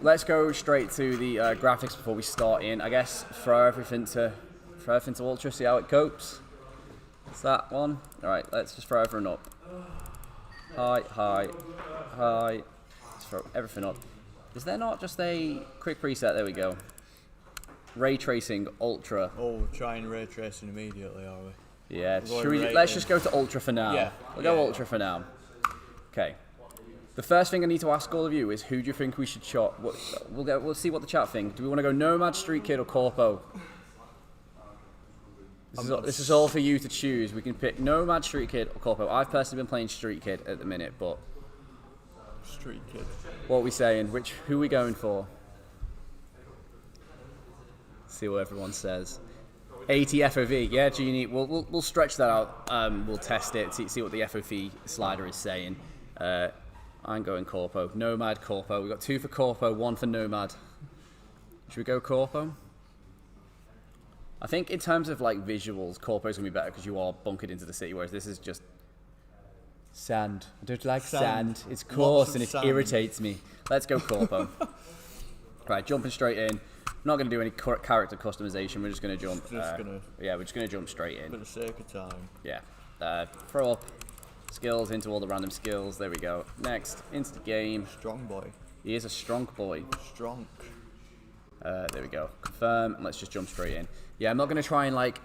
Let's go straight to the graphics before we start in. I guess throw everything to Ultra, see how it copes. It's that one. All right, let's just throw everything up. Hi. Let's throw everything up. Is there not just a quick preset? There we go. Ray tracing Ultra. Oh, we're trying ray tracing immediately, are we? Yeah. Let's just go to Ultra for now. Yeah. We'll go Ultra for now. Okay. The first thing I need to ask all of you is, who do you think we should shot? We'll see what the chat think. Do we want to go Nomad, Street Kid, or Corpo? This is all for you to choose. We can pick Nomad, Street Kid, or Corpo. I've personally been playing Street Kid at the minute, but Street Kid. what are we saying? Who are we going for? See what everyone says. 80 FOV. Yeah, Genie. We'll stretch that out. We'll test it. See what the FOV slider is saying. I'm going Corpo. Nomad, Corpo. We've got 2 for Corpo, 1 for Nomad. Should we go Corpo? I think in terms of like visuals, Corpo's gonna be better because you are bunkered into the city, whereas this is just sand. I don't like sand. It's coarse and it irritates me. Let's go Corpo. Right, jumping straight in. We're not gonna do any character customization. We're just gonna jump. Yeah, we're just gonna jump straight in. For the sake of time. Yeah. Throw up. Skills into all the random skills. There we go. Next, into the game. Strong boy. He is a strong boy. Strong. There we go. Confirm. And let's just jump straight in. Yeah, I'm not gonna try and like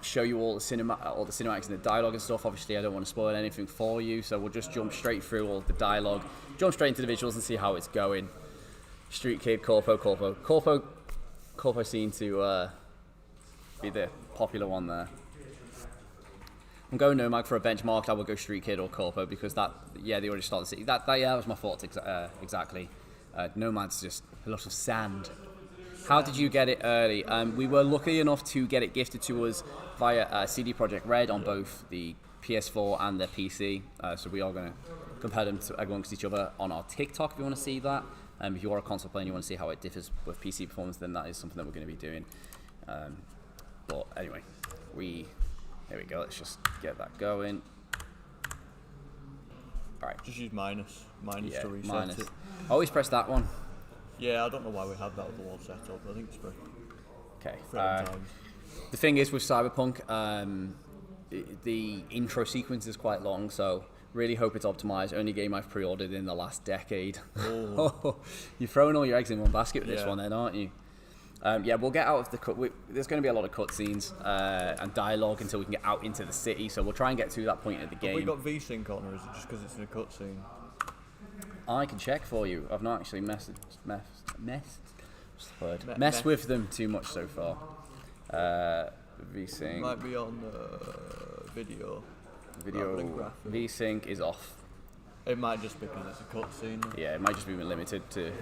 show you all the cinematics and the dialogue and stuff. Obviously, I don't want to spoil anything for you, so we'll just jump straight through all the dialogue, jump straight into the visuals, and see how it's going. Street Kid, Corpo. Corpo seemed to be the popular one there. I'm going Nomad for a benchmark. I will go Street Kid or Corpo because they already started the city. That was my thoughts exactly. Nomad's just a lot of sand. How did you get it early? We were lucky enough to get it gifted to us via CD Projekt Red on both the PS4 and the PC. So we are going to compare them amongst each other on our TikTok if you want to see that. If you are a console player and you want to see how it differs with PC performance, then that is something that we're going to be doing. But anyway, there we go, let's just get that going. Alright. Just use minus to reset it. Always press that one. Yeah, I don't know why we have that with the wall set up. I think it's for okay. times. The thing is with Cyberpunk, the intro sequence is quite long, so really hope it's optimized. Only game I've pre-ordered in the last decade. Oh. You're throwing all your eggs in one basket with this one then, aren't you? Yeah, we'll get out of the cut. There's going to be a lot of cutscenes and dialogue until we can get out into the city. So we'll try and get to that point of the game. Have we got VSync on, or is it just because it's in a cutscene? I can check for you. I've not actually messed with them too much so far. VSync. Might be on video. VSync is off. It might just be because it's a cutscene. Yeah, it might just be limited to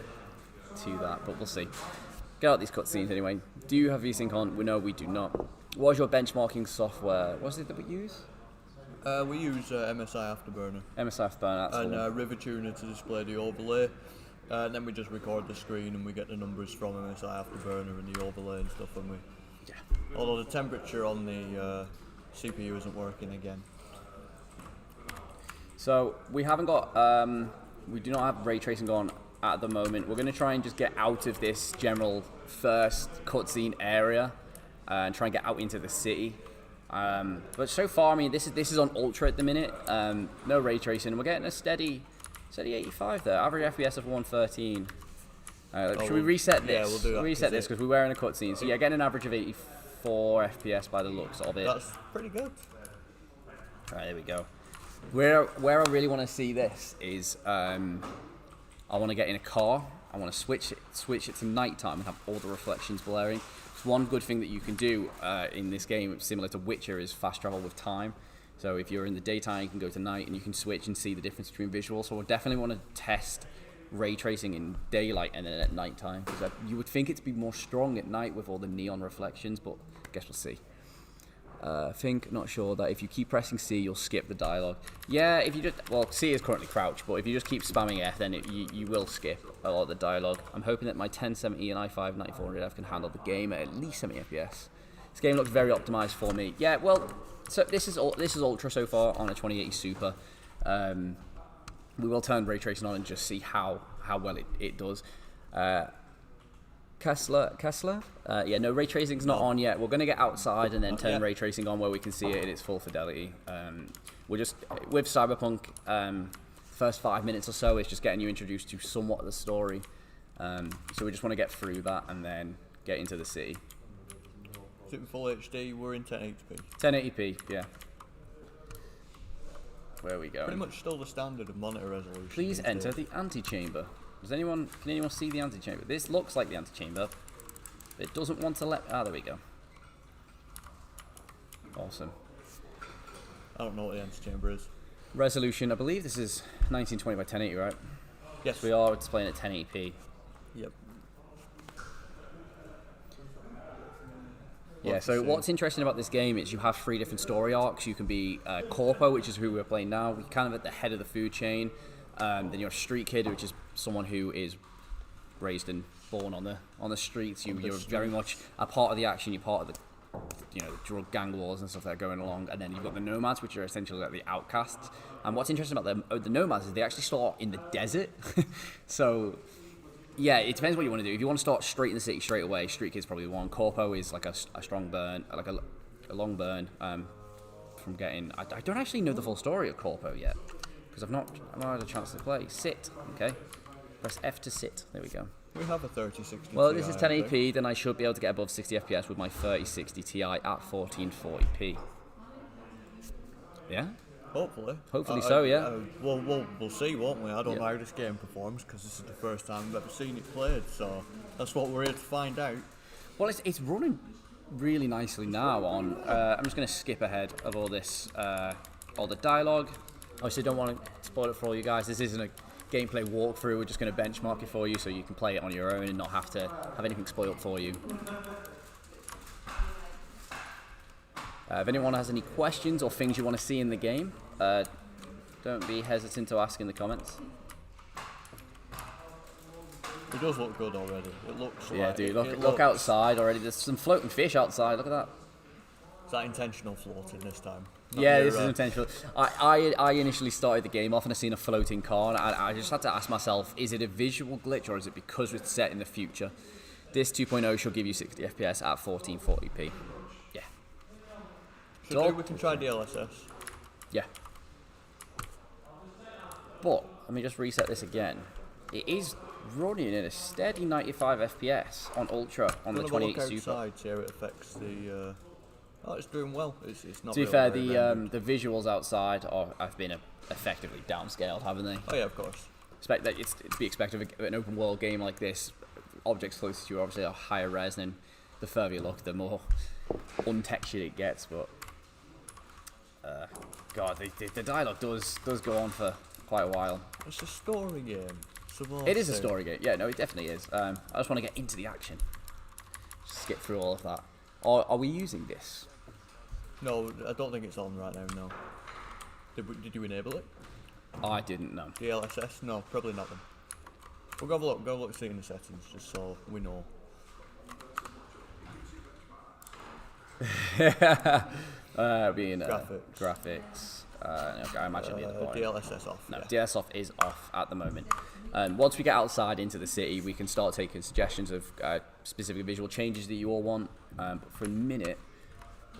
that, but we'll see. Get out these cutscenes anyway. Do you have VSync on? No, we do not. What is your benchmarking software? What is it that we use? We use MSI Afterburner. MSI Afterburner, that's and River Tuner to display the overlay. And then we just record the screen and we get the numbers from MSI Afterburner and the overlay and stuff. And although the temperature on the CPU isn't working again. So we haven't got, we do not have ray tracing on at the moment. We're going to try and just get out of this general first cutscene area and try and get out into the city. But so far, I mean, this is on Ultra at the minute. No ray tracing. We're getting a steady 85 there. Average FPS of 113. Should we reset this? Yeah, we'll do that. Reset this because we were in a cutscene. So yeah, getting an average of 84 FPS by the looks of it. That's pretty good. All right, there we go. Where I really want to see this is I want to get in a car. I want to switch it to nighttime and have all the reflections blaring. It's one good thing that you can do in this game, similar to Witcher, is fast travel with time. So if you're in the daytime, you can go to night and you can switch and see the difference between visuals. So I definitely want to test ray tracing in daylight and then at nighttime, because you would think it'd be more strong at night with all the neon reflections, but I guess we'll see. Not sure that if you keep pressing C, you'll skip the dialogue. Yeah, if you just, C is currently crouched, but if you just keep spamming F, then you will skip a lot of the dialogue. I'm hoping that my 1070 and i5 9400F can handle the game at least 70 FPS. This game looks very optimized for me. Yeah, well, so this is Ultra so far on a 2080 Super. We will turn ray tracing on and just see how how well it does. Kessler, yeah, no, ray tracing's not on yet. We're going to get outside and then turn ray tracing on where we can see it in its full fidelity. We're just, with Cyberpunk, first 5 minutes or so is just getting you introduced to somewhat of the story. So we just want to get through that and then get into the city. Is it in full HD? We're in 1080p. 1080p, yeah. Where we go? Pretty much still the standard of monitor resolution. Please enter the antechamber. Can anyone see the antechamber? This looks like the antechamber. It doesn't want to let. Ah, there we go. Awesome. I don't know what the antechamber is. Resolution. I believe this is 1920 by 1080, right? Yes. We are displaying at 1080p. Yep. Yeah, so what's interesting about this game is you have 3 different story arcs. You can be Corpo, which is who we're playing now. We're kind of at the head of the food chain. Then you're a street kid, which is someone who is raised and born on the streets. You're very much a part of the action. You're part of the, the drug gang wars and stuff that are going along. And then you've got the nomads, which are essentially like the outcasts. And what's interesting about the nomads is they actually start in the desert. So yeah, it depends what you want to do. If you want to start straight in the city straight away, street kid's probably the one. Corpo is like a strong burn, like a long burn from getting. I don't actually know the full story of Corpo yet. Because I've not had a chance to play. Sit, okay. Press F to sit. There we go. We have a 3060 Well, Ti, this is 1080p, then I should be able to get above 60 FPS with my 3060 Ti at 1440p. Yeah? Hopefully so, yeah. We'll see, won't we? I don't know how this game performs because this is the first time I've ever seen it played, so that's what we're here to find out. Well, it's running really nicely now on. I'm just going to skip ahead of all this, all the dialogue. Obviously, don't want to spoil it for all you guys. This isn't a gameplay walkthrough. We're just going to benchmark it for you so you can play it on your own and not have to have anything spoiled for you. If anyone has any questions or things you want to see in the game, don't be hesitant to ask in the comments. It does look good already. It looks Yeah, like dude, it look outside already. There's some floating fish outside. Look at that. Is that intentional floating this time? Yeah, this is intentional. I initially started the game off and I seen a floating car, and I just had to ask myself, is it a visual glitch or is it because it's set in the future? This 2.0 should give you 60 FPS at 1440p. Yeah. We can try DLSS. Yeah. But, let me just reset this again. It is running at a steady 95 FPS on Ultra on the 2080 Super. Outside, see how it affects the... Oh, it's doing well. It's not. To be fair, the visuals outside have been effectively downscaled, haven't they? Oh yeah, of course. Expect that it's to be expected of an open world game like this. Objects closest to you obviously are higher res, and the further you look, the more untextured it gets. But God, the dialogue does go on for quite a while. It's a story game. It is a story game. Yeah, no, it definitely is. I just want to get into the action. Just skip through all of that. Are we using this? No, I don't think it's on right now, no. Did you enable it? I didn't know. DLSS? No, probably not then. We'll go look, see in the settings, just so we know. Being graphics. Okay, I imagine the other point. DLSS off. No, yeah. DLSS off is off at the moment. Once we get outside into the city, we can start taking suggestions of specific visual changes that you all want. But for a minute,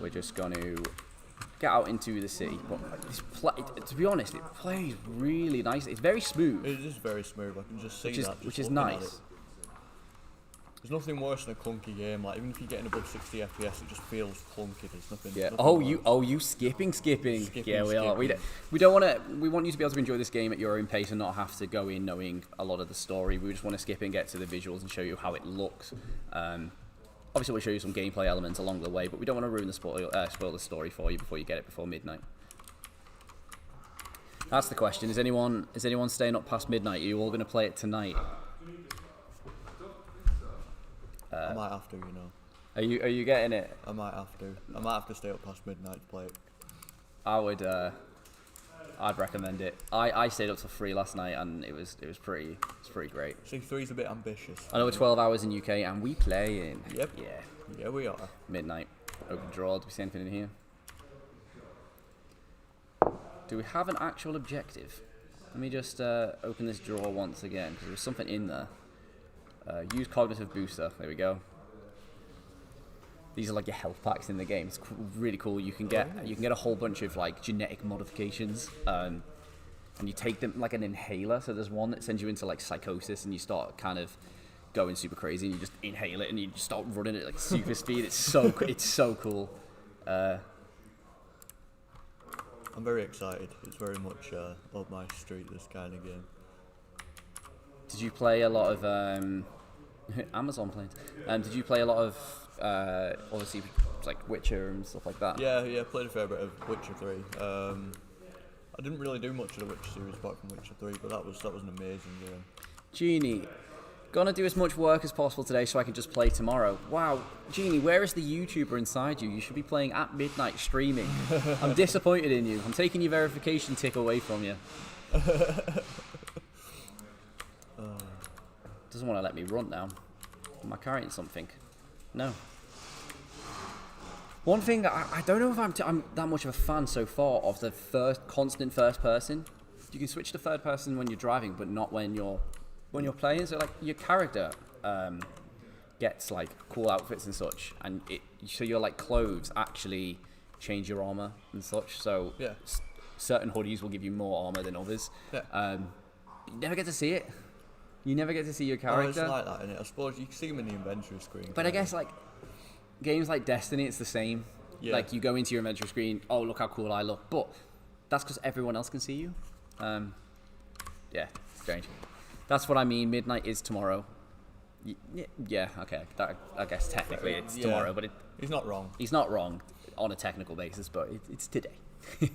we're just going to get out into the city. But to be honest, it plays really nice. It's very smooth. It is very smooth. I can just see that. Which is nice. There's nothing worse than a clunky game. Like even if you're getting above 60 FPS, it just feels clunky. There's nothing. Yeah. Nothing You skipping. Yeah, we are. We don't want to. We want you to be able to enjoy this game at your own pace and not have to go in knowing a lot of the story. We just want to skip and get to the visuals and show you how it looks. Obviously, we'll show you some gameplay elements along the way, but we don't want to ruin the spoil the story for you before you get it before midnight. That's the question. Is anyone staying up past midnight? Are you all going to play it tonight? I might have to, you know. Are you getting it? I might have to. I might have to stay up past midnight to play it. I would. I'd recommend it. I stayed up till 3 last night, and it was pretty great. See, 3's a bit ambitious. I know we're 12 hours in UK, and we play in. Yep. Yeah. Yeah, we are. Midnight. Open draw. Do we see anything in here? Do we have an actual objective? Let me just open this drawer once again, because there's something in there. Use cognitive booster. There we go. These are like your health packs in the game. It's really cool. You can get a whole bunch of like genetic modifications, and you take them like an inhaler. So there's one that sends you into like psychosis, and you start kind of going super crazy. And you just inhale it, and you just start running at like super speed. It's so cool. I'm very excited. It's very much up my street, this kind of game. Did you play a lot of Amazon planes? Did you play a lot of obviously like Witcher and stuff like that? Yeah, played a fair bit of Witcher 3. I didn't really do much of the Witcher series apart from Witcher 3, but that was an amazing game. Genie, gonna do as much work as possible today so I can just play tomorrow. Wow, Genie, where is the YouTuber inside you? You should be playing at midnight streaming. I'm disappointed in you. I'm taking your verification tick away from you. Doesn't want to let me run now. Am I carrying something? No. One thing, I don't know if I'm that much of a fan so far of the constant first person. You can switch to third person when you're driving, but not when you're playing. So like your character gets like cool outfits and such, and so your like clothes actually change your armor and such. So yeah. Certain hoodies will give you more armor than others. Yeah. You never get to see it. You never get to see your character. It's like that, isn't it? I suppose you can see them in the inventory screen. But I guess like games like Destiny, it's the same. Yeah. Like you go into your inventory screen, oh look how cool I look, but that's because everyone else can see you. Yeah, strange. That's what I mean. Midnight is tomorrow. Yeah, okay. I guess technically it's tomorrow, but he's not wrong. He's not wrong on a technical basis, but it's today. We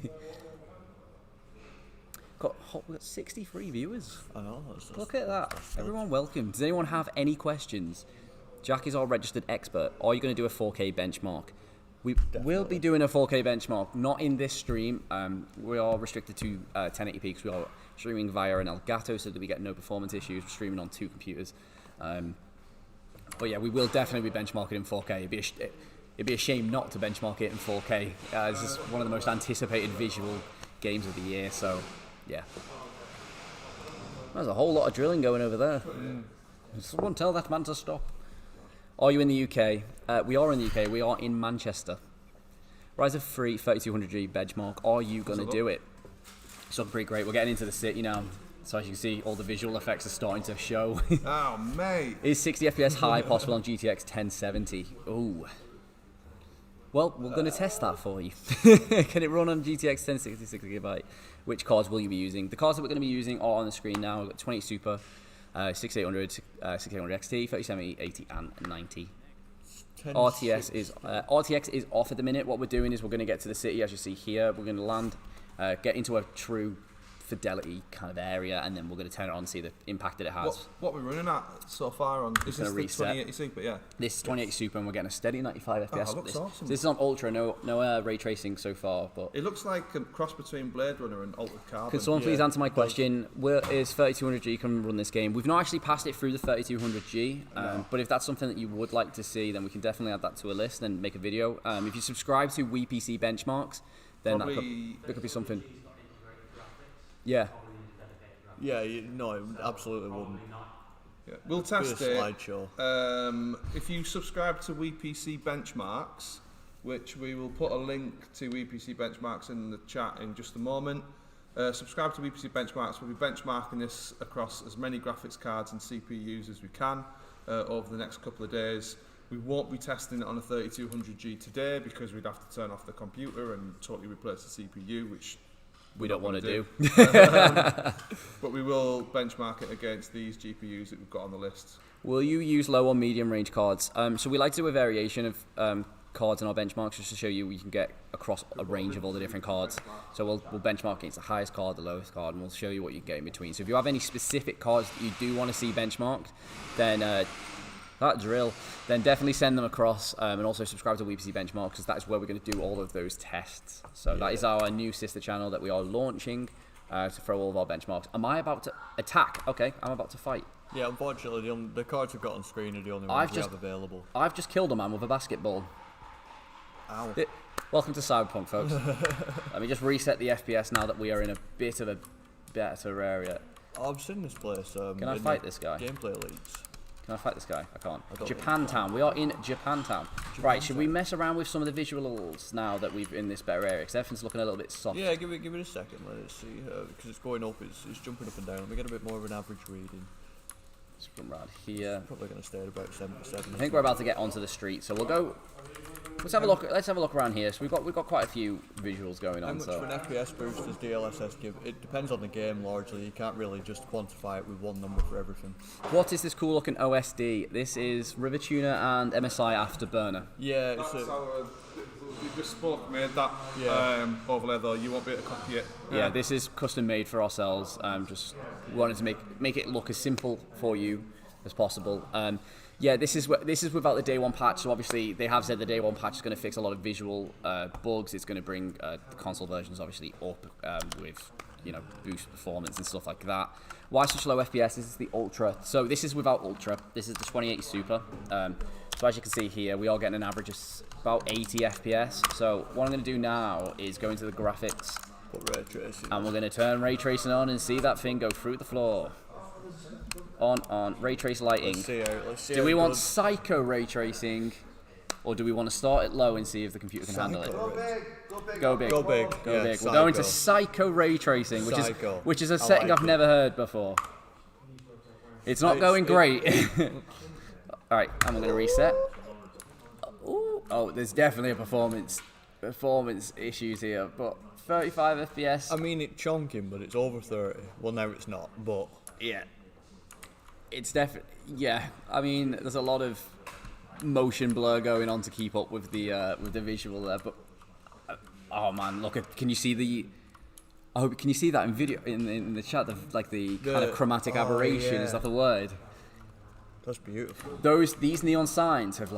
got 63 viewers. I know. Look at that. Everyone welcome. Does anyone have any questions? Jack is our registered expert. Are you going to do a 4K benchmark? We will be doing a 4K benchmark, not in this stream. We are restricted to 1080p because we are streaming via an Elgato so that we get no performance issues. We're streaming on 2 computers. But yeah, we will definitely be benchmarking in 4K. It'd be a shame not to benchmark it in 4K. It's just one of the most anticipated visual games of the year, so yeah. There's a whole lot of drilling going over there. Someone tell that man to stop. Are you in the UK? We are in the UK. We are in Manchester. Rise of 3 3200G benchmark. Are you going to do it? So pretty great. We're getting into the city now. So as you can see, all the visual effects are starting to show. Oh, mate. Is 60 FPS high possible on GTX 1070? Ooh. Well, we're going to test that for you. Can it run on GTX 1060 6GB? Which cards will you be using? The cards that we're going to be using are on the screen now. We've got 28 Super, 6800, 6800 XT, 3070, 80, and 90. RTX is off at the minute. What we're doing is we're going to get to the city, as you see here. We're going to land, get into a true fidelity kind of area, and then we're going to turn it on and see the impact that it has. What we're running at so far on is this the reset. 2080 Super, yeah? This is 28 Super, and we're getting a steady 95 FPS. That looks awesome. This is on Ultra, no ray tracing so far. But It looks like a cross between Blade Runner and Altered Carbon. can someone please answer my question? Where is 3200G can run this game? We've not actually passed it through the 3200G, but if that's something that you would like to see, then we can definitely add that to a list and make a video. If you subscribe to WePC benchmarks, then that could be something. Yeah. Yeah, no, it absolutely wouldn't. Yeah. We'll test Be a it. slideshow. If you subscribe to WePC Benchmarks, which we will put a link to WePC Benchmarks in the chat in just a moment, subscribe to WePC Benchmarks. We'll be benchmarking this across as many graphics cards and CPUs as we can over the next couple of days. We won't be testing it on a 3200G today because we'd have to turn off the computer and totally replace the CPU, which we don't want to do. But we will benchmark it against these GPUs that we've got on the list. Will you use low or medium range cards? So we like to do a variation of cards in our benchmarks just to show you we can get across a range of all the different cards. So we'll benchmark against the highest card, the lowest card, and we'll show you what you can get in between. So if you have any specific cards that you do want to see benchmarked, then then definitely send them across, and also subscribe to WePC Benchmark because that is where we're going to do all of those tests. So that is our new sister channel that we are launching to throw all of our benchmarks. Am I about to attack? Okay, I'm about to fight. Yeah, unfortunately, the cards we've got on screen are the only ones we have available. I've just killed a man with a basketball. Ow. Welcome to Cyberpunk, folks. Let me just reset the FPS now that we are in a bit of a better area. Oh, I've seen this place. Can I fight this guy? Gameplay leaks. Can I fight this guy? I can't. don't Japantown. We are in Japantown. Right, should we mess around with some of the visuals now that we've in this better area? Because everything's looking a little bit soft. Yeah, give it a second. Let us see. Because it's going up, it's jumping up and down. We get a bit more of an average reading. Let's come around here. Probably going to stay at about 77. I think we're about to get onto the street, so we'll go. Let's have a look. Let's have a look around here. So we've got quite a few visuals going on. How much So of an FPS boost does DLSS give? It depends on the game largely. You can't really just quantify it with one number for everything. what is this cool looking OSD? This is River Tuner and MSI Afterburner. Yeah, it's That's a, our we bespoke made that overlay though. You won't be able to copy it. Yeah, this is custom made for ourselves. Just wanted to make it look as simple for you as possible. Yeah, this is without the day one patch. So obviously they have said the day one patch is going to fix a lot of visual bugs. It's going to bring the console versions obviously up with boost performance and stuff like that. Why such low FPS? This is the Ultra. So this is without Ultra. This is the 2080 Super. So as you can see here, we are getting an average of about 80 FPS. So what I'm going to do now is go into the graphics, put ray tracing. and we're going to turn ray tracing on and see that thing go through the floor. On ray trace lighting. Let's see Do we how want good- psycho ray tracing, or do we want to start it low and see if the computer can handle it? Psycho. Go big. Go big. Go Yeah, big. We'll go into psycho. psycho ray tracing, Psycho. which is a I setting like I've it. never heard before. It's not going great. All right, and we're going to reset. Ooh. Oh, there's definitely a performance issues here, but 35 FPS. I mean, it's chonking, but it's over 30. Well, now it's not, but Yeah. It's definitely, yeah. I mean, there's a lot of motion blur going on to keep up with the visual there, but oh man, can you see the? Can you see that in video in the chat? The kind of chromatic aberration, is that the word? that's beautiful. These neon signs have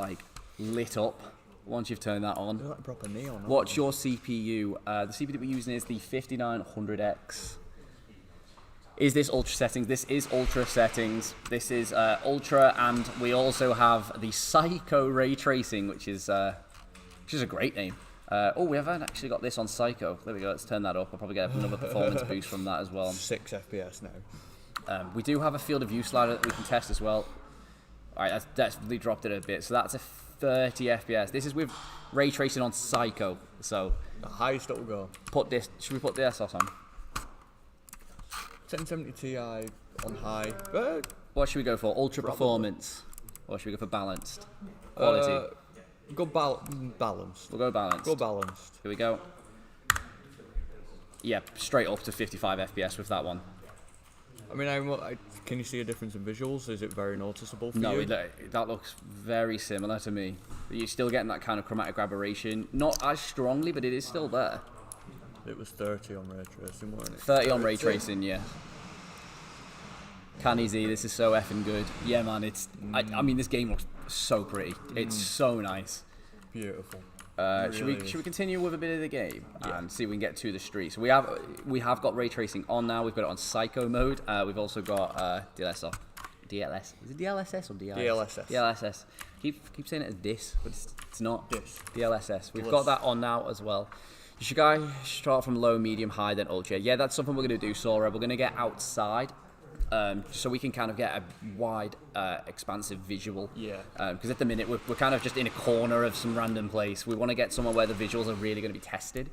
lit up once you've turned that on. They're like proper neon. aren't What's your CPU? The CPU that we're using is the 5900X. Is this ultra settings? This is ultra settings. This is ultra, and we also have the Psycho ray tracing, which is a great name. We haven't actually got this on Psycho. There we go. Let's turn that up. I'll probably get another performance boost from that as well. 6 FPS now. We do have a field of view slider that we can test as well. All right, that's definitely dropped it a bit. So that's a 30 FPS. This is with ray tracing on Psycho. So The highest it will go. should we put this on? 1070 Ti on high. What should we go for? Ultra performance, or should we go for balanced quality? Go balanced. We'll go balanced. Go balanced. Here we go. Yeah, straight up to 55 FPS with that one. I mean, can you see a difference in visuals? Is it very noticeable for No, you? that looks very similar to me. You're still getting that kind of chromatic aberration, not as strongly, but it is still there. It was 30 on ray tracing, wasn't it? 30 on ray tracing, yeah. Canny Z, this is so effing good. Yeah, man, I mean, this game looks so pretty. It's so nice. Beautiful. Should we continue with a bit of the game and see if we can get to the street? So we have got ray tracing on now. We've got it on psycho mode. We've also got DLS. Is it DLSS or DLS? DLSS. DLSS. Keep saying it as this, but it's not. This. DLSS. We've got that on now as well. You should start from low, medium, high, then ultra. Yeah, that's something we're gonna do, Sora. We're gonna get outside. So we can kind of get a wide, expansive visual. Yeah. Because at the minute we're kind of just in a corner of some random place. We want to get somewhere where the visuals are really going to be tested.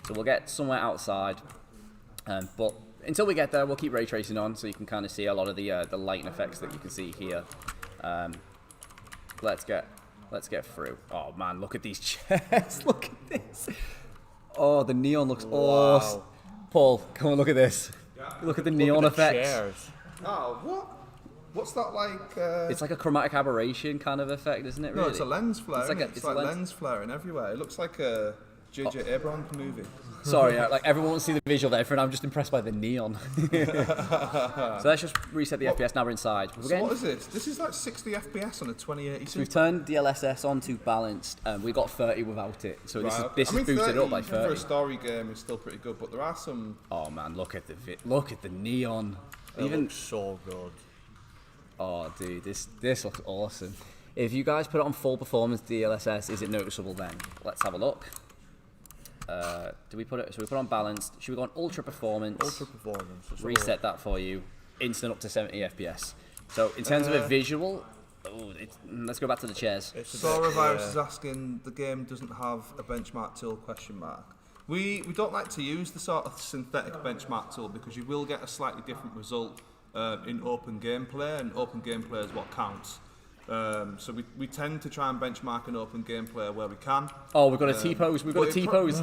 So we'll get somewhere outside. But until we get there, we'll keep ray tracing on, so you can kind of see a lot of the lighting effects that you can see here. Let's get through. Oh man, look at these chairs. Look at this. Oh, the neon looks awesome. Paul, come on, look at this. Look at the neon effects. Chairs. Oh, what? What's that like? It's like a chromatic aberration kind of effect, isn't it? Really? No, it's a lens flare. It's like It's, it's a like lens- lens flaring everywhere. It looks like a J.J. Abrams movie. Sorry, everyone wants to see the visual there, and I'm just impressed by the neon. So let's just reset the FPS. Now we're inside. So what is this? This is like 60 FPS on a 2080. So we've turned DLSS on to balanced, and we got 30 without it. So this is boosted 30 up by for 30. a story game is still pretty good, but there are some. Oh man, look at the neon. It looks so good. Oh dude, this looks awesome. If you guys put it on full performance DLSS, is it noticeable then? Let's have a look. Do we put it? So we put on balanced. Should we go on ultra performance? Ultra performance. Reset that for you. Instant up to 70 FPS. So in terms of a visual, let's go back to the chairs. Sora Virus is asking, the game doesn't have a benchmark tool, question mark. We don't like to use the sort of synthetic benchmark tool because you will get a slightly different result in open gameplay, and open gameplay is what counts. So we tend to try and benchmark an open gameplay where we can. Oh, we've got a T-pose. We've got a T-pose.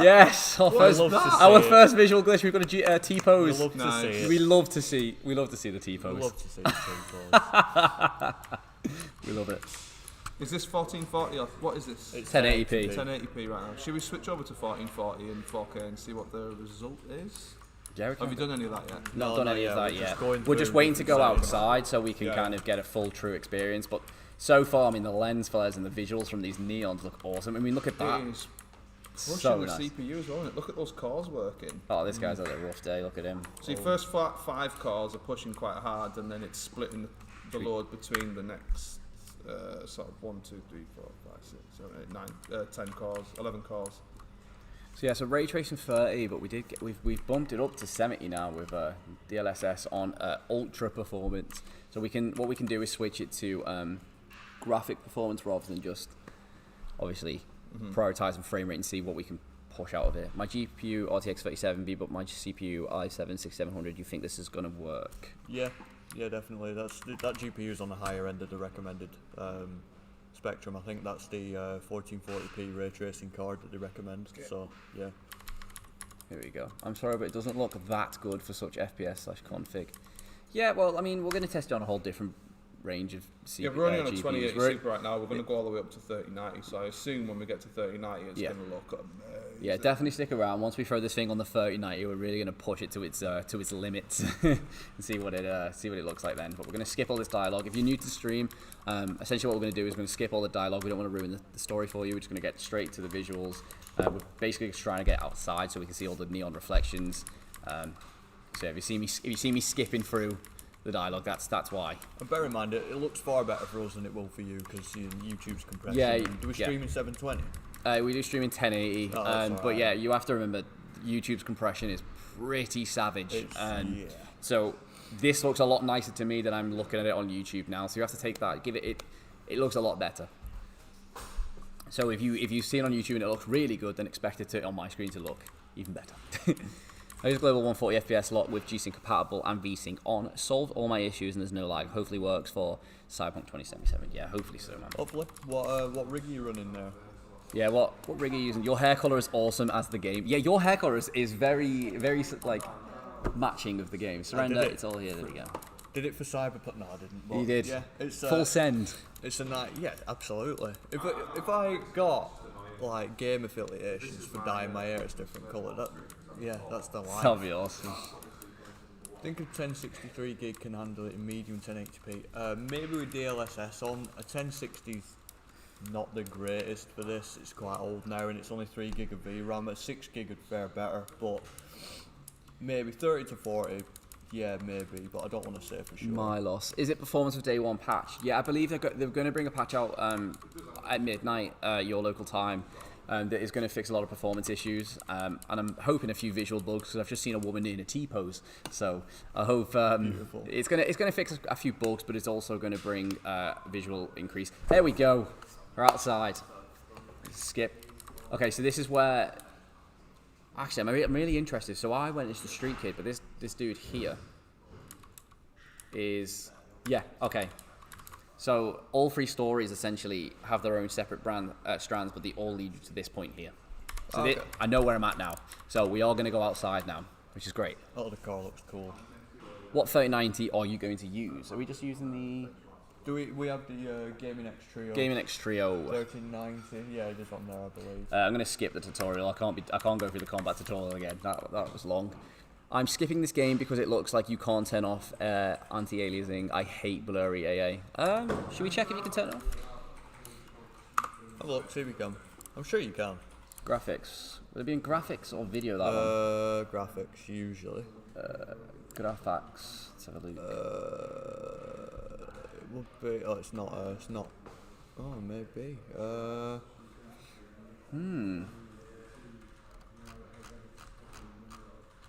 Yes, our first visual glitch. We've got a T-pose. We love to see it. We love to see the T-pose. We love to see the T-pose. We love it. Is this 1440 or what is this? It's 1080p. 1080p right now. Should we switch over to 1440 and 4K and see what the result is? Yeah, Have you done any of that yet? Not done any of that yet. We're just waiting to go outside so we can kind of get a full true experience. But so far, I mean, the lens flares and the visuals from these neons look awesome. I mean, look at that. It is So pushing nice. the CPU as well, isn't it? Look at those cores working. Oh, this guy's had a rough day. Look at him. So your first 5 cores are pushing quite hard, and then it's splitting the load between the next sort of 1, 2, 3, 4, 5, 6, 7, 8, 9, 10 cores, 11 cores. So yeah, so ray tracing 30, but we've bumped it up to 70 now with DLSS on ultra performance. So what we can do is switch it to graphic performance rather than just obviously prioritizing frame rate and see what we can push out of it. My GPU RTX 37B, but my CPU i7 6700. You think this is gonna work? Yeah, definitely. That GPU is on the higher end of the recommended spectrum. I think that's the 1440p ray tracing card that they recommend. Okay. So yeah. Here we go. I'm sorry, but it doesn't look that good for such FPS/config. Yeah, well, I mean, we're going to test it on a whole different range of CPU. Yeah, we're only on a GPUs. 2080 Super right now. We're going to go all the way up to 3090. So I assume when we get to 3090, it's going to look amazing. Yeah, definitely stick around. Once we throw this thing on the 3090, we're really going to push it to its limits and see what it looks like then. But we're going to skip all this dialogue. If you're new to the stream, essentially what we're going to do is we're going to skip all the dialogue. We don't want to ruin the story for you. We're just going to get straight to the visuals. We're basically just trying to get outside so we can see all the neon reflections. So if you see me skipping through the dialogue, that's why. And bear in mind, it looks far better for us than it will for you because YouTube's compression. Yeah, do we stream in 720? We do stream in 1080, but yeah, you have to remember YouTube's compression is pretty savage, so this looks a lot nicer to me than I'm looking at it on YouTube now. So you have to take that, it looks a lot better. So if you see it on YouTube and it looks really good, then expect it to on my screen to look even better. I use global 140 FPS lot with G-Sync compatible and V-Sync on. Solved all my issues and there's no lag. Hopefully works for Cyberpunk 2077. Yeah, hopefully so, man. Hopefully. What rig are you running there? Yeah, what rig are you using? Your hair color is awesome as the game. Yeah, your hair color is very, very like matching of the game. Surrender, it's all here. There we go. Did it for Cyberpunk? No, I didn't. But you did. Yeah, it's full send. It's a night. Yeah, absolutely. If I got like game affiliations for dyeing my hair a different color, that's the life. That'd be awesome. I think a 1063 gig can handle it in medium 1080p. Maybe with DLSS on. A 1060's not the greatest for this. It's quite old now and it's only 3 gig of VRAM. A 6 gig would fare better, but maybe 30 to 40. Yeah, maybe, but I don't want to say for sure. My loss. Is it performance of day one patch? Yeah, I believe they're going to bring a patch out at midnight, your local time, that is going to fix a lot of performance issues. And I'm hoping a few visual bugs because I've just seen a woman in a T-pose. So I hope it's going to fix a few bugs, but it's also going to bring visual increase. There we go. We're outside. Skip. Okay, so this is where. Actually, I'm really interested. So I went as the street kid, but this dude here is okay. So all 3 stories essentially have their own separate strands, but they all lead you to this point here. So okay. I know where I'm at now. So we are going to go outside now, which is great. Oh, the car looks cool. What 3090 are you going to use? Are we just using the? Do we have the Gaming X Trio? Gaming X Trio. 1390. Yeah, it is on there, I believe. I'm going to skip the tutorial. I can't go through the combat tutorial again. That was long. I'm skipping this game because it looks like you can't turn off anti-aliasing. I hate blurry AA. Should we check if you can turn it off? Have a look, see if you can. I'm sure you can. Graphics. Would it be in graphics or video, that one? Graphics, usually. Graphics. Let's have a look. It would be... Oh, it's not... Oh, maybe.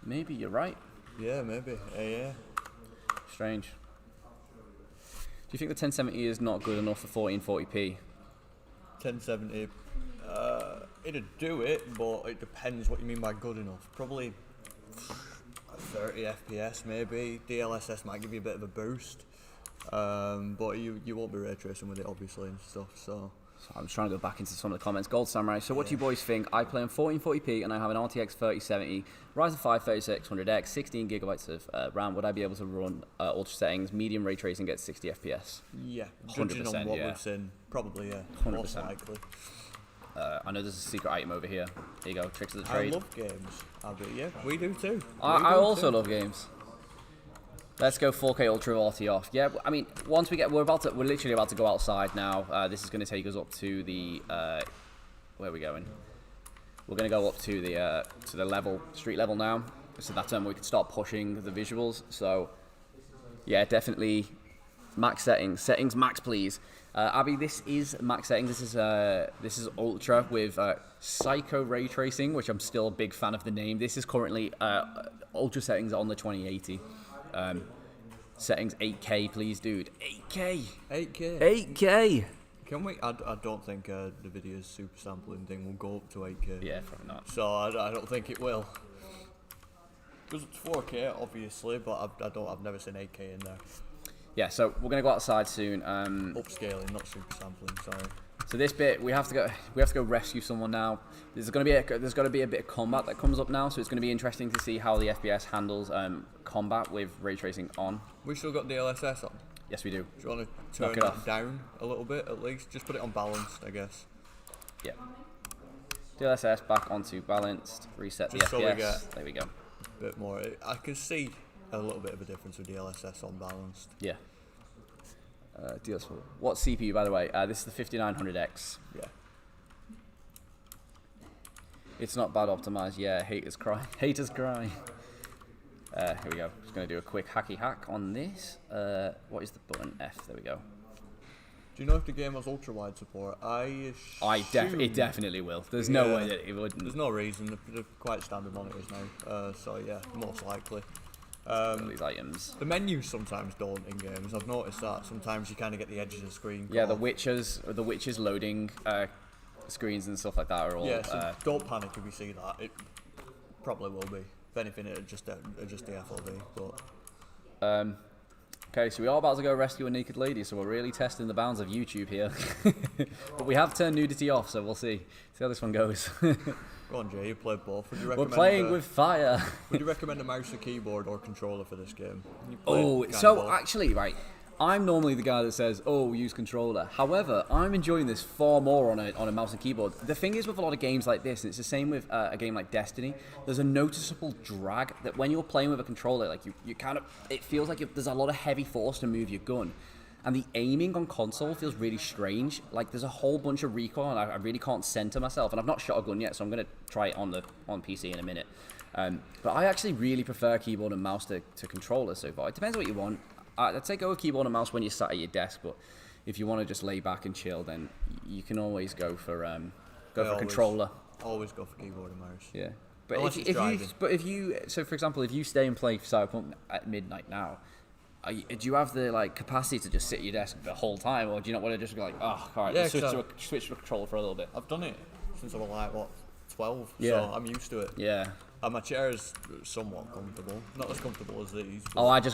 Maybe you're right. Yeah, maybe. Yeah. Strange. Do you think the 1070 is not good enough for 1440p? 1070. It'd do it, but it depends what you mean by good enough. Probably 30 FPS maybe. DLSS might give you a bit of a boost, but you won't be ray tracing with it obviously and stuff. So I'm just trying to go back into some of the comments. Gold Samurai. So what do you boys think? I play on 1440p and I have an RTX 3070, Ryzen 5 3600X, 16 gigabytes of RAM. Would I be able to run ultra settings, medium ray tracing, get 60 FPS? yeah, judging on what we've seen, probably yeah, most 100%. likely. I know there's a secret item over here. Here you go, tricks of the I trade. love games. Yeah, we do too. I also love games. Let's go 4K Ultra RT off. Yeah, I mean, once we're literally about to go outside now. This is going to take us up to the, where are we going? We're going to go up to the level, street level now. So that's when we can start pushing the visuals. So, yeah, definitely max settings. Settings max, please. Abby, this is max settings. This is Ultra with Psycho Ray Tracing, which I'm still a big fan of the name. This is currently Ultra settings on the 2080. Settings 8K, please, dude. 8K. 8K. Can we? I don't think the video's super sampling thing will go up to 8K. Yeah, probably not. So I don't think it will. Because it's 4K, obviously, but I've never seen 8K in there. Yeah, so we're gonna go outside soon. Upscaling, not super sampling. Sorry. So this bit, we have to go rescue someone now. There's got to be a bit of combat that comes up now, so it's going to be interesting to see how the FPS handles combat with ray tracing on. We still got DLSS on. Yes, we do. Do you want to turn that down a little bit at least? Just put it on balanced, I guess. Yeah. DLSS back onto balanced. Reset just the so FPS. There we go. A bit more. I can see a little bit of a difference with DLSS on balanced. Yeah. What CPU, by the way? This is the 5900X. Yeah. It's not bad optimized. Yeah, haters cry. Haters cry. Here we go. Just going to do a quick hacky hack on this. What is the button? F. There we go. Do you know if the game has ultra wide support? It definitely will. There's no way that it wouldn't. There's no reason. They're quite standard monitors now. So yeah, most likely. These items. The menus sometimes don't in games. I've noticed that. Sometimes you kind of get the edges of the screen. Yeah, the Witcher's loading screens and stuff like that are all. Yeah, so don't panic if you see that. It probably will be. If anything, it'll just the FOV. But okay, so we are about to go rescue a naked lady, so we're really testing the bounds of YouTube here. But we have turned nudity off, so we'll see how this one goes. Go on, Jay. You played both. Would you We're recommend playing with fire. Would you recommend a mouse, a keyboard, or controller for this game? Actually, right. I'm normally the guy that says, "Oh, use controller." However, I'm enjoying this far more on a mouse and keyboard. The thing is with a lot of games like this, and it's the same with a game like Destiny. There's a noticeable drag that when you're playing with a controller, like you kind of, it feels like there's a lot of heavy force to move your gun. And the aiming on console feels really strange. Like there's a whole bunch of recoil, and I really can't center myself. And I've not shot a gun yet, so I'm gonna try it on PC in a minute. But I actually really prefer keyboard and mouse to controller so far. It depends what you want. I'd say go with keyboard and mouse when you're sat at your desk, but if you want to just lay back and chill, then you can always go for controller. Always go for keyboard and mouse. Yeah, but for example, if you stay and play Cyberpunk at midnight now. Do you have the capacity to just sit at your desk the whole time, or do you not want to just be like, oh, all right, let's switch to a controller for a little bit? I've done it since I was 12, yeah. So I'm used to it. Yeah. And my chair is somewhat comfortable, not as comfortable as these. Oh, I've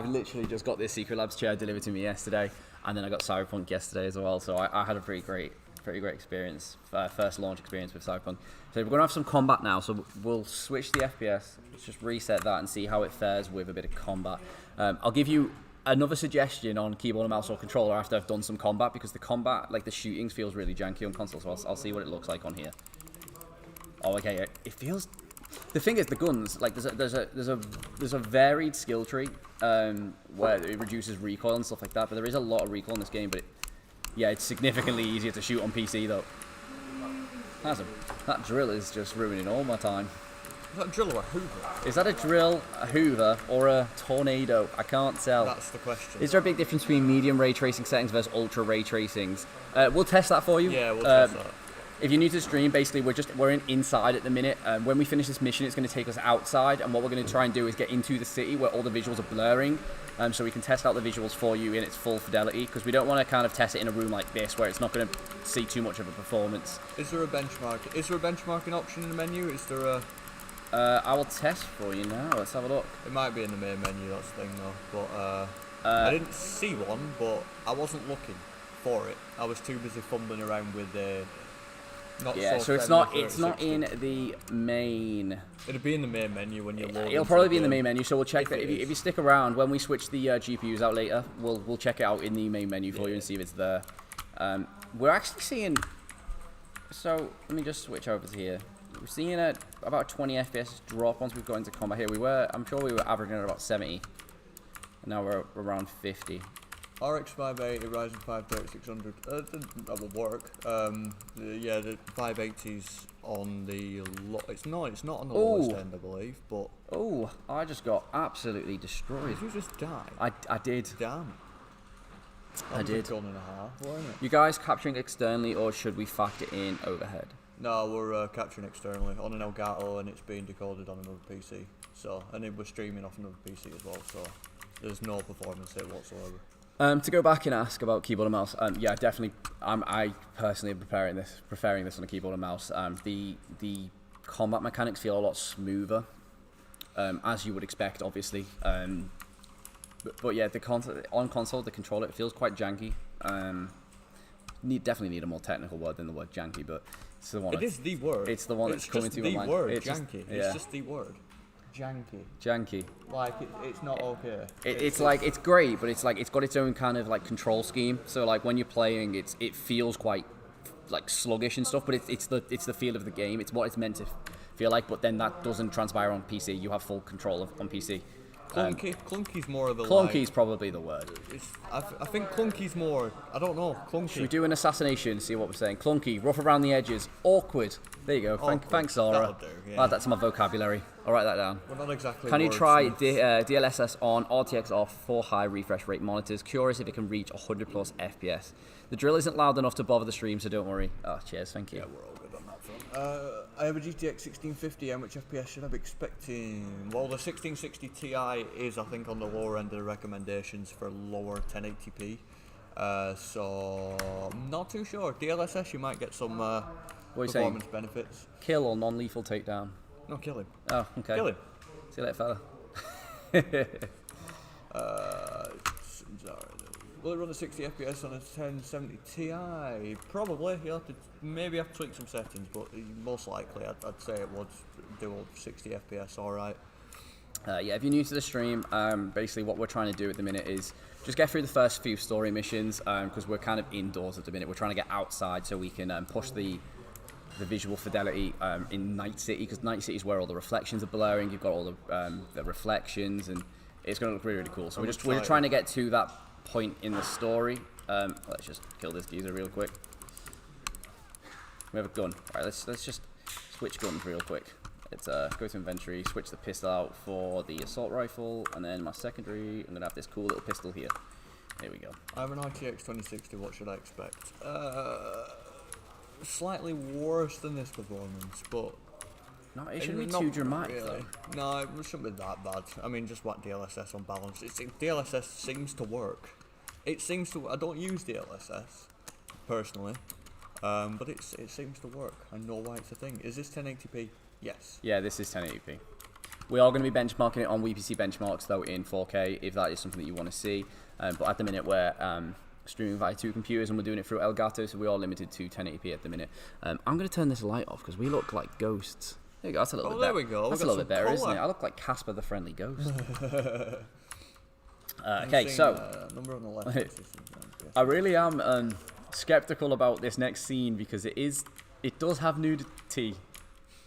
literally just got this Secret Labs chair delivered to me yesterday, and then I got Cyberpunk yesterday as well. So I had a pretty great experience, first launch experience with Cyberpunk. So we're gonna have some combat now. So we'll switch the FPS. Let's just reset that and see how it fares with a bit of combat. I'll give you another suggestion on keyboard and mouse or controller after I've done some combat, because the combat, the shootings, feels really janky on console. So I'll see what it looks like on here. Oh, okay. It feels. The thing is, the guns, there's a varied skill tree where it reduces recoil and stuff like that. But there is a lot of recoil in this game. But it's significantly easier to shoot on PC though. That drill is just ruining all my time. Is that a drill or a hoover? Is that a drill, a hoover, or a tornado? I can't tell. That's the question. Is there a big difference between medium ray tracing settings versus ultra ray tracings? We'll test that for you. Yeah, we'll test that. if you're new to the stream, basically we're inside at the minute. When we finish this mission, it's going to take us outside, and what we're going to try and do is get into the city where all the visuals are blurring, so we can test out the visuals for you in its full fidelity, because we don't want to kind of test it in a room like this where it's not going to see too much of a performance. Is there a benchmark? Is there a benchmarking option in the menu? Is there a... I will test for you now. Let's have a look. It might be in the main menu, that's the thing though. But I didn't see one, but I wasn't looking for it. I was too busy fumbling around with the... So it's not in the main. It'll be in the main menu when you're loading. It'll probably be in the main menu. So we'll check that if you stick around when we switch the GPUs out later. We'll check it out in the main menu for you and see if it's there. We're actually seeing. So let me just switch over to here. We're seeing about 20 FPS drop once we've got into combat here. I'm sure we were averaging at about 70, and now we're around 50. RX 580, Ryzen 5 3600. That will work. Yeah, the 580's on the it's not on the lowest end, I believe. But I just got absolutely destroyed. Did you just die? I did. Damn. I did. Gun and a half, wasn't it? You guys capturing externally, or should we factor in overhead? No, we're capturing externally on an Elgato, and it's being decoded on another PC. So, and then we're streaming off another PC as well. So, there's no performance hit whatsoever. To go back and ask about keyboard and mouse, yeah, definitely. I personally am preferring this on a keyboard and mouse. The combat mechanics feel a lot smoother, as you would expect, obviously. But yeah, on console, the controller, it feels quite janky. Definitely need a more technical word than the word janky, but it's the one. It is the word. It's the one that's coming to my mind. It's janky. It's just the word. Janky. Like it's not okay. It's like it's great, but it's like it's got its own kind of like control scheme. So like when you're playing, it feels quite like sluggish and stuff. But it's the feel of the game. It's what it's meant to feel like. But then that doesn't transpire on PC. You have full control on PC. Clunky's more of a. Clunky's probably the word. I think clunky's more. I don't know. Clunky. Should we do an assassination? See what we're saying. Clunky, rough around the edges, awkward. There you go. Thanks, Zara. That'll do, yeah. Add that to my vocabulary. I'll write that down. We're not exactly. Can you try DLSS on, RTX off, for high refresh rate monitors? Curious if it can reach 100 plus FPS. The drill isn't loud enough to bother the stream, so don't worry. Oh, cheers. Thank you. Yeah, we're all good on that front. I have a GTX 1650. How much FPS should I be expecting? Well, the 1660 Ti is, I think, on the lower end of the recommendations for lower 1080p. So I'm not too sure. DLSS, you might get some performance benefits. Kill or non-lethal takedown? No, kill him. Oh, okay. Kill him. See you later, fella. Will it run at 60 FPS on a 1070 Ti? Probably. You'll have to maybe have to tweak some settings, but most likely I'd say it would do 60 FPS. All right. Yeah, if you're new to the stream, basically what we're trying to do at the minute is just get through the first few story missions, because we're kind of indoors at the minute. We're trying to get outside so we can push the visual fidelity in Night City, because Night City is where all the reflections are blurring. You've got all the reflections, and it's going to look really, really cool. So we're just trying to get to that point in the story. Let's just kill this geezer real quick. We have a gun. All right, let's just switch guns real quick. Let's go to inventory, switch the pistol out for the assault rifle, and then my secondary, I'm going to have this cool little pistol here. Here we go. I have an RTX 2060, what should I expect? Slightly worse than this performance, but... No, it shouldn't be too dramatic, really. though. No, it shouldn't be that bad. I mean, just what DLSS on balance. DLSS seems to work. It seems to... I don't use DLSS, personally, but it seems to work. I know why it's a thing. Is this 1080p? Yes. Yeah, this is 1080p. We are going to be benchmarking it on WePC benchmarks, though, in 4K, if that is something that you want to see. But at the minute, we're streaming via 2 computers, and we're doing it through Elgato, so we are limited to 1080p at the minute. I'm going to turn this light off, because we look like ghosts. There you go, that's a little bit better. There we go. That's a little bit better, isn't it? I look like Casper the Friendly Ghost. Okay, so... number on the left. I really am skeptical about this next scene, because it does have nudity.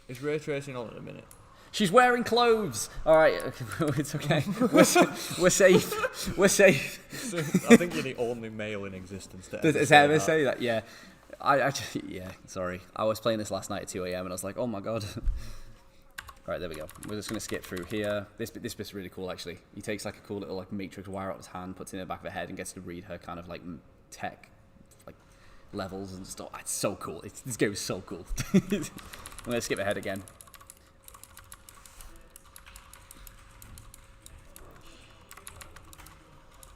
It's ray tracing on at the minute. She's wearing clothes. All right, it's okay. We're safe. We're safe. I think you're the only male in existence to ever say that. Yeah, yeah. Sorry, I was playing this last night at 2 a.m. and I was like, oh my god. All right, there we go. We're just gonna skip through here. This bit's really cool actually. He takes like a cool little like matrix wire out of his hand, puts it in the back of her head, and gets to read her kind of like tech, like levels and stuff. It's so cool. This game is so cool. I'm gonna skip ahead again.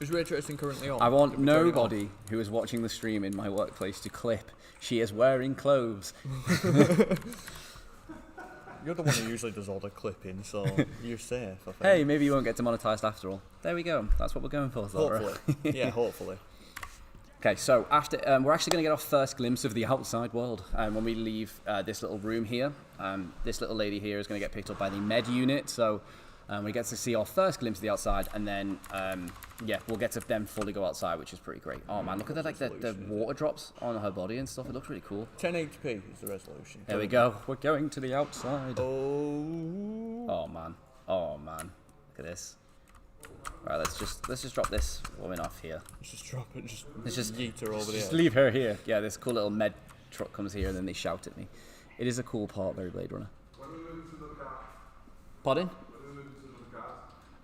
Is ray tracing currently on? I want nobody who is watching the stream in my workplace to clip. She is wearing clothes. You're the one who usually does all the clipping, so you're safe, I think. Hey, maybe you won't get demonetized after all. There we go. That's what we're going for, Zara. Hopefully. Yeah, hopefully. Okay, so after we're actually going to get our first glimpse of the outside world when we leave this little room here. This little lady here is going to get picked up by the med unit, so we get to see our first glimpse of the outside, and then yeah, we'll get to then fully go outside, which is pretty great. Oh man, look at the water drops on her body and stuff. It looks really cool. 1080p is the resolution. There we go. We're going to the outside. Oh man. Oh man. Look at this. Right, let's just drop this woman off here. Let's just drop it. Let's just yeet her over just there. leave her here. Yeah, this cool little med truck comes here and then they shout at me. It is a cool part, very Blade Runner. Pardon?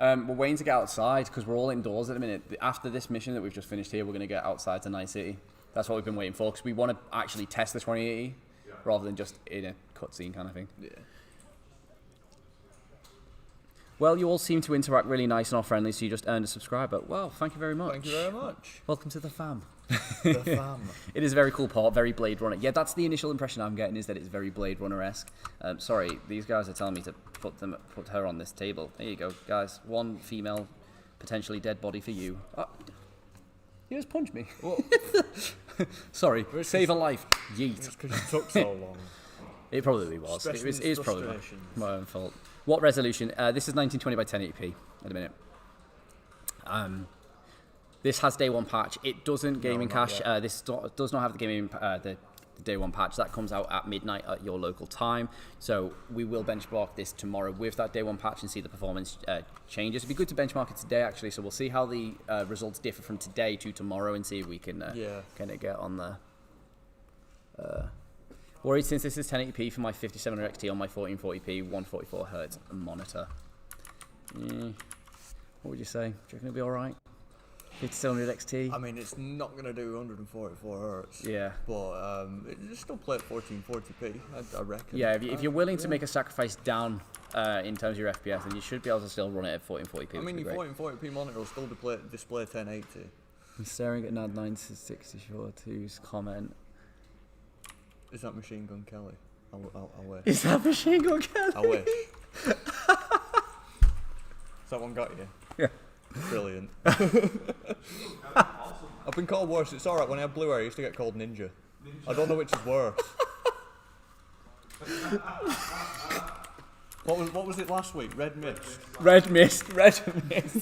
We're waiting to get outside because we're all indoors at the minute. After this mission that we've just finished here, we're going to get outside to Night City. That's what we've been waiting for because we want to actually test the 2080 rather than just in a cutscene kind of thing. Yeah. Well, you all seem to interact really nice and all friendly, so you just earned a subscriber. Well, thank you very much. Thank you very much. Welcome to the fam. The fam. It is a very cool part, very Blade Runner. Yeah, that's the initial impression I'm getting, is that it's very Blade Runner-esque. Sorry, these guys are telling me to put her on this table. There you go, guys. One female, potentially dead body for you. You just punched me. Sorry, save a life. Yeet. It's because it took so long. It probably was. It was probably my own fault. What resolution? This is 1920 by 1080p at the minute. This has day one patch. It doesn't gaming cache. This does not have the gaming the day one patch. That comes out at midnight at your local time. So we will benchmark this tomorrow with that day one patch and see the performance changes. It'd be good to benchmark it today actually. So we'll see how the results differ from today to tomorrow and see if we can kind of get on there. Worried since this is 1080p for my 5700 XT on my 1440p 144Hz monitor. What would you say? Do you reckon it'll be alright? 5700 XT? I mean, it's not going to do 144 Hz. Yeah. But it's still play at 1440p, I reckon. Yeah, if you're willing to make a sacrifice down in terms of your FPS, then you should be able to still run it at 1440p. I mean, your 1440p monitor will still display 1080. I'm staring at Nad960-2's comment. Is that Machine Gun Kelly? I wish. Is that Machine Gun Kelly? I wish. Has that one got you? Yeah. Brilliant. I've been called worse. It's alright, when I had blue hair I used to get called Ninja. I don't know which is worse. What was it last week? Red Mist? Red Mist is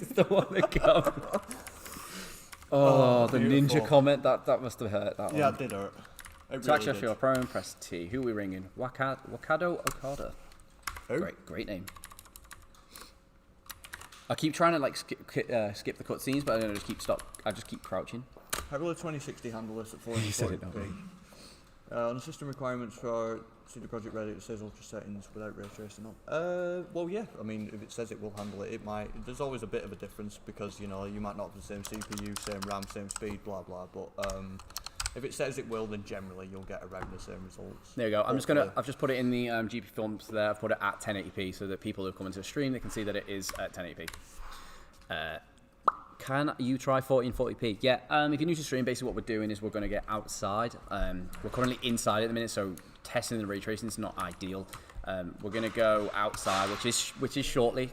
the one that comes. Oh, the beautiful. Ninja comment, that must have hurt, that one. Yeah, it did hurt. It To really actually did. feel a pro, press T. Who are we ringing? Wakado Okada. Who? Great name. I keep trying to like skip the cutscenes, but I don't I just keep crouching. How will the 2060 handle this at You said it, 440p? On the system requirements for CD Projekt Red, it says ultra settings without ray tracing on. Well, yeah. I mean, if it says it will handle it, it might. There's always a bit of a difference because you might not have the same CPU, same RAM, same speed, blah blah. But if it says it will, then generally you'll get around the same results. There you go. I've just put it in the GP films there. I've put it at 1080p so that people who come into the stream, they can see that it is at 1080p. Can you try 1440p? Yeah, if you're new to stream, basically what we're doing is we're going to get outside. We're currently inside at the minute, so testing the ray tracing is not ideal. We're going to go outside, which is shortly.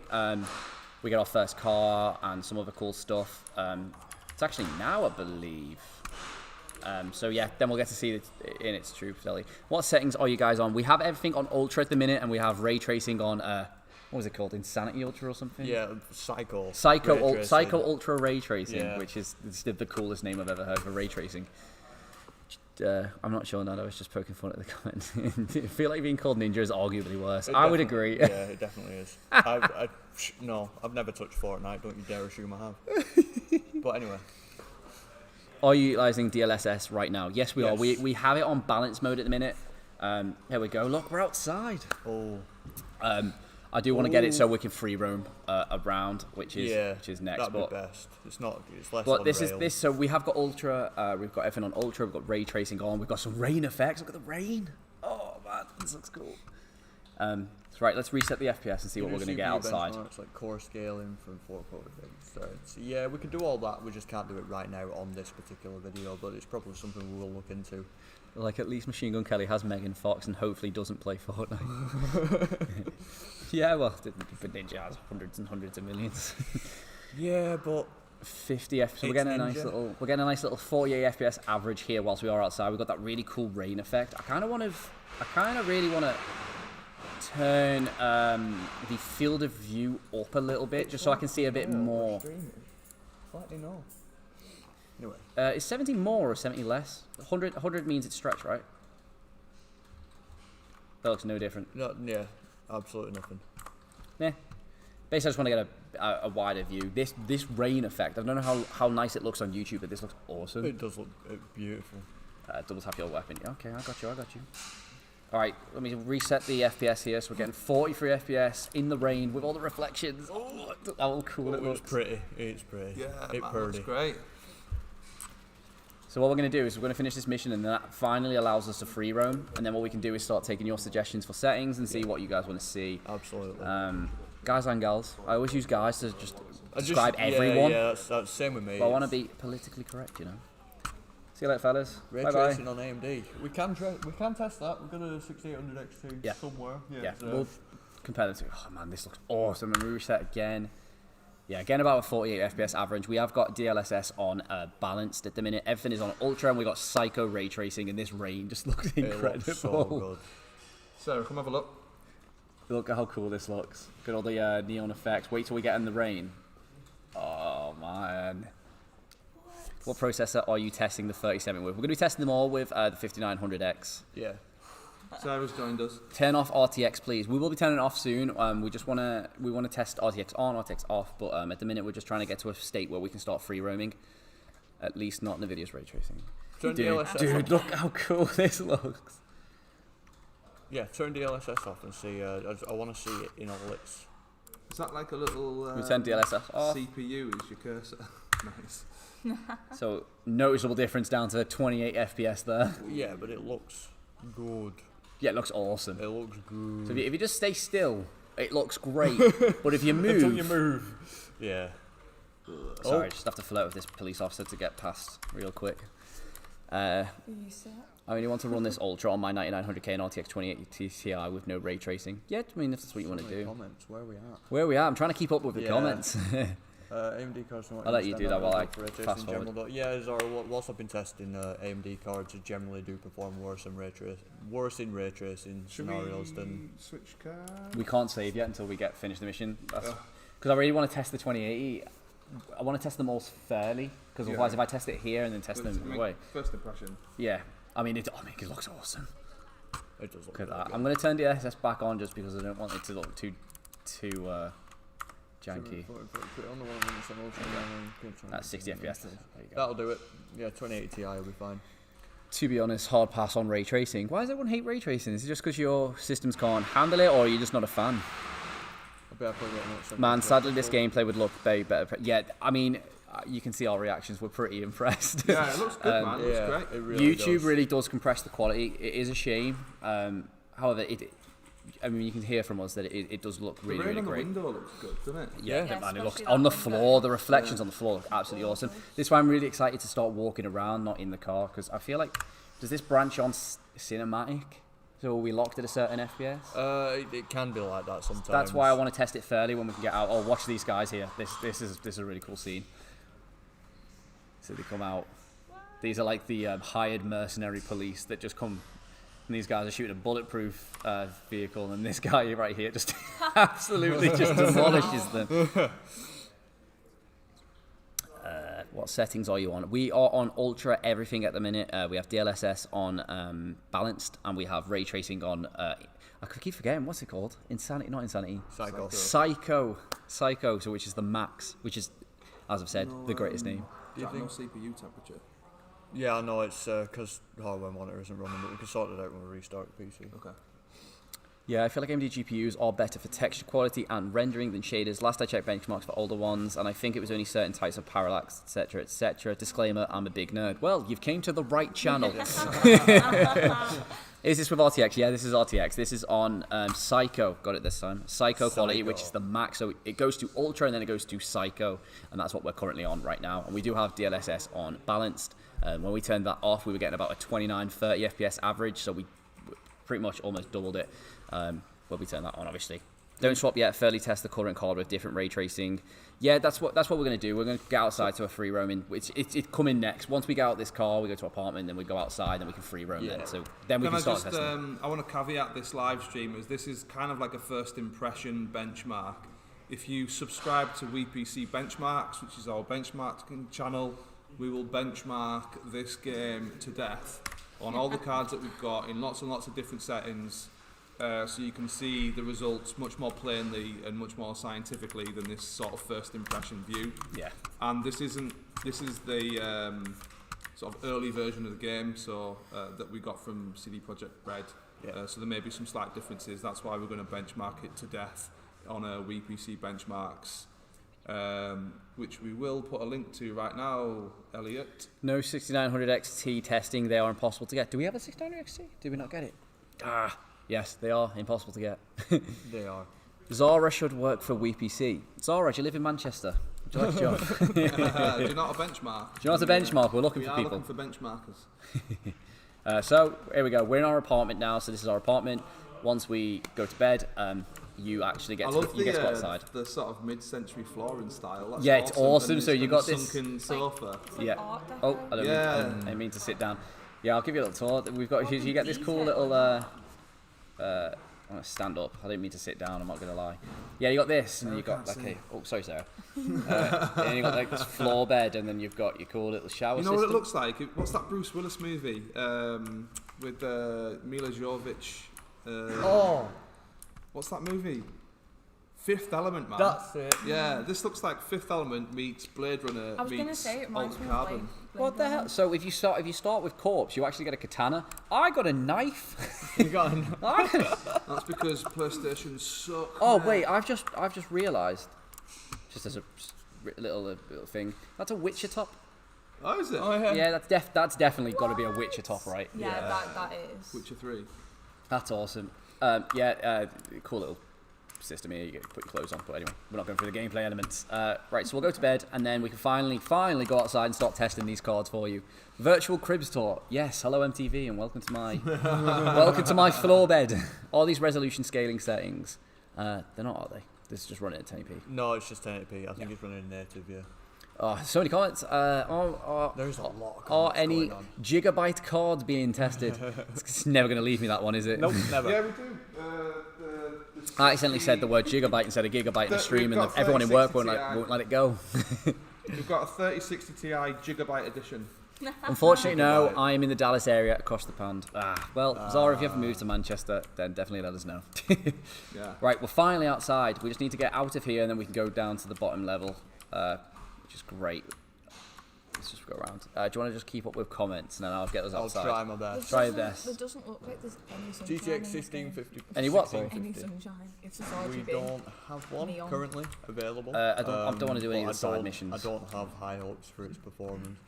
We get our first car and some other cool stuff. It's actually now, I believe. So yeah, then we'll get to see it in its true fidelity. What settings are you guys on? We have everything on Ultra at the minute, and we have ray tracing on, what was it called? Insanity Ultra or something? Yeah, Psycho Ultra ray tracing, yeah. Which is the coolest name I've ever heard for ray tracing. I'm not sure, Nado, I was just poking fun at the comments. I feel like being called Ninja is arguably worse. I would agree. Yeah, it definitely is. No, I've never touched Fortnite, don't you dare assume I have. But anyway. Are you utilizing DLSS right now? Yes, we are. We have it on balance mode at the minute. There we go. Look, we're outside. Oh. I do want to get it so we can free roam around, which is next. That'd but be best. It's less. but on this rail. is. So we have got ultra. We've got everything on ultra. We've got ray tracing on. We've got some rain effects. Look at the rain. Oh man, this looks cool. So right, let's reset the FPS and see what we're going to get outside. It's like core scaling from 4K things. So yeah, we can do all that. We just can't do it right now on this particular video, but it's probably something we will look into. Like at least Machine Gun Kelly has Megan Fox and hopefully doesn't play Fortnite. Yeah, well, but Ninja has hundreds and hundreds of millions. Yeah, but 50 FPS. So we're getting a nice little 48 FPS average here whilst we are outside. We've got that really cool rain effect. I kind of really want to turn the field of view up a little bit just so I can see a bit more. Slightly no. Anyway. Is 70 more or 70 less? 100 means it's stretched, right? That looks no different. No, yeah, absolutely nothing. Yeah. Basically, I just want to get a wider view. This rain effect, I don't know how nice it looks on YouTube, but this looks awesome. It does look beautiful. Double tap your weapon. Okay, I got you. Alright, let me reset the FPS here. So we're getting 43 FPS in the rain with all the reflections. Oh, how cool it looks. It's pretty. It's pretty. Yeah, it looks great. So what we're going to do is we're going to finish this mission, and that finally allows us to free roam. And then what we can do is start taking your suggestions for settings and see what you guys want to see. Absolutely. Guys and gals. I always use guys to just describe everyone. Yeah, that's same with me. But I want to be politically correct, you know. See you later, fellas. Ray tracing on AMD. We can test that. We've got a 6800 XT somewhere. Yeah. We'll compare them to. Oh man, this looks awesome. And we reset again. Yeah, again about a 48 FPS average. We have got DLSS on balanced at the minute. Everything is on ultra, and we got psycho ray tracing, and this rain just looks incredible. It looks so good. Sarah, come have a look. Look at how cool this looks. Look at all the neon effects. Wait till we get in the rain. Oh man. What processor are you testing the 37 with? We're going to be testing them all with the 5900X. Yeah. Sarah's joined us. Turn off RTX, please. We will be turning it off soon. We want to test RTX on, RTX off, but at the minute we're just trying to get to a state where we can start free roaming. At least not NVIDIA's ray tracing. Dude, look how cool this looks. Yeah, turn DLSS off and see. I want to see it in all its. Is that like a little? We turn DLSS off. CPU is your cursor. Nice. So noticeable difference down to 28 FPS there. Yeah, but it looks good. Yeah, it looks awesome. It looks good. So if you just stay still, it looks great. But if you move, until you move. Yeah. Sorry, just have to flirt with this police officer to get past real quick. I only want to run this ultra on my 9900K and RTX 2080 Ti with no ray tracing. Yeah, I mean if that's what you want to do. Comments. Where are we at? Where we are? I'm trying to keep up with the comments. AMD cards. I'll let you do that while I fast forward. Yeah, whilst I've been testing AMD cards, they generally do perform worse in ray tracing scenarios than. Switch card? We can't save yet until we finish the mission. Because I really want to test the 2080. I want to test them all fairly, because otherwise if I test it here and then test them away. First impression. Yeah, I mean it looks awesome. It does look Look at that. good. I'm going to turn the SS back on just because I don't want it to look too janky. That's 60 FPS. There you go. That'll do it. Yeah, 2080 Ti will be fine. To be honest, hard pass on ray tracing. Why does everyone hate ray tracing? Is it just because your systems can't handle it, or are you just not a fan? Man, sadly this gameplay would look way better. Yeah, I mean, you can see our reactions. We're pretty impressed. Yeah, it looks good, man. It looks great. It really YouTube really does compress the quality. It is a shame. However, I mean, you can hear from us that it does look really, really great. The window looks good, doesn't it? Yeah, man, it looks on the floor. The reflections on the floor look absolutely awesome. This is why I'm really excited to start walking around, not in the car, because I feel like, does this branch on cinematic? So are we locked at a certain FPS? It can be like that sometimes. That's why I want to test it fairly when we can get out. Oh, watch these guys here. This is a really cool scene. So they come out. These are like the hired mercenary police that just come. And these guys are shooting a bulletproof vehicle, and this guy right here just absolutely just demolishes them. What settings are you on? We are on ultra everything at the minute. We have DLSS on balanced, and we have ray tracing on. I keep forgetting what's it called. Insanity, not insanity. Psycho. Psycho. So which is the max, which is, as I've said, the greatest name. Do you think no CPU temperature? Yeah, I know it's because hardware monitor isn't running, but we can sort it out when we restart the PC. Okay. Yeah, I feel like AMD GPUs are better for texture quality and rendering than shaders. Last I checked benchmarks for older ones, and I think it was only certain types of parallax, etc., etc. Disclaimer, I'm a big nerd. Well, you've came to the right channel. Is this with RTX? Yeah, this is RTX. This is on Psycho. Got it this time. Psycho quality, which is the max. So it goes to Ultra, and then it goes to Psycho, and that's what we're currently on right now. And we do have DLSS on balanced. When we turned that off, we were getting about a 29, 30 FPS average, so we pretty much almost doubled it. When we turn that on, obviously. Don't swap yet. Fairly test the current card with different ray tracing. Yeah, that's what we're going to do. We're going to get outside to a free roaming. It's coming next. Once we get out this car, we go to our apartment, then we go outside, then we can free roam then. So then we can start testing. I want to caveat this live stream as this is kind of like a first impression benchmark. If you subscribe to WePC Benchmarks, which is our benchmarking channel, we will benchmark this game to death on all the cards that we've got in lots and lots of different settings. So you can see the results much more plainly and much more scientifically than this sort of first impression view. Yeah. And this is the sort of early version of the game, so that we got from CD Projekt Red. Yeah. So there may be some slight differences. That's why we're going to benchmark it to death on a WePC Benchmarks, which we will put a link to right now, Elliot. No 6900 XT testing. They are impossible to get. Do we have a 6900 XT? Did we not get it? Yes, they are impossible to get. They are. Zara should work for WePC. Zara, do you live in Manchester? Would you like a job? Do you not a benchmark? Do you know what a benchmark? We're looking we for are people. Looking for benchmarkers. So here we go. We're in our apartment now. So this is our apartment. Once we go to bed, you actually get to go outside. The sort of mid-century flooring style. That's yeah, it's awesome. So you got this sunken sofa. Yeah. Oh, I didn't mean to sit down. Yeah, I'll give you a little tour. We've got. You get this cool little. I'm gonna stand up. I didn't mean to sit down. I'm not gonna lie. Yeah, you got this, and then you got sorry, Sarah. And you got like this floor bed, and then you've got your cool little shower. You know system. what it looks like? What's that Bruce Willis movie with Mila Jovovich? What's that movie? Fifth Element, man. That's it. Yeah, this looks like Fifth Element meets Blade Runner. I was going to say it reminds me of Carbon. like What the hell? So if you start with corpse, you actually get a katana. I got a knife. You got That's because PlayStation suck. Oh man. wait, I've just realised, just as a little thing, that's a Witcher top. Oh, is it? Oh, yeah. Yeah, that's definitely got to be a Witcher top, right? yeah, that is. Witcher 3. That's awesome. Cool little system here. You get put your clothes on, but anyway, we're not going through the gameplay elements. Right, so we'll go to bed, and then we can finally go outside and start testing these cards for you. Virtual Cribs tour. Yes, hello MTV, and welcome to my floor bed. All these resolution scaling settings. They're not, are they? This is just running at 1080p. No, it's just 1080p. I think it's running native, yeah. Oh, so many comments. There's a lot of comments Are any going on. gigabyte cards being tested? It's never going to leave me that one, is it? Nope, never. Yeah, we do. I accidentally said the word gigabyte instead of gigabyte in the stream, and everyone in work won't let it go. We've got a 3060 Ti Gigabyte edition. Unfortunately, no. I am in the Dallas area across the pond. Zara, if you ever move to Manchester, then definitely let us know. Yeah. Right, we're finally outside. We just need to get out of here, and then we can go down to the bottom level, which is great. Let's just go around. Do you want to just keep up with comments, and then I'll get us I'll outside? try my best. Try your best. There doesn't look like there's any sunshine. GTX in this game. 1650. Any what? Any 1650. sunshine. It's just We RGB. don't have one Neon. currently available. I don't want to do any but of the side missions. I don't have high hopes for its performance.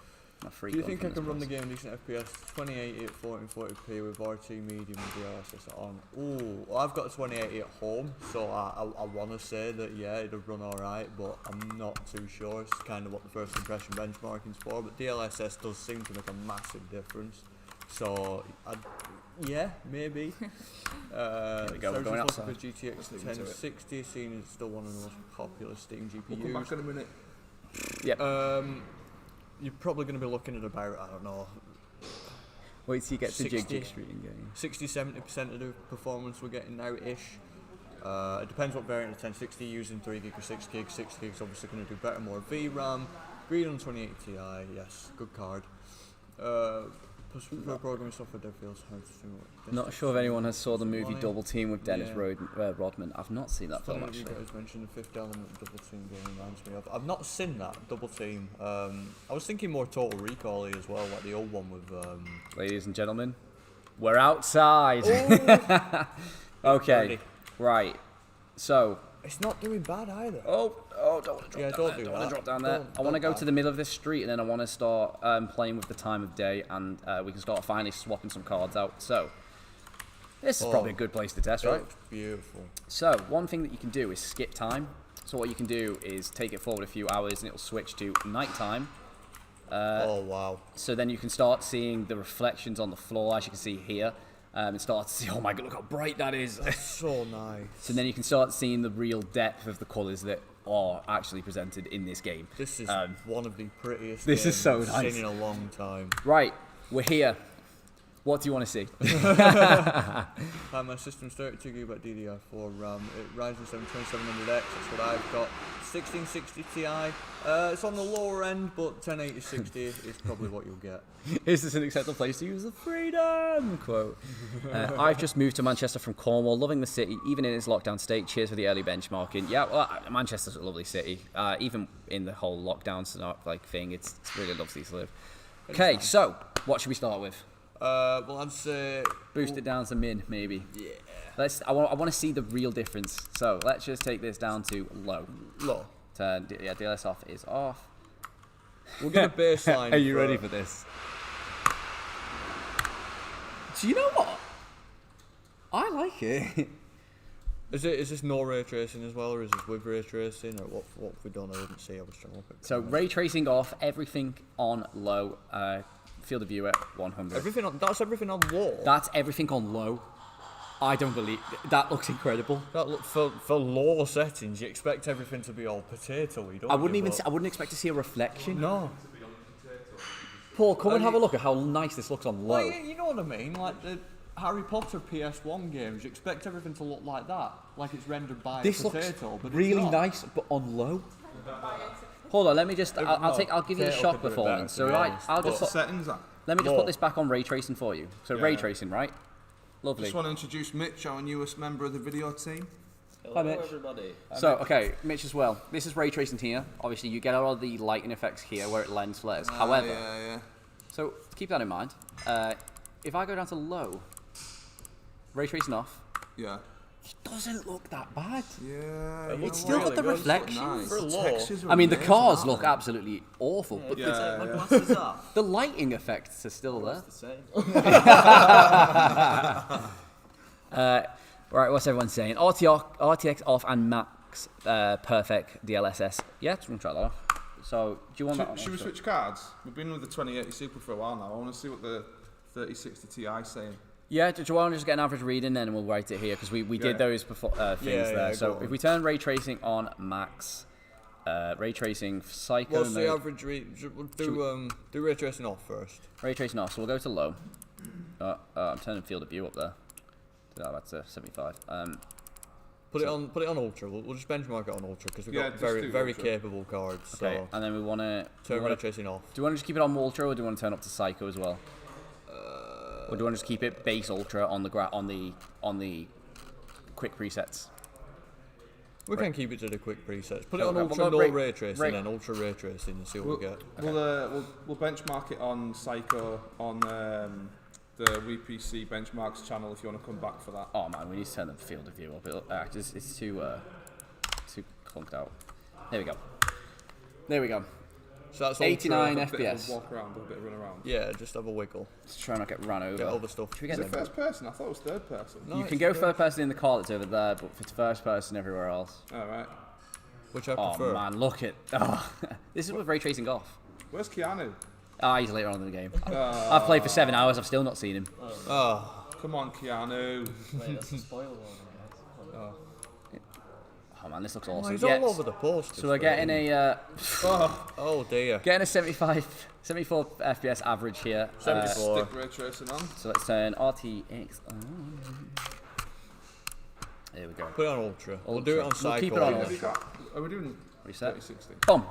My free Do you gun think from I can this run the place. game decent FPS 2080 at 1440p with RT medium and DLSS on? Ooh, well, I've got a 2080 at home, so I want to say that yeah, it'll run alright, but I'm not too sure. It's kind of what the first impression benchmarking's for, but DLSS does seem to make a massive difference. So, yeah, maybe. There we go, we're going Sarah's outside. looking for GTX 1060, seeing it's still one of the most popular Steam We'll come back GPUs. in a minute. Yep. You're probably going to be looking at about, I don't know, Wait till you get to 60. Jig Street in game. 60-70% of the performance we're getting now-ish. It depends what variant of 1060 you're using, 3 gig or 6 gig. 6 gig's obviously going to do better, more VRAM. Green on 2080 Ti, yes, good card. Plus, programming software dev feels hard to do. Not sure if anyone has saw the movie Funny. Double Team with Dennis Yeah. Rodman. I've not seen that film Funny you actually. guys mentioned the Fifth Element Double Team game reminds me of. I've not seen that Double Team. I was thinking more Total Recall-y as well, like the old one with. Ladies and gentlemen, we're outside. Okay, right. So. It's not doing bad either. Oh, don't want to drop down don't there. do Don't want that. to drop down there. I want to go to the middle of this street, and then I want to start playing with the time of day, and we can start finally swapping some cards out. So, this is probably a good place to test, right? Looks beautiful. So, one thing that you can do is skip time. So what you can do is take it forward a few hours, and it'll switch to nighttime. Oh, wow. So then you can start seeing the reflections on the floor, as you can see here. And start to see, oh my god, look how bright that is. So nice. So then you can start seeing the real depth of the colours that are actually presented in this game. This is one of the prettiest this games is so I've nice. seen in a long time. Right, we're here. What do you want to see? Hi, my system's 32GB DDR4 RAM. It Ryzen 7 2700X, that's what I've got. 1660 Ti. It's on the lower end, but 1080-60 is probably what you'll get. Is this an acceptable place to use the freedom? Quote. I've just moved to Manchester from Cornwall, loving the city, even in its lockdown state. Cheers for the early benchmarking. Yeah, well, Manchester's a lovely city. Even in the whole lockdown thing, it's really lovely to live. Okay, so what should we start with? Well, I'd say Boost it down to min, maybe. yeah. I want to see the real difference. So let's just take this down to low. Low. Turn. Yeah, DLS off is off. We'll get a baseline. Are you ready for this? Do you know what? I like it. Is this no ray tracing as well, or is this with ray tracing, or what have we done? I didn't see. I was trying to look at. So ray tracing off, everything on low. Field of view at 100. That's everything on low. That's everything on low. I don't believe that looks incredible. That look for low settings. You expect everything to be all potatoey, don't I wouldn't you? even. I wouldn't expect to see a reflection. No. Paul, come and have a look at how nice this looks on low. Well, you know what I mean? Like the Harry Potter PS1 games, you expect everything to look like that, like it's rendered by This a potato, looks but really it's not. nice, but on low. Hold on, let me just. I'll give you the Potato shock could do it performance. better, So to be right, honest. I'll What's just the put, settings at? let me just Low. put this back on ray tracing for you. So ray tracing, right? Lovely. Just want to introduce Mitch, our newest member of the video team. Hi, Mitch. everybody. So, okay, Mitch as well. This is ray tracing here. Obviously, you get all of the lighting effects here where it lends flares. However, Yeah. so keep that in mind. If I go down to low, ray tracing off, Yeah. it doesn't look that bad. Yeah. It's still got the good. reflection. Nice. For The low. textures are I mean, the amazing, cars aren't look they? absolutely awful, but Yeah. My glasses are. the lighting effects are still there. The same. Right, what's everyone saying? RTX off and max perfect DLSS. Yeah, just want to try that off. So, do you want that on? Should we switch cards? We've been with the 2080 Super for a while now. I want to see what the 3060 Ti is saying. Yeah, do you want to just get an average reading then and we'll write it here because we Yeah. did those before, things Yeah, there. yeah, So go if on. we turn ray tracing on max, ray tracing psycho What's the mode, average read? Do ray tracing off first. ray tracing off. So we'll go to low. I'm turning field of view up there. That's 75. Put it on ultra. We'll just benchmark it on ultra because we've Yeah, got just do very ultra. capable cards. Okay, So and then we want to turn ray tracing off. Do you want to just keep it on ultra, or do you want to turn up to psycho as well? Or do you want to just keep it base ultra on the quick presets? We can keep it to the quick presets. Put it So, on we'll ultra go no ray- ray tracing ray- and then ultra ray tracing and see what we get. We'll benchmark it on Psycho on the WePC benchmarks channel if you want to come back for that. Oh man, we need to turn the field of view up. It's too clunked out. There we go. So that's 89 ultra. A bit of FPS. a walk around, a bit of run around. Yeah, just have a wiggle. Let's try not get run over. Get all the stuff. Should we Is get it the, first person? I thought it was third person. No, you it's can go first. third person in the car that's over there, but it's first person everywhere else. Alright. Which I Oh prefer. man, look at. Oh. This is with ray tracing off. Where's Keanu? He's later on in the game. I've played for 7 hours. I've still not seen him. Oh, Come on, Keanu. Wait, that's a spoiler warning. Oh man, this looks oh, awesome. he's Yes. all over the post. So we're getting a Oh dear. getting a 74 FPS average here. 74. Stick ray tracing on. So let's turn RTX on. There we go. Put it on ultra. We'll do it on We'll cycle. keep it on Have you got? Are we doing Reset. 3060? Boom.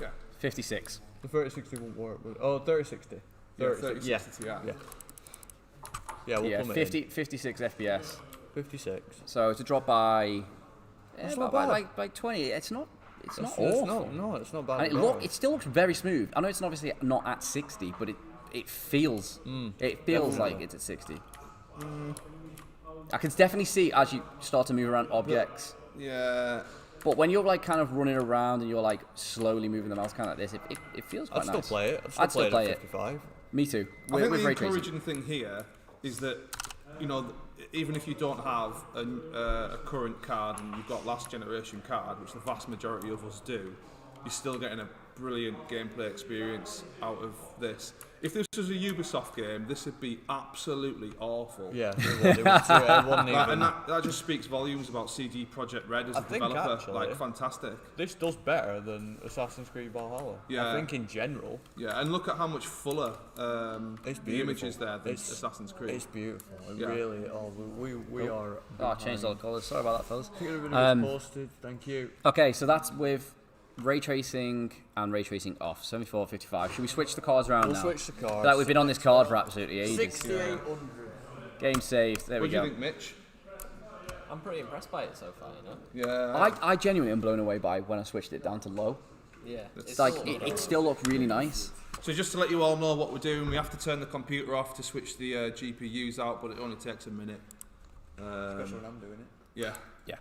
Yeah. 56. The 3060 won't work. Oh, 3060. Yeah, 3060. 3060 Ti. Yeah. Yeah, we'll Yeah, come 56 FPS. 56. So to drop by, That's about not bad. by 20, it's not It's awful. No, it's not bad. And at all. it still looks very smooth. I know it's obviously not at 60, but it feels like it's at 60. I can definitely see as you start to move around objects. Yeah. But when you're like kind of running around and you're like slowly moving the mouse kind of like this, it feels quite I'd nice. still play it. I'd still play at it. 55. Me too. I think With the ray tracing. encouraging thing here is that, you know, even if you don't have a current card and you've got last generation card, which the vast majority of us do, you're still getting a brilliant gameplay experience out of this. If this was a Ubisoft game, this would be absolutely awful. Yeah, it wasn't Like, even. and that just speaks volumes about CD Projekt Red as a think developer. actually- Like, fantastic. This does better than Assassin's Creed Valhalla. Yeah. I think in general. Yeah, and look at how much fuller It's the image beautiful. is there than It's- Assassin's Creed. It's beautiful. It Yeah. really. Oh, we are. Oh, I changed all the colours. Sorry about that, fellas. I think everybody was posted. Thank you. Okay, so that's with ray tracing and ray tracing off. 74, 55. Should we switch the cards around We'll now? switch the cards. Like we've been on this card for absolutely ages. 6,800. Game saved. There What we do you go. think, Mitch? I'm pretty impressed by it so far, you know? Yeah. I genuinely am blown away by when I switched it down to low. Yeah. It's like it still looked really nice. So just to let you all know what we're doing, we have to turn the computer off to switch the GPUs out, but it only takes a minute. Especially when I'm doing it. Yeah. Yeah.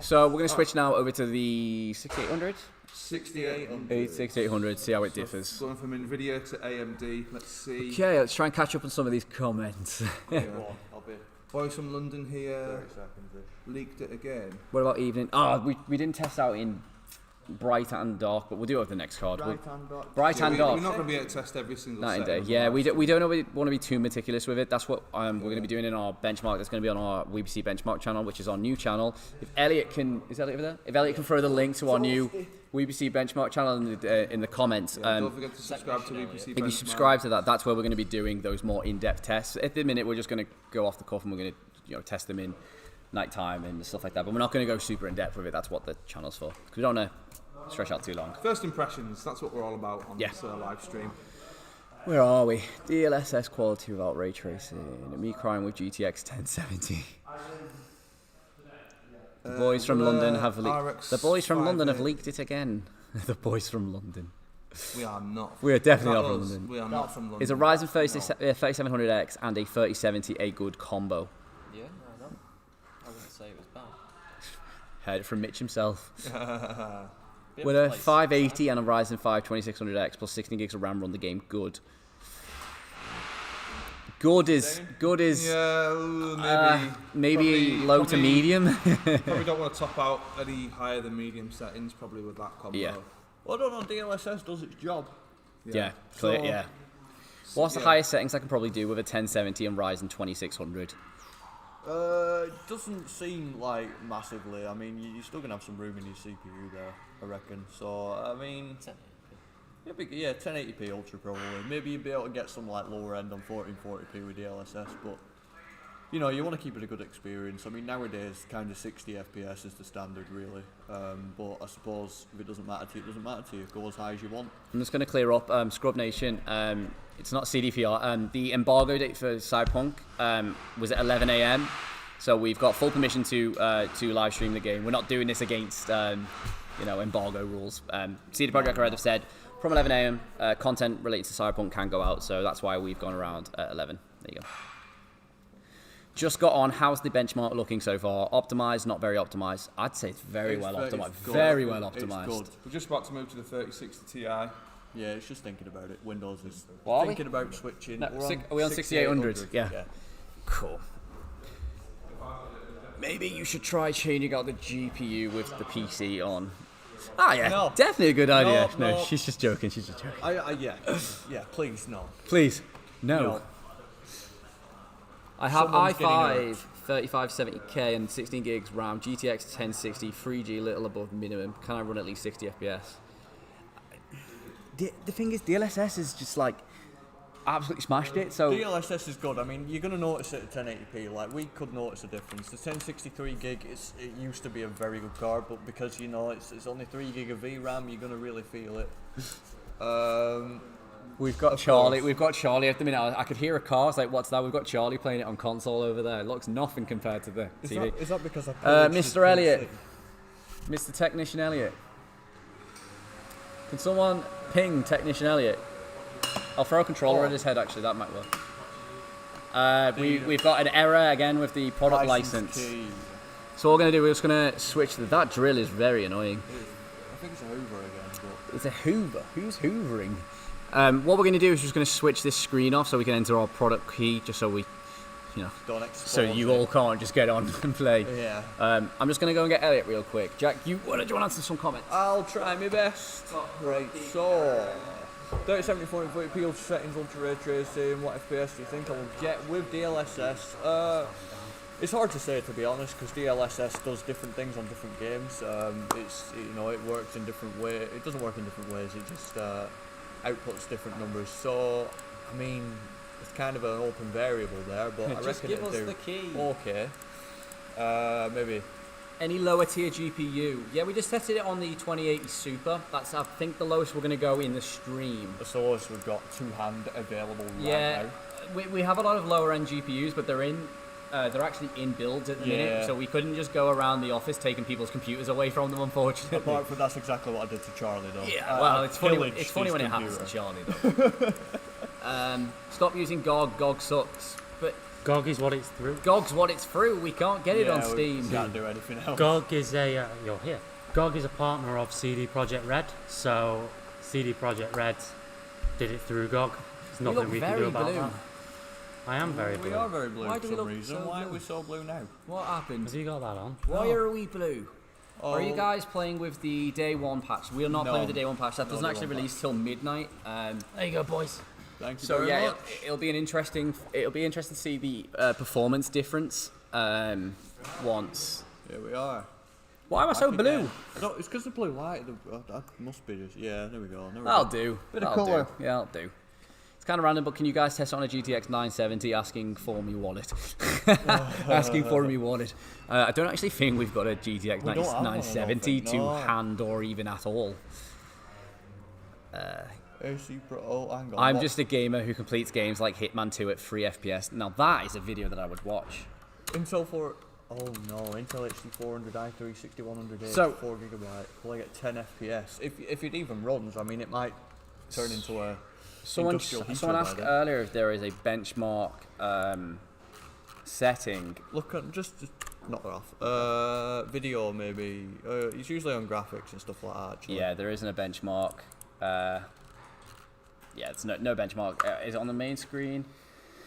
So we're going to switch now over to the 6800. 6,800. 6800. See how it differs. Going from NVIDIA to AMD. Let's see. Okay, let's try and catch up on some of these comments. Go on, I'll be Boys from London 30 here seconds. leaked it again. What about evening? We didn't test out in bright and dark, but we'll do it with the next card. Bright Yeah, and we're dark. not going to be able to test every single Night and set day. of Yeah, them. we don't want to be too meticulous with it. That's what we're going to be doing in our benchmark. That's going to be on our WePC benchmark channel, which is our new channel. If Elliot can, is Elliot over there? If Elliot can throw the link to our new WePC benchmark channel in the comments. Don't forget to subscribe to WePC If you Benchmark. subscribe to that, that's where we're going to be doing those more in-depth tests. At the minute, we're just going to go off the cuff and we're going to test them in nighttime and stuff like that. But we're not going to go super in-depth with it. That's what the channel's for. Because we don't want to stretch out too long. First impressions, that's what we're all about on this live stream. Where are we? DLSS quality without ray tracing. Me crying with GTX 1070. The boys from London have leaked. The boys from London have leaked it again. The boys from London. We are not. We are definitely not Not from us. London. We are not from London. Is a Ryzen 3700X and a 3070 a good combo? Yeah, I know. I wouldn't say it was bad. Heard it from Mitch himself. Bit With of a place. 580 and a Ryzen 5 2600X plus 16 gigs of RAM, run the game good. Good is Yeah, maybe probably- low to medium. Probably don't want to top out any higher than medium settings, probably with that combo. Yeah. Well, I don't know. DLSS does its job. Yeah, clear, So- yeah. What's the yeah. highest settings I can probably do with a 1070 and Ryzen 2600? It doesn't seem like massively. I mean, you're still gonna have some room in your CPU there, I reckon. So, I mean, 1080p ultra probably. Maybe you'd be able to get some like lower end on 1440p with DLSS, but you know, you want to keep it a good experience. I mean, nowadays, kind of 60 FPS is the standard, really. But I suppose if it doesn't matter to you, it doesn't matter to you. Go as high as you want. I'm just going to clear up Scrub Nation. It's not CDPR. The embargo date for Cyberpunk was at 11 a.m. So we've got full permission to live stream the game. We're not doing this against embargo rules. CD Projekt Red have said from 11 a.m. Content related to Cyberpunk can go out. So that's why we've gone around at 11. There you go. Just got on. How's the benchmark looking so far? Optimized, not very optimized. I'd say it's very well optimized. It's good. Very well It's optimized. good. We're just about to move to the 3060 Ti. Yeah, it's just thinking about it. Windows is What are we? thinking about switching. No, We're are we on 6800? Yeah. Yeah. Cool. Maybe you should try changing out the GPU with the PC on. Ah, yeah, No. definitely a good idea. No, no. she's just joking. She's just joking. Yeah, please, no. Please, no. No. I have Someone's getting i5 3570K and 16 gigs RAM, GTX 1060, 3G, little above minimum. Can I run at least 60 FPS? The thing is, DLSS is just like absolutely smashed it. So DLSS is good. I mean, you're going to notice it at 1080p. Like, we could notice a difference. The 1063 gig, it used to be a very good card, but because, you know, it's only 3 gig of VRAM, you're going to really feel it. we've got Charlie. We've got Charlie at the minute. I could hear a car. It's like, what's that? We've got Charlie playing it on console over there. It looks nothing compared to the TV. Is that because I Mr. Elliot, Mr. Technician Elliot. Can someone ping Technician Elliot? I'll throw a controller at his head, actually. That might work. We've got an error again with the product license. Key. So what we're going to do, we're just going to switch that drill is very annoying. I think it's a Hoover again. But It's a Hoover. Who's hoovering? What we're going to do is just going to switch this screen off so we can enter our product key, just so we, don't expose so you all can't just get on and play. Yeah. I'm just going to go and get Elliot real quick. Jack, do you want to answer some comments? I'll try my best. Right, so 3070 40p settings, ultra ray tracing. What FPS do you think I will get with DLSS? It's hard to say, to be honest, because DLSS does different things on different games. It works in different ways. It doesn't work in different ways. It just outputs different numbers. So, I mean, it's kind of an open variable there, but I Just reckon give it'll us do the key. okay. Maybe. Any lower tier GPU? Yeah, we just tested it on the 2080 Super. That's, I think, the lowest we're going to go in the stream. The source we've got two-hand available Yeah, right now. we have a lot of lower end GPUs, but they're actually in builds at the minute, so we couldn't just go around the office taking people's computers away from them, unfortunately. Apart from that's exactly what I did to Charlie, though. Yeah, well, it's funny when Pillaged it his happens to computer. Charlie, though. Stop using GOG. GOG sucks. But GOG is what it's through. GOG's what it's through. We can't get it on We Steam. can't do anything else. GOG is you're here. GOG is a partner of CD Projekt Red, so CD Projekt Red did it through GOG. There's You nothing look we can very do about blue. that. I am very We blue. are very blue Why for do we some look reason. so Why are blue? we so blue now? What happened? Has he got that on? Why are we blue? Oh, Are you guys playing with the day one patch? We are not No. playing with the day one patch. That No doesn't day actually one release till midnight. There you go, boys. Thank you So very yeah, much. it'll be interesting to see the performance difference once. Here we are. Why am I so Back blue? again. No, it's because the blue light. That must be just. Yeah, there we go. That'll do. Bit of That'll colour. do. Yeah, that'll do. It's kind of random, but can you guys test it on a GTX 970 asking for me wallet? Asking for me wallet. I don't actually think we've got a GTX We don't have one, I don't 970 think, to no. hand or even at all. AC Pro. Oh, hang on. I'm what? just a gamer who completes games like Hitman 2 at 3 FPS. Now that is a video that I would watch. Intel 4. Oh no, Intel HD 400 i3 6100H, So- 4 gigabyte. Will I get 10 FPS? If it even runs, I mean, it might turn into a. Someone industrial heater asked by then. earlier if there is a benchmark setting. Look at just knock it off. Video maybe. It's usually on graphics and stuff like that. Actually. Yeah, there isn't a benchmark. Yeah, it's no benchmark. Is it on the main screen?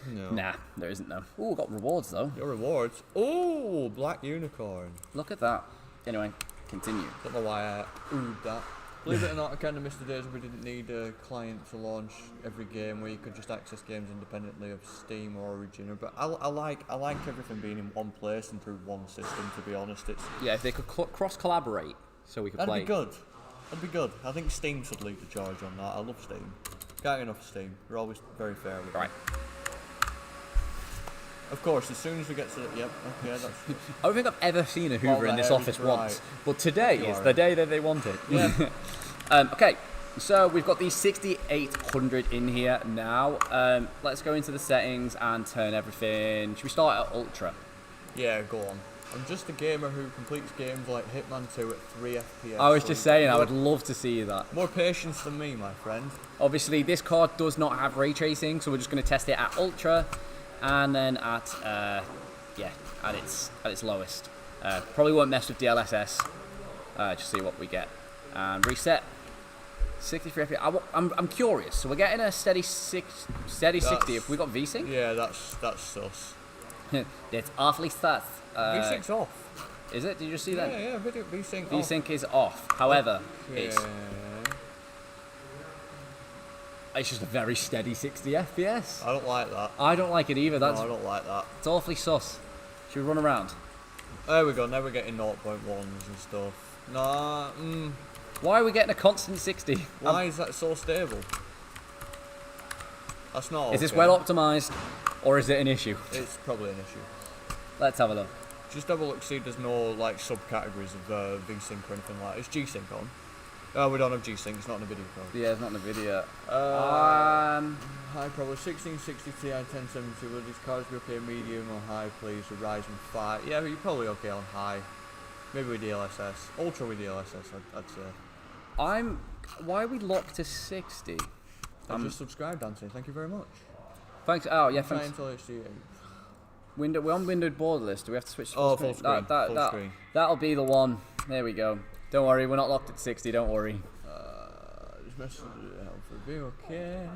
No. Nah, there isn't no. Ooh, got rewards though. Your rewards. Oh, black unicorn. Look at that. Anyway, continue. Don't know why I oohed that. Believe it or not, I kind of missed the days where we didn't need a client to launch every game, where you could just access games independently of Steam or Origin. But I like everything being in one place and through one system. To be honest, it's Yeah, if they could cross collaborate, so we could that'd play. be good. That'd be good. I think Steam should lead the charge on that. I love Steam. Can't get enough of Steam. We're always very fair with it. Right. Of course, as soon as we get to yep, okay, that's I don't think I've ever seen a Hoover Well, in this there office is right. once, but today You is are. the day that they want it. yeah. Okay, so we've got the 6800 in here now. Let's go into the settings and turn everything. Should we start at Ultra? Yeah, go on. I'm just a gamer who completes games like Hitman 2 at 3 FPS. I was so just saying, I more- would love to see that. more patience than me, my friend. Obviously, this card does not have ray tracing, so we're just going to test it at Ultra, and then at its lowest. Probably won't mess with DLSS. Just see what we get. And reset. 63 FPS. I'm curious. So we're getting a steady 60. If we got VSync, Yeah, that's sus. that's awfully sus. V6 off. Is it? Did you see that? Yeah, video VSync off. VSync is off. However, it's Yeah. just a very steady 60 FPS. I don't like that. I don't like it either. No, That's I don't like that. it's awfully sus. Should we run around? There we go. Now we're getting 0.1s and stuff. Nah. Why are we getting a constant 60? Why is that so stable? That's not. Is this okay. well optimized, or is it an issue? It's probably an issue. Let's have a look. Just have a look. See, there's no like subcategories of VSync or anything like that. Is G-Sync on? We don't have G-Sync. It's not in the video code. Yeah, it's not in the video. High probably 1660 Ti 1070. Will these cards be okay medium or high, please? With Ryzen 5. Yeah, you're probably okay on high. Maybe with DLSS. Ultra with DLSS, I'd say. Why are we locked to 60? I just subscribed, Anthony. Thank you very much. Thanks. Oh yeah, Try thanks. until HD. We're on windowed border list. Do we have to switch to Oh, full full screen. Full screen. That'll be the one. There we go. Don't worry, we're not locked at 60. Don't worry. Just message for be okay.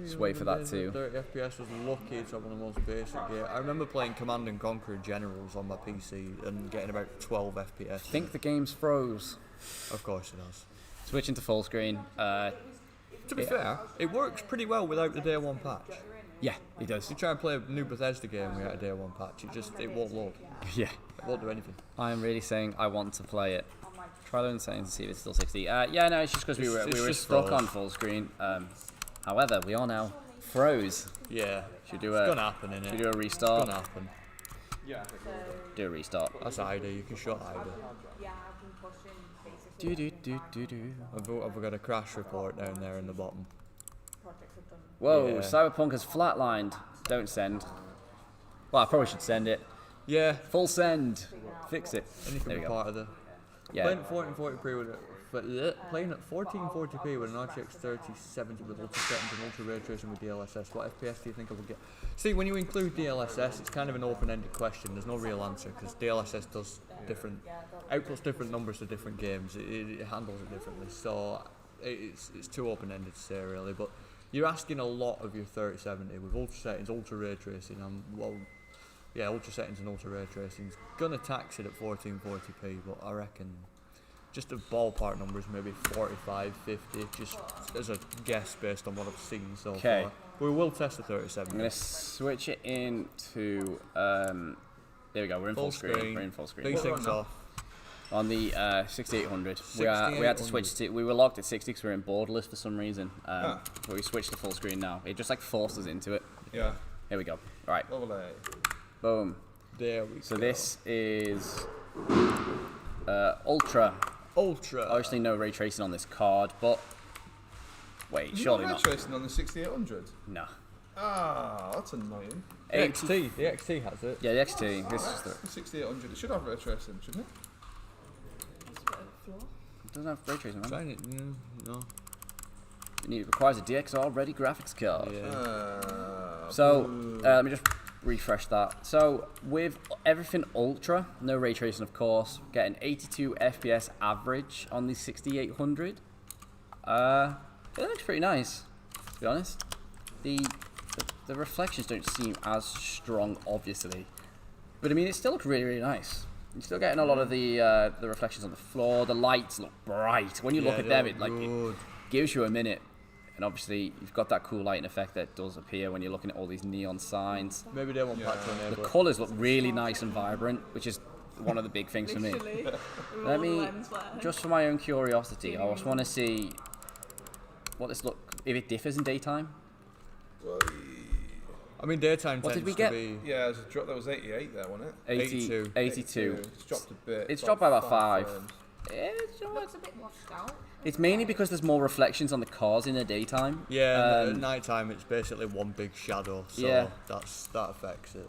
Just wait for that too. 30 FPS was lucky to have one of the most basic. Yeah, I remember playing Command and Conquer Generals on my PC and getting about 12 FPS. I think the game's froze. Of course it does. Switching to full screen. To be fair, it works pretty well without the day one patch. Yeah, it does. You try and play a new Bethesda game without a day one patch, it won't load. Yeah. It won't do anything. I am really saying I want to play it. Try loading settings and see if it's still 60. Yeah, no, it's just because we were stuck froze. on full screen. However, we are now froze. Yeah. Should do It's a gonna happen, innit? should we do a It's restart? gonna happen. Do a restart. That's Ida, you can shut Ida. Have we got a crash report down there in the bottom? Whoa, Yeah. Cyberpunk has flatlined. Don't send. Well, I probably should send it. Yeah. Full send. Fix it. And you can There be we go. part of the... Yeah. Playing at 1440p playing at 1440p with an RTX 3070 with ultra settings and ultra ray tracing with DLSS, what FPS do you think I will get? See, when you include DLSS, it's kind of an open-ended question. There's no real answer because DLSS does outputs different numbers to different games. It handles it differently, so it's too open-ended to say really. But you're asking a lot of your 3070 with ultra settings, ultra ray tracing, and ultra settings and ultra ray tracing. It's gonna tax it at 1440p, but I reckon just a ballpark numbers, maybe 45, 50, just as a guess based on what I've seen so far. We will test the 3070. I'm gonna switch it into. There we go. We're in full screen. We're in full screen. V6 off. On the 6800. We had to switch to. We were locked at 60 because we were in borderless for some reason. But we switched to full screen now. It just like forced us into it. Yeah. Here we go. All right. Overlay. Boom. There we go. So this is Ultra. Ultra. Obviously no ray tracing on this card, but wait, surely ray not. tracing on the 6800. No. Ah, that's annoying. The XT has it. Yeah, the XT. This is The 6800. It should have ray tracing, shouldn't it? it doesn't have ray tracing, man. Trying it, no. It requires a DXR ready graphics card. Yeah. So let me just refresh that. So with everything ultra, no ray tracing of course, getting 82 FPS average on the 6800. It looks pretty nice, to be honest. The reflections don't seem as strong, obviously, but I mean it still looks really, really nice. You're still getting a lot of the reflections on the floor. The lights look bright. When you look at them, it gives you a minute. And obviously, you've got that cool lighting effect that does appear when you're looking at all these neon signs. Maybe they won't patch on there. The colours look really nice and vibrant, which is one of the big things for me. Let me, just for my own curiosity, I just want to see what this if it differs in daytime. I mean, daytime What tends did we get? to be... Yeah, there's a drop. That was 88 there, wasn't it? 82. 82. It's dropped a bit. It's dropped by about 5. frames. It's, It looks a bit washed out. it's mainly because there's more reflections on the cars in the daytime. Yeah, at night time it's basically one big shadow, so Yeah. that affects it.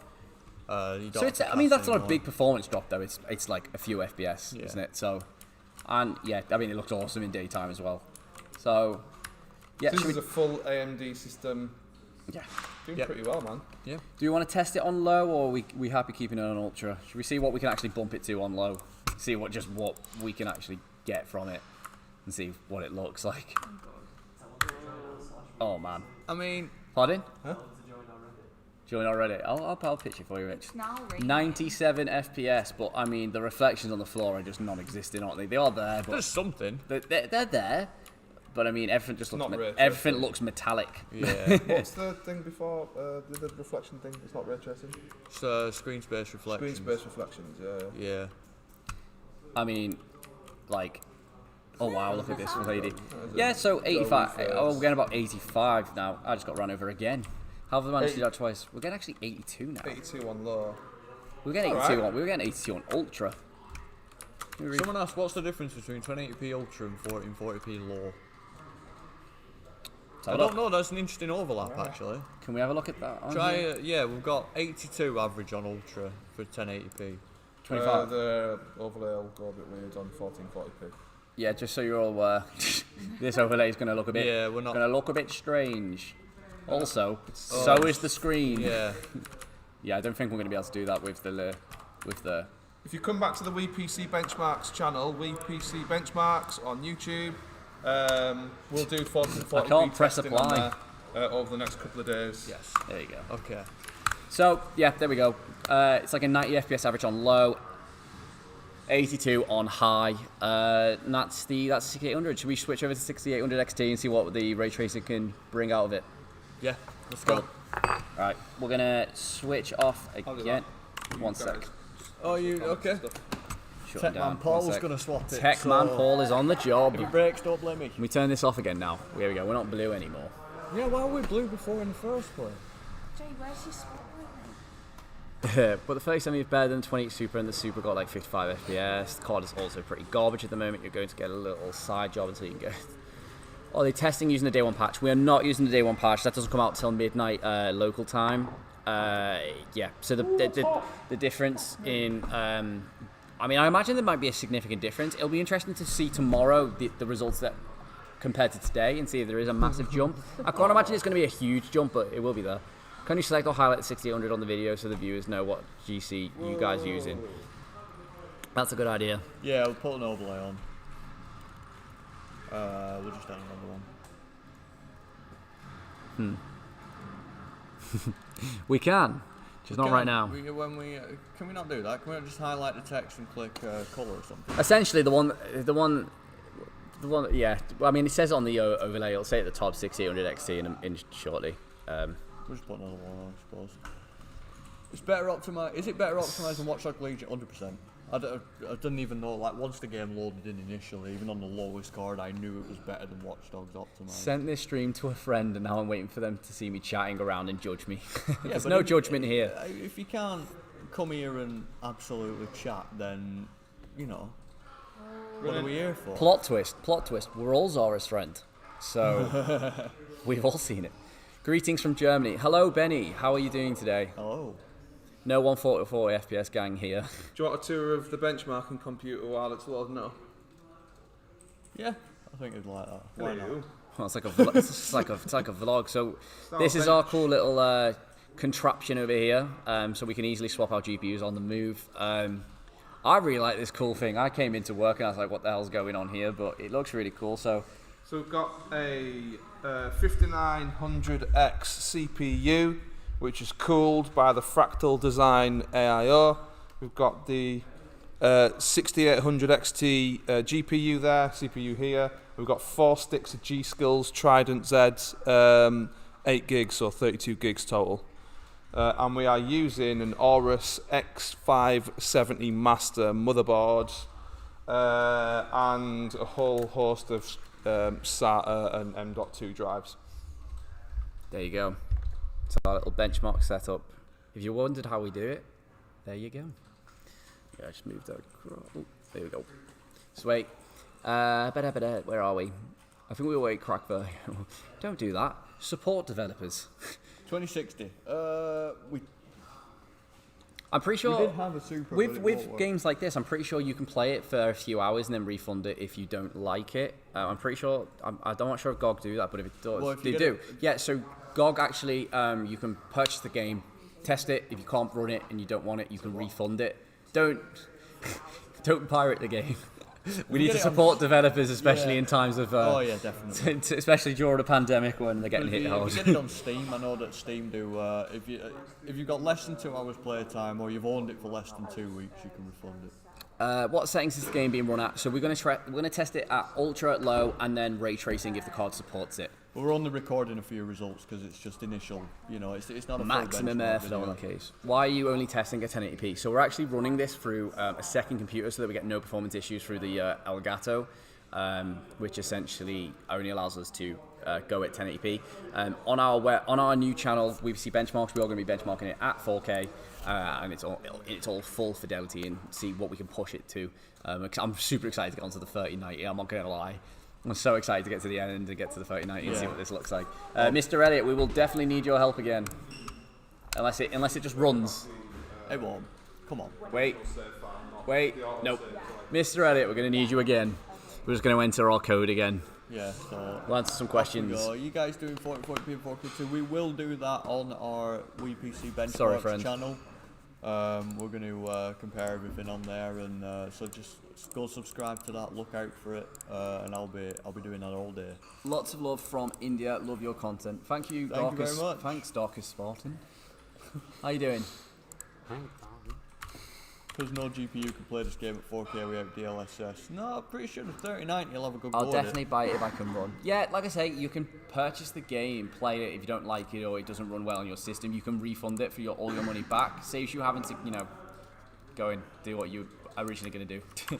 So it's, I mean, that's not a big performance drop though. It's like a few FPS, Yeah. isn't it? So, and yeah, I mean, it looks awesome in daytime as well. So, yeah, This should is we, a full AMD system. yeah. Doing Yep. pretty well, man. Yeah. Do you want to test it on low, or are we happy keeping it on ultra? Should we see what we can actually bump it to on low? See what we can actually get from it, and see what it looks like. Oh man. I mean, Pardon? Huh? Join already. I'll pitch it for you, Rich. It's now raining. 97 FPS, but I mean the reflections on the floor are just non-existent, aren't they? They are there, but there's something. they're there. But I mean, everything just looks Not ray everything tracing. looks metallic. Yeah. What's the thing before the reflection thing? It's not ray tracing. So screen space reflection. Screen space reflections. Yeah. Yeah. I mean, like, oh wow, look at this lady. Yeah, so 85. Oh, we're getting about 85 now. I just got run over again. How have we managed to do that twice? We're getting actually 82 now. 82 on low. We were getting 82 Alright. on. We were getting 82 on ultra. Someone asked what's the difference between 1080p ultra and 1440p low. So I don't know. That's an interesting overlap actually. Can we have a look at that? On Try here? yeah, we've got 82 average on ultra for 1080p. 25. The overlay will go a bit weird on 1440p. Yeah, just so you're all aware, this overlay is going to look a bit. Yeah, we're not- going to look a bit strange. Also, so is the screen. Yeah. Yeah, I don't think we're going to be able to do that with the If you come back to the WePC Benchmarks channel, WePC Benchmarks on YouTube, we'll do 440p I can't press testing apply. on there over the next couple of days. Yes. There you go. Okay. So yeah, there we go. It's like a 90 FPS average on low, 82 on high. That's 6800. Should we switch over to 6800 XT and see what the ray tracing can bring out of it? Yeah. Let's go. Alright, we're gonna switch off again. One sec. Oh, you okay? Shut down. Techman Paul's gonna swap it. Techman Paul is on the job. If it breaks, don't blame me. Can we turn this off again now? Here we go. We're not blue anymore. Yeah, why were we blue before in the first place? Jay, where's your spotlight? But the 3070 is better than the 20 Super, and the Super got like 55 FPS. The card is also pretty garbage at the moment. You're going to get a little side job until you can get. Oh, they're testing using the day one patch. We are not using the day one patch. That doesn't come out till midnight local time. Yeah. So the difference in. I mean, I imagine there might be a significant difference. It'll be interesting to see tomorrow the results that compared to today and see if there is a massive jump. I can't imagine it's going to be a huge jump, but it will be there. Can you select or highlight the 6800 on the video so the viewers know what GC you guys are using? That's a good idea. Yeah, we'll put an overlay on. We'll just add another one. We can, just not right now. Can we not do that? Can we not just highlight the text and click colour or something? Essentially, the one. Yeah. Well, I mean, it says on the overlay. It'll say at the top 6800 XT in shortly. We'll just put another one on, I suppose. It's better optimized. Is it better optimized than Watch Dogs Legion? 100%. I didn't even know. Like once the game loaded in initially, even on the lowest card, I knew it was better than Watch Dogs optimized. Sent this stream to a friend, and now I'm waiting for them to see me chatting around and judge me. Yeah, There's no judgment here. If you can't come here and absolutely chat, then you know what are we here for? Plot twist. We're all Zara's friend, so we've all seen it. Greetings from Germany. Hello, Benny. How are you doing today? Hello. No 144 FPS gang here. Do you want a tour of the benchmarking computer while it's loading up? Yeah, I think it's like that. Why not? Well, it's like a vlog. It's like a vlog. So this is our cool little contraption over here. So we can easily swap our GPUs on the move. I really like this cool thing. I came into work and I was like, what the hell's going on here? But it looks really cool. So we've got a 5900X CPU, which is cooled by the Fractal Design AIO. We've got the 6800 XT GPU there, CPU here. We've got 4 sticks of G-Skills Trident Zs, 8 gigs, so 32 gigs total. And we are using an Aorus X570 Master motherboard and a whole host of SATA and M.2 drives. there you go. It's our little benchmark setup. If you wondered how we do it, there you go. Yeah, I just moved that across. Oh, there we go. Sweet. Where are we? I think we were at crack there. Don't do that. Support developers. 2060. I'm pretty sure We did have a Super, but it won't with work. games like this, I'm pretty sure you can play it for a few hours and then refund it if you don't like it. I'm pretty sure. I'm not sure if GOG do that, but if it does, Well, if they you do. get Yeah. So GOG actually, you can purchase the game, test it. If you can't run it and you don't want it, you can refund it. Don't pirate the game. We need get to it on- support developers, especially Yeah. in times of, Oh yeah, definitely. especially during a pandemic when they're getting If hit you hard. get it on Steam, I know that Steam do. If you've got less than 2 hours playtime or you've owned it for less than 2 weeks, you can refund it. What settings is the game being run at? So we're going to test it at ultra, low, and then ray tracing if the card supports it. Well, we're only recording a few results because it's just initial. You know, it's not a full Maximum benchmark airflow on the video. case. Why are you only testing at 1080p? So we're actually running this through a second computer so that we get no performance issues through the Elgato, which essentially only allows us to go at 1080p. On our new channel, WePC Benchmarks, we are going to be benchmarking it at 4K, and it's all full fidelity and see what we can push it to. I'm super excited to get onto the 3090. I'm not going to lie. I'm so excited to get to the end and get to the 3090 and see what this looks like. Mr. Elliot, we will definitely need your help again. Unless it just runs. It won't. Come on. Wait. Nope. Mr. Elliot, we're going to need you again. We're just going to enter our code again. Yeah, so We'll answer some off we questions. go. You guys doing 4040p and 4K2? We will do that on our WePC Sorry, Benchmarks friend. channel. We're going to compare everything on there, and so just go subscribe to that. Look out for it, and I'll be doing that all day. Lots of love from India. Love your content. Thank you, Thank you Darkus. very much. Thanks, Darkus Spartan. How you doing? Because no GPU can play this game at 4K without DLSS. No, I'm pretty sure the 3090 will have a good I'll go definitely buy it if I can run. Yeah, like I say, you can purchase the game, play it. If you don't like it or it doesn't run well on your system, you can refund it for all your money back. Saves you having to, go and do what you were originally going to do.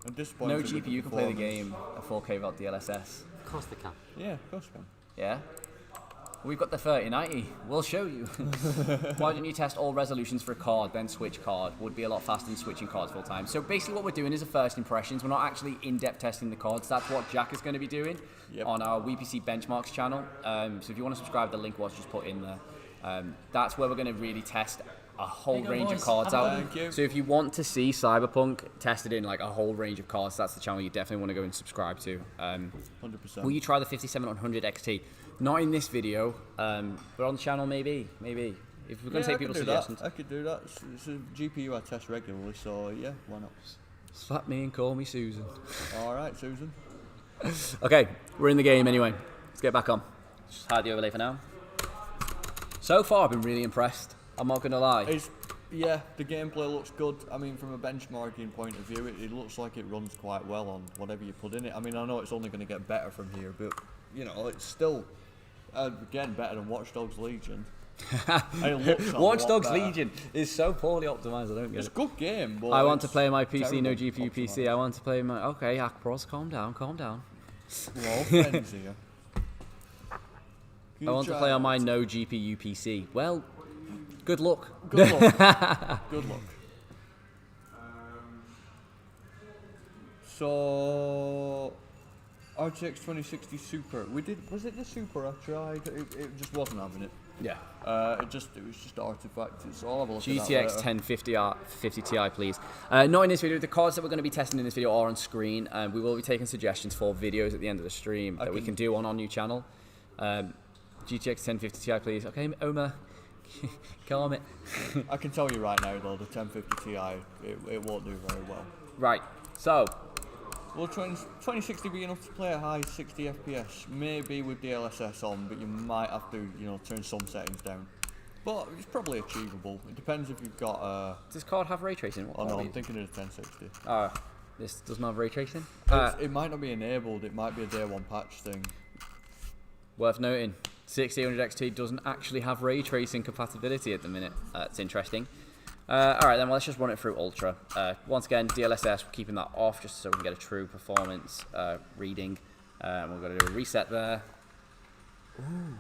I'm disappointed No with the GPU can play the performance. game at 4K without DLSS. Of course they can. Yeah, of course you can. Yeah? We've got the 3090. We'll show you. Why don't you test all resolutions for a card, then switch card? Would be a lot faster than switching cards full time. So basically what we're doing is a first impressions. We're not actually in-depth testing the cards. That's what Jack is going to be doing on our WePC Benchmarks channel. So if you want to subscribe, the link was just put in there. That's where we're going to really test a whole range of cards out. Thank you. So if you want to see Cyberpunk tested in like a whole range of cards, that's the channel you definitely want to go and subscribe to. 100%. Will you try the 5700 XT? Not in this video, but on the channel maybe. If we're going to take people's suggestions. I could do that. It's a GPU I test regularly, so yeah, why not? Slap me and call me Susan. Alright, Susan. Okay, we're in the game anyway. Let's get back on. Just hide the overlay for now. So far I've been really impressed. I'm not going to lie. Yeah, the gameplay looks good. I mean, from a benchmarking point of view, it looks like it runs quite well on whatever you put in it. I mean, I know it's only going to get better from here, but, it's still, again, better than Watch Dogs Legion. Watch Dogs Legion is so poorly optimized, I don't get It's it. a good game, but I want to play my PC, no terrible GPU PC. optimized. I want to play my... Okay, Hackpros, calm down. We're all friends here. I want to play on my no GPU PC. Well, good luck. Good luck. Good luck. So, RTX 2060 Super. Was it the Super I tried? It just wasn't having it. Yeah. It was just artifacted. So I'll have a look at GTX that later. 1050 Ti, please. Not in this video. The cards that we're going to be testing in this video are on screen, and we will be taking suggestions for videos at the end of the stream that we can do on our new channel. GTX 1050 Ti, please. Okay, Omar, calm it. I can tell you right now, though, the 1050 Ti, it won't do very well. Right. So, Will 2060 be enough to play a high 60 FPS? Maybe with DLSS on, but you might have to, turn some settings down. But it's probably achievable. It depends if you've got does this card have ray tracing? Oh no, I'm thinking of the 1060. This doesn't have ray tracing. It might not be enabled. It might be a day one patch thing. Worth noting, 6800 XT doesn't actually have ray tracing compatibility at the minute. It's interesting. Alright then, well, let's just run it through Ultra. Once again, DLSS, we're keeping that off just so we can get a true performance reading. We're going to do a reset there. Ooh.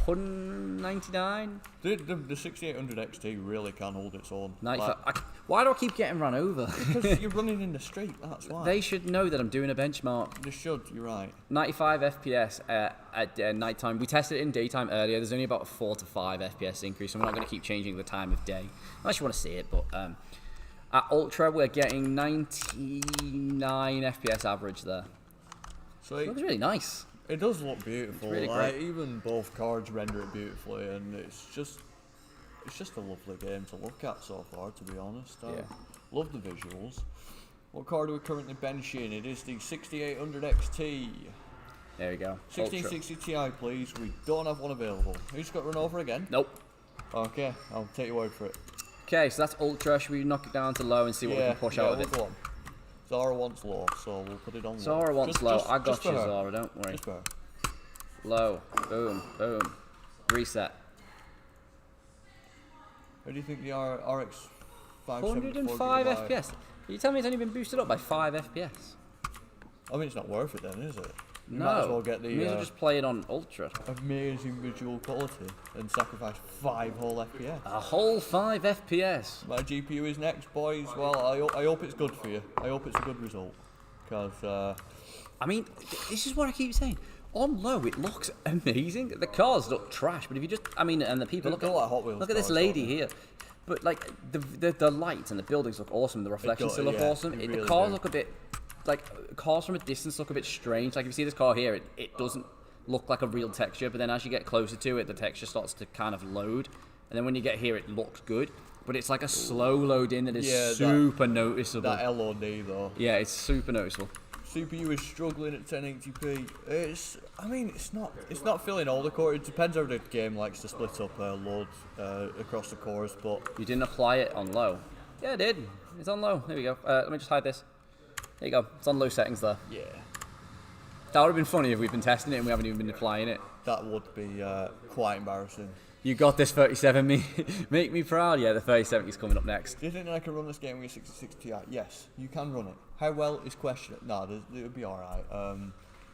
199? The 6800 XT really can hold its own. 95. Why do I keep getting run over? Because you're running in the street, that's why. They should know that I'm doing a benchmark. They should, you're right. 95 FPS at night time. We tested it in daytime earlier. There's only about a 4 to 5 FPS increase, so we're not going to keep changing the time of day. Unless you want to see it, but at Ultra, we're getting 99 FPS average there. So It looks really nice. it does look beautiful. really Like, great. even both cards render it beautifully, and it's just a lovely game to look at so far, to be honest. I love the visuals. What card are we currently benching? It is the 6800 XT. There we go. 1660 Ti, please. We don't have one available. Who's got run over again? Nope. Okay, I'll take your word for it. Okay, so that's Ultra. Should we knock it down to low and see what we can push out of it? Go on. Zara wants low, so we'll put it on low. Zara wants low. I got just for you, her. Zara. Don't worry. Just for her. Low. Boom. Boom. Reset. How do you think the RX 105 FPS. You tell me it's only been boosted up by 5 FPS? I mean, it's not worth it then, is it? You No. might as well get You may as well the just play it on Ultra. amazing visual quality and sacrifice 5 whole FPS. A whole 5 FPS. My GPU is next, boys. Well, I hope it's good for you. I hope it's a good result. Because, I mean, this is what I keep saying. On low, it looks amazing. The cars look trash, but if you just, and the people They're like Hot Wheels look at this cars, lady don't they? here. But like the lights and the buildings look awesome. The reflections do, look yeah, awesome. they The really cars do. look a bit like cars from a distance look a bit strange. Like if you see this car here, it doesn't look like a real texture, but then as you get closer to it, the texture starts to kind of load, and then when you get here, it looks good. But it's like a slow load in that is super noticeable. That LOD though. Yeah, it's super noticeable. CPU is struggling at 1080p. It's not filling all the cores. It depends how the game likes to split up load across the cores, but You didn't apply it on low. Yeah, I did. It's on low. There we go. Let me just hide this. There you go. It's on low settings there. yeah, That would have been funny if we've been testing it and we haven't even been applying it. that would be quite embarrassing. You got this 3070. Make me proud. Yeah, the 3070 is coming up next. Do you think that I can run this game with a 66 Ti? Yes, you can run it. How well is questionable. No, it'll be alright.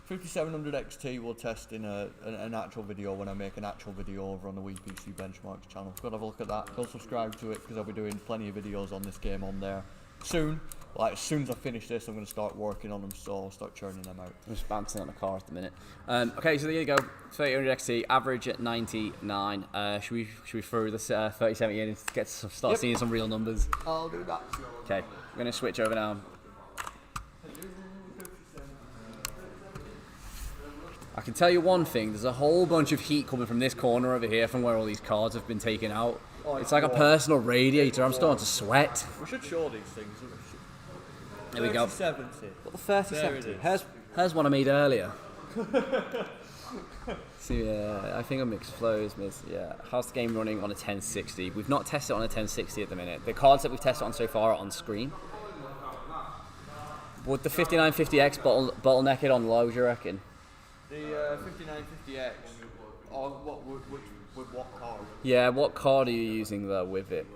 5700 XT we'll test in an actual video when I make an actual video over on the WePC Benchmarks channel. Go and have a look at that. Go subscribe to it because I'll be doing plenty of videos on this game on there soon. Like as soon as I finish this, I'm going to start working on them, so I'll start churning them out. I'm just bouncing on the car at the minute. Okay, so there you go. 3000 XT, average at 99. Should we throw this 3070 in and start seeing some real numbers? I'll do that. Okay, I'm going to switch over now. I can tell you one thing, there's a whole bunch of heat coming from this corner over here from where all these cards have been taken out. It's like a personal radiator, I'm starting to sweat. We should show these things. There we go. 3070. What the 3070? There it is. Here's one I made earlier. So yeah, I think a mixed flows, miss. Yeah, how's the game running on a 1060? We've not tested it on a 1060 at the minute. The cards that we've tested on so far are on screen. Would the 5950X bottleneck it on low, do you reckon? The 5950X. With what card? Yeah, what card are you using there with it?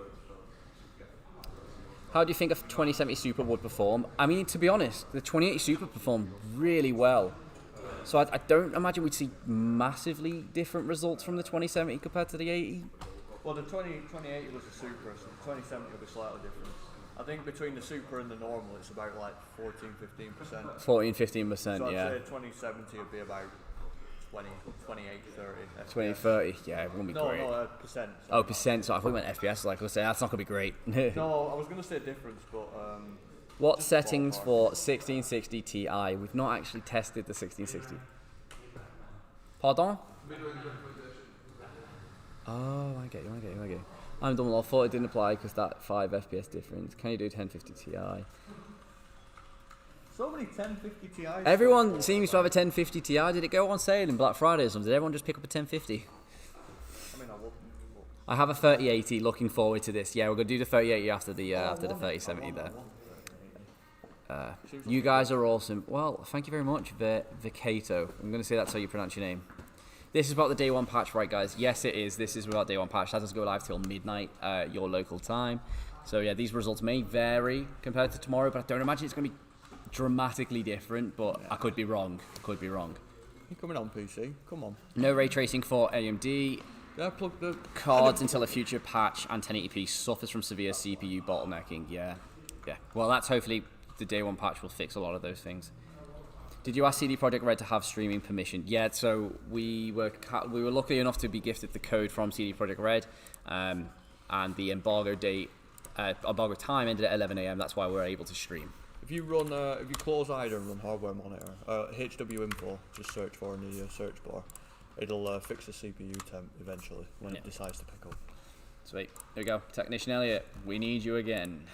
How do you think a 2070 Super would perform? I mean, to be honest, the 2080 Super performed really well. So I don't imagine we'd see massively different results from the 2070 compared to the 80. Well, the 2080 was a Super, so the 2070 will be slightly different. I think between the Super and the normal, it's about like 14-15%. 14-15%, So yeah. I'd say 2070 would be about 28, 30. 20, 30, yeah, it won't be great. No, percent. Oh, percent, so I thought we meant FPS, like I was saying, that's not going to be great. No, I was going to say difference, but... What settings for 1660 Ti? We've not actually tested the 1660. Pardon? Oh, I get you. I'm dumb, I thought it didn't apply because that 5 FPS difference. Can you do 1050 Ti? So many 1050 Ti. Everyone seems to have a 1050 Ti. Did it go on sale in Black Friday or something? Did everyone just pick up a 1050? I mean, I wouldn't. I have a 3080. Looking forward to this. Yeah, we're gonna do the 3080 after the 3070 there. You guys are awesome. Well, thank you very much, Vicato. I'm gonna say that's how you pronounce your name. This is about the day one patch, right, guys? Yes, it is. This is about day one patch. That does go live till midnight, your local time. So yeah, these results may vary compared to tomorrow, but I don't imagine it's gonna be dramatically different, but I could be wrong. You're coming on PC, come on. No ray tracing for AMD. Yeah, plug the Cards until a future patch and 1080p suffers from severe CPU bottlenecking. Yeah. Well, that's hopefully the day one patch will fix a lot of those things. Did you ask CD Projekt Red to have streaming permission? Yeah, so we were lucky enough to be gifted the code from CD Projekt Red, and the embargo time ended at 11 AM. That's why we were able to stream. If you close either and run hardware monitor, HW info, just search for in the search bar. It'll fix the CPU temp eventually when it decides to pick up. Sweet. There we go. Technician Elliot, we need you again.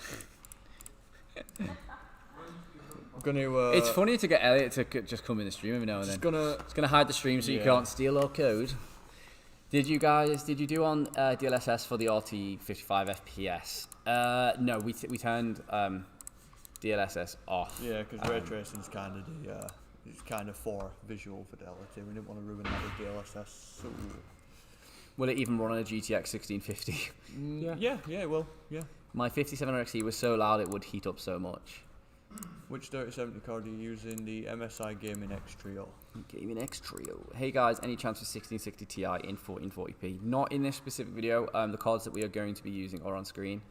It's funny to get Elliot to just come in the stream every now and then. It's gonna hide the stream so you can't steal our code. Did you do on DLSS for the RT 55 FPS? No, we turned DLSS off. Yeah, because ray tracing is kind of for visual fidelity. We didn't want to ruin that with DLSS. So. Will it even run on a GTX 1650? Yeah, it will. Yeah. My 5700 XE was so loud it would heat up so much. Which 3070 card are you using? The MSI Gaming X Trio. Gaming X Trio. Hey guys, any chance for 1660 Ti in 1440p? Not in this specific video. The cards that we are going to be using are on screen.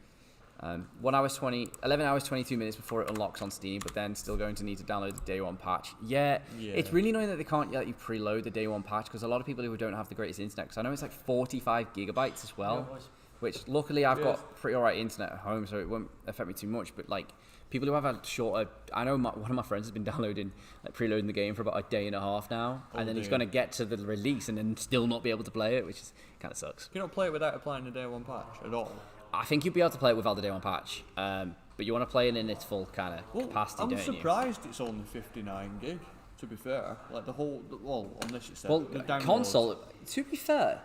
11 hours 22 minutes before it unlocks on Steam, but then still going to need to download the day one patch. Yeah. It's really annoying that they can't let you preload the day one patch, because a lot of people who don't have the greatest internet, because I know it's like 45 gigabytes as well, which luckily I've got pretty alright internet at home, so it won't affect me too much, but like people who have had shorter. I know one of my friends has been downloading, like preloading the game for about a day and a half now, and then he's going to get to the release and then still not be able to play it, which is kind of sucks. Can you not play it without applying the day one patch at all? I think you'll be able to play it without the day one patch, but you want to play it in its full kind of capacity, I'm don't you? surprised it's only 59 gig. To be fair, like on this it said. Well, the downloads- console. To be fair,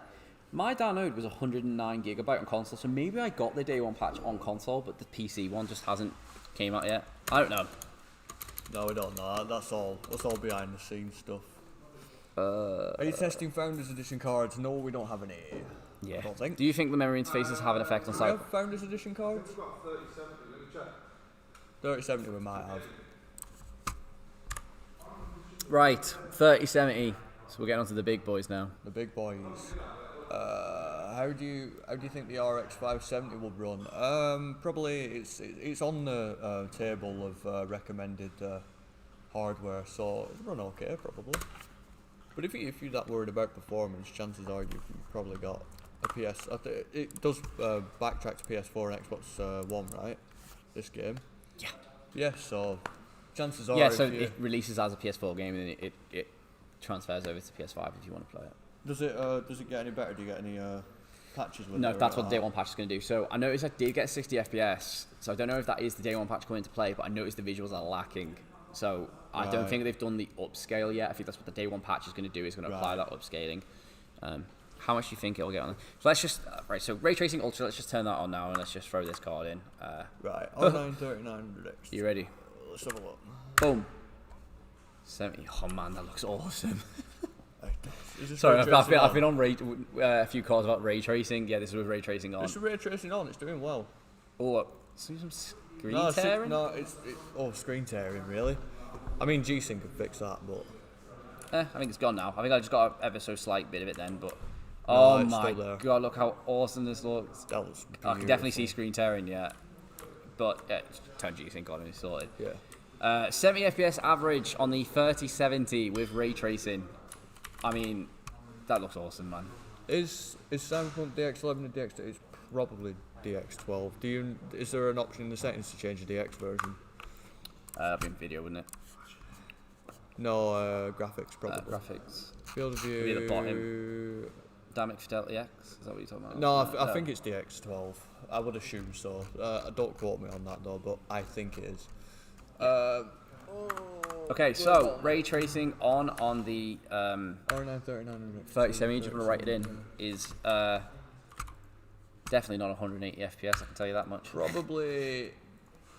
my download was 109 gigabyte on console, so maybe I got the day one patch on console, but the PC one just hasn't came out yet. I don't know. No, we don't know. That's all behind the scenes stuff. Are you testing Founders Edition cards? No, we don't have any. Yeah. I don't think. Do you think the memory interfaces have an effect on Do we Cyberpunk? have Founders Edition cards? 3070 we might have. Right, 3070. So we're getting on to the big boys now. The big boys. How do you think the RX 570 will run? Probably it's on the table of recommended hardware, so it'll run okay probably. But if you're that worried about performance, chances are you've probably got a PS. It does backtrack to PS4 and Xbox One, right? This game. Yeah. Yeah. So chances are. Yeah, so it releases as a PS4 game and it transfers over to PS5 if you want to play it. Does it get any better? Do you get any patches with it? No, that's what the day one patch is going to do. So I noticed I did get 60 FPS. So I don't know if that is the day one patch coming into play, but I noticed the visuals are lacking. So I don't think they've done the upscale yet. I think that's what the day one patch is going to do. Is going to apply that upscaling. How much do you think it'll get on? So let's just right. So ray tracing ultra. Let's just turn that on now and let's just throw this card in. Right. R9 3900X. You ready? Let's have a look. Boom. 70. Oh man, that looks awesome. Is this Sorry, ray tracing I've on? been on a few calls about ray tracing. Yeah, this is with ray tracing on. It's ray tracing on. It's doing well. Oh, some screen No, tearing. Screen tearing, really? I mean, G-Sync could fix that, but I think it's gone now. I think I just got an ever so slight bit of it then, but No, it's my still there. god, look how awesome this looks. that was I can definitely see screen tearing, yeah. But yeah, turn G-Sync on and it's sorted. Yeah. 70 FPS average on the 3070 with ray tracing. I mean, that looks awesome, man. Is Cyberpunk DX11 and DX? It's probably DX12. Is there an option in the settings to change the DX version? That'd be in video, wouldn't it? No, graphics probably. Graphics. Field of Maybe view. the bottom. Dynamic Fidelity X? Is that what you're talking about? No, I think it's DX12. I would assume so. Don't quote me on that though, but I think it is. Okay, so ray tracing on the R9 3900. 3070, just want to write it in, is definitely not 180 FPS, I can tell you that much. Probably.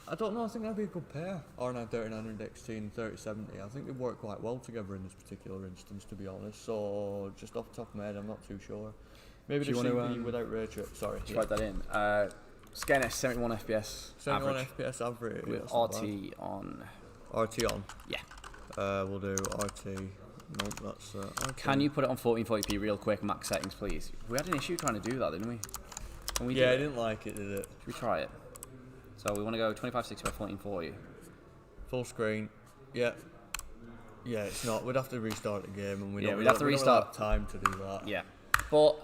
I don't know. I think that'd be a good pair. R9 3900 XT and 3070. I think they work quite well together in this particular instance, to be honest. So just off the top of my head, I'm not too sure. Maybe the CPU without ray tracing. Sorry. Just write that in. Scan 71 FPS 71 average FPS average. with that's not RT on. bad. RT on. Yeah. We'll do RT. Nope, that's. RT. Can you put it on 1440p real quick, max settings, please? We had an issue trying to do that, didn't we? Can we do Yeah, I it? didn't like it, did it? Should we try it? So we want to go 2560 by 1440. Full screen. Yeah. Yeah, it's not. We'd have to restart the game, and we Yeah, don't. we'd have to we don't restart. have time to do that. Yeah. But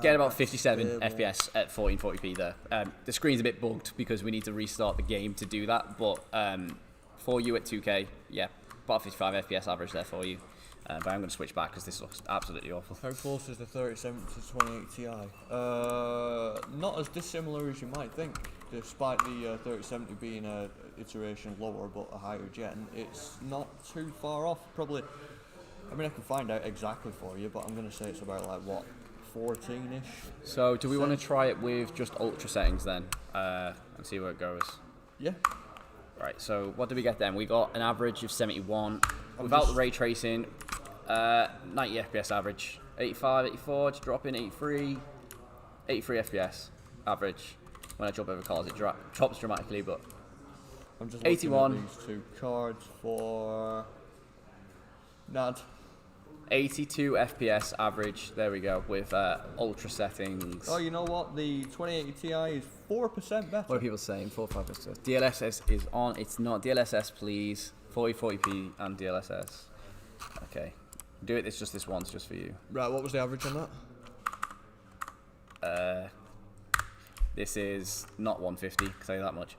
get about That's 57 stable. FPS at 1440p there. The screen's a bit bugged because we need to restart the game to do that, but for you at 2K, yeah, about 55 FPS average there for you. But I'm going to switch back because this looks absolutely awful. How close is the 3070 to 2080 Ti? Not as dissimilar as you might think. Despite the 3070 being a iteration lower but a higher gen, it's not too far off. Probably. I mean, I can find out exactly for you, but I'm going to say it's about like what, 14-ish. So do we want to try it with just ultra settings then and see where it goes? Yeah. Right, so what did we get then? We got an average of 71 without the ray tracing, 90 FPS average, 85, 84, just drop in 83 FPS average. When I jump over cars, it drops dramatically, but I'm just 81. looking at these two cards for NAD. 82 FPS average, there we go, with ultra settings. Oh, you know what? The 2080 Ti is 4% better. What are people saying? 4.5%. DLSS is on, it's not. DLSS, please. 4040p and DLSS. Okay. Do it, it's just this once, just for you. Right, what was the average on that? This is not 150, can tell you that much.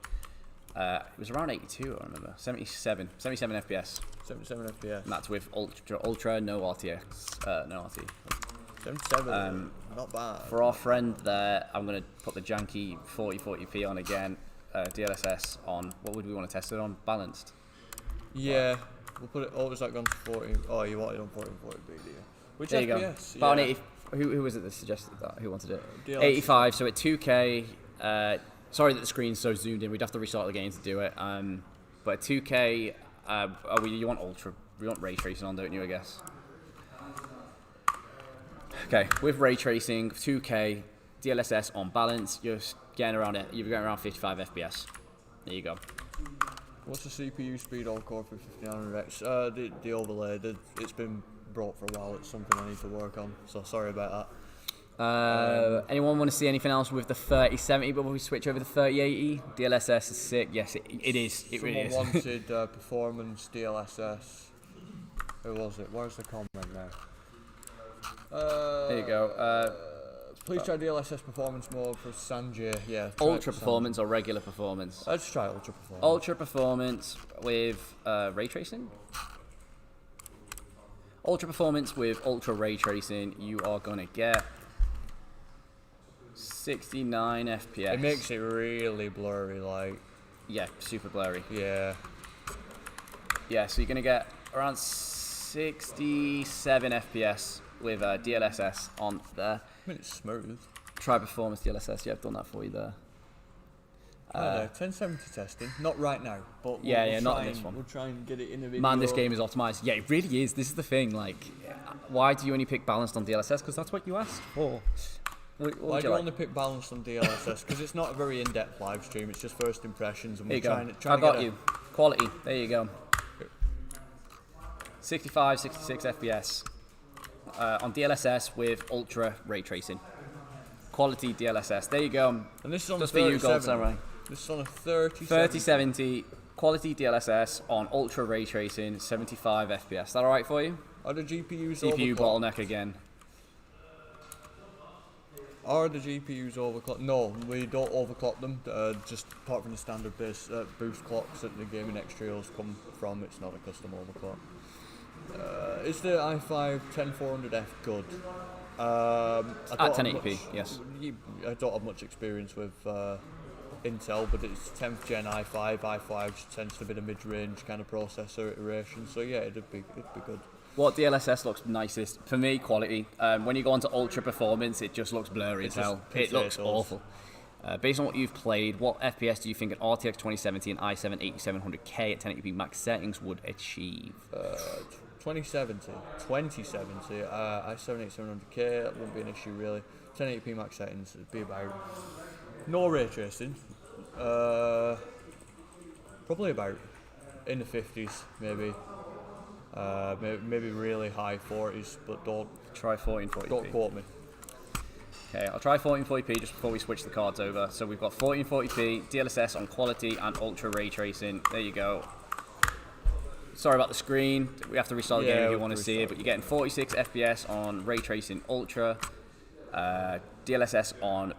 It was around 82, I remember. 77 FPS. 77 FPS. And that's with ultra, no RTX, no RT. 77, not bad. For our friend there, I'm going to put the janky 4040p on again. DLSS on, what would we want to test it on? Balanced. Yeah, we'll put it, oh, was that gone to 40? Oh, you want it on 1440p, do you? Which there you FPS? go. About 80, who was it that suggested that? Who wanted it? DLSS. 85, so at 2K, sorry that the screen's so zoomed in, we'd have to restart the game to do it. But at 2K, you want ultra, you want ray tracing on, don't you, I guess? Okay, with ray tracing, 2K, DLSS on balance, you're getting around 55 FPS. There you go. What's the CPU speed on core for 5900X? The overlay, it's been brought for a while. It's something I need to work on, so sorry about that. Anyone want to see anything else with the 3070 before we switch over to 3080? DLSS is sick. Yes, it is. It really is. Someone wanted performance DLSS. Who was it? Where's the comment now? There you go. Please try DLSS performance mode for Sanjay. Yeah. Ultra performance or regular performance? Let's try ultra performance. Ultra performance with ray tracing? Ultra performance with ultra ray tracing, you are going to get 69 FPS. It makes it really blurry, like. Yeah, super blurry. Yeah. Yeah, so you're going to get around 67 FPS with DLSS on there. I mean, it's smooth. Try performance DLSS. Yeah, I've done that for you there. 1070 testing. Not right now, but we'll not in this one. We'll try and get it in a video. Man, this game is optimized. Yeah, it really is. This is the thing. Like, why do you only pick balanced on DLSS? Because that's what you asked for. Why do you only pick balanced on DLSS? Because it's not a very in-depth live stream. It's just first impressions, and we're trying I got you. Quality. There you go. 65, 66 FPS. On DLSS with ultra ray tracing. Quality DLSS. There you go. And this is on just for you, Gold Samurai. This is on a 3070 quality DLSS on ultra ray tracing, 75 FPS. Is that alright for you? Are the GPUs CPU overclocked? bottleneck again. Are the GPUs overclocked? No, we don't overclock them. Just apart from the standard base boost clocks that the gaming extrios come from, it's not a custom overclock. Is the i5 10400F good? At 1080p, yes. I don't have much experience with Intel, but it's 10th gen i5. i5 tends to be the mid-range kind of processor iteration, so yeah, it'd be good. What DLSS looks nicest for me? Quality. When you go onto ultra performance, it just looks blurry as hell. It looks awful. Based on what you've played, what FPS do you think an RTX 2070 and i7 8700K at 1080p max settings would achieve? 2070, i7 8700K, that wouldn't be an issue really. 1080p max settings, it'd be about, no ray tracing, probably about in the 50s maybe. Maybe really high 40s, but don't try 1440p. Don't quote me. Okay, I'll try 1440p just before we switch the cards over. So we've got 1440p, DLSS on quality and ultra ray tracing. There you go. Sorry about the screen. We have to restart the game if you want to see it, but you're getting 46 FPS on ray tracing ultra, DLSS on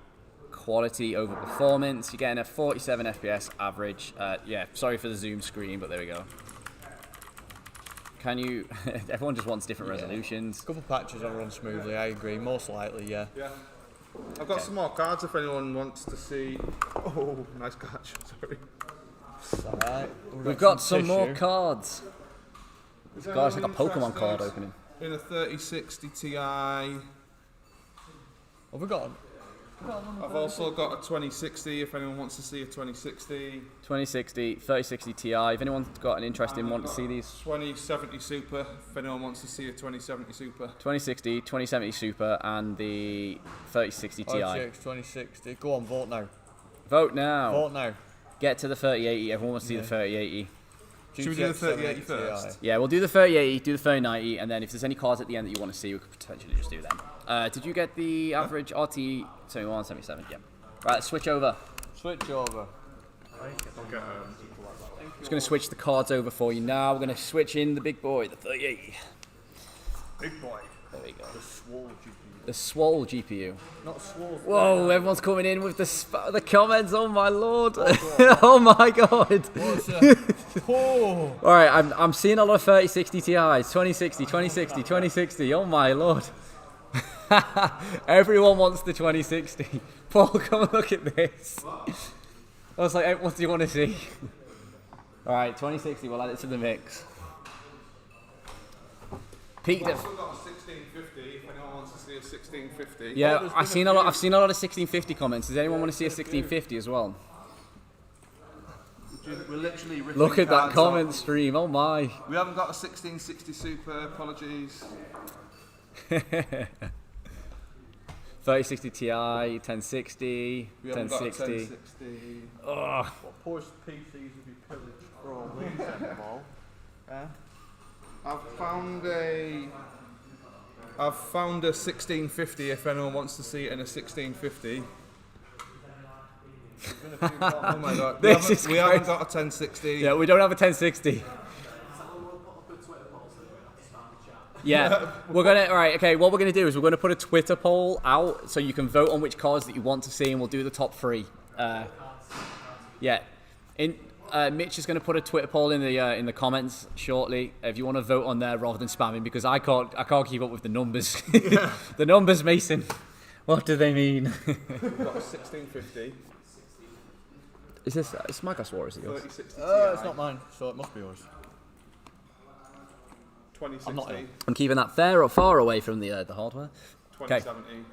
quality over performance. You're getting a 47 FPS average. Yeah, sorry for the zoom screen, but there we go. Can you? Everyone just wants different resolutions. A couple of patches will run smoothly. I agree. Most likely, yeah. Yeah. I've got some more cards if anyone wants to see. Oh, nice catch. Sorry. Alright. We've got some more cards. God, it's like a Pokemon card opening. In a 3060 Ti. Have we got? I've also got a 2060 if anyone wants to see a 2060. 2060, 3060 Ti. If anyone's got an interest in wanting to see these. 2070 Super if anyone wants to see a 2070 Super. 2060, 2070 Super, and the 3060 Ti. RTX 2060. Go on, vote now. Vote now. Vote now. Get to the 3080. Everyone wants to see the 3080. Should we do the 3080 first? Yeah, we'll do the 3080, do the 3090, and then if there's any cards at the end that you want to see, we could potentially just do them. Did you get the average RT 71, 77? Yeah. Right, let's switch over. Switch over. Just going to switch the cards over for you now. We're going to switch in the big boy, the 3080. Big boy. There we go. The Swole GPU. The Swole GPU. Not Swole. Whoa, everyone's coming in with the comments. Oh my lord. Oh my god. Oh. Alright, I'm seeing a lot of 3060 Ti's. 2060, 2060, 2060. Oh my lord. Everyone wants the 2060. Paul, come and look at this. I was like, what do you want to see? Alright, 2060, we'll add it to the mix. Peaked We've at... also got a 1650, if anyone wants to see a 1650. Yeah, I've seen a lot of 1650 comments. Does anyone want to see a 1650 as well? We're literally ripping Look at that cards comment off. stream, oh my. We haven't got a 1660 Super, apologies. 3060 Ti, 1060, We haven't got a 1060. 1060. Ugh. What poor PCs have you pillaged for all these anymore? I've found a 1650 if anyone wants to see it in a 1650. Oh my god. This We is haven't crazy. got a 1060. Yeah, we don't have a 1060. Yeah, we're gonna. All right, okay. What we're gonna do is we're gonna put a Twitter poll out so you can vote on which cards that you want to see, and we'll do the top 3. Yeah, Mitch is gonna put a Twitter poll in the comments shortly if you want to vote on there rather than spamming, because I can't keep up with the numbers. The numbers, Mason. What do they mean? We've got a 1650. Is this? It's my glass war, is it yours? 3060 It's not mine, so it must be yours. 2060. I'm not ill. I'm keeping that far away from the hardware. 2070.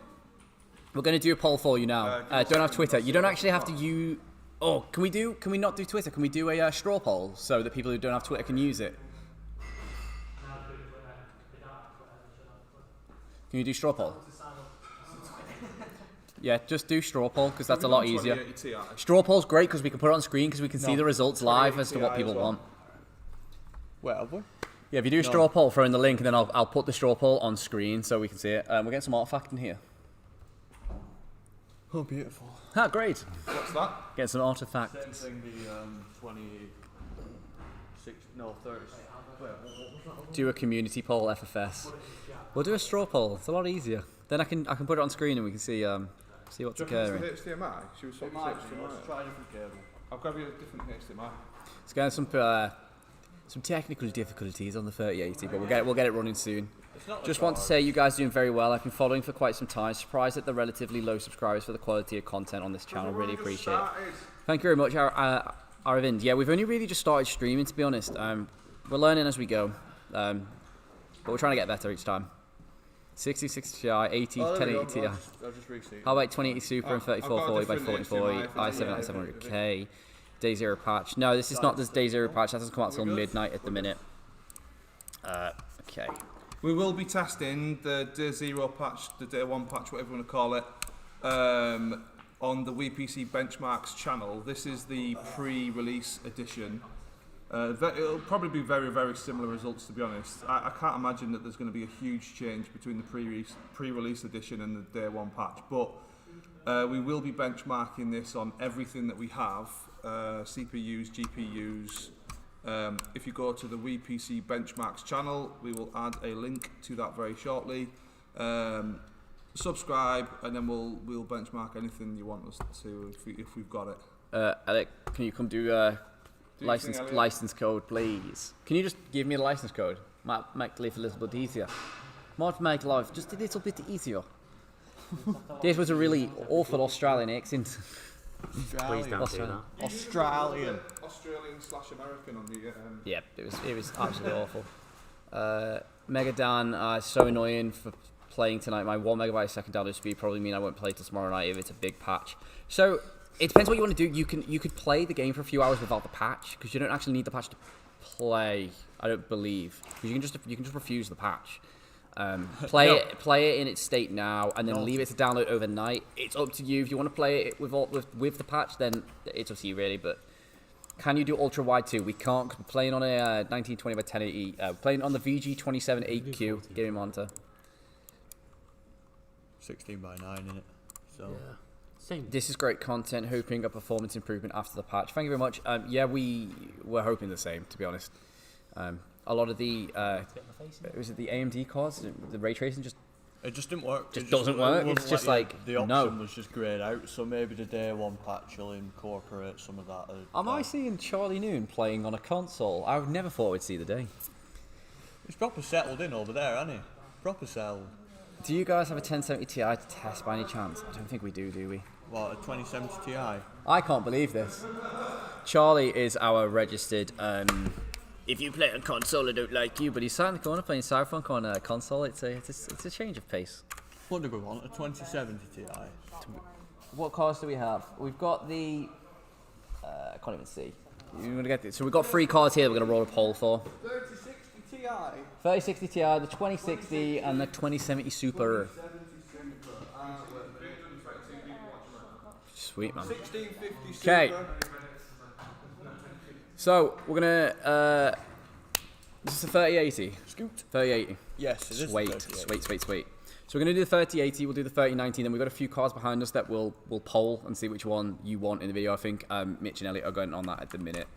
We're going to do a poll for you now. give us Don't have a Twitter. second, You don't I'll actually have to use... Oh, can we not do Twitter? Can we do a straw poll so that people who don't have Twitter can use it? Can you do straw poll? Yeah, just do straw poll because that's a lot easier. 2080 Ti. Straw poll's great because we can put it on screen because we can see the results live as to what 2080 people as well. want. Wait, have we? Yeah, if you do a straw poll, throw in the link and then I'll put the straw poll on screen so we can see it. We're getting some artifact in here. Oh, beautiful. Ah, great. What's that? Get some artifact. Same thing, the 26, no, 30. Wait, what was that? Do a community poll, FFS. We'll do a straw poll. It's a lot easier. Then I can put it on screen and we can see what's Do you reckon occurring. it's the HDMI? Should we swap It to might be, HDMI? let's try a different cable. I'll grab you a different HDMI. It's getting some technical difficulties on the 3080, but we'll get it running soon. Just want to say you guys are doing very well. I've been following for quite some time. Surprised at the relatively low subscribers for the quality of content on this channel. Really appreciate it. Thank you very much, Aravind. Yeah, we've only really just started streaming, to be honest. We're learning as we go, but we're trying to get better each time. 60, 60 Ti, 80, 1080 Ti. I'll just reset it. How about 2080 Super and I've got a 3440 by different 1440, HDMI for i7 at 700K, Day Zero patch. No, this is not this Day Zero patch. That doesn't come out till midnight at the minute. Okay. We will be testing the Day Zero patch, the Day 1 patch, whatever you want to call it, on the WePC Benchmarks channel. This is the pre-release edition. It'll probably be very, very similar results, to be honest. I can't imagine that there's going to be a huge change between the pre-release edition and the Day 1 patch, but we will be benchmarking this on everything that we have, CPUs, GPUs. If you go to the WePC Benchmarks channel, we will add a link to that very shortly. Subscribe, and then we'll benchmark anything you want us to if we've got it. Alec, can you come do license code, please? Can you just give me the license code? Might make life a little bit easier. Might make life just a little bit easier. This was a really awful Australian accent. Please don't do that. Australian. Australian/American on the. Yeah, it was absolutely awful. Megadan, so annoying for playing tonight. My 1 megabyte a second download speed probably mean I won't play till tomorrow night if it's a big patch. So it depends what you want to do. You could play the game for a few hours without the patch because you don't actually need the patch to play. I don't believe because you can just refuse the patch. Play it in its state now, and then leave it to download overnight. It's up to you. If you want to play it with the patch, then it's up to you really. But can you do ultra wide too? We can't. 'Cause we're playing on a 1920 by 1080. Playing on the VG27 8Q gaming monitor. 16 by 9 in it. So Yeah. Same. This is great content. Hoping a performance improvement after the patch. Thank you very much. Yeah, we were hoping the same, to be honest. a lot of the was it the AMD cards, the ray tracing just It just didn't work. Just It doesn't work. wouldn't It's just let you- like, the option no. was just grayed out. So maybe the day one patch will incorporate some of that. Am I seeing Charlie Noon playing on a console? I would never thought we'd see the day. He's proper settled in over there, hasn't he? Proper settled. Do you guys have a 1070 Ti to test by any chance? I don't think we do we? What, a 2070 Ti? I can't believe this. Charlie is our registered. If you play on console, I don't like you. But he's sat in the corner playing Cyberpunk on a console. It's a change of pace. What do we want? A 2070 Ti? What cars do we have? We've got the. I can't even see. You're gonna get this. So we've got 3 cars here. We're gonna roll a poll for. 3060 Ti. 3060 Ti, the 2060, and the 2070 Super. Sweet man. 1650 Okay. Super. So we're gonna. This is a 3080. Scoot. 3080. Yes, it is. Sweet. So we're gonna do the 3080. We'll do the 3090. Then we've got a few cars behind us that we'll poll and see which one you want in the video. I think Mitch and Elliot are going on that at the minute.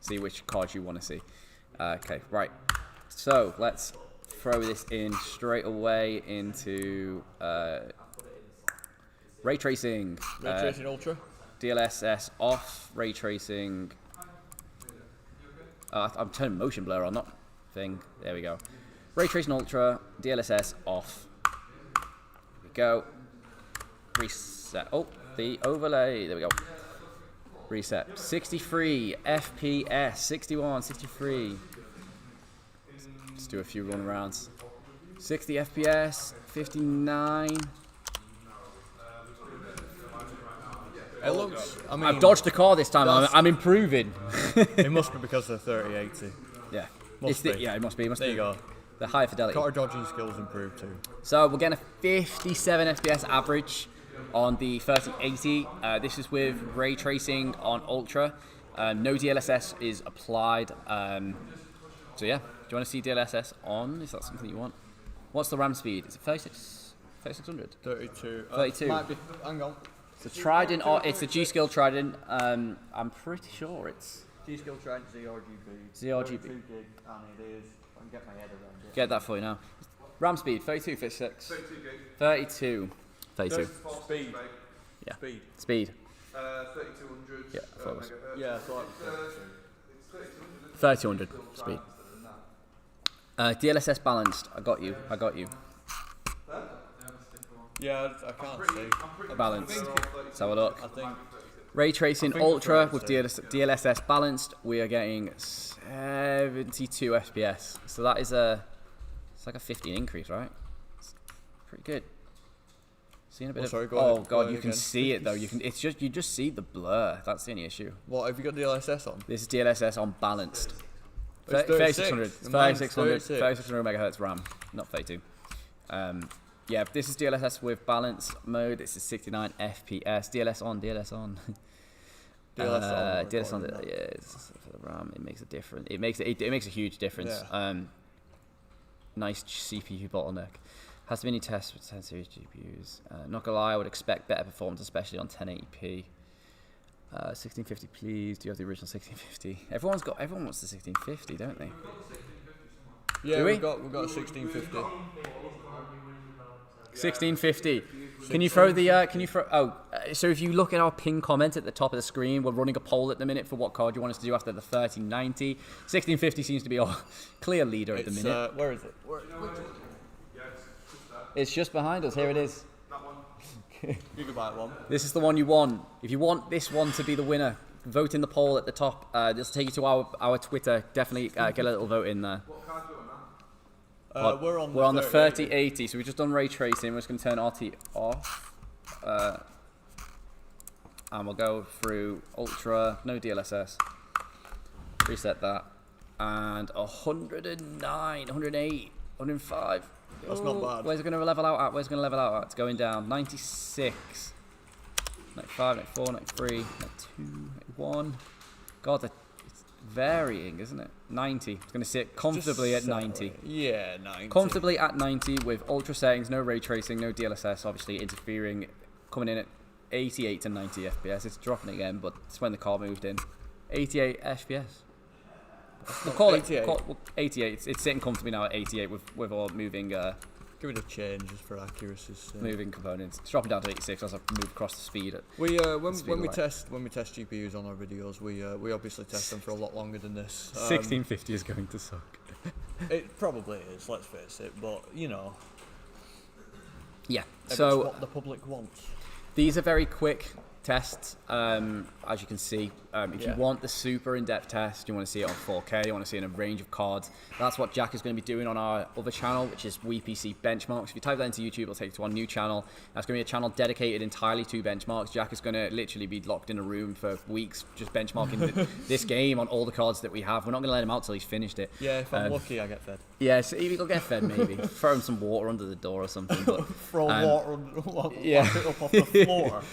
See which cars you want to see. Okay, right. So let's throw this in straight away into ray tracing. Ray Tracing Ultra. DLSS off. Ray tracing. I'm turning motion blur on, not thing. There we go. Ray tracing ultra. DLSS off. There we go. Reset. Oh, the overlay. There we go. Reset. 63 FPS. 61, 63. Let's do a few run arounds. 60 FPS. 59. It looks. I mean, I've dodged the car this time. I'm improving. It must be because they're 3080. Yeah. Must be. Yeah, it must be. There you go. The high fidelity. Car dodging skills improved too. So we're getting a 57 FPS average on the 3080. This is with ray tracing on Ultra. No DLSS is applied. So yeah, do you want to see DLSS on? Is that something you want? What's the RAM speed? Is it 3600? 32. 32. Might be. Hang on. It's a Trident. It's a G-Skill Trident. I'm pretty sure it's G-Skill Trident ZRGB. 32 gig, and it is. I can get my head around it. Get that for you now. RAM speed 32, 56. 32. 32. Speed. Yeah. Speed. Speed. 3200. Yeah, I thought it was. Yeah, I thought. 3200 speed. DLSS balanced. I got you. Yeah, I can't see. Balanced. Let's have a look. I think. Ray tracing I think ultra it's with right, DLSS balanced. We are getting 72 FPS. So that is it's like a 15 increase, right? It's pretty good. Seeing a bit sorry, of. go Oh ahead, god, go you ahead can again. see it though. You just see the blur. That's the only issue. What have you got the LSS on? This is DLSS on balanced. It's 3600. 36. Mine's 3600 megahertz RAM, not 32. Yeah, this is DLSS with balance mode. This is 69 FPS. DLS on. DLS on. DLS on. Yeah, it's for the RAM. It makes a difference. It makes a huge difference. Yeah. Nice CPU bottleneck. Has to be any tests with 10 series GPUs. Not gonna lie, I would expect better performance, especially on 1080p. 1650, please. Do you have the original 1650? Everyone wants the 1650, don't they? Yeah, Do we? we've got a 1650. 1650. Can you throw the? So if you look at our pin comment at the top of the screen, we're running a poll at the minute for what card you want us to do after the 3090. 1650 seems to be our clear leader at the minute. Where is it? It's just behind us. Here it is. You can buy one. This is the one you want. If you want this one to be the winner, vote in the poll at the top. This will take you to our Twitter. Definitely get a little vote in there. We're on the 3080, so we've just done ray tracing. We're just going to turn RT off. And we'll go through Ultra, no DLSS. Reset that. And 109, 108, 105. That's not bad. Where's it going to level out at? It's going down. 96. 95, 94, 93, 92, 91. God, it's varying, isn't it? 90. It's going to sit comfortably at 90. Yeah, 90. Comfortably at 90 with ultra settings, no ray tracing, no DLSS, obviously interfering, coming in at 88 to 90 FPS. It's dropping again, but it's when the car moved in. 88 FPS. We'll call 88. it 88. It's sitting comfortably now at 88 with all moving Give it a change just for accuracy's sake. moving components. It's dropping down to 86 as I move across the speed. We when speed of we light. test GPUs on our videos, we obviously test them for a lot longer than this. 1650 is going to suck. It probably is. Let's face it. But you know, Yeah. if it's So what the public wants. these are very quick tests, as you can see. If you Yeah. want the super in-depth test, you want to see it on 4K, you want to see it in a range of cards, that's what Jack is going to be doing on our other channel, which is WePC Benchmarks. If you type that into YouTube, it'll take you to our new channel. That's going to be a channel dedicated entirely to benchmarks. Jack is going to literally be locked in a room for weeks just benchmarking this game on all the cards that we have. We're not going to let him out till he's finished it. Yeah, if I'm lucky, I get fed. Yeah, so he'll get fed maybe. Throw him some water under the door or something. But, Throw water yeah. it up off the floor.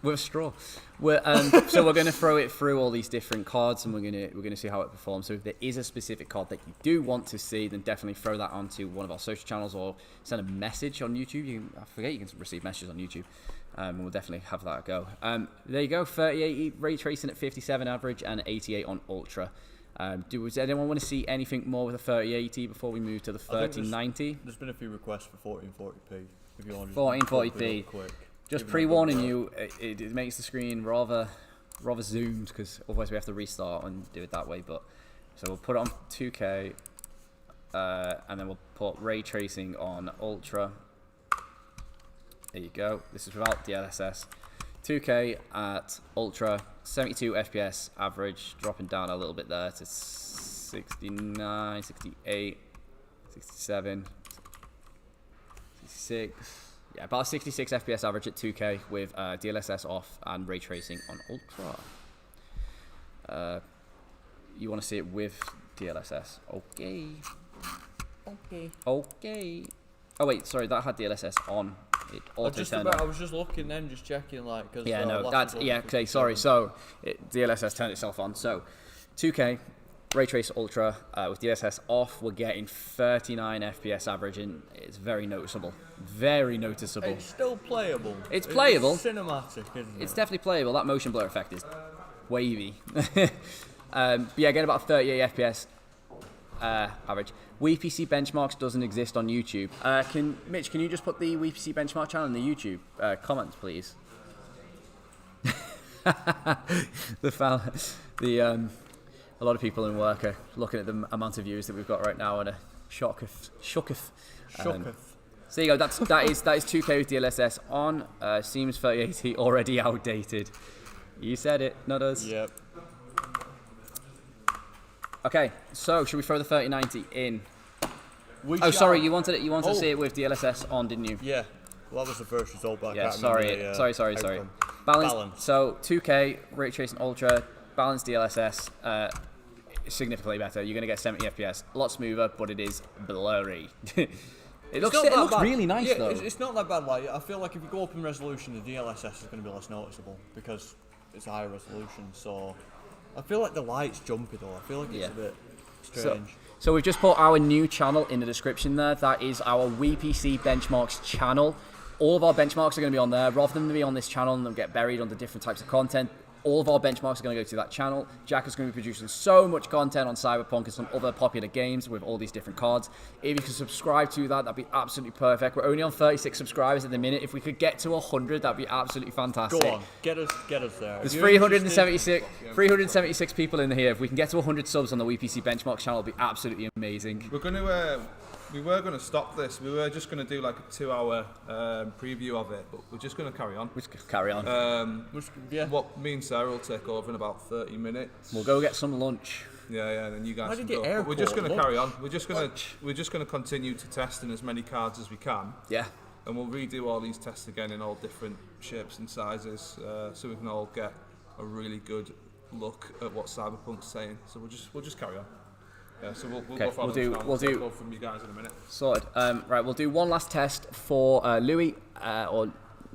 with a straw. So we're going to throw it through all these different cards, and we're going to see how it performs. So if there is a specific card that you do want to see, then definitely throw that onto one of our social channels or send a message on YouTube. I forget you can receive messages on YouTube. And we'll definitely have that a go. There you go. 3080 ray tracing at 57 average and 88 on ultra. Does anyone want to see anything more with a 3080 before we move to the 3090? There's been a few requests for 1440p. If you want to 1440p. quick. Just Give it a pre-warning good you, it makes the screen rather zoomed, because otherwise we have to restart and do it that way. But so we'll put it on 2K, and then we'll put ray tracing on ultra. There you go. This is without DLSS. 2K at ultra, 72 FPS average, dropping down a little bit there to 69, 68, 67, 66. Yeah, about 66 FPS average at 2K with DLSS off and ray tracing on ultra. You want to see it with DLSS? Okay. Okay. Oh wait, sorry, that had DLSS on. It auto turned on. I was just looking then, just checking like. Cause, Yeah, no, that's okay. Sorry, so DLSS turned itself on. So 2K. Ray Trace Ultra with DLSS off, we're getting 39 FPS average, and it's very noticeable. Very noticeable. It's still playable. It's playable. It's cinematic, isn't It's it? definitely playable. That motion blur effect is wavy. But yeah, getting about 38 FPS average. WePC Benchmarks doesn't exist on YouTube. Mitch, can you just put the WePC Benchmark channel in the YouTube comments, please? A lot of people in work are looking at the amount of views that we've got right now and are shooketh. So there you go. That is 2K with DLSS on. Seems 3080 already outdated. You said it, not us. Yep. Okay, so should we throw the 3090 in? We Oh, shall- sorry, you wanted to see it with DLSS on, didn't you? Yeah. Well, that was the first result, but I Yeah, can't sorry, remember the, sorry. outcome. Balance. So 2K, ray tracing ultra, balanced DLSS, significantly better. You're going to get 70 FPS, a lot smoother, but it is blurry. it looks not that bad. really nice Yeah, though. it's not that bad. Like I feel like if you go up in resolution, the DLSS is going to be less noticeable because it's a higher resolution. So I feel like the light's jumpy though. I feel like it's a bit strange. So we've just put our new channel in the description there. That is our WePC Benchmarks channel. All of our benchmarks are going to be on there. Rather than be on this channel and them get buried under different types of content, all of our benchmarks are going to go to that channel. Jack is going to be producing so much content on Cyberpunk and some other popular games with all these different cards. If you can subscribe to that, that'd be absolutely perfect. We're only on 36 subscribers at the minute. If we could get to 100, that'd be absolutely fantastic. Go on, get us there. There's If you're interested- 376 people in here. If we can get to 100 subs on the WePC Benchmarks channel, it'd be absolutely amazing. We were going to stop this. We were just going to do like a 2-hour preview of it, but we're just going to carry on. Let's carry on. What me and Sarah will take over in about 30 minutes. We'll go get some lunch. Yeah, and then you guys Why can did you go. But we're just airport going to carry on. lunch? We're just going to continue to test in as many cards as we can, Yeah. and we'll redo all these tests again in all different shapes and sizes, so we can all get a really good look at what Cyberpunk's saying. So we'll just carry on. Yeah, so we'll Okay, go for we'll do- go from you guys in a minute. Sorted. Right, we'll do one last test for Louis, or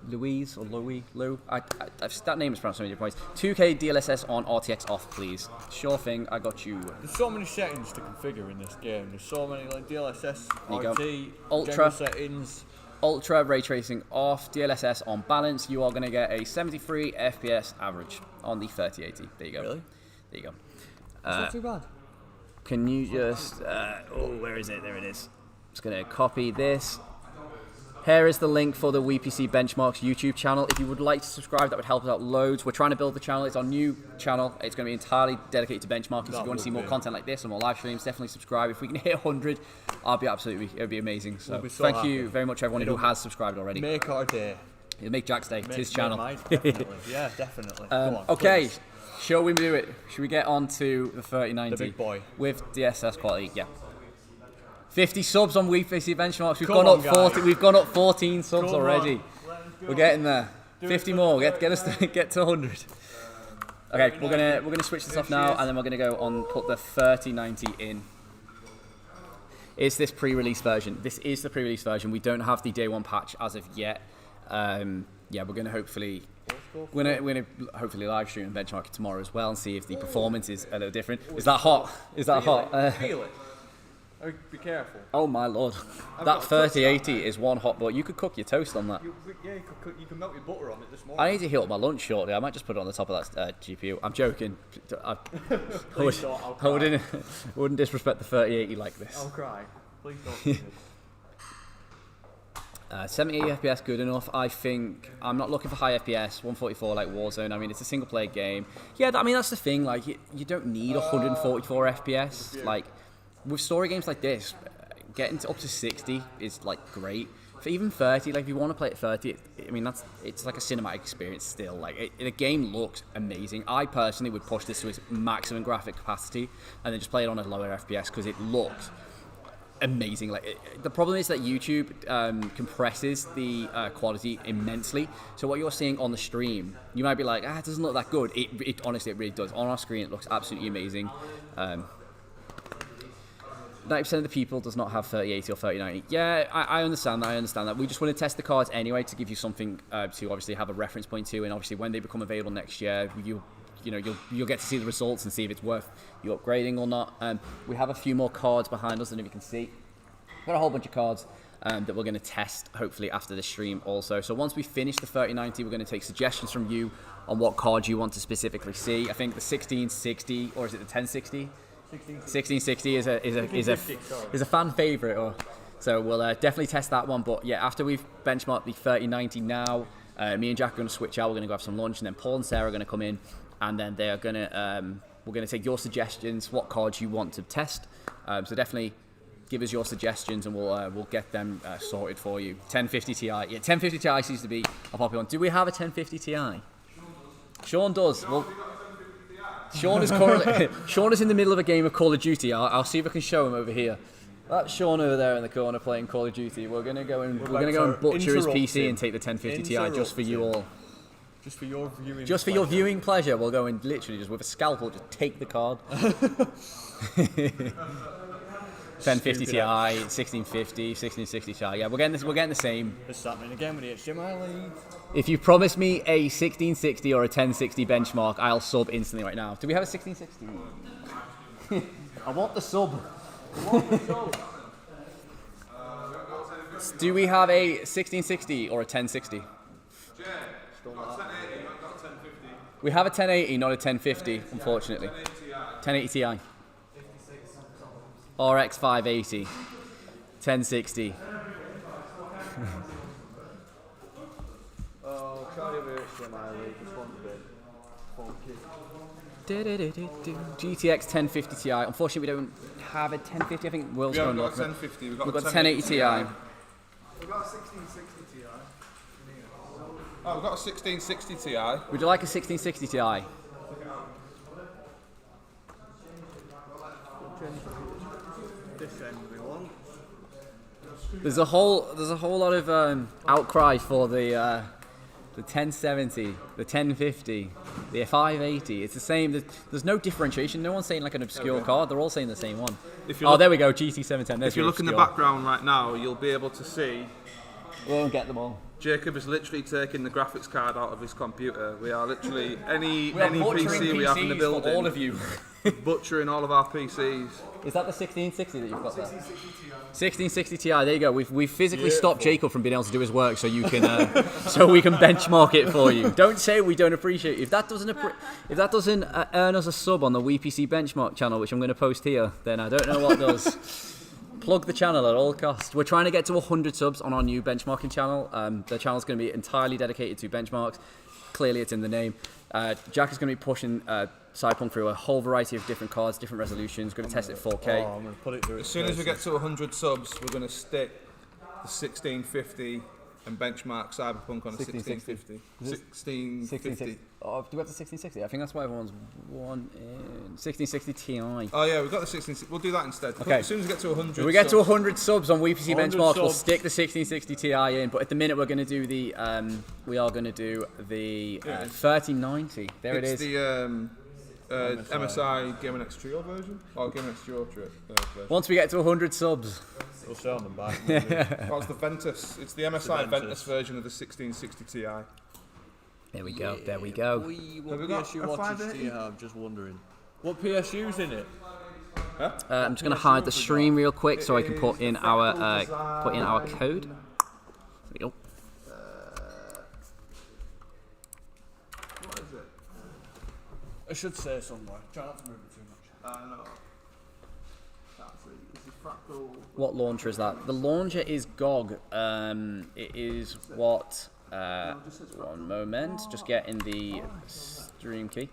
Louise, or Louis, Lou. That name is pronounced so many different ways. 2K DLSS on, RTX off, please. Sure thing, I got you. There's so many settings to configure in this game. There's so many like DLSS, There you go. RT, Ultra. general settings. Ultra ray tracing off, DLSS on balance. You are going to get a 73 FPS average on the 3080. There you go. Really? There you go. not too bad. Can you just... where is it? There it is. Just going to copy this. Here is the link for the WePC Benchmarks YouTube channel. If you would like to subscribe, that would help us out loads. We're trying to build the channel. It's our new channel. It's going to be entirely dedicated to benchmarking. So if you want to see more content like this and more live streams, definitely subscribe. If we can hit 100, it would be amazing. So, thank you very much, everyone who has subscribed already. Make our day. It'll make Jack's day. It's his channel. Mine, definitely. Yeah, definitely. Go on, okay, please. shall we do it? Should we get on to the 3090? The big boy. With DSS quality, yeah. 50 subs on WePC Benchmarks. We've gone up 14 subs already. We're getting there. 50 more. Get to 100. Okay, we're gonna switch this off now, and then we're gonna go on put the 3090 in. It's this pre-release version. This is the pre-release version. We don't have the day one patch as of yet. Yeah, we're gonna hopefully live stream and benchmark it tomorrow as well, and see if the performance is a little different. Is that hot? Is that hot? Feel it. Be careful. Oh my lord, that 3080 is one hot butt. You could cook your toast on that. You can melt your butter on it this morning. I need to heat up my lunch shortly. I might just put it on the top of that GPU. I'm joking. I wouldn't disrespect the 3080 like this. I'll cry. Please don't. 70 FPS good enough. I think I'm not looking for high FPS. 144 like Warzone. I mean, it's a single player game. Yeah, I mean that's the thing. Like you don't need 144 FPS. Like with story games like this, getting up to 60 is like great. For even 30, like if you want to play at 30, I mean it's like a cinematic experience still. Like the game looks amazing. I personally would push this to its maximum graphic capacity and then just play it on a lower FPS because it looks amazing. Like the problem is that YouTube compresses the quality immensely. So what you're seeing on the stream, you might be like, it doesn't look that good. It honestly, it really does. On our screen, it looks absolutely amazing. 90% of the people does not have 3080 or 3090. Yeah, I understand that. We just want to test the cards anyway to give you something to obviously have a reference point to, and obviously when they become available next year, you'll get to see the results and see if it's worth you upgrading or not. We have a few more cards behind us, and if you can see, we've got a whole bunch of cards that we're going to test hopefully after the stream also. So once we finish the 3090, we're going to take suggestions from you on what cards you want to specifically see. I think the 1660, or is it the 1060? 1660 is a fan favorite, so we'll definitely test that one. But yeah, after we've benchmarked the 3090 now, me and Jack are going to switch out. We're going to go have some lunch, and then Paul and Sarah are going to come in, and then they're going to we're going to take your suggestions, what cards you want to test. So definitely give us your suggestions, and we'll get them sorted for you. 1050 Ti, yeah, 1050 Ti seems to be a popular one. Do we have a 1050 Ti? Sean does. Well, Sean is currently Sean is in the middle of a game of Call of Duty. I'll see if I can show him over here. That's Sean over there in the corner playing Call of Duty. We're gonna go and butcher his PC and take the 1050 Ti just for you all. Just for your viewing. Just for your viewing pleasure, we'll go and literally just with a scalpel just take the card. 1050 Ti, 1650, 1660 Ti. Yeah, we're getting the same. It's happening again with the HDMI lead. If you promise me a 1660 or a 1060 benchmark, I'll sub instantly right now. Do we have a 1660? I want the sub. Do we have a 1660 or a 1060? We have a 1080, not a 1050, unfortunately. 1080 Ti. RX 580. 1060. Oh, try to reach HDMI lead. This one's a bit funky. GTX 1050 Ti. Unfortunately, we don't have a 1050. I think Will's going to look. 1050. We've got 1080 Ti. We've got a 1660 Ti. Oh, we've got a 1660 Ti. Would you like a 1660 Ti? This end we want. There's a whole lot of outcry for the 1070, the 1050, the 580. It's the same. There's no differentiation. No one's saying like an obscure card. They're all saying the same one. There we go. GT 710. If you look in the background right now, you'll be able to see. We won't get them all. Jacob is literally taking the graphics card out of his computer. We are literally any PC we have in the building. For all of you. Butchering all of our PCs. Is that the 1660 that you've got there? 1660 Ti. 1660 Ti. There you go. We've physically stopped Jacob from being able to do his work, so you can so we can benchmark it for you. Don't say we don't appreciate it. If that doesn't earn us a sub on the WePC benchmark channel, which I'm going to post here, then I don't know what does. Plug the channel at all costs. We're trying to get to 100 subs on our new benchmarking channel. The channel's going to be entirely dedicated to benchmarks. Clearly, it's in the name. Jack is going to be pushing Cyberpunk through a whole variety of different cards, different resolutions. Going to test it at 4K. I'm going to put it through. As soon as we get to 100 subs, we're going to stick the 1650 and benchmark Cyberpunk on a 1650. 1650. Oh, do we have the 1660? I think that's why everyone's one in 1660 Ti. Oh yeah, we've got the 1660. We'll do that instead. Okay. As soon as we get to 100 If we get to subs, 100 subs on WePC 100 benchmark, we'll subs. stick the 1660 Ti in. But at the minute, we're going to do the 3090. There it it's is. the MSI Game & X Trio version? Or Game & X Trio version? Once we get to 100 subs. We'll stay on the back. That's the Ventus. It's the MSI Ventus version of the 1660 Ti. There we go. There we go. What Have we got PSU a watches 580? do you have? Just wondering. What PSU's in it? I'm just going to hide the stream real quick so I can put in our code. There we go. What is it? I should say somewhere. Try not to move it too much. No. That's it. This is Fractal. What launcher is that? The launcher is GOG. It is what... one moment, just getting the stream key.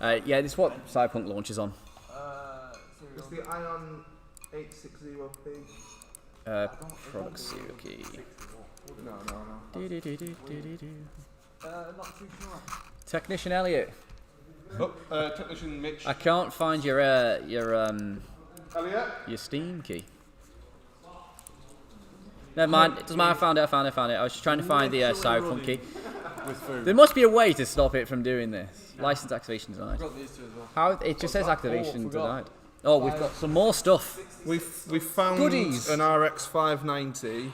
Yeah, this is what Cyberpunk launches on. It's the Ion 860p. Product serial key. No. Not too sure. Technician Elliot, Oh, technician Mitch. I can't find your Elliot? Steam key. Never mind, it doesn't matter, I found it. I was just trying to find the Cyberpunk key. With food. There must be a way to stop it from doing this. License activation denied. Got these two as well. How? It just says activation forgot. denied. Oh, we've got some more stuff. We've found Goodies. an RX 590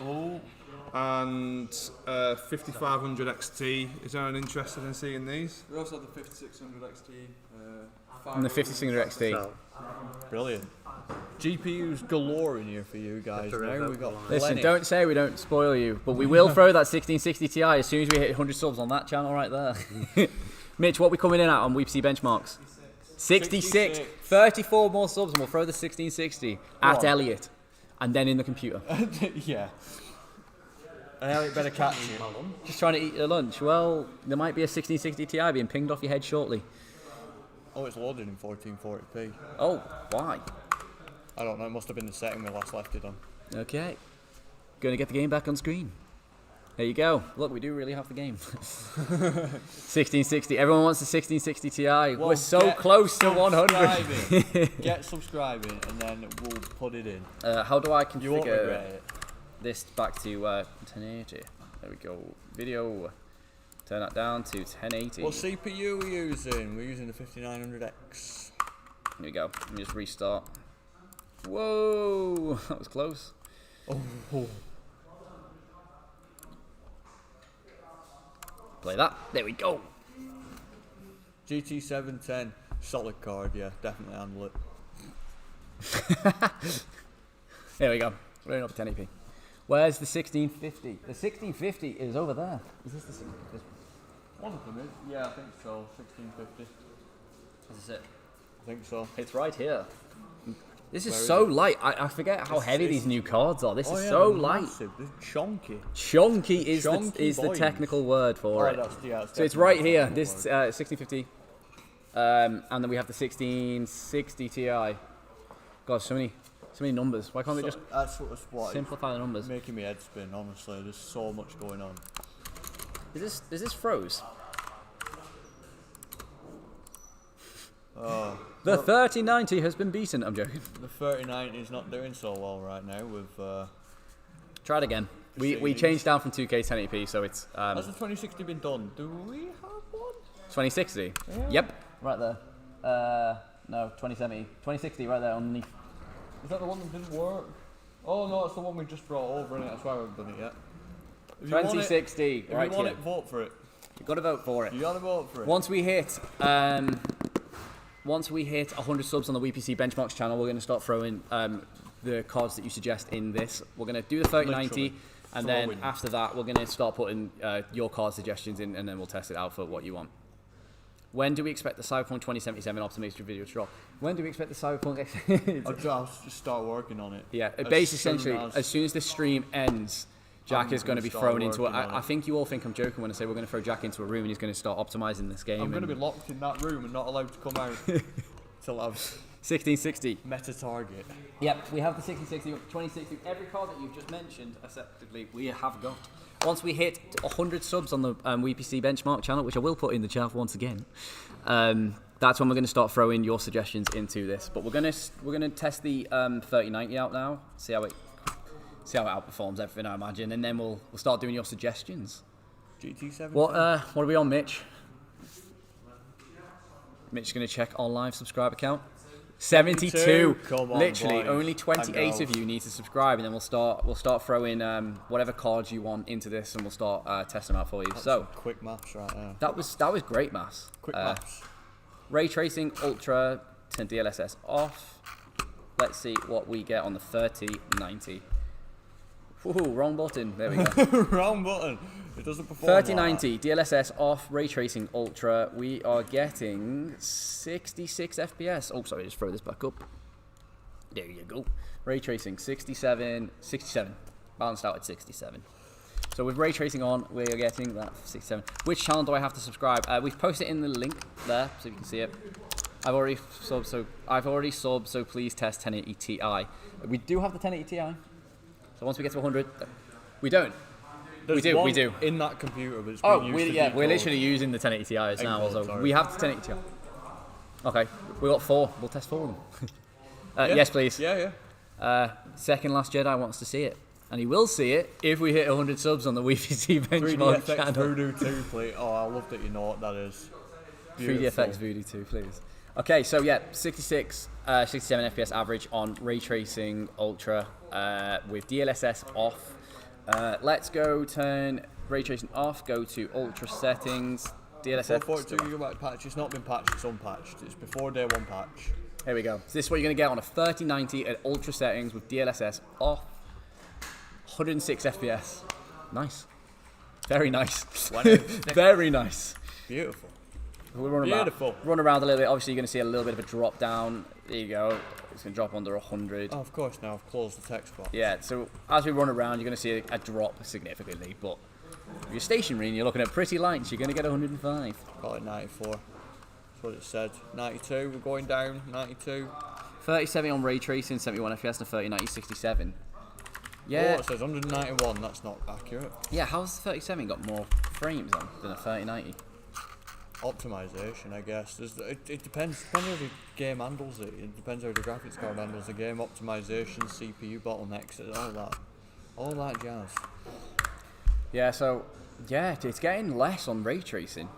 and 5500 XT. Is anyone interested in seeing these? We also have the 5600 XT. And the 5600 XT. Brilliant. GPUs galore in here for you guys now. We got Listen, plenty. don't say we don't spoil you, but we will throw that 1660 Ti as soon as we hit 100 subs on that channel right there. Mitch, what are we coming in at on WePC benchmarks? 66. 34 more subs and we'll throw the 1660 at What? Elliot. And then in the computer. Yeah. And Elliot better catch it. Just trying to eat your lunch. Well, there might be a 1660 Ti being pinged off your head shortly. Oh, it's loaded in 1440p. Oh, why? I don't know. It must have been the setting we last left it on. Okay. Gonna get the game back on screen. There you go. Look, we do really have the game. 1660. Everyone wants the 1660 Ti. Well, We're so get close to 100. Get subscribing and then we'll put it in. How do I You won't configure regret it. this back to 1080? There we go. Video. Turn that down to 1080. What CPU are we using? We're using the 5900X. Here we go. Let me just restart. Whoa, that was close. Oh. Play that. There we go. GT 710. Solid card, yeah. Definitely handle it. There we go. Running up to 1080p. Where's the 1650? The 1650 is over there. Is this the 1650? One of them is. Yeah, I think so. 1650. This is it. I think so. It's right here. This is Where is so it? light. I forget how heavy these new cards are. This is yeah, so they're light. massive. They're chonky. Chonky is Chonky the boys. technical word for it. That's, yeah, So it's right here. This 1650, and then we have the 1660 Ti. God, so many numbers. Why can't we just That's what simplify the it's numbers? making me head spin. Honestly, there's so much going on. Is this froze? Oh, The 3090 has been beaten. I'm joking. the 3090 is not doing so well right now. With Try it again. We Proceedings. changed down from 2K to 1080p, so it's has the 2060 been done? Do we have one? 2060. Yeah. Yep. Right there. No, 2070. 2060 right there underneath. Is that the one that didn't work? Oh no, it's the one we just brought over, and that's why we haven't done it yet. If you want it- 2060. If Right you want here. it, vote for it. You got to vote for it. You gotta vote for it. Once we hit once we hit 100 subs on the WePC Benchmarks channel, we're going to start throwing the cards that you suggest in this. We're going to do the 3090, and then after that, we're going to start putting your card suggestions in, and then we'll test it out for what you want. When do we expect the Cyberpunk 2077 optimization video to drop? When do we expect the Cyberpunk... I'll just start working on it. Yeah, basically, as soon as this stream ends, Jack is going to be thrown into it. I think you all think I'm joking when I say we're going to throw Jack into a room and he's going to start optimizing this game. I'm going to be locked in that room and not allowed to come out till I've 1660. met a target. Yep, we have the 1660, 2060. Every card that you've just mentioned, acceptably, we have got. Once we hit 100 subs on the WePC Benchmark channel, which I will put in the chat once again, that's when we're going to start throwing your suggestions into this. But we're going to test the 3090 out now, see how it outperforms everything, I imagine, and then we'll start doing your suggestions. GT7. What are we on, Mitch? Mitch is going to check our live subscriber count. 72. Come on, literally, boys. only 28 of you need to subscribe, and then we'll start throwing whatever cards you want into this, and we'll start testing them out for you. That's so quick maths right there. that was great maths. Quick maths. Ray tracing ultra, turn DLSS off. Let's see what we get on the 3090. Ooh, wrong button. There we go. Wrong button. It doesn't perform. 3090 DLSS off, ray tracing ultra. We are getting 66 FPS. Oh, sorry, just throw this back up. There you go. Ray tracing 67. Balanced out at 67. So with ray tracing on, we are getting that 67. Which channel do I have to subscribe? We've posted in the link there, so you can see it. I've already subbed, so please test 1080 Ti. We do have the 1080 Ti. So once we get to 100, we don't. There's we one do. in that computer, but it's being used to we're decode. literally using the 1080 Ti's now. Encode, So sorry. we have the 1080 Ti. Okay, we got 4. We'll test 4 of them. Yeah. Yes, please. Yeah. Second Last Jedi wants to see it, and he will see it if we hit 100 subs on the WePC Benchmark 3D channel. Voodoo 2, please. Oh, I love that you know what that is. 3DFX Voodoo 2, please. Okay, so yeah, 67 FPS average on ray tracing ultra with DLSS off. Let's go turn ray tracing off, go to ultra settings, DLSS. 442 GB patch. It's not been patched, it's unpatched. It's before day 1 patch. Here we go. So this is what you're going to get on a 3090 at ultra settings with DLSS off. 106 FPS. Nice. Very nice. Very nice. Beautiful. We'll run around a little bit. Obviously, you're going to see a little bit of a drop down. There you go. It's going to drop under 100. Oh, of course, now I've closed the text box. Yeah, so as we run around, you're going to see a drop significantly. But if you're stationary and you're looking at pretty lights, you're going to get 105. Got it 94. That's what it said. 92, we're going down. 92. 3070 on ray tracing, 71 FPS, and 3090, 67. Yeah. Oh, it says 191. That's not accurate. Yeah, how's the 3070 got more frames on than a 3090? Optimization, I guess. It depends how the game handles it. It depends how the graphics card handles the game. Optimization, CPU bottlenecks, all that jazz. Yeah, so yeah, it's getting less on ray tracing.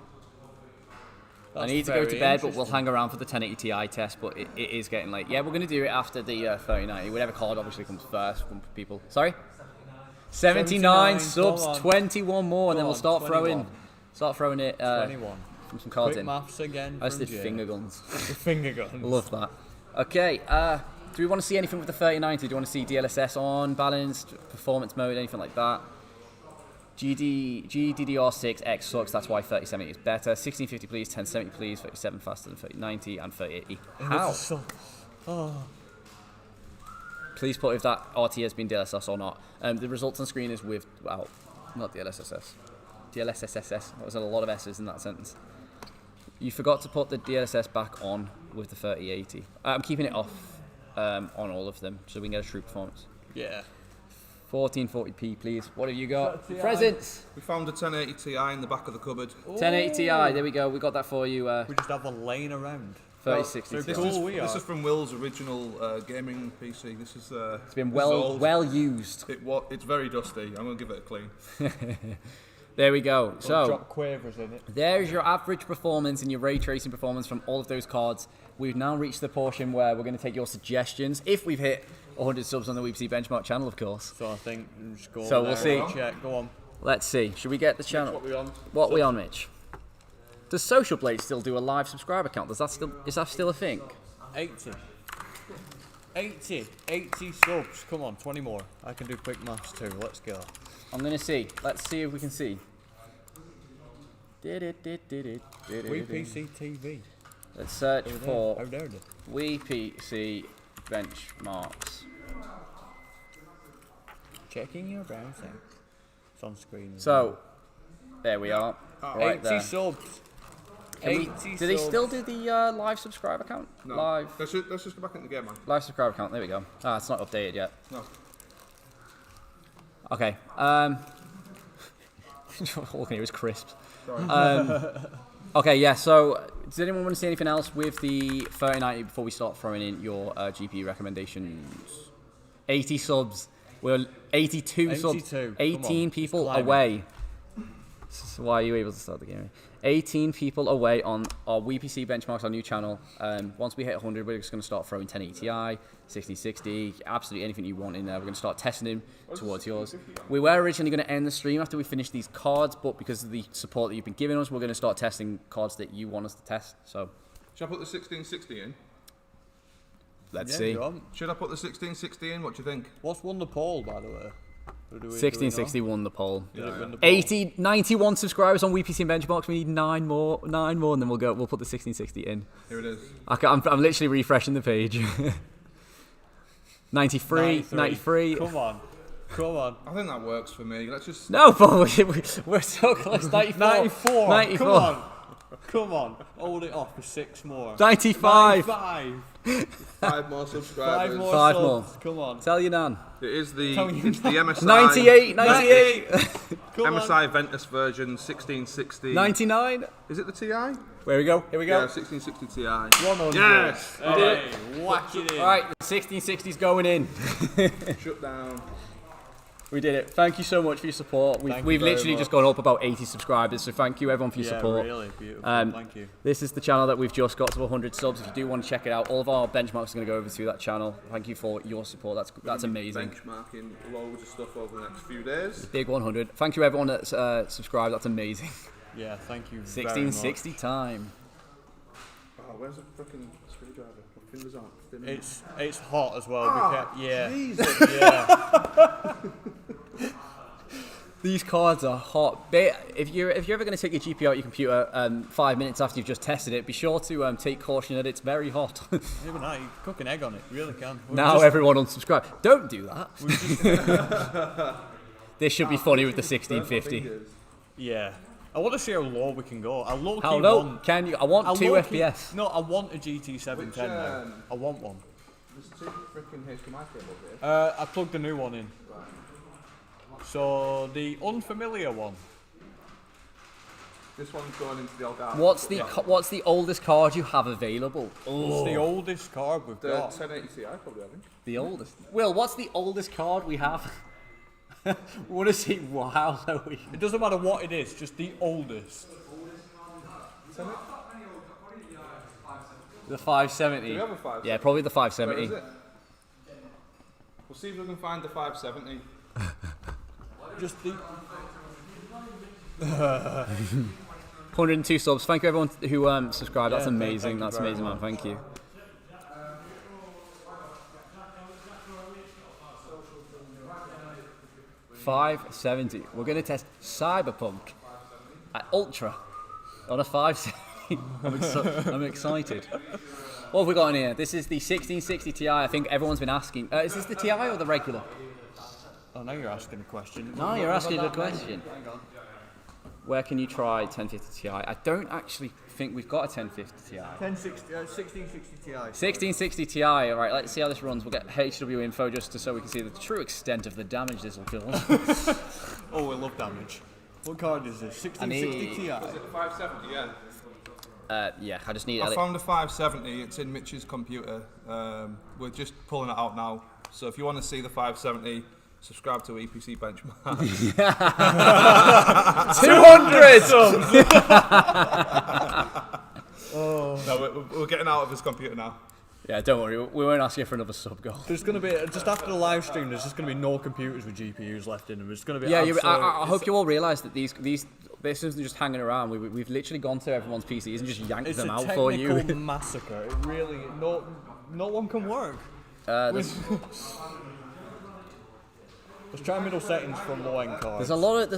I need to go to bed, but we'll hang around for the 1080 Ti test. But it is getting late. Yeah, we're going to do it after the 3090. Whatever card obviously comes first from people. Sorry, 79 subs, 21 more, and then we'll start 21. throwing it. 21. Some cards Quick in. maths again. I just did finger guns. Finger guns. Love that. Okay, do we want to see anything with the 3090? Do you want to see DLSS on, balanced, performance mode, anything like that? GDDR6X sucks, that's why 3070 is better. 1650 please, 1070 please, 37 faster than 3090, and 3080. How? Please put if that RT has been DLSS or not. The results on screen is with, well, not DLSS. DLSSS. That was a lot of S's in that sentence. You forgot to put the DLSS back on with the 3080. I'm keeping it off on all of them so we can get a true performance. Yeah. 1440p, please. What have you got? Presents! We found a 1080 Ti in the back of the cupboard. 1080 Ti, there we go. We got that for you. We just have one laying around. 3060 This Ti. is from Will's original gaming PC. This is. It's been well used. It's very dusty. I'm gonna give it a clean. There we go. So Drop quavers in it. there's your average performance and your ray tracing performance from all of those cards. We've now reached the portion where we're going to take your suggestions if we've hit 100 subs on the WePC Benchmark channel, of course. So I think we'll just go. So we'll see. Check. Go on. Let's see. Should we get the channel? What we on? What we on, Mitch? Does Social Blade still do a live subscriber count? Is that still a thing? 80 subs. Come on, 20 more. I can do quick maths too. Let's go. I'm gonna see. Let's see if we can see. WePC TV. Let's search for How dare they? WePC benchmarks. Checking your browser. It's on screen. So, there we are. Right 80 there. subs. Do they still do the live subscriber count? No. Live Let's just go back in the game, man. subscriber count. There we go. Ah, it's not updated yet. No. Okay. All I can hear is crisps. Okay, yeah. So, does anyone want to see anything else with the 3090 before we start throwing in your GPU recommendations? 80 subs. We're 82 subs. 18 people away. So why are you able to start the game? 18 people away on our WePC benchmarks, our new channel. Once we hit 100, we're just going to start throwing 1080 Ti, 1660, absolutely anything you want in there. We're going to start testing them towards yours. We were originally going to end the stream after we finished these cards, but because of the support that you've been giving us, we're going to start testing cards that you want us to test. So, should I put the 1660 in? let's see. Should I put the 1660 in? What do you think? What's won the poll, by the way? 1660 won the poll. Did it win the poll? 80, 91 subscribers on WePC and benchmarks. We need 9 more, and then we'll put the 1660 in. Here it is. I'm literally refreshing the page. 93. Come on. I think that works for me. Let's just. No, but we're so close. 94. 94. Come on. Hold it off for 6 more. 95. 5 more subscribers. 5 more. Come on. Tell your nan. It is the MSI. 98. MSI Ventus version 1660. 99. Is it the TI? Here we go. Yeah, 1660 Ti. 100. Yes. Hey, whack it in. All right, the 1660's going in. Shut down. We did it. Thank you so much for your support. We've literally just gone up about 80 subscribers, so thank you everyone for your support. Really beautiful. Thank you. This is the channel that we've just got to 100 subs. If you do want to check it out, all of our benchmarks are going to go over to that channel. Thank you for your support. That's amazing. Benchmarking loads of stuff over the next few days. Big 100. Thank you everyone that's subscribed. That's amazing. Yeah, thank you. 1660 time. Oh, where's the freaking screwdriver? My fingers aren't. It's hot as well. Yeah. Jesus. Yeah. These cards are hot. If you're ever going to take your GPU out your computer 5 minutes after you've just tested it, be sure to take caution that it's very hot. Even now, you can cook an egg on it. You really can. Everyone unsubscribe. Don't do that. This should be funny with the 1650. Yeah. I want to see how low we can go. I low-key How low want... can you? I want 2 FPS. No, I want a GT 710 now. I want one. There's 2 freaking HDMI cables here. I plugged the new one in. So, the unfamiliar one. This one's going into the old art. What's the oldest card you have available? It's the oldest card we've The got. 1080 Ti, probably, I think. The oldest. Will, what's the oldest card we have? We want to see how low we can. It doesn't matter what it is, just the oldest. The 570. Do we have a 570? Yeah, probably the Where 570. is it? We'll see if we can find the 570. Just the... 102 subs. Thank you everyone who subscribed. That's amazing. That's very amazing, man. much. Thank you. $570. We're going to test Cyberpunk at Ultra on a 570. I'm excited. What have we got in here? This is the 1660 Ti. I think everyone's been asking. Is this the Ti or the regular? Oh, now you're asking a question. No, you're asking a question. Where can you try 1050 Ti? I don't actually think we've got a 1050 Ti. 1660 Ti. 1660 Ti. All right, let's see how this runs. We'll get HW info just so we can see the true extent of the damage this will cause. Oh, I love damage. What card is this? 1660 Ti. Was it 570? Yeah. Yeah, I just need. I found a 570. It's in Mitch's computer. We're just pulling it out now. So if you want to see the 570, subscribe to EPC Benchmark. 200 subs. No, we're getting out of his computer now. Yeah, don't worry. We won't ask you for another sub goal. There's going to be, just after the live stream, there's just going to be no computers with GPUs left in them. It's going to be Yeah, I hope you all realise that this isn't just hanging around. We've literally gone to everyone's PCs and just yanked them out for you. It's a technical massacre. It really, no one can work. Let's try middle settings for low-end cards. There's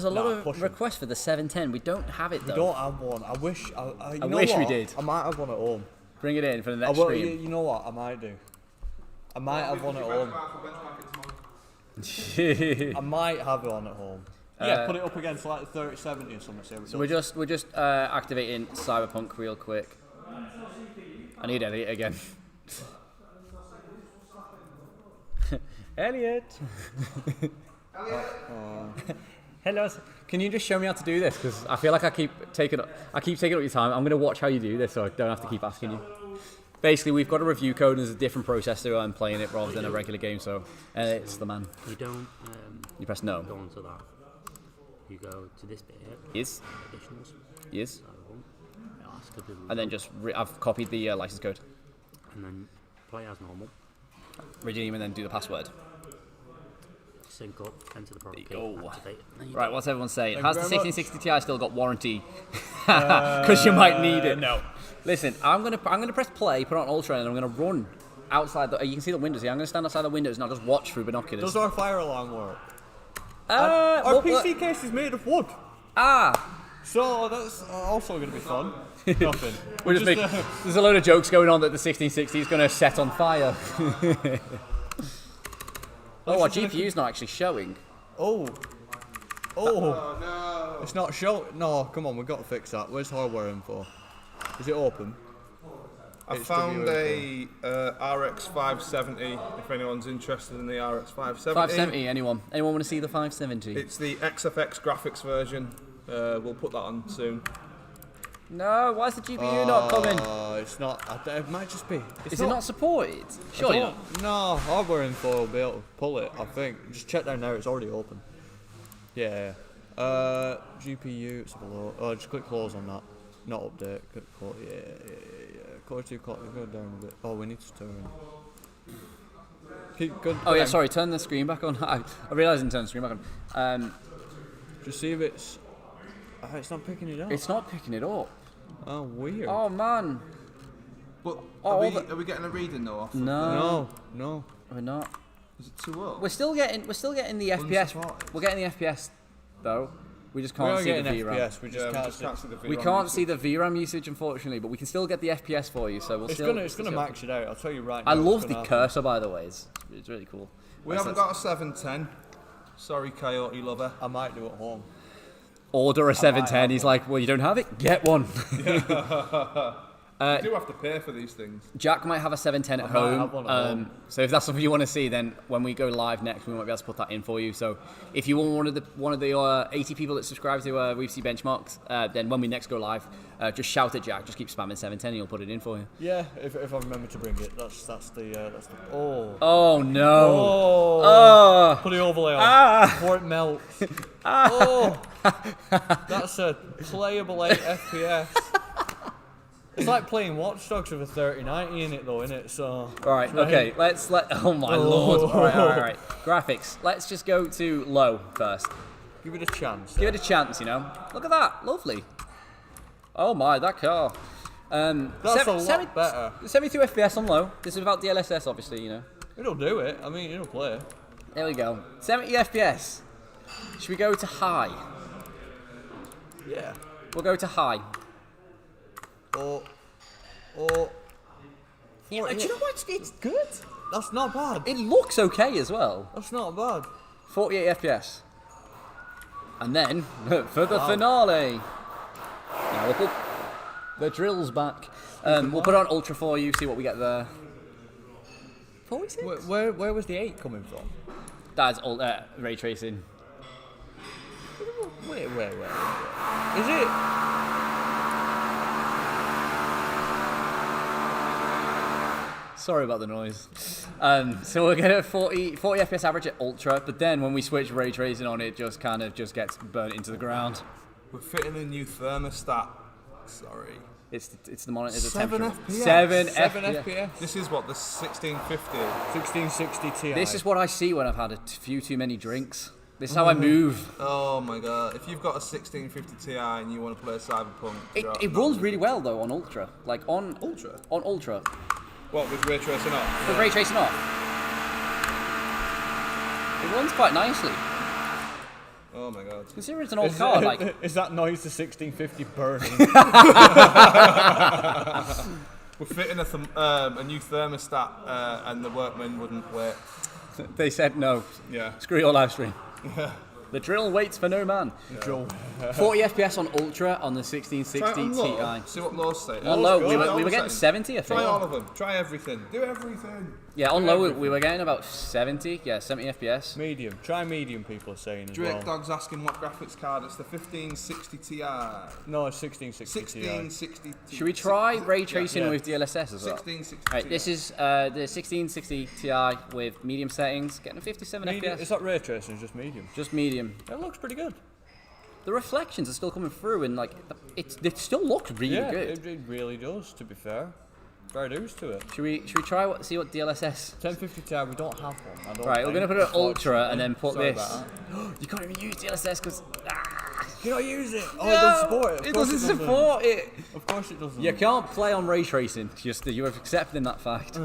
a lot of requests for the 710. We don't have it though. We don't have one. I wish. I wish we did. I might have one at home. Bring it in for the next stream. You know what? I might do. I might have one at home. I might have one at home. Yeah, put it up against like 3070 or something. So we're just activating Cyberpunk real quick. I need Elliot again. Elliot. Hello. Can you just show me how to do this? Because I feel like I keep taking up your time. I'm gonna watch how you do this, so I don't have to keep asking you. Basically, we've got a review code and there's a different processor I'm playing it rather than a regular game, so it's the man. You don't. You press no. Go onto that. You go to this bit here. Yes. Additionals. Yes. So, and then just I've copied the license code. And then play as normal. Redeem and then do the password. Sync up, enter the product There you key, go. activate. Right, what's everyone saying? Thank Has you the very 1660 Ti still got warranty? Because you might need it. No. Listen, I'm gonna press play, put on Ultra, and I'm gonna run outside. You can see the windows here. I'm gonna stand outside the windows and I'll just watch through binoculars. Does our fire alarm work? Our PC case is made of wood. So that's also going to be fun. Nothing. There's a load of jokes going on that the 1660 is going to set on fire. Oh, our GPU's not actually showing. Oh no. It's not showing. No, come on, we've got to fix that. Where's hardware info? Is it open? I found a RX 570. If anyone's interested in the RX 570. 570. Anyone want to see the 570? It's the XFX graphics version. We'll put that on soon. No, why is the GPU not coming? It's not. It might just be. Is it not supported? Surely not. No, hardware info will be able to pull it. I think. Just check down there. It's already open. Yeah. GPU. It's below. Oh, just click close on that. Not update. Click close. Yeah. Core 2 clock. Go down a bit. Oh, we need to turn. Keep good. Oh yeah, sorry. Turn the screen back on. I realised I didn't turn the screen back on. Just see if it's. It's not picking it up. It's not picking it up. Oh, weird. Oh man. But are we getting a reading though? Off No. We're not. Is it too up? We're still getting the FPS. We're getting the FPS though. We just can't see the VRAM. FPS. We just can't see the VRAM. We can't see the VRAM usage, unfortunately, but we can still get the FPS for you. So It's gonna max it out. I'll tell you right now. I love the cursor, by the way. It's really cool. We haven't got a 710. Sorry, Coyote lover. I might do at home. Order a 710. He's like, well, you don't have it? Get one. You do have to pay for these things. Jack might have a 710 at home. So if that's something you want to see, then when we go live next, we might be able to put that in for you. So if you want one of the 80 people that subscribe to WePC Benchmarks, then when we next go live, just shout at Jack. Just keep spamming 710, and he'll put it in for you. Yeah, if I remember to bring it, that's the. Oh. Oh no. Oh. Put the overlay on before it melts. Oh. That's a playable 8 FPS. It's like playing Watch Dogs with a 3090 in it, though, isn't it? So. Right. Okay. Oh my lord. All right. Graphics. Let's just go to low first. Give it a chance. Give it a chance. Look at that. Lovely. Oh my, that car. That's a lot better. 72 FPS on low. This is without DLSS, obviously. It'll do it. I mean, it'll play. There we go. 70 FPS. Should we go to high? Yeah. We'll go to high. Yeah, do you know what? It's good. That's not bad. It looks okay as well. That's not bad. 48 FPS. And then, for the finale. Now we'll put the drill's back. We'll put on Ultra for you, see what we get there. 46? Where was the 8 coming from? That's ray tracing. Wait. Is it? Sorry about the noise. So we'll get a 40 FPS average at Ultra, but then when we switch ray tracing on, it just kind of gets burnt into the ground. We're fitting a new thermostat. Sorry. It's the monitor. The 7 temperature. FPS. 7 7 FPS. FPS. This is what the 1650. 1660 Ti. This is what I see when I've had a few too many drinks. This is how I move. Oh my god! If you've got a 1650 Ti and you want to play Cyberpunk, It runs really well though on Ultra. Like on Ultra. On Ultra. What, with ray tracing off? With ray tracing off. It runs quite nicely. Oh my god! Considering it's an old car, like Is that noise the 1650 burning? We're fitting a new thermostat, and the workmen wouldn't wait. they said no. Yeah. Screw your live stream. The drill waits for no man. Joe. 40 FPS on Ultra on the 1660 Try it on low. Ti. See what low state. On low, we Try were all getting the 70, I think. Try all of them. Try everything. Do everything. Yeah, on low we were getting about 70. Yeah, 70 FPS. Medium. Try medium, people are saying as Drake well. Dog's asking what graphics card. It's the 1560 Ti. No, it's 1660 Ti. 1660 Ti. Should we try ray tracing Yeah. with DLSS as well? 1660 Right, Ti. this is the 1660 Ti with medium settings, getting 57 Medium. FPS. It's not ray tracing, it's just medium. Just medium. It looks pretty good. The reflections are still coming through, and like it still looks really Yeah, good. it really does, to be fair. Fair dues to it. Should we try see what DLSS? 1050 Ti, we don't have one. I don't Right, we're gonna think, put it Ultra and unfortunately. then put Sorry this. about that. You can't even use DLSS because Can I use it? Oh, it doesn't support it. Of it course doesn't support it. Of course it doesn't. You can't play on ray tracing. Just you're accepting that fact.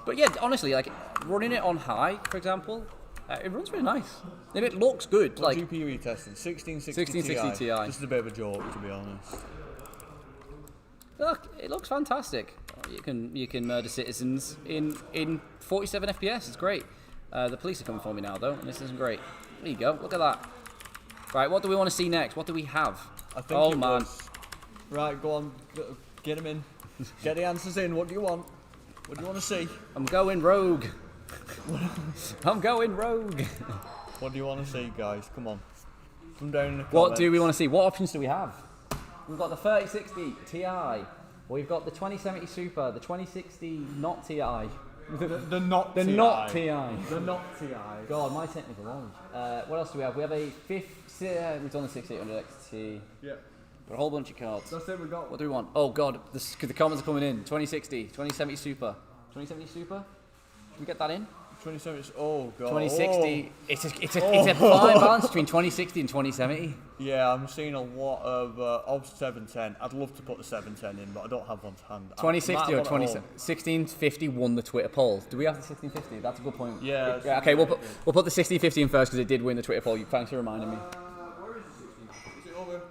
But yeah, honestly, like running it on high, for example, it runs really nice. And it looks good. What Like GPU are you testing? 1660 1660 Ti. This is a bit of a joke, to be honest. look, it looks fantastic. You can murder citizens in 47 FPS. It's great. The police are coming for me now though, and this isn't great. There you go. Look at that. Right, what do we want to see next? What do we have? I think Oh it man. was- Right, go on. Get them in. Get the answers in. What do you want? What do you want to see? I'm going rogue. I'm going rogue. What do you want to see, guys? Come on. Come down in the What comments. do we want to see? What options do we have? We've got the 3060 Ti. We've got the 2070 Super, the 2060 not Ti. The not The Ti. not Ti. The not Ti. God, my technical knowledge. What else do we have? We have a we've done the 6800 XT. Yeah. Got a whole bunch of cards. That's it, we got. What do we want? Oh God, the comments are coming in. 2060, 2070 Super. 2070 Super? Should we get that in? 27. Oh, God. 2060. It's a fine balance between 2060 and 2070. Yeah, I'm seeing a lot of 710. I'd love to put the 710 in, but I don't have one to hand. 2060 or 20. 1650 won the Twitter poll. Do we have the 1650? That's a good point. Yeah. Okay, we'll put the 1650 in first because it did win the Twitter poll. Thanks for reminding me. Where is the 1650? Is it over?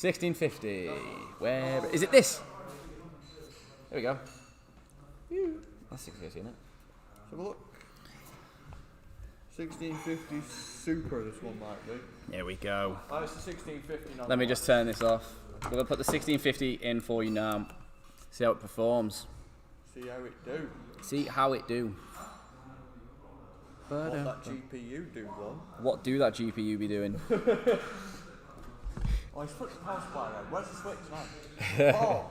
1650. Where is it? This. There we go. That's 1650, isn't it? Let's have a look. 1650 Super, this one might be. There we go. Oh, it's the 1650. Not Let me the just turn this off. We're gonna put the 1650 in for you now. See how it performs. one. See how it do. See how it do. What that GPU do, one. What do that GPU be doing? Oh, he's switched the power supply now. Where's the switch now? Oh!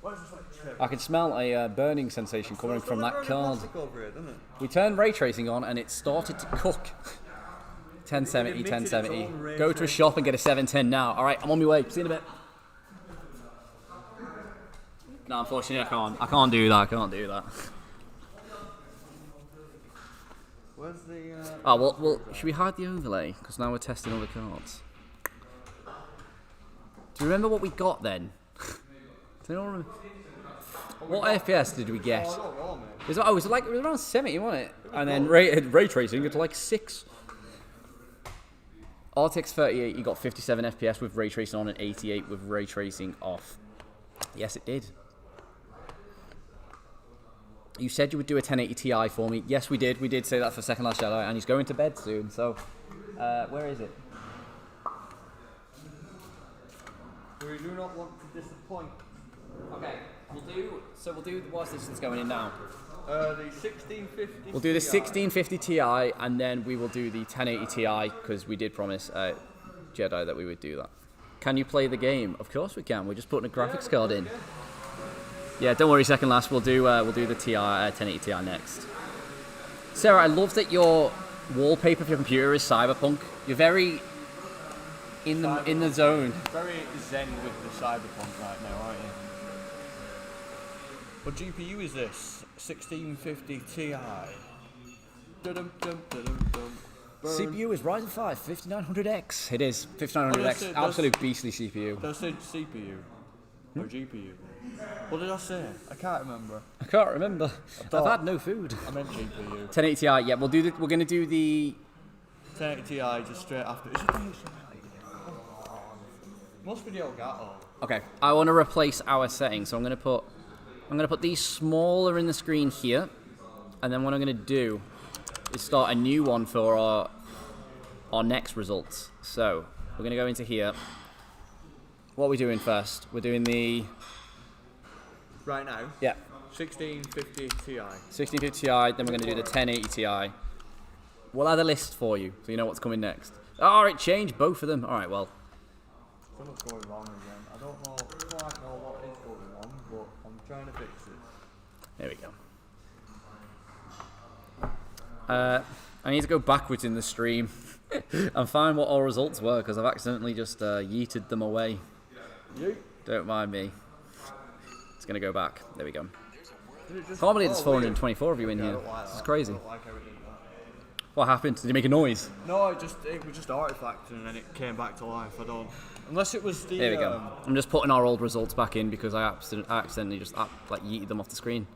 Where's the switch? I can smell a burning sensation coming from that card. Over here, doesn't it? We turned ray tracing on and it started to cook. 1070, 1070. Go to a shop and get a 710 now. All right, I'm on my way. See you in a bit. No, unfortunately, I can't. I can't do that. I can't do that. Where's the... Oh, well, should we hide the overlay? Because now we're testing all the cards. Do you remember what we got then? Do you know what FPS did we get? It was around 70, wasn't it? And then ray tracing it to like 6. RTX 38, you got 57 FPS with ray tracing on and 88 with ray tracing off. Yes, it did. You said you would do a 1080 Ti for me. Yes, we did. We did say that for Second Last Jedi, and he's going to bed soon. So, where is it? We do not want to disappoint. Okay, we'll do what's this that's going in now? The 1650 We'll do the 1650 Ti, and then we will do the 1080 Ti because we did promise Jedi that we would do that. Can you play the game? Of course we can. We're just putting a graphics card in. Yeah, don't worry. Second last, we'll do the Ti 1080 Ti next. Sarah, I love that your wallpaper for your computer is Cyberpunk. You're very in the zone. Very zen with the Cyberpunk right now, aren't you? What GPU is this? 1650 Ti. Dum-dum-dum-dum-dum. Burn. CPU is Ryzen 5 5900X. It is 5900X. Absolute beastly CPU. Did I say CPU? Or GPU? What did I say? I can't remember. I can't remember. I've had no food. I meant GPU. 1080 Ti. Yeah, we're gonna do the 1080 Ti just straight after. Is it HDMI? Most video got Okay, I want to replace our settings, so I'm gonna put these smaller in the screen here, and then what I'm gonna do is start a new one for our next results. So we're gonna go into here. What are we doing first? We're doing the right now. yeah 1650 Ti. 1650 Ti. Then we're gonna do the 1080 Ti. We'll add a list for you, so you know what's coming next. All right, change both of them. All right, well. Something's going wrong again. I don't quite know what is going wrong, but I'm trying to fix it. There we go. I need to go backwards in the stream and find what our results were because I've accidentally just yeeted them away. Yeet. Don't mind me. It's gonna go back. There we go. Can't believe there's 424 of you in here. This is crazy. What happened? Did you make a noise? No, it was just artifacting and then it came back to life. I don't. Unless it was the. There we go. I'm just putting our old results back in because I accidentally just like yeeted them off the screen.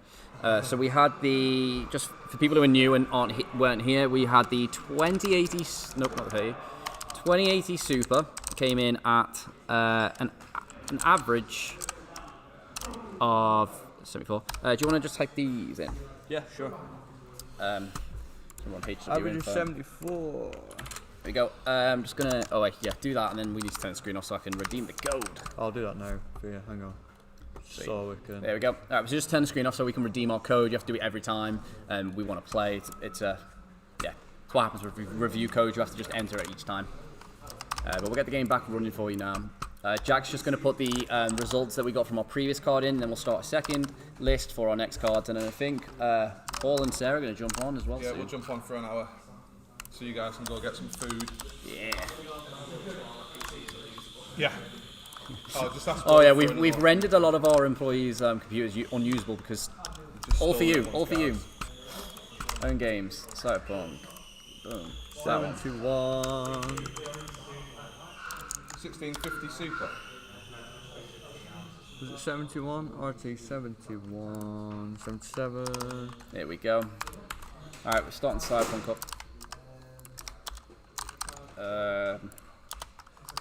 So we had the, just for people who are new and weren't here, we had the 2080. Nope, not the 30. 2080 Super came in at an average of 74. Do you want to just type these in? Yeah, sure. Average is 74. There we go. I'm just gonna. Oh wait, yeah, do that, and then we need to turn the screen off so I can redeem the code. I'll do that now for you. Hang on. Sweet. So we can. There we go. All right, so just turn the screen off so we can redeem our code. You have to do it every time we want to play. It's what happens with review code. You have to just enter it each time. But we'll get the game back running for you now. Jack's just going to put the results that we got from our previous card in, then we'll start a second list for our next cards, and then I think Paul and Sarah are going to jump on as well. Yeah, soon. we'll jump on for an hour so you guys can go get some food. Yeah. Yeah. Oh yeah, we've rendered a lot of our employees' computers unusable because all for you. Own games, Cyberpunk, boom. 71. 1650 Super. Was it 71? RT 71. 77. There we go. Alright, we're starting Cyberpunk up.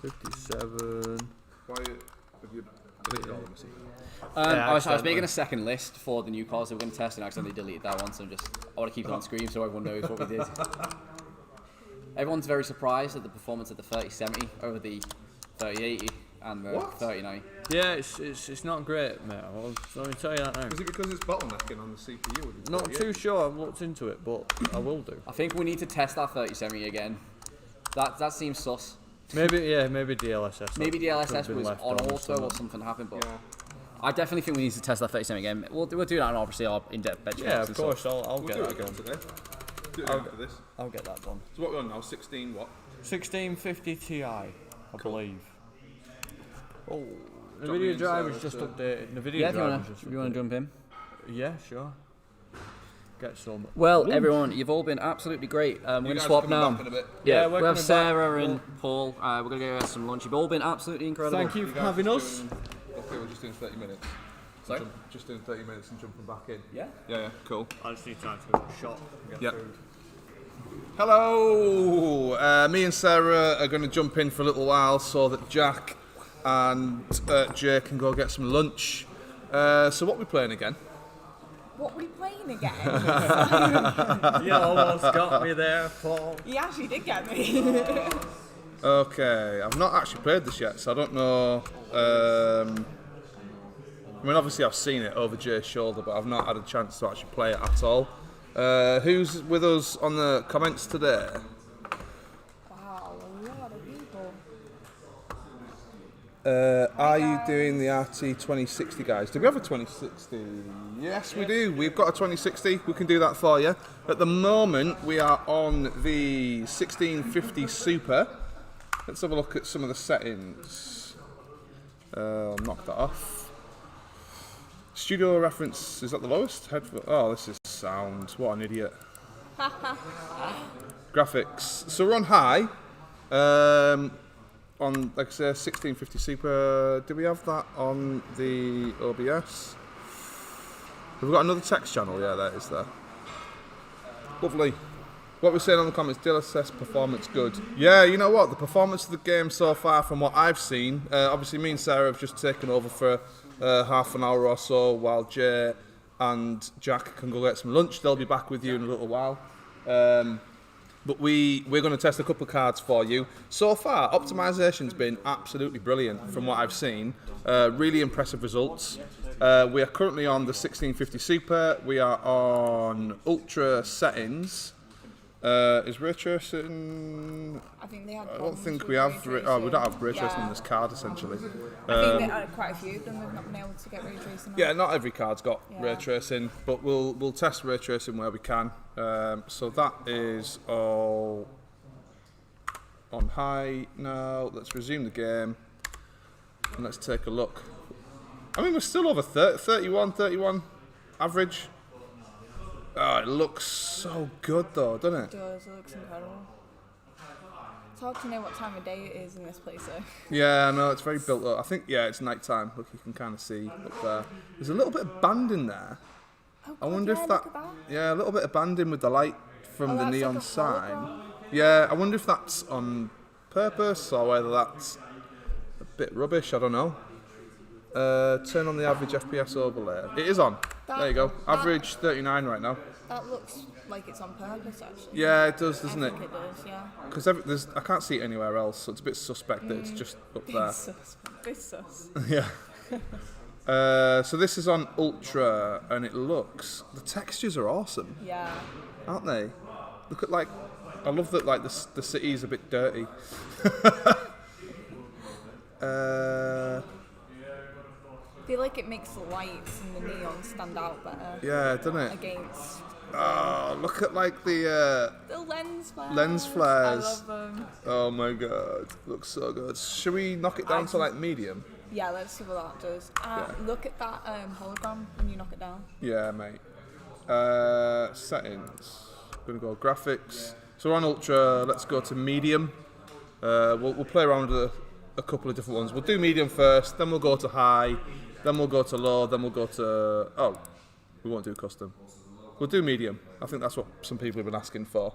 57. Why have you deleted all of them? I was making a second list for the new cards that we're going to test, and I accidentally deleted that one, so I want to keep it on screen so everyone knows what we did. Everyone's very surprised at the performance of the 3070 over the 3080 and the 3090. Yeah, it's not great, mate. Let me tell you that now. Is it because it's bottlenecking on the CPU? with the Not 38? too sure. I've looked into it, but I will do. I think we need to test that 3070 again. That seems sus. Maybe DLSS. Maybe DLSS could've been was left on on auto or something. something happened, but Yeah. I definitely think we need to test that 3070 again. We'll do that on obviously our in-depth benchmarks. Yeah, of and course. stuff. I'll We'll get do it that again done. today. Do it again after this. I'll get that done. So what we're on now? 16 what? 1650 Ti, I believe. Oh, the Drop me video in, drive Sarah, is just to- updated. The video Yeah, if drive you want to jump in. Yeah, sure. Get some. Well, everyone, you've all been absolutely great. We're going to guys swap coming now. back in a bit? Yeah, Yeah, we're we have coming Sarah back. and Paul. We're going to go get some lunch. You've all been absolutely incredible. Thank you for having us. Okay, we're just doing 30 minutes. Sorry? Just doing 30 minutes and jumping back in. Yeah. Yeah, cool. I just need time to go to the shop and get Yep. food. Hello! Me and Sarah are going to jump in for a little while so that Jack and Jay can go get some lunch. So what are we playing again? What we playing again? You almost got me there, Paul. He actually did get me. Okay, I've not actually played this yet, so I don't know. I mean, obviously I've seen it over Jay's shoulder, but I've not had a chance to actually play it at all. Who's with us on the comments today? Wow, a lot of people. Are you doing the RT 2060, guys? Do we have a 2060? Yes, we do. We've got a 2060. We can do that for you. At the moment, we are on the 1650 Super. Let's have a look at some of the settings. I'll knock that off. Studio reference, is that the lowest? Oh, this is sound. What an idiot. Graphics. So we're on high. On, like I say, 1650 Super. Do we have that on the OBS? Have we got another text channel? Yeah, that is there. Lovely. What we're saying on the comments, DLSS performance good. Yeah, you know what? The performance of the game so far, from what I've seen, obviously me and Sarah have just taken over for half an hour or so while Jay and Jack can go get some lunch. They'll be back with you in a little while. But we're going to test a couple of cards for you. So far, optimization's been absolutely brilliant from what I've seen. Really impressive results. We are currently on the 1650 Super. We are on Ultra settings. Is ray tracing? I think they had. I don't think we have. We don't have ray tracing on this card essentially. I think that quite a few of them have not been able to get ray tracing. Yeah, not every card's got ray tracing, but we'll test ray tracing where we can. So that is all on high now. Let's resume the game and let's take a look. I mean, we're still over 31 average. Oh, it looks so good though, doesn't it? It does, it looks incredible. It's hard to know what time of day it is in this place though. Yeah, no, it's very built up. I think, yeah, it's night time. Look, you can kind of see up there. There's a little bit of banding there. Oh, I wonder if that, yeah, a little bit of banding with the light from the that's neon like a sign. hologram? Yeah, I wonder if that's on purpose or whether that's a bit rubbish, I don't know. Turn on the average FPS overlay. It is on. There you go. Average 39 right now. That looks like it's on purpose actually. Yeah, it does, doesn't I it? think it does, yeah. Because I can't see it anywhere else, so it's a bit suspect that it's just up there. Bit sus. Yeah. So this is on Ultra, and it looks, the textures are awesome, Yeah. aren't they? Look at, like, I love that, like, the city's a bit dirty. I feel like it makes the lights and the neon stand out better. Yeah, doesn't it? Against Oh, look at, like, the lens flares. lens flares. I love them. Oh my god, looks so good. Should we knock it down to, like, medium? Yeah, let's see what that does. Look at that hologram when you knock it down. Yeah, mate. Settings. Gonna go graphics. So we're on Ultra. Let's go to medium. We'll play around with a couple of different ones. We'll do medium first, then we'll go to high, then we'll go to low, then we'll go to... Oh, we won't do custom. We'll do medium. I think that's what some people have been asking for.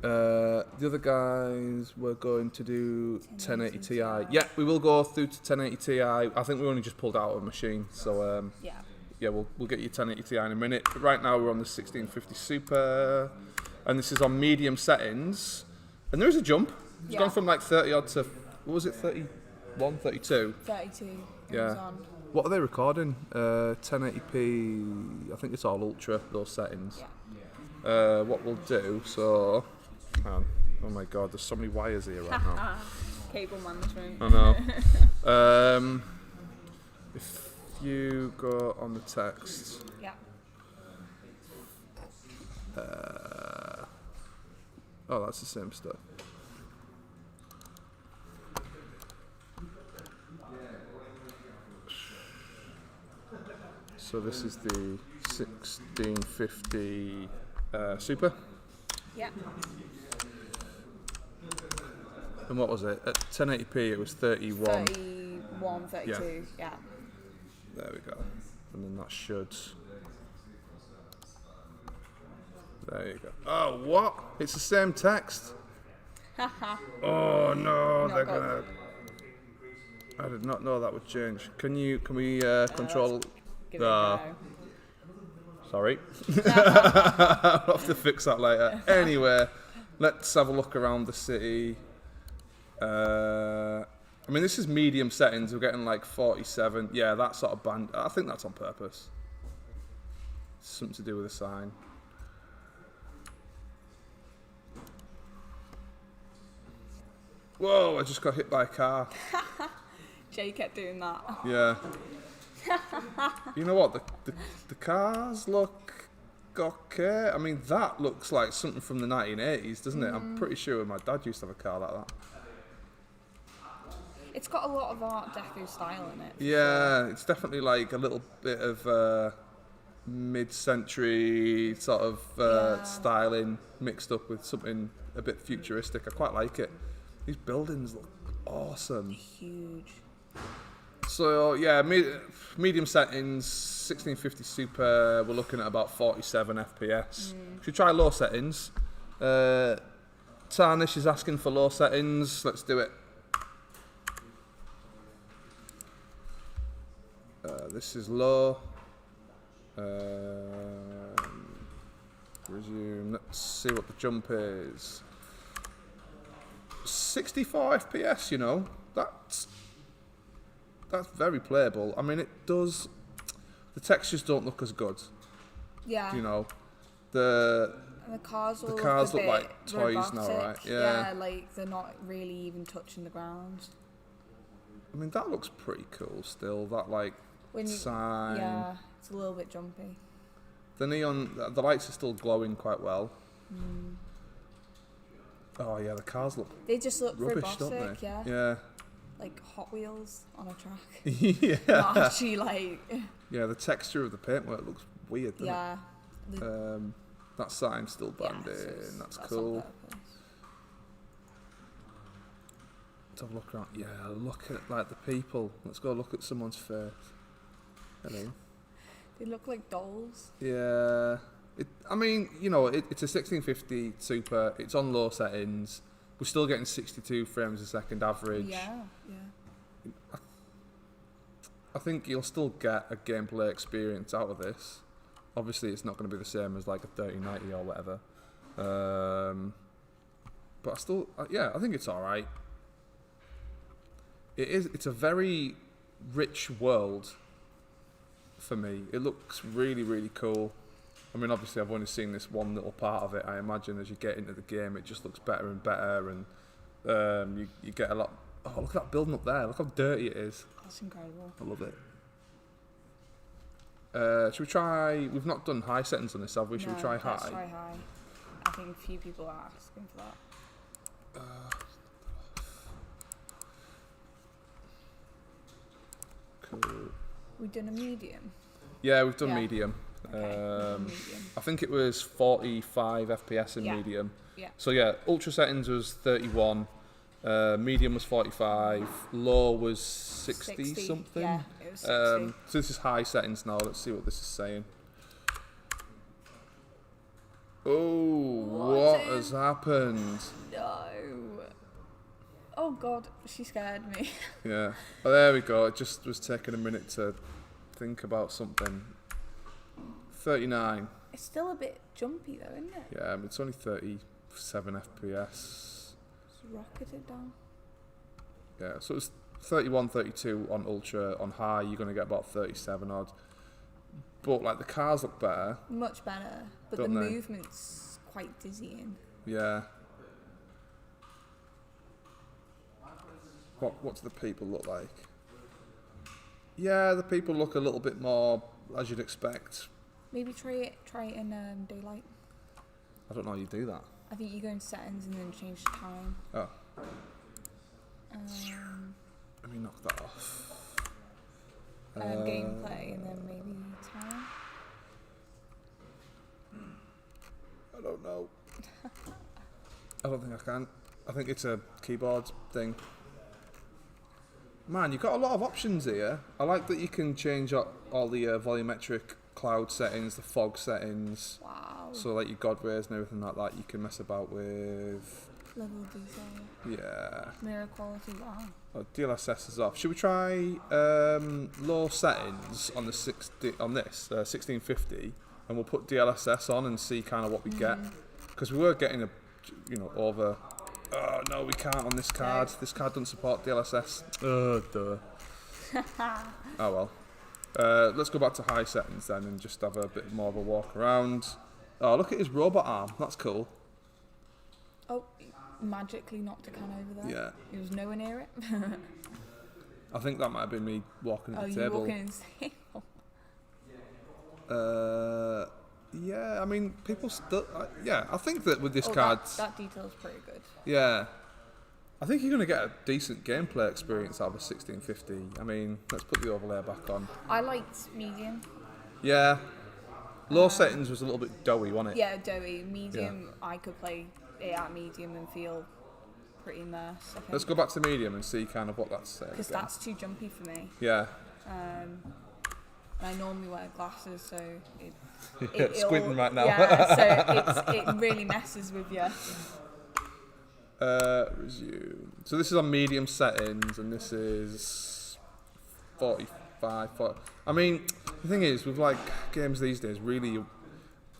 The other guys we're going to do 1080 Ti. Yeah, we will go through to 1080 Ti. I think we only just pulled out of a machine, so yeah, we'll get you 1080 Ti in a minute. But right now we're on the 1650 Super, and this is on medium settings. And there is a jump. It's gone from like 30 odd to, what was it, 31, 32? 32. Yeah. What are they recording? 1080p. I think it's all Ultra, those settings. Yeah. What we'll do, so... Oh my god, there's so many wires here right now. Cable management. I know. If you go on the text... Yeah. Oh, that's the same stuff. So this is the 1650 Super. Yeah. And what was it? At 1080p it was 31. 31, 32, yeah. There we go. And then that should... There you go. Oh, what? It's the same text. Oh no, they're gonna... I did not know that would change. Can we control... Give it a go. Sorry. I'll have to fix that later. Anyway, let's have a look around the city. I mean, this is medium settings. We're getting like 47. Yeah, that sort of band. I think that's on purpose. Something to do with a sign. Whoa, I just got hit by a car. Jay kept doing that. Yeah. You know what? The cars look okay. I mean, that looks like something from the 1980s, doesn't it? I'm pretty sure my dad used to have a car like that. It's got a lot of Art Deco style in it. Yeah, it's definitely like a little bit of mid-century sort of styling mixed up with something a bit futuristic. I quite like it. These buildings look awesome. Huge. So yeah, medium settings, 1650 Super. We're looking at about 47 FPS. Should we try low settings? Tarnish is asking for low settings. Let's do it. This is low. Resume. Let's see what the jump is. 64 FPS. You know, that's very playable. I mean, it does. The textures don't look as good. Yeah. You know, and the cars look like toys robotic. now, right? Yeah, like they're not really even touching the ground. I mean, that looks pretty cool still. That like sign. Yeah, it's a little bit jumpy. The neon, the lights are still glowing quite well. Oh yeah, the cars look. They just look rubbish, robotic, don't they? yeah. Yeah. Like Hot Wheels on a track. Yeah. Not actually like. Yeah, the texture of the paintwork looks weird, doesn't Yeah. it? That sign's still banned in. That's cool. Let's have a look around. Yeah, look at like the people. Let's go look at someone's face. Hello. They look like dolls. Yeah. I mean, you know, it's a 1650 Super. It's on low settings. We're still getting 62 frames a second average. Yeah. I think you'll still get a gameplay experience out of this. Obviously, it's not going to be the same as like a 3090 or whatever. But I still, I think it's all right. It's a very rich world for me. It looks really, really cool. I mean, obviously, I've only seen this one little part of it. I imagine as you get into the game, it just looks better and better, and you get a lot. Oh, look at that building up there! Look how dirty it is. That's incredible. I love it. Should we try? We've not done high settings on this, have we? Should we try high? Let's try high. I think a few people are asking for that. Cool. We've done a medium. Yeah, we've done Yeah. medium. Medium. I think it was 45 FPS in Yeah. medium. Yeah. So yeah, ultra settings was 31, medium was 45, low was 60 something. Yeah, it was 60. So this is high settings now. Let's see what this is saying. Oh, what has happened? No. Oh God, she scared me. Yeah. Oh, there we go. It just was taking a minute to think about something. 39. It's still a bit jumpy though, isn't it? Yeah, I mean, it's only 37 FPS. Just rocket it down. Yeah, so it's 31, 32 on ultra. On high, you're going to get about 37 odd. But like the cars look better. Much better, but Don't the they? movement's quite dizzying. Yeah. What do the people look like? Yeah, the people look a little bit more as you'd expect. Maybe try it in daylight. I don't know how you do that. I think you go into settings and then change the time. Oh. Let me knock that off. Gameplay and then maybe time. I don't know. I don't think I can. I think it's a keyboard thing. Man, you've got a lot of options here. I like that you can change all the volumetric cloud settings, the fog settings. Wow. So like your God rays and everything like that you can mess about with. Level detail. Yeah. Mirror quality. Wow. Oh, DLSS is off. Should we try low settings on the 1650 and we'll put DLSS on and see kind of what we get? Because we were getting over. Oh no, we can't on this card. This card doesn't support DLSS. Duh. Oh well. Let's go back to high settings then and just have a bit more of a walk around. Oh, look at his robot arm. That's cool. Oh, magically knocked a can over there. Yeah. There was nowhere near it. I think that might have been me walking at the you table. walking in the table. Yeah, I mean, people still. Yeah, I think that with this Oh, card. that detail's pretty good. Yeah. I think you're going to get a decent gameplay experience out of a 1650. I mean, let's put the overlay back on. I liked medium. Yeah. Low settings was a little bit doughy, wasn't it? Yeah, doughy. Medium, I could play it at medium and feel pretty immersed. I think. Let's go back to medium and see kind of what that's saying. Because that's too jumpy for me. Yeah. And I normally wear glasses, so Squinting right now. Yeah, so it really messes with you. Resume. So this is on medium settings, and this is 45. 40. I mean, the thing is, with like games these days, really,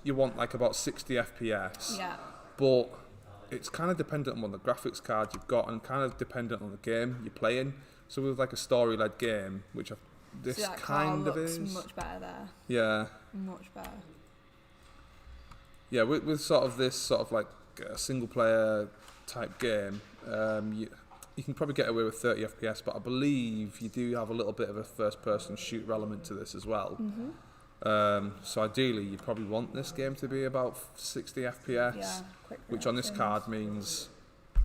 you want like about 60 FPS. Yeah. But it's kind of dependent on the graphics card you've got, and kind of dependent on the game you're playing. So with like a story-led game, which this So that kind car of looks is. much better there. Yeah. Much better. Yeah, with sort of this sort of like single-player type game, you can probably get away with 30 FPS, but I believe you do have a little bit of a first-person shooter element to this as well. So ideally, you probably want this game to be about 60 FPS, Yeah, quick which on this reactions. card means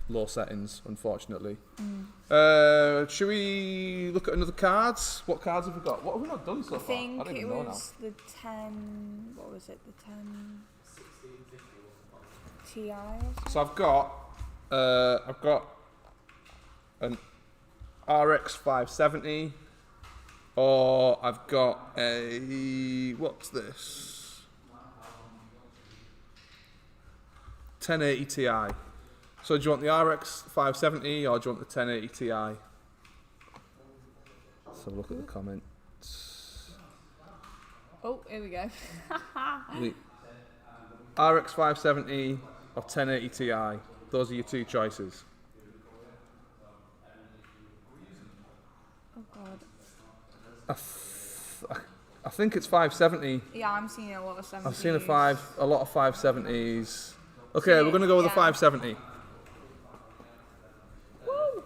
low settings, unfortunately. Should we look at another cards? What cards have we got? What have we not done so I far? think don't it even know was the 10. What was it? The 10 Ti. So I've got an RX 570, or I've got a, what's this? 1080 Ti. So do you want the RX 570 or do you want the 1080 Ti? Let's have a look at the comments. Oh, here we go. The RX 570 or 1080 Ti. Those are your two choices. Oh god. I think it's 570. Yeah, I'm seeing a lot of 70s. I've seen a lot of 570s. Okay, we're going to go with the 570. Woo!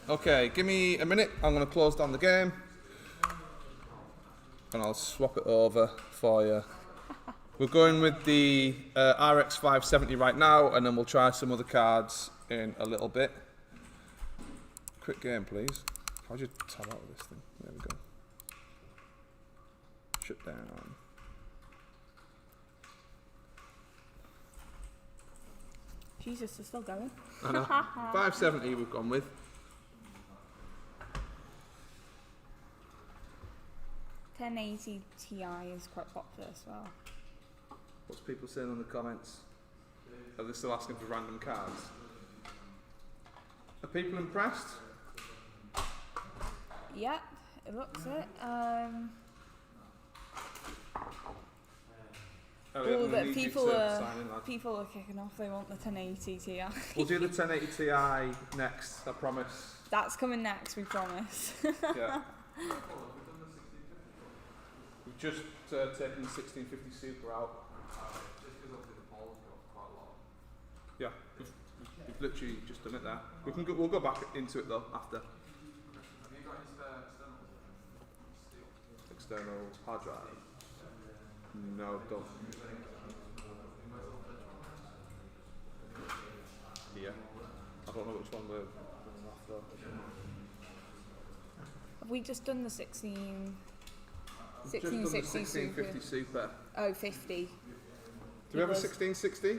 Okay, give me a minute. I'm going to close down the game. And I'll swap it over for you. We're going with the RX 570 right now, and then we'll try some other cards in a little bit. Quick game, please. How'd you tab out of this thing? There we go. Shut down. Jesus, it's still going. I know. 570 we've gone with. .1080 Ti is quite popular as well. What's people saying in the comments? Are they still asking for random cards? Are people impressed? Yeah, it looks it. Elliot, I'm gonna need you people to are sign in, lad. people are kicking off. They want the 1080 Ti. We'll do the 1080 Ti next, I promise. That's coming next, we promise. Yeah. We've just taken the 1650 Super out. Yeah, we've literally just done it there. We'll go back into it though after. Have you got any spare externals? External hard drive. No, don't. Yeah. I don't know which one we're after. Have we just done the 16? Just done the 1660 1650 Super. Oh, 50. Do we have a Because- 1660?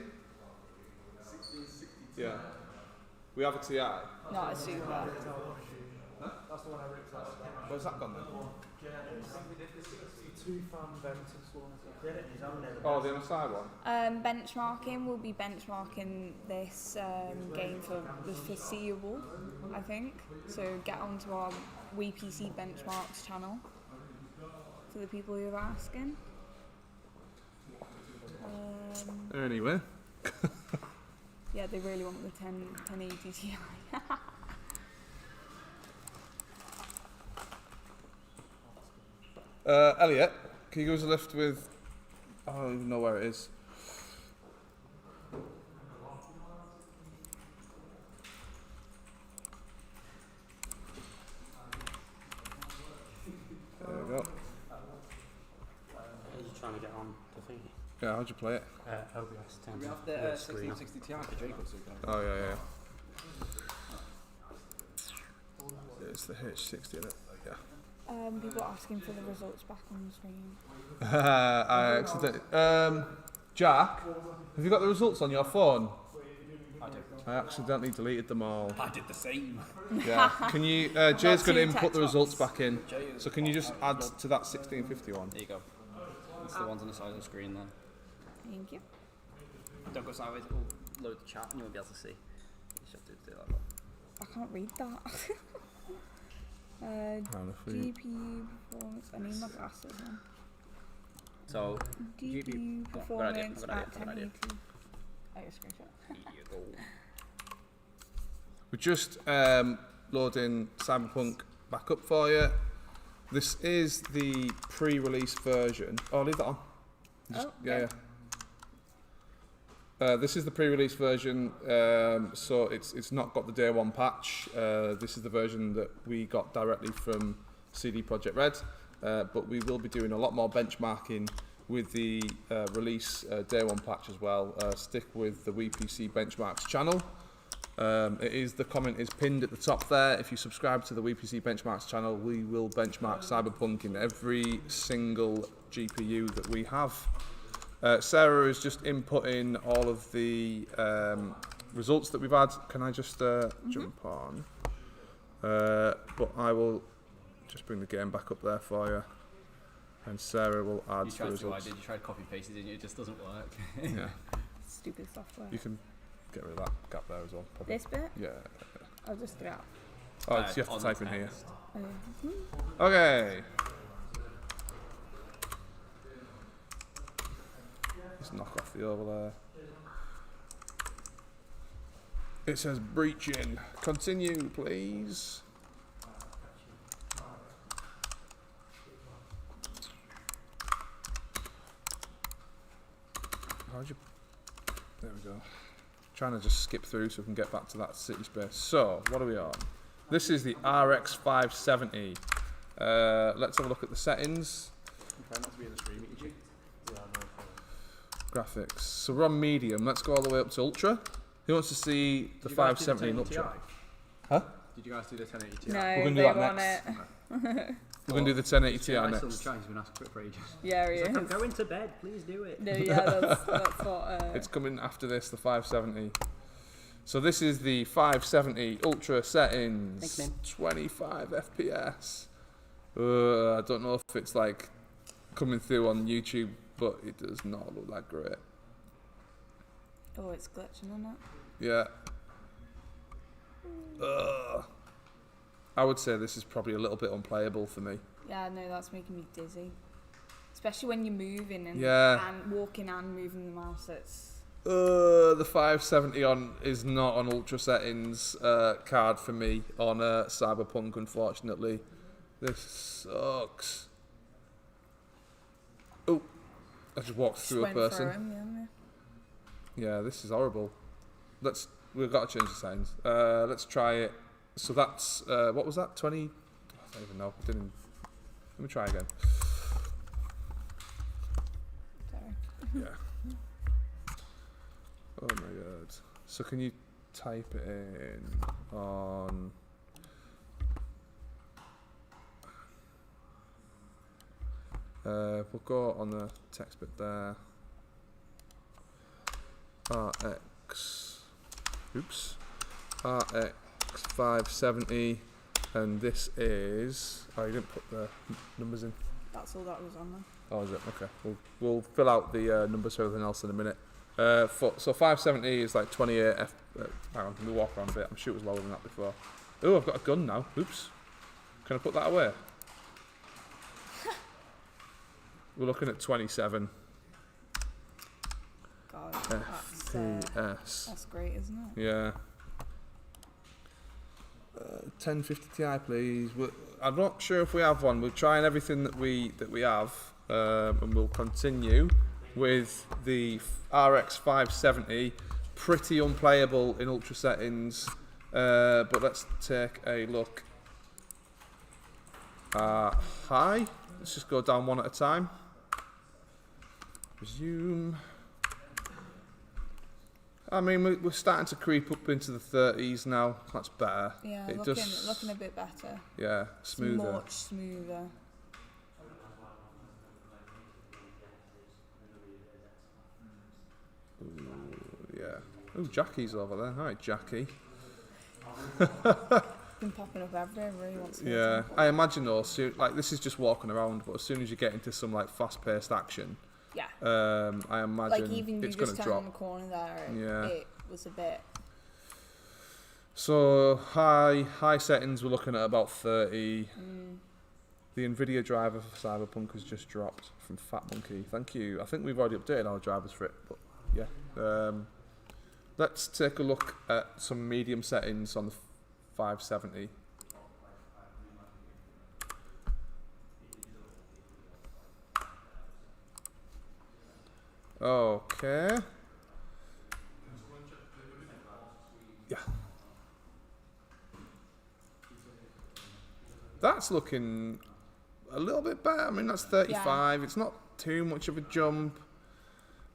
1660. Yeah. We have a TI. Not a Super. That's the one I ripped out. Where's that gone then? Two fan Ventus ones. Oh, the other side one? Benchmarking, we'll be benchmarking this game for the foreseeable, I think. So get onto our WePC benchmarks channel for the people who are asking. Anyway. Yeah, they really want the 1080 Ti. Elliot, can you give us a lift with... I don't even know where it is. There we go. Yeah, how'd you play it? OBS 10. We have the 1660 Ti for Jacob. Oh, yeah. It's the H60, isn't it? Yeah. People asking for the results back on the screen. I accidentally. Jack, have you got the results on your phone? I do. I accidentally deleted them all. I did the same. Yeah. Can you? Jay's going to two input the text results box. back in. So can you just add to that 1651? There you go. It's the ones on the side of the screen then. Thank you. Don't go sideways, it'll load the chat and you won't be able to see. You just have to do that. I can't read that. GPU performance. I need my glasses on. So, GPU Good idea, performance good at idea, good idea. 1080. I got a screenshot. here you go. We're just loading Cyberpunk back up for you. This is the pre-release version. Oh, leave that on. Okay. This is the pre-release version, so it's not got the day one patch. This is the version that we got directly from CD Projekt Red, but we will be doing a lot more benchmarking with the release day one patch as well. Stick with the WePC Benchmarks channel. The comment is pinned at the top there. If you subscribe to the WePC Benchmarks channel, we will benchmark Cyberpunk in every single GPU that we have. Sarah is just inputting all of the results that we've had. Can I just jump on? But I will just bring the game back up there for you. And Sarah will add You the tried to, I results. did. You tried copy pasting, didn't you? It just doesn't work. Yeah, Stupid software. you can get rid of that gap there as well. Probably. This bit? Yeah. I'll just do that. Oh, you have on to the type in here. text. Oh, yeah. Okay. Just knock off the overlay. It says breaching. Continue, please. How'd you? There we go. Trying to just skip through so we can get back to that city space. So, what are we on? This is the RX 570. Let's have a look at the settings. Try not to be in the stream, you. Graphics. So we're on medium. Let's go all the way up to ultra. Who wants to see the 570 in ultra? Huh? Did you guys do the 1080 Ti? No, We're gonna do they that want next. it. We're going to do the 1080 Ti Yeah, next. he's been asked for ages. Yeah, he is. I'm going to bed, please do it. No, yeah, that's what. It's coming after this, the 570. So this is the 570 ultra settings. Thanks, man. 25 FPS. I don't know if it's like coming through on YouTube, but it does not look that great. Oh, it's glitching, isn't it? Yeah. I would say this is probably a little bit unplayable for me. Yeah, no, that's making me dizzy. Especially when you're moving and, Yeah. and walking and moving the mouse. It's The 570 is not on ultra settings card for me on Cyberpunk, unfortunately. This sucks. Oh, I just walked through a went for person. him, Yeah, this is horrible. We've got to change the settings. Let's try it. So that's what was that? 20? I don't even know. Let me try again. Sorry. Yeah. Oh my god. So can you type it in on? We'll go on the text bit there. RX. Oops. RX 570, and this is. Oh, you didn't put the numbers in. That's all that was on there. Oh, is it? Okay. We'll fill out the numbers for everything else in a minute. So 570 is like 28 F. Hang on, let me walk around a bit. I'm sure it was lower than that before. Oh, I've got a gun now. Oops. Can I put that away? We're looking at 27 God, FPS. that's great, isn't it? Yeah. 1050 Ti, please. I'm not sure if we have one. We're trying everything that we have, and we'll continue with the RX 570. Pretty unplayable in ultra settings, but let's take a look. High. Let's just go down one at a time. Resume. I mean, we're starting to creep up into the 30s now. That's better. Yeah, it looking a bit better. Yeah, smoother. Much smoother. Ooh, yeah. Ooh, Jackie's over there. All right, Jackie. Been popping up everywhere. Really wants to. Yeah, I imagine though. Like this is just walking around, but as soon as you get into some like fast-paced action, Yeah. I imagine Like even it's you going just to turn on drop. the corner there. Yeah. It was a bit. So high settings, we're looking at about 30. The NVIDIA driver for Cyberpunk has just dropped from Fat Monkey. Thank you. I think we've already updated our drivers for it, but yeah. Let's take a look at some medium settings on the 570. Okay. Yeah. That's looking a little bit better. I mean, that's 35. Yeah. It's not too much of a jump.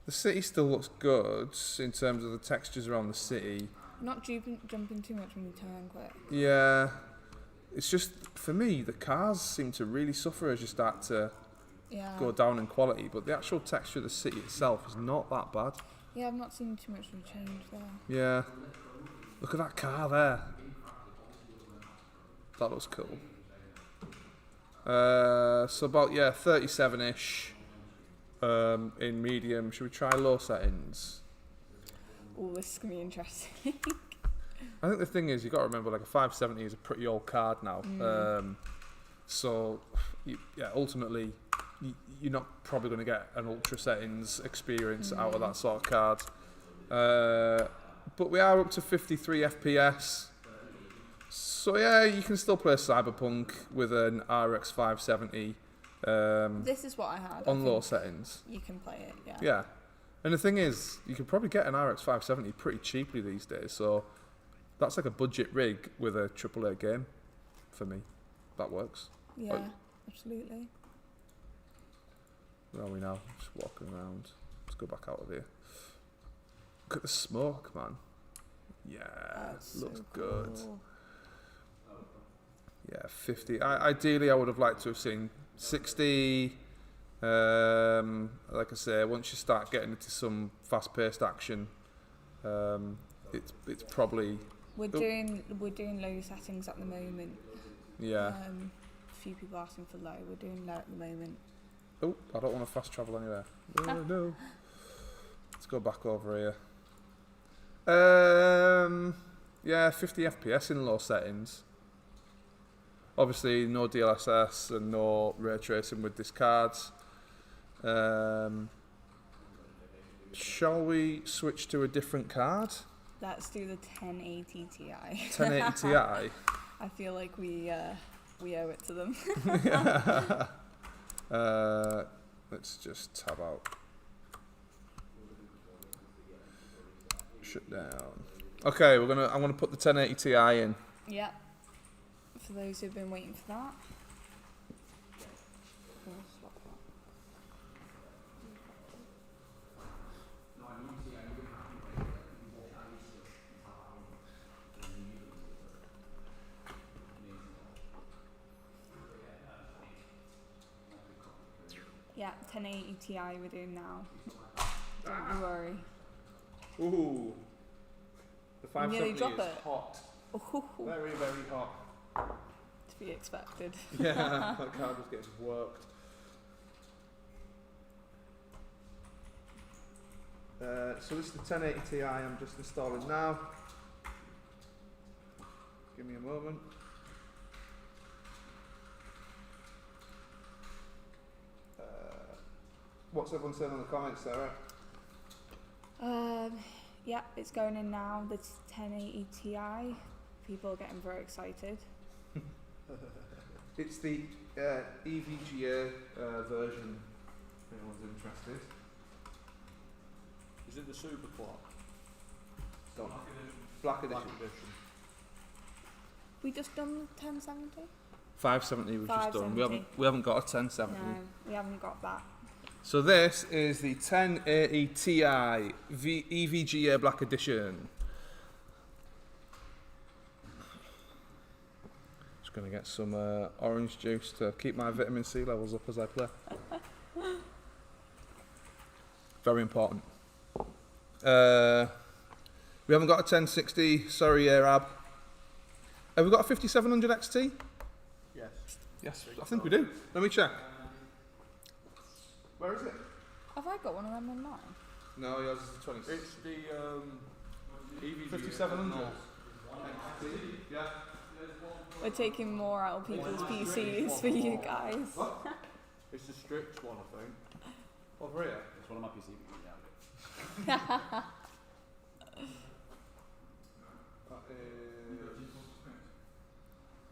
The city still looks good in terms of the textures around the city. Not jumping too much when you turn quick. Yeah. It's just, for me, the cars seem to really suffer as you start to go down in quality, but the actual texture of the city itself is not that bad. Yeah, I've not seen too much of a change there. Yeah. Look at that car there. That looks cool. So about, 37-ish in medium. Should we try low settings? Oh, this is going to be interesting. I think the thing is, you've got to remember, like a 570 is a pretty old card now. So, ultimately, you're not probably going to get an ultra settings experience out of that sort of card. But we are up to 53 FPS. So yeah, you can still play Cyberpunk with an RX 570. This is what I had. On low settings. You can play it, yeah. Yeah. And the thing is, you can probably get an RX 570 pretty cheaply these days. So that's like a budget rig with a AAA game for me. That works. Yeah, absolutely. Where are we now? Just walking around. Let's go back out of here. Look at the smoke, man. Yeah, looks good. Yeah, 50. Ideally, I would have liked to have seen 60. Like I say, once you start getting into some fast-paced action, it's probably. We're doing low settings at the moment. Yeah. A few people asking for low. We're doing low at the moment. Oh, I don't want to fast travel anywhere. No. Let's go back over here. 50 FPS in low settings. Obviously, no DLSS and no ray tracing with this card. Shall we switch to a different card? Let's do the 1080 Ti. 1080 Ti? I feel like we owe it to them. Let's just tab out. Shut down. Okay, I'm gonna put the 1080 Ti in. Yeah. For those who've been waiting for that. Yeah, 1080 Ti we're doing now. Don't you worry. Ooh. The 570 drop is it. hot. Ooh, Very, very hot. to be expected. Yeah, that car just gets worked. So this is the 1080 Ti I'm just installing now. Give me a moment. What's everyone saying in the comments, Sarah? Yeah, it's going in now. The 1080 Ti. People are getting very excited. It's the EVGA version, if anyone's interested. Is it the super clock? Black edition. We just done 1070? 570 we've just done. We haven't got a 1070. No, we haven't got that. So this is the 1080 Ti EVGA Black Edition. Just going to get some orange juice to keep my vitamin C levels up as I play. Very important. We haven't got a 1060, sorry Arab. Have we got a 5700 XT? Yes. Yes, I think we do. Let me check. Where is it? Have I got one of them on mine? No, yours is the 26. It's the EVG 5700. Yeah. We're taking more out of people's PCs for you guys. It's the Strix one, I think. Over here. It's one of my PC.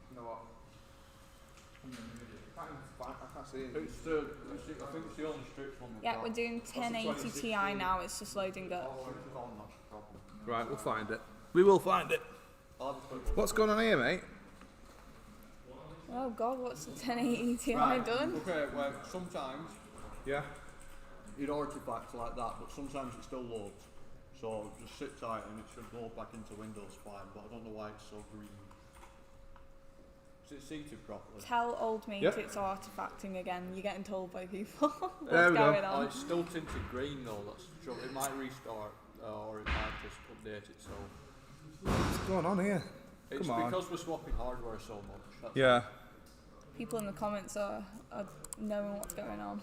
You know what? I can't see it. It's the, I think it's the only Strix one we've Yeah, got. we're doing 1080 Ti now, it's just loading up. Right, we'll find it. We will find it. What's going on here, mate? Oh god, what's the 1080 Ti done? Okay, well, sometimes Yeah. it artifacts like that, but sometimes it still loads. So just sit tight and it should load back into Windows fine, but I don't know why it's so green. Is it seated properly? Tell old mate Yep. it's artifacting again. You're getting told by people. What's There we go. going Oh, on? it's still tinted green though, that's the trouble. It might restart or it might just update itself. What's going on here? It's Come on. because we're swapping hardware so much. That's Yeah. People in the comments are knowing what's going on.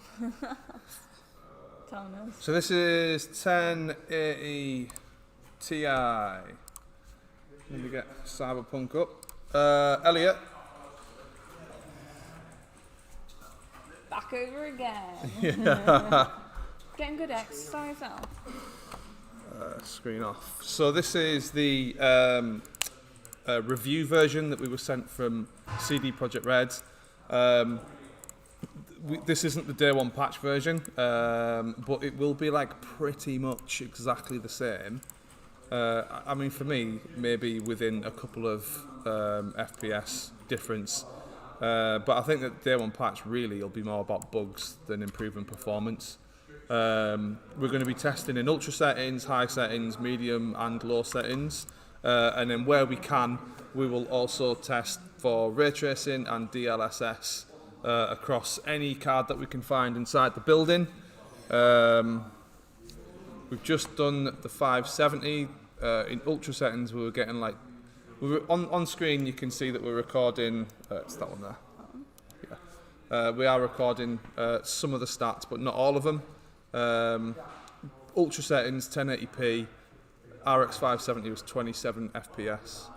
Telling us. So this is 1080 Ti. Let me get Cyberpunk up. Elliot. Back over again. Getting good exercise now. Screen off. So this is the review version that we were sent from CD Projekt Red. This isn't the day one patch version, but it will be like pretty much exactly the same. I mean, for me, maybe within a couple of FPS difference. But I think that day one patch really will be more about bugs than improving performance. We're going to be testing in ultra settings, high settings, medium and low settings. And then where we can, we will also test for ray tracing and DLSS across any card that we can find inside the building. We've just done the 570 in ultra settings. We were getting like, on screen you can see that we're recording, it's that one there. Yeah. We are recording some of the stats, but not all of them. Ultra settings, 1080p, RX 570 was 27 FPS.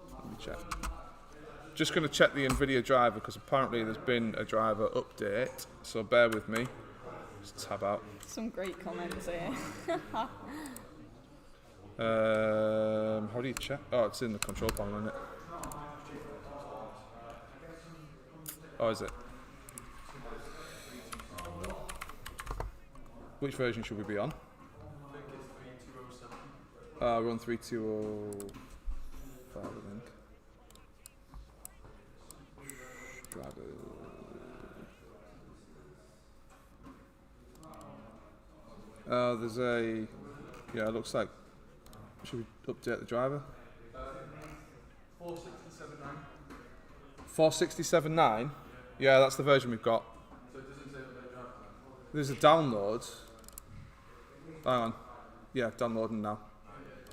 Let me check. Just going to check the NVIDIA driver because apparently there's been a driver update, so bear with me. Just tab out. Some great comments here. How do you check? Oh, it's in the control panel, isn't it? Oh, is it? Which version should we be on? I think it's 3207. We're on 3205, I think. Driver. There's a. Yeah, it looks like. Should we update the driver? 4679. 4679? Yeah, that's the version we've got. So it doesn't say what they drive. There's a download. Hang on. Yeah, downloading now.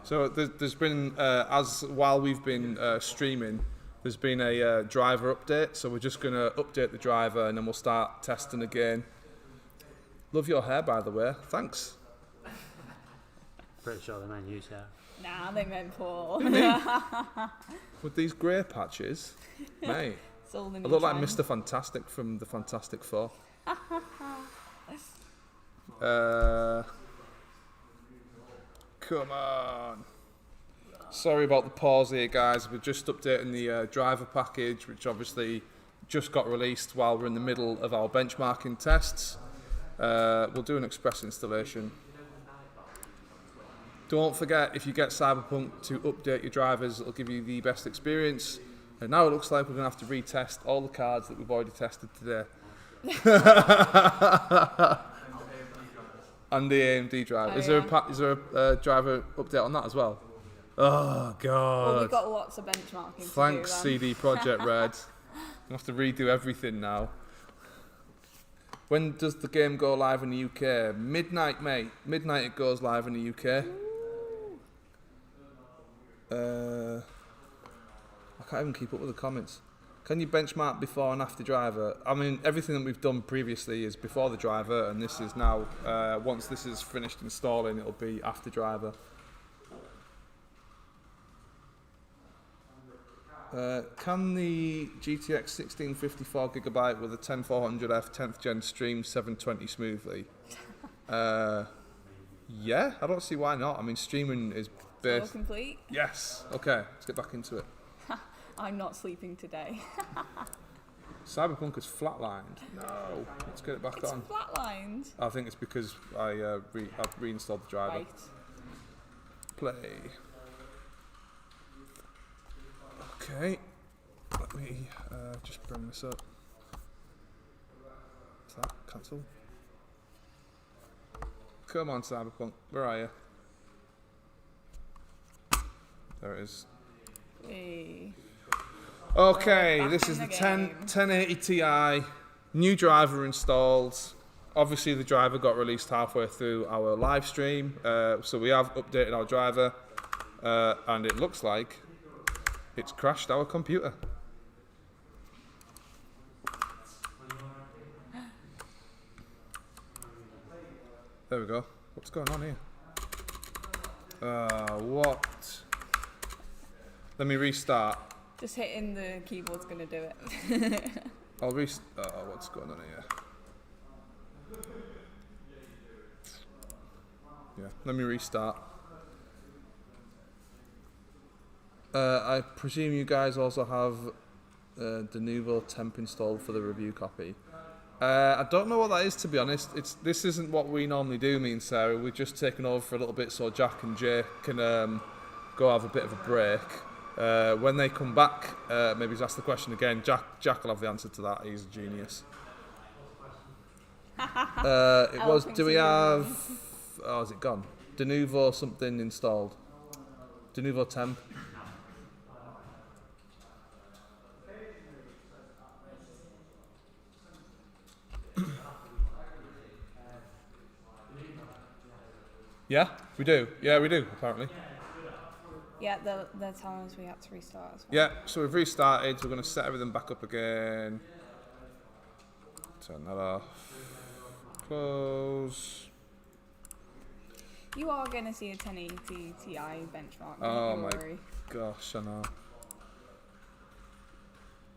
So there's been, while we've been streaming, there's been a driver update. So we're just going to update the driver and then we'll start testing again. Love your hair, by the way. Thanks. Pretty sure they meant use hair. Nah, they meant Paul. With these grey patches, mate. It's all the I new look like trend. Mr. Fantastic from the Fantastic Four. Come on. Sorry about the pause here, guys. We're just updating the driver package, which obviously just got released while we're in the middle of our benchmarking tests. We'll do an express installation. Don't forget, if you get Cyberpunk, to update your drivers. It'll give you the best experience. And now it looks like we're going to have to retest all the cards that we've already tested today. And the AMD driver. Oh, Is yeah. there a driver update on that as well? Oh god. Well, we've got lots of benchmarking Thanks, to do then. CD Projekt Red. I have to redo everything now. When does the game go live in the UK? Midnight, mate. Midnight it goes live in the UK. I can't even keep up with the comments. Can you benchmark before and after driver? I mean, everything that we've done previously is before the driver, and this is now, once this is finished installing, it'll be after driver. Can the GTX 1654GB with a 10400F 10th gen stream 720 smoothly? Yeah, I don't see why not. I mean, streaming is All based. complete. Yes. Okay, let's get back into it. I'm not sleeping today. Cyberpunk is flatlined. No, let's get it back It's on. flatlined. I think it's because I've reinstalled the driver. Right. Play. Okay, let me just bring this up. Is that cancel? Come on, Cyberpunk, where are you? There it is. Hey. Okay, Back this in is the the 1080 Ti, new driver installed. Obviously the driver got released halfway through our live stream, so we have updated our driver, and it looks like it's crashed our computer. There we go. What's going on here? What? Let me restart. Just hitting the keyboard's gonna do it. I'll what's going on here? Yeah, let me restart. I presume you guys also have the Nouveau temp installed for the review copy. I don't know what that is, to be honest. This isn't what we normally do, me and Sarah. We've just taken over for a little bit so Jack and Jay can go have a bit of a break. When they come back, maybe ask the question again. Jack will have the answer to that. He's a genius. Do we have... Oh, is it gone? De Nouveau something installed. De Nouveau temp. Yeah, we do. Yeah, we do, apparently. Yeah, they're telling us we have to restart as well. Yeah, so we've restarted. We're going to set everything back up again. Turn that off. Close. You are going to see a 1080 Ti benchmark. Oh Don't my worry. gosh, I know.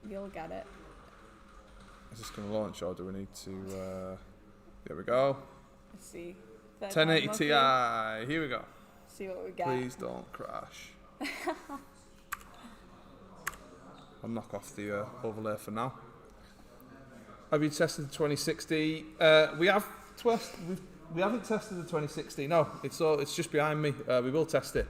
You'll get it. Is this going to launch or do we need to... There we go. Let's see. Third 1080 time Ti. lucky. Here we go. See what we get. Please don't crash. I'll knock off the overlay for now. Have you tested the 2060? We haven't tested the 2060. No, it's just behind me. We will test it.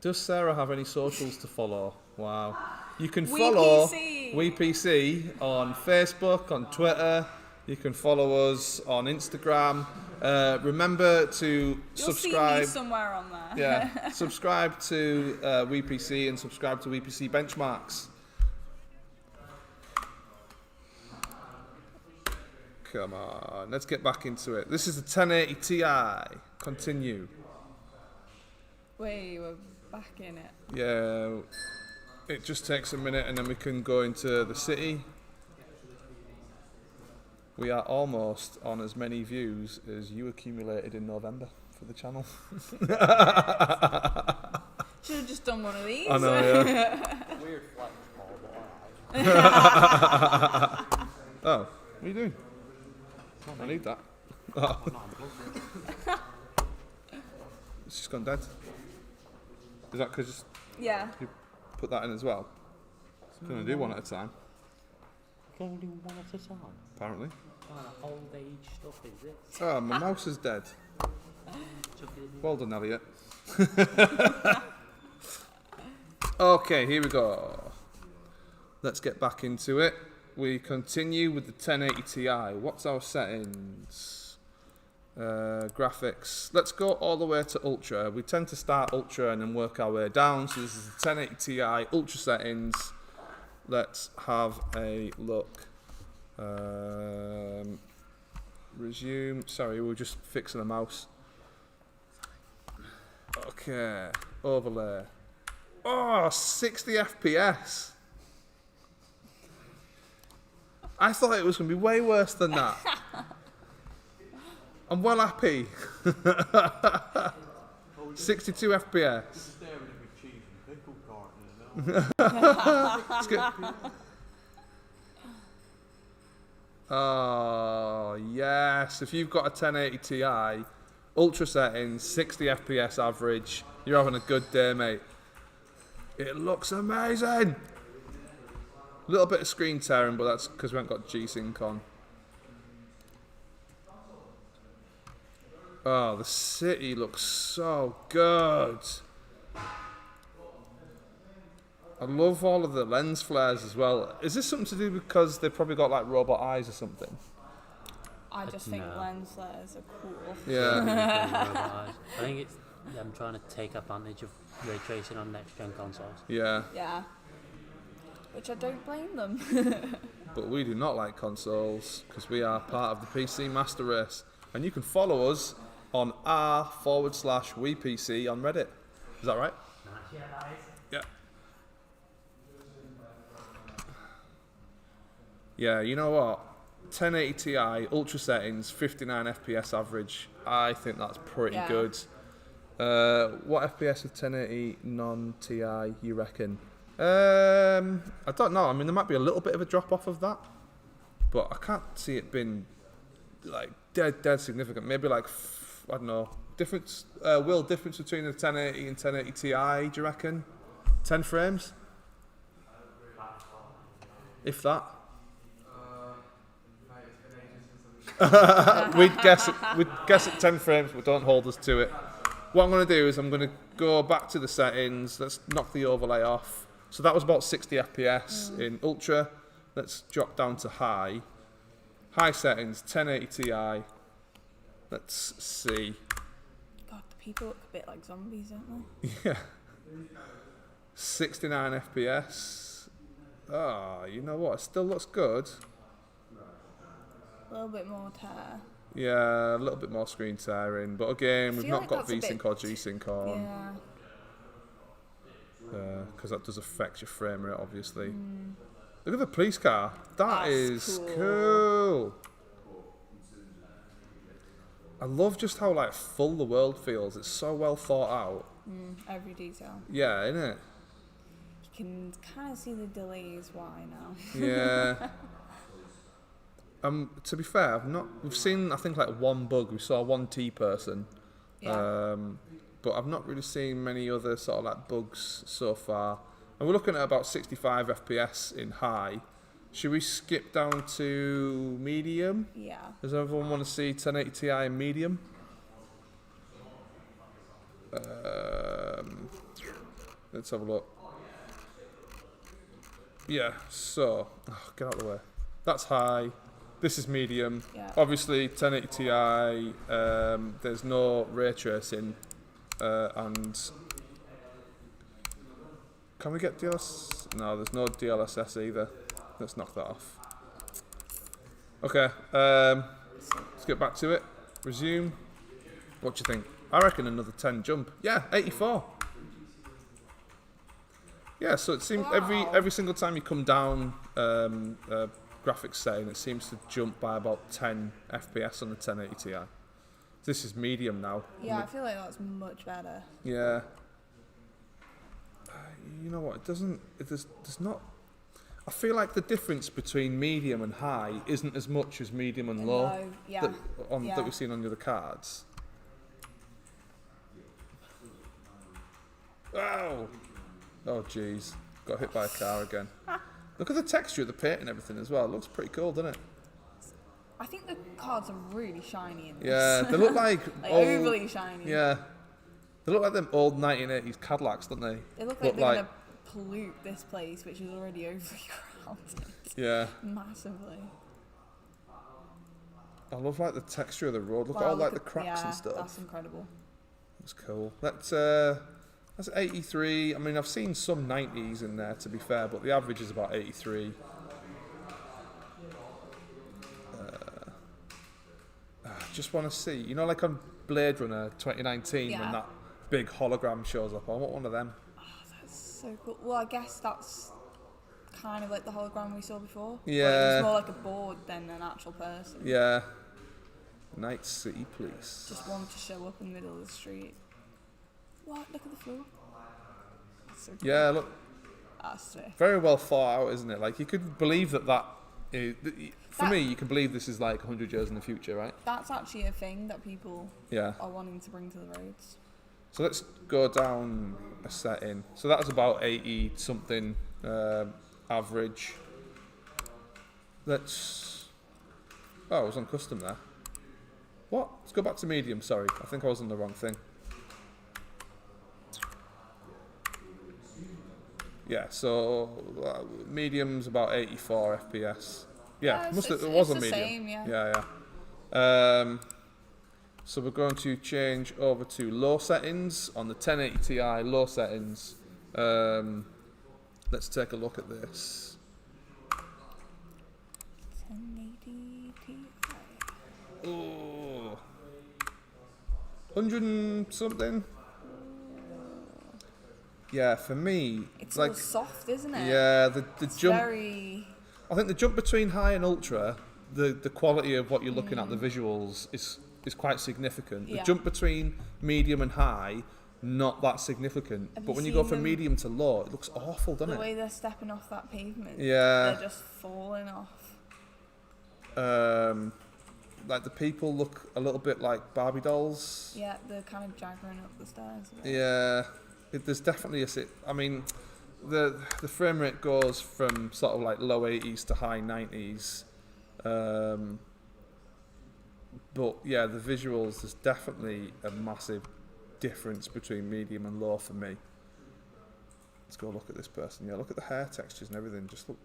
Does Sarah have any socials to follow? Wow. You can follow WePC on Facebook, on Twitter. You can follow us on Instagram. Remember to subscribe. You'll see me somewhere on there. Yeah, subscribe to WePC and subscribe to WePC Benchmarks. Come on, let's get back into it. This is the 1080 Ti. Continue. Wait, we're back in it. Yeah, it just takes a minute and then we can go into the city. We are almost on as many views as you accumulated in November for the channel. Should have just done one of these. I know, yeah. Weird flex, Paul, but alright. Oh, what are you doing? I need that. Oh. It's just gone dead. Is that because Yeah. you put that in as well? It's going to do one at a time, You can only do one at a time. apparently. What kind of old age stuff is this? Oh, my mouse is dead. Well done, Elliot. Okay, here we go. let's get back into it. We continue with the 1080 Ti. What's our settings? Graphics. Let's go all the way to Ultra. We tend to start Ultra and then work our way down. So this is the 1080 Ti Ultra settings. Let's have a look. Resume. Sorry, we were just fixing the mouse. Okay. Overlay. Oh, 60 FPS. I thought it was going to be way worse than that. I'm well happy. 62 FPS. Staring at me cheese and pickle carton. Let's get... Oh, yes. If you've got a 1080 Ti, Ultra settings, 60 FPS average, you're having a good day, mate. It looks amazing. A little bit of screen tearing, but that's because we haven't got G-Sync on. Oh, the city looks so good. I love all of the lens flares as well. Is this something to do because they've probably got like robot eyes or something? I just think lens flares are cool. Yeah. I think it's them trying to take advantage of ray tracing on next gen consoles. Yeah. Yeah. Which I don't blame them. But we do not like consoles because we are part of the PC Master Race. And you can follow us on r/WePC on Reddit. Is that right? Yeah. Yeah, you know what? 1080 Ti, Ultra settings, 59 FPS average. I think that's pretty good. What FPS with 1080 non-Ti you reckon? I don't know. I mean, there might be a little bit of a drop off of that, but I can't see it being like dead significant. Maybe like I don't know. Difference between the 1080 and 1080 Ti. Do you reckon? 10 frames, if that. We'd guess at 10 frames, but don't hold us to it. What I'm going to do is I'm going to go back to the settings. Let's knock the overlay off. So that was about 60 FPS in Ultra. Let's drop down to high. High settings, 1080 Ti. Let's see. God, the people look a bit like zombies, don't they? Yeah. 69 FPS. Oh, you know what? It still looks good. A little bit more tear. Yeah, a little bit more screen tearing. But again, we've feel not like got that's a V-Sync bit or G-Sync on. Yeah. Because that does affect your frame rate, obviously. Look at the police car. That's is cool. I love just how like full the world feels. It's so well thought out. Every detail. Yeah, innit? You can kind of see the delays why now. Yeah. To be fair, we've seen I think like one bug. We saw one T person. Yeah. But I've not really seen many other sort of like bugs so far. And we're looking at about 65 FPS in high. Should we skip down to medium? Yeah. Does everyone want to see 1080 Ti in medium? Let's have a look. Yeah, so, get out of the way. That's high. This is medium. Yeah. Obviously, 1080 Ti, there's no ray tracing. And can we get DLSS? No, there's no DLSS either. Let's knock that off. Okay, let's get back to it. Resume. What do you think? I reckon another 10 jump. Yeah, 84. Yeah, so it seems every single time you come down graphics setting, it seems to jump by about 10 FPS on the 1080 Ti. This is medium now. Yeah, I feel like that's much better. Yeah. You know what? There's not. I feel like the difference between medium and high isn't as much as medium and low. Yeah. That we've seen on the other cards. Oh! Oh, jeez. Got hit by a car again. Look at the texture of the paint and everything as well. It looks pretty cool, doesn't it? I think the cards are really shiny in this. Yeah, they look like overly shiny. Yeah. They look like them old 1980s Cadillacs, don't they? They look like they're going to pollute this place, which is already overly crowded. around it Yeah. massively. I love like the texture of the road. Look at all like the cracks and stuff. That's incredible. That's cool. That's 83. I mean, I've seen some 90s in there, to be fair, but the average is about 83. Just want to see, you know, like on Blade Runner 2019 when that big hologram shows up. I want one of them. Oh, that's so cool. Well, I guess that's kind of like the hologram we saw before. Yeah. But it was more like a board than an actual person. Yeah. Night City Police. Just one to show up in the middle of the street. What? Look at the floor. That's so cool. Yeah, look. That's sick. Very well thought out, isn't it? Like, you could believe that is... For me, you can believe this is like 100 years in the future, right? That's actually a thing that people are wanting to bring to the roads. So let's go down a setting. So that was about 80 something average. Let's... Oh, I was on custom there. What? Let's go back to medium, sorry. I think I was on the wrong thing. Yeah, so medium's about 84 FPS. Yeah, it was on medium. Same, yeah. Yeah. So we're going to change over to low settings on the 1080 Ti. Low settings. Let's take a look at this. 1080 Ti. Oh, 100 and something. Yeah, for me, It's like all soft, isn't it? yeah, the It's jump. very... I think the jump between high and ultra, the quality of what you're looking at, the visuals, is quite significant. The Yeah. jump between medium and high, not that significant. Have But you when you go seen from them- medium to low, it looks awful, doesn't The way it? they're stepping off that pavement. Yeah. They're just falling off. Like the people look a little bit like Barbie dolls. Yeah, they're kind of jaggering up the stairs. a bit. Yeah, there's definitely I mean, the frame rate goes from sort of like low 80s to high 90s. But yeah, the visuals, there's definitely a massive difference between medium and low for me. Let's go look at this person. Yeah, look at the hair textures and everything. Just look.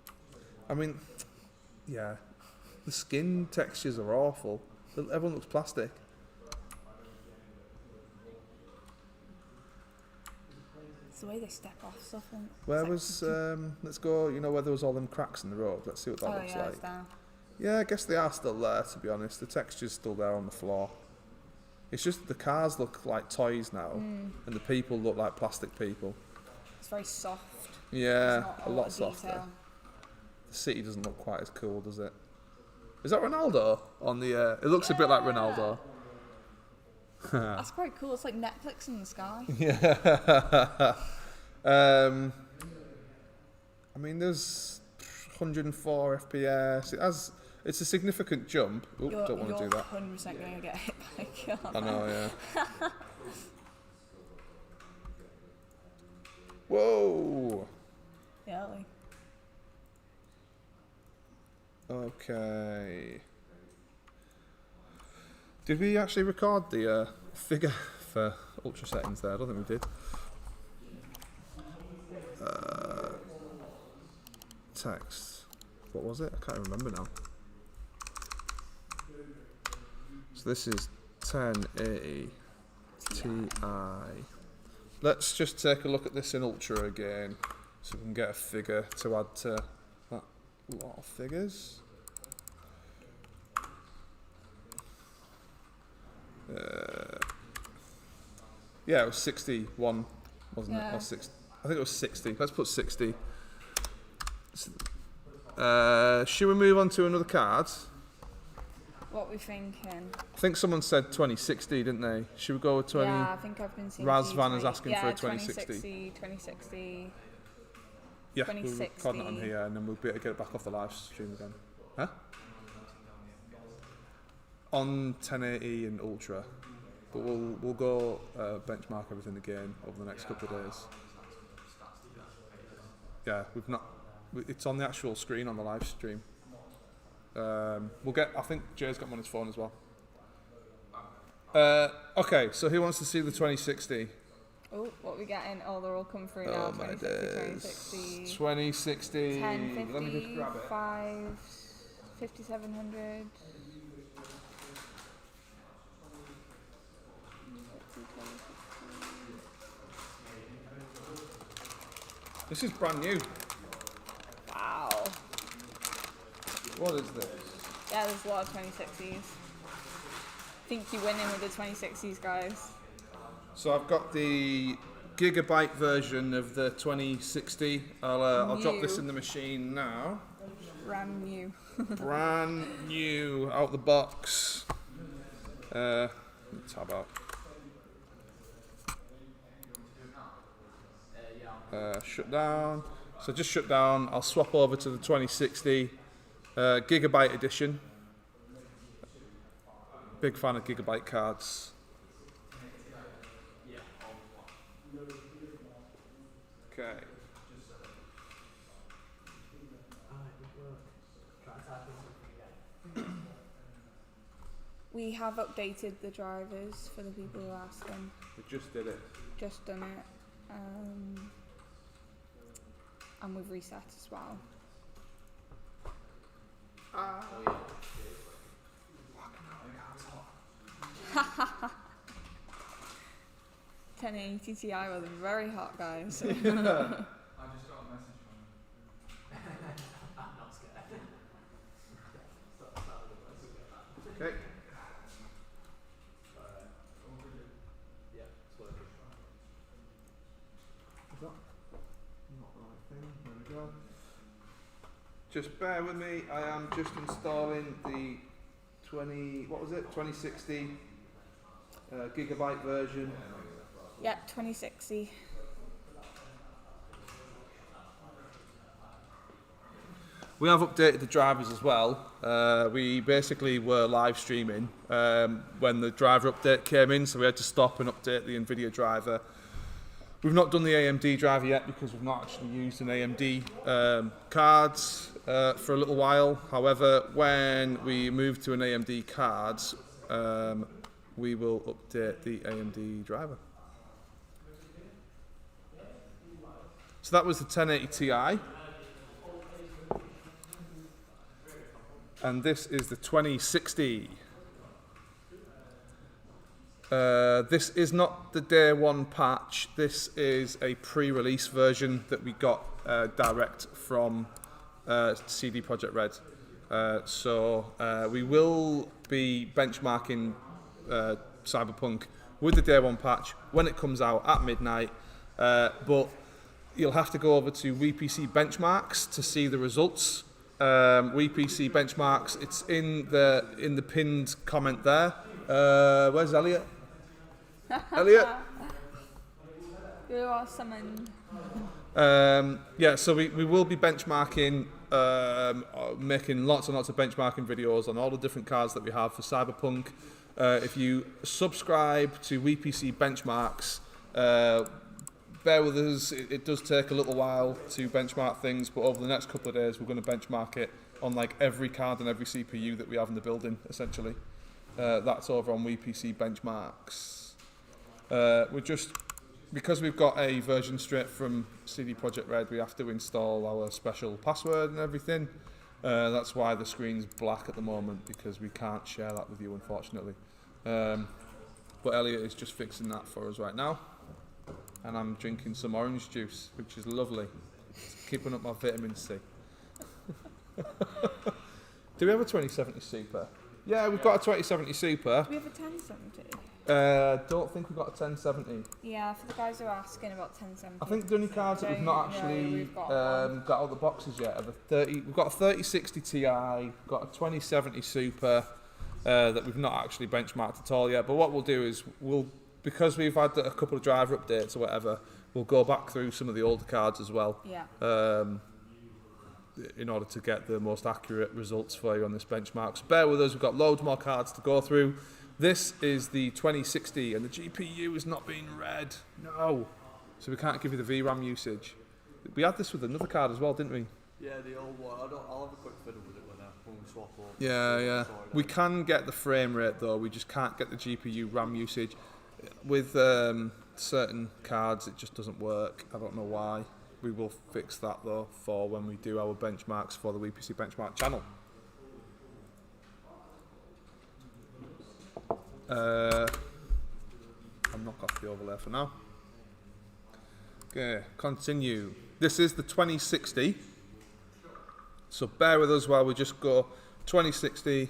I mean, yeah, the skin textures are awful. Everyone looks plastic. It's the way they step off stuff. And Where was, let's go, you know, where there was all them cracks in the road. Let's see what that looks like. It's down. Yeah, I guess they are still there, to be honest. The texture's still there on the floor. It's just the cars look like toys now, and the people look like plastic people. It's very soft. Yeah, There's not a lot lot of softer. detail. The city doesn't look quite as cool, does it? Is that Ronaldo on the? It looks a bit like Ronaldo. That's quite cool. It's like Netflix in the sky. Yeah. I mean, there's 104 FPS. It's a significant jump. Oop, don't want to do that. You're 100% going to get hit by a car. I know, yeah. Whoa. Yeah, like, Okay. Did we actually record the figure for ultra settings there? I don't think we did. Text. What was it? I can't remember now. So this is 1080 Ti. Let's just take a look at this in ultra again, so we can get a figure to add to that lot of figures. Yeah, it was 61, wasn't it? Yeah. Or 60. I think it was 60. Let's put 60. Should we move on to another card? what we thinking? I think someone said 2060, didn't they? Should we go with 20? Yeah, I think I've been seeing. Razvan is asking for a 2060. 2060. Yeah, we'll 2060. record it on here and then we'll be able to get it back off the live stream again. Huh? On 1080 and Ultra. But we'll go benchmark everything again over the next couple of days. Yeah, it's on the actual screen on the live stream. I think Jay's got them on his phone as well. Okay, so who wants to see the 2060? Oh, what we getting? Oh, they're all coming through now. Oh my 2060, days. 2060, 2060. 1050, Let me just grab it. 5700. This is brand new. Wow. What is this? Yeah, there's a lot of 2060s. Think you're winning with the 2060s, guys. So I've got the gigabyte version of the 2060. I'll drop this in the machine now. Brand new. Brand new, out the box. Tab out. Shut down. So just shut down. I'll swap over to the 2060 gigabyte edition. Big fan of gigabyte cards. Okay. We have updated the drivers for the people who are asking. We just did it. Just done it. And we've reset as well. 1080 Ti was very hot, guys. I just got a message from him. I'm not scared. Okay. Yeah, it's working. Is that not the right thing? There we go. Just bear with me. I am just installing the 2060 gigabyte version. Yeah, 2060. We have updated the drivers as well. We basically were live streaming when the driver update came in, so we had to stop and update the NVIDIA driver. We've not done the AMD driver yet because we've not actually used an AMD cards for a little while. However, when we move to an AMD cards, we will update the AMD driver. So that was the 1080 Ti. And this is the 2060. This is not the day one patch. This is a pre-release version that we got direct from CD Projekt Red. So we will be benchmarking Cyberpunk with the day one patch when it comes out at midnight. But you'll have to go over to WePC Benchmarks to see the results. WePC Benchmarks, it's in the pinned comment there. Where's Elliot? Elliot? You are summoned. Yeah, so we will be benchmarking, making lots and lots of benchmarking videos on all the different cards that we have for Cyberpunk. If you subscribe to WePC Benchmarks, bear with us, it does take a little while to benchmark things, but over the next couple of days we're going to benchmark it on like every card and every CPU that we have in the building, essentially. That's over on WePC Benchmarks. Because we've got a version straight from CD Projekt Red, we have to install our special password and everything. That's why the screen's black at the moment, because we can't share that with you, unfortunately. But Elliot is just fixing that for us right now. And I'm drinking some orange juice, which is lovely. It's keeping up my vitamin C. Do we have a 2070 Super? Yeah, we've got a 2070 Super. Do we have a 1070? Don't think we've got a 1070. Yeah, for the guys who are asking about 1070. I think the only cards that we've not actually got out of the boxes yet are the 30. We've got a 3060 Ti, we've got a 2070 Super that we've not actually benchmarked at all yet. But what we'll do is because we've had a couple of driver updates or whatever, we'll go back through some of the older cards as well. Yeah. In order to get the most accurate results for you on this benchmark. So bear with us, we've got loads more cards to go through. This is the 2060 and the GPU is not being read. No. So we can't give you the VRAM usage. We had this with another card as well, didn't we? Yeah, the old one. I'll have a quick fiddle with it when we swap over. Yeah. We can get the frame rate though, we just can't get the GPU RAM usage. With certain cards it just doesn't work. I don't know why. We will fix that though for when we do our benchmarks for the WePC benchmark channel. I'll knock off the overlay for now. Okay, continue. This is the 2060. So bear with us while we just go 2060.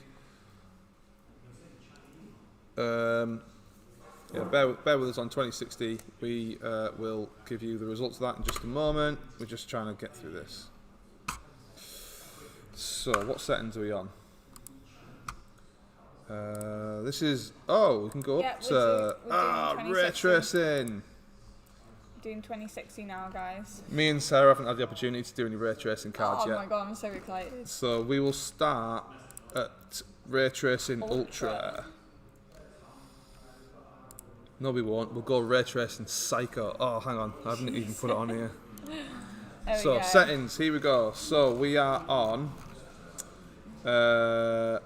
Yeah, bear with us on 2060. We will give you the results of that in just a moment. We're just trying to get through this. So, what settings are we on? This is... Oh, we can go up to... ray tracing! Doing 2060 now, guys. Me and Sarah haven't had the opportunity to do any ray tracing cards yet. Oh my god, I'm so excited. So, we will start at ray tracing Ultra. No, we won't. We'll go ray tracing Psycho. Oh, hang on. I haven't even put it on here. So, settings. Here we go. So, we are on... at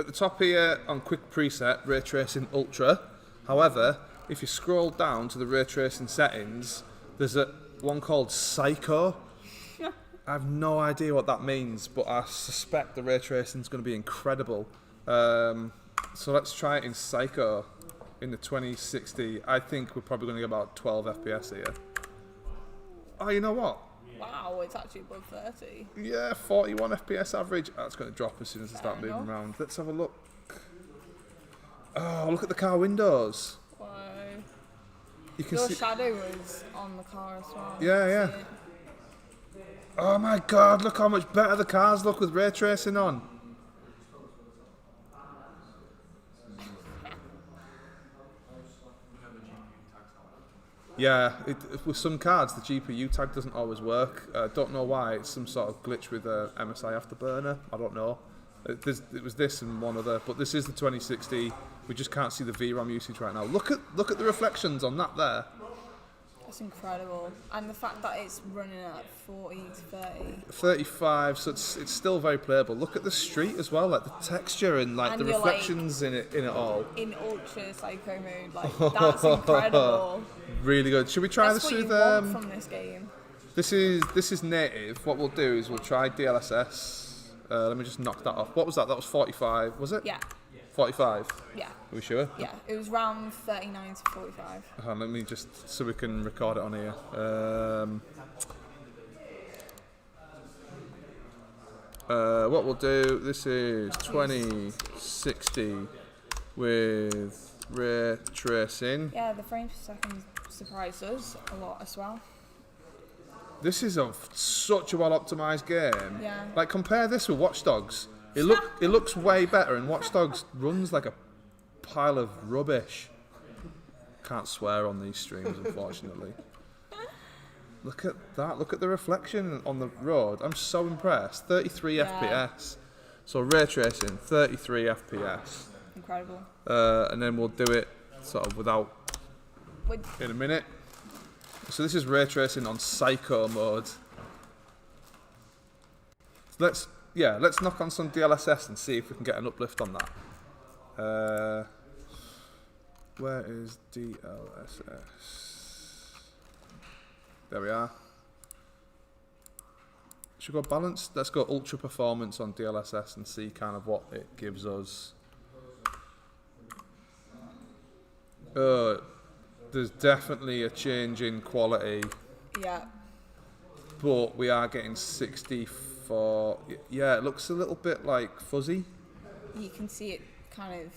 the top here, on quick preset, ray tracing Ultra. However, if you scroll down to the ray tracing settings, there's one called Psycho. I have no idea what that means, but I suspect the ray tracing is going to be incredible. So, let's try it in Psycho. In the 2060, I think we're probably going to get about 12 FPS here. Oh, you know what? Wow, it's actually above 30. Yeah, 41 FPS average. That's going to drop as soon as I start moving around. Let's have a look. Oh, look at the car windows. Whoa. You can Your see... shadow was on the car as well. Yeah. Oh my god, look how much better the cars look with ray tracing on. Yeah, with some cards the GPU tag doesn't always work. Don't know why. It's some sort of glitch with MSI Afterburner. I don't know. It was this and one other, but this is the 2060. We just can't see the VRAM usage right now. Look at the reflections on that there. That's incredible, and the fact that it's running at 40 to 30. 35, so it's still very playable. Look at the street as well, like the texture and like the reflections in it all. In ultra psycho mode, like that's incredible. Really good. Should we try That's this what with you want from this game. This is native. What we'll do is we'll try DLSS. Let me just knock that off. What was that? That was 45, was it? Yeah. 45? Yeah. Are we sure? Yeah, it was round 39 to 45. Let me just, so we can record it on here. What we'll do, this is 2060 with ray tracing. Yeah, the frames per second surprised us a lot as well. This is such a well optimized game. Yeah. Like compare this with Watch Dogs. It looks way better, and Watch Dogs runs like a pile of rubbish. Can't swear on these streams, unfortunately. Look at that. Look at the reflection on the road. I'm so impressed. 33 FPS. So ray tracing, 33 FPS. Incredible. And then we'll do it sort of without in a minute. So this is ray tracing on Psycho mode. Let's knock on some DLSS and see if we can get an uplift on that. Where is DLSS? There we are. Should we go balanced? Let's go ultra performance on DLSS and see kind of what it gives us. There's definitely a change in quality. Yeah. But we are getting 64. Yeah, it looks a little bit like fuzzy. You can see it kind of.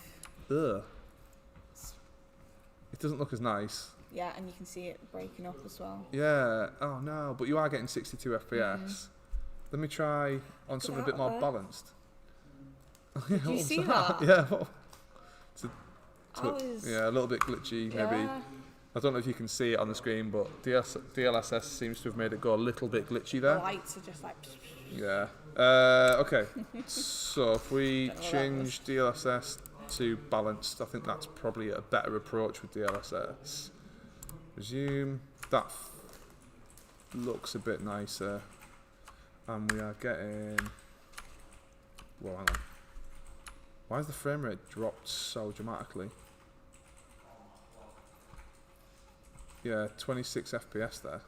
Ugh. It doesn't look as nice. Yeah, and you can see it breaking up as well. Yeah. Oh no, but you are getting 62 FPS. Let me try on something a bit more balanced. Did you see that? Yeah. Yeah, a little bit glitchy maybe. Yeah. I don't know if you can see it on the screen, but DLSS seems to have made it go a little bit glitchy there. The lights are just like. Yeah. Okay. So if we change DLSS to balanced, I think that's probably a better approach with DLSS. Resume. That looks a bit nicer. And we are getting... Whoa, hang on. Why has the frame rate dropped so dramatically? Yeah, 26 FPS there.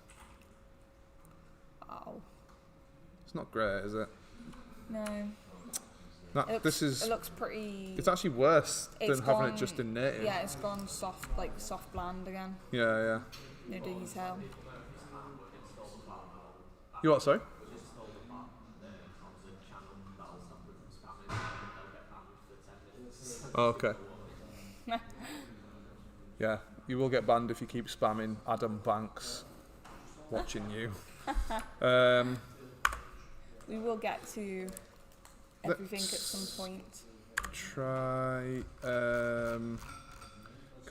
Wow. It's not great, is it? No. It looks pretty. It's actually worse than It's having gone- it just in native. Yeah, it's gone soft, like soft bland again. Yeah. No detail. You what, sorry? Oh, okay. Yeah, you will get banned if you keep spamming Adam Banks watching you. We will get to everything at some point. Try. Can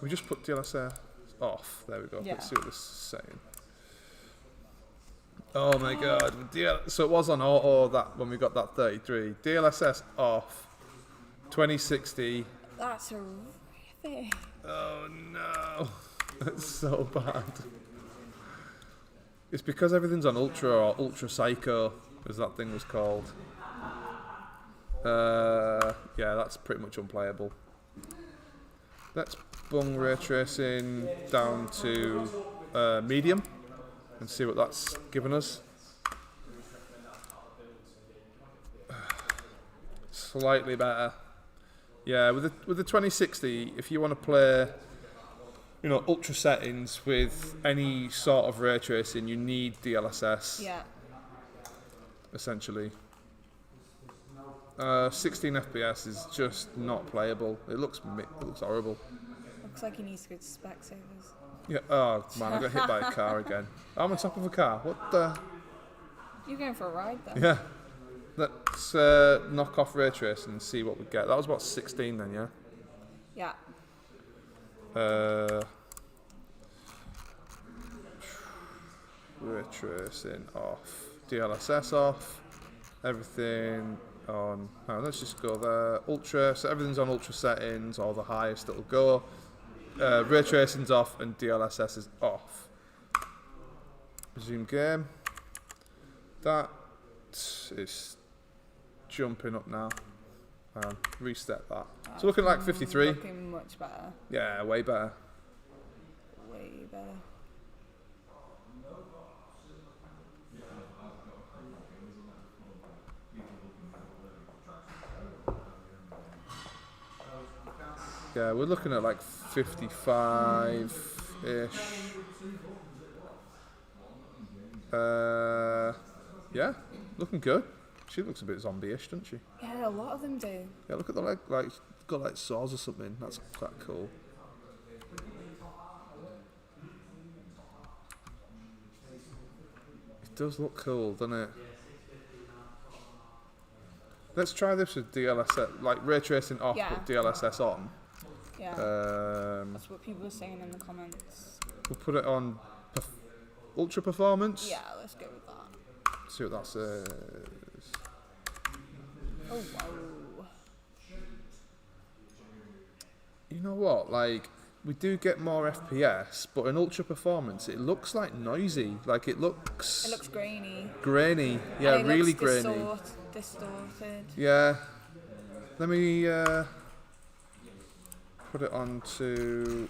we just put DLSS off? There we go. Yeah. Let's see what this is saying. Oh my god. So it was on auto that when we got that 33. DLSS off. 2060. That's horrific. Oh no. That's so bad. It's because everything's on Ultra or Ultra Psycho, as that thing was called. Yeah, that's pretty much unplayable. Let's bung ray tracing down to medium and see what that's given us. Slightly better. Yeah, with the 2060, if you want to play, you know, ultra settings with any sort of ray tracing, you need DLSS. Yeah. Essentially. 16 FPS is just not playable. It looks horrible. Looks like he needs to go to Specsavers. Yeah. Oh man, I got hit by a car again. I'm on top of a car. What the? You're going for a ride then? Yeah. Let's knock off ray tracing and see what we get. That was about 16 then, yeah. Yeah. Ray tracing off. DLSS off. Everything on. Oh, let's just go there. Ultra. So everything's on ultra settings, or the highest it'll go. Ray tracing's off and DLSS is off. Resume game. That is jumping up now. Reset that. So looking like 53. Looking much better. Yeah, way better. Way better. Yeah, we're looking at like 55-ish. Yeah, looking good. She looks a bit zombie-ish, doesn't she? Yeah, a lot of them do. Yeah, look at the leg, like got like saws or something. That's quite cool. It does look cool, doesn't it? Let's try this with DLSS, like ray tracing off, Yeah. but DLSS on. Yeah. That's what people are saying in the comments. We'll put it on ultra performance. Yeah, let's go with that. See what that says. Oh, wow. You know what? Like, we do get more FPS, but in ultra performance, it looks like noisy. Like it looks. It looks grainy. Grainy. Yeah, And it really looks grainy. Distorted. Yeah. Let me put it on to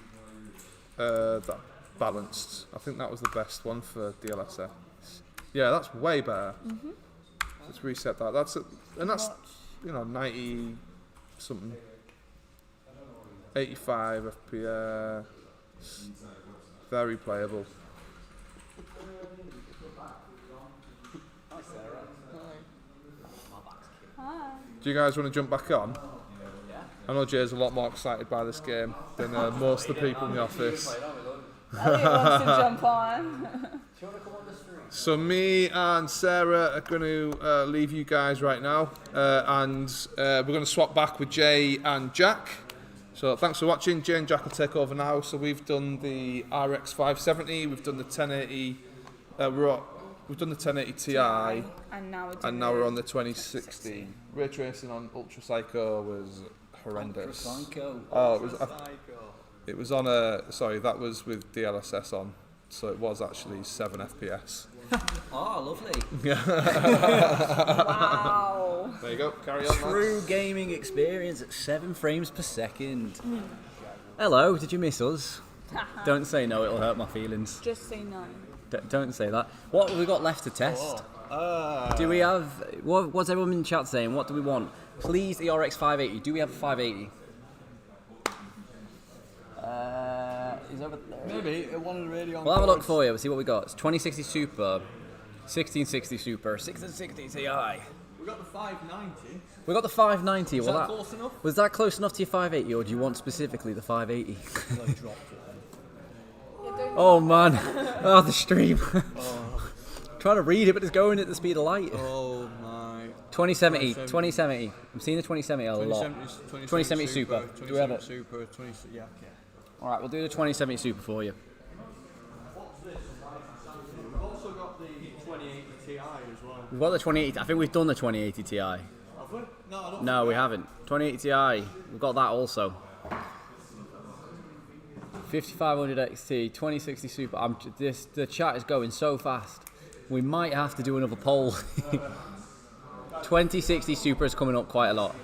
that balanced. I think that was the best one for DLSS. Yeah, that's way better. Let's reset that. And that's, you know, 90 something. 85 FPS. Very playable. Do you guys want to jump back on? I know Jay's a lot more excited by this game than most of the people in the office. Elliot wants to jump on. So me and Sarah are going to leave you guys right now, and we're going to swap back with Jay and Jack. So thanks for watching. Jay and Jack will take over now. So we've done the RX 570, we've done the 1080, we've done the 1080 Ti, And now we're on the 2060. Ray tracing on Ultra Psycho was horrendous. Oh, it was on a. Sorry, that was with DLSS on, so it was actually 7 FPS. Oh, lovely. Wow. There you go. Carry on. True gaming experience at 7 frames per second. Hello, did you miss us? Don't say no, it'll hurt my feelings. Just say no. Don't say that. What have we got left to test? Do we have... What's everyone in the chat saying? What do we want? Please, the RX 580. Do we have a 580? Is over there. Maybe one of the radio. We'll have a look for you. We'll see what we got. It's 2060 Super, 1660 Super, 1660 Ti. We got the 590. We got the 590. Was that close enough? Was that close enough to your 580, or do you want specifically the 580? I dropped it. Oh man! Oh, the stream. Trying to read it, but it's going at the speed of light. Oh my. 2070. 2070. I'm seeing the 2070 a lot. 2070 Super. Do we have it? Super. 20. Yeah. Okay. All right, we'll do the 2070 Super for you. What's this? We've also got the 2080 Ti as well. We've got the 2080. I think we've done the 2080 Ti. Have we? No, I don't. No, we haven't. 2080 Ti. We've got that also. 5500 XT, 2060 Super. The chat is going so fast. We might have to do another poll. 2060 Super is coming up quite a lot.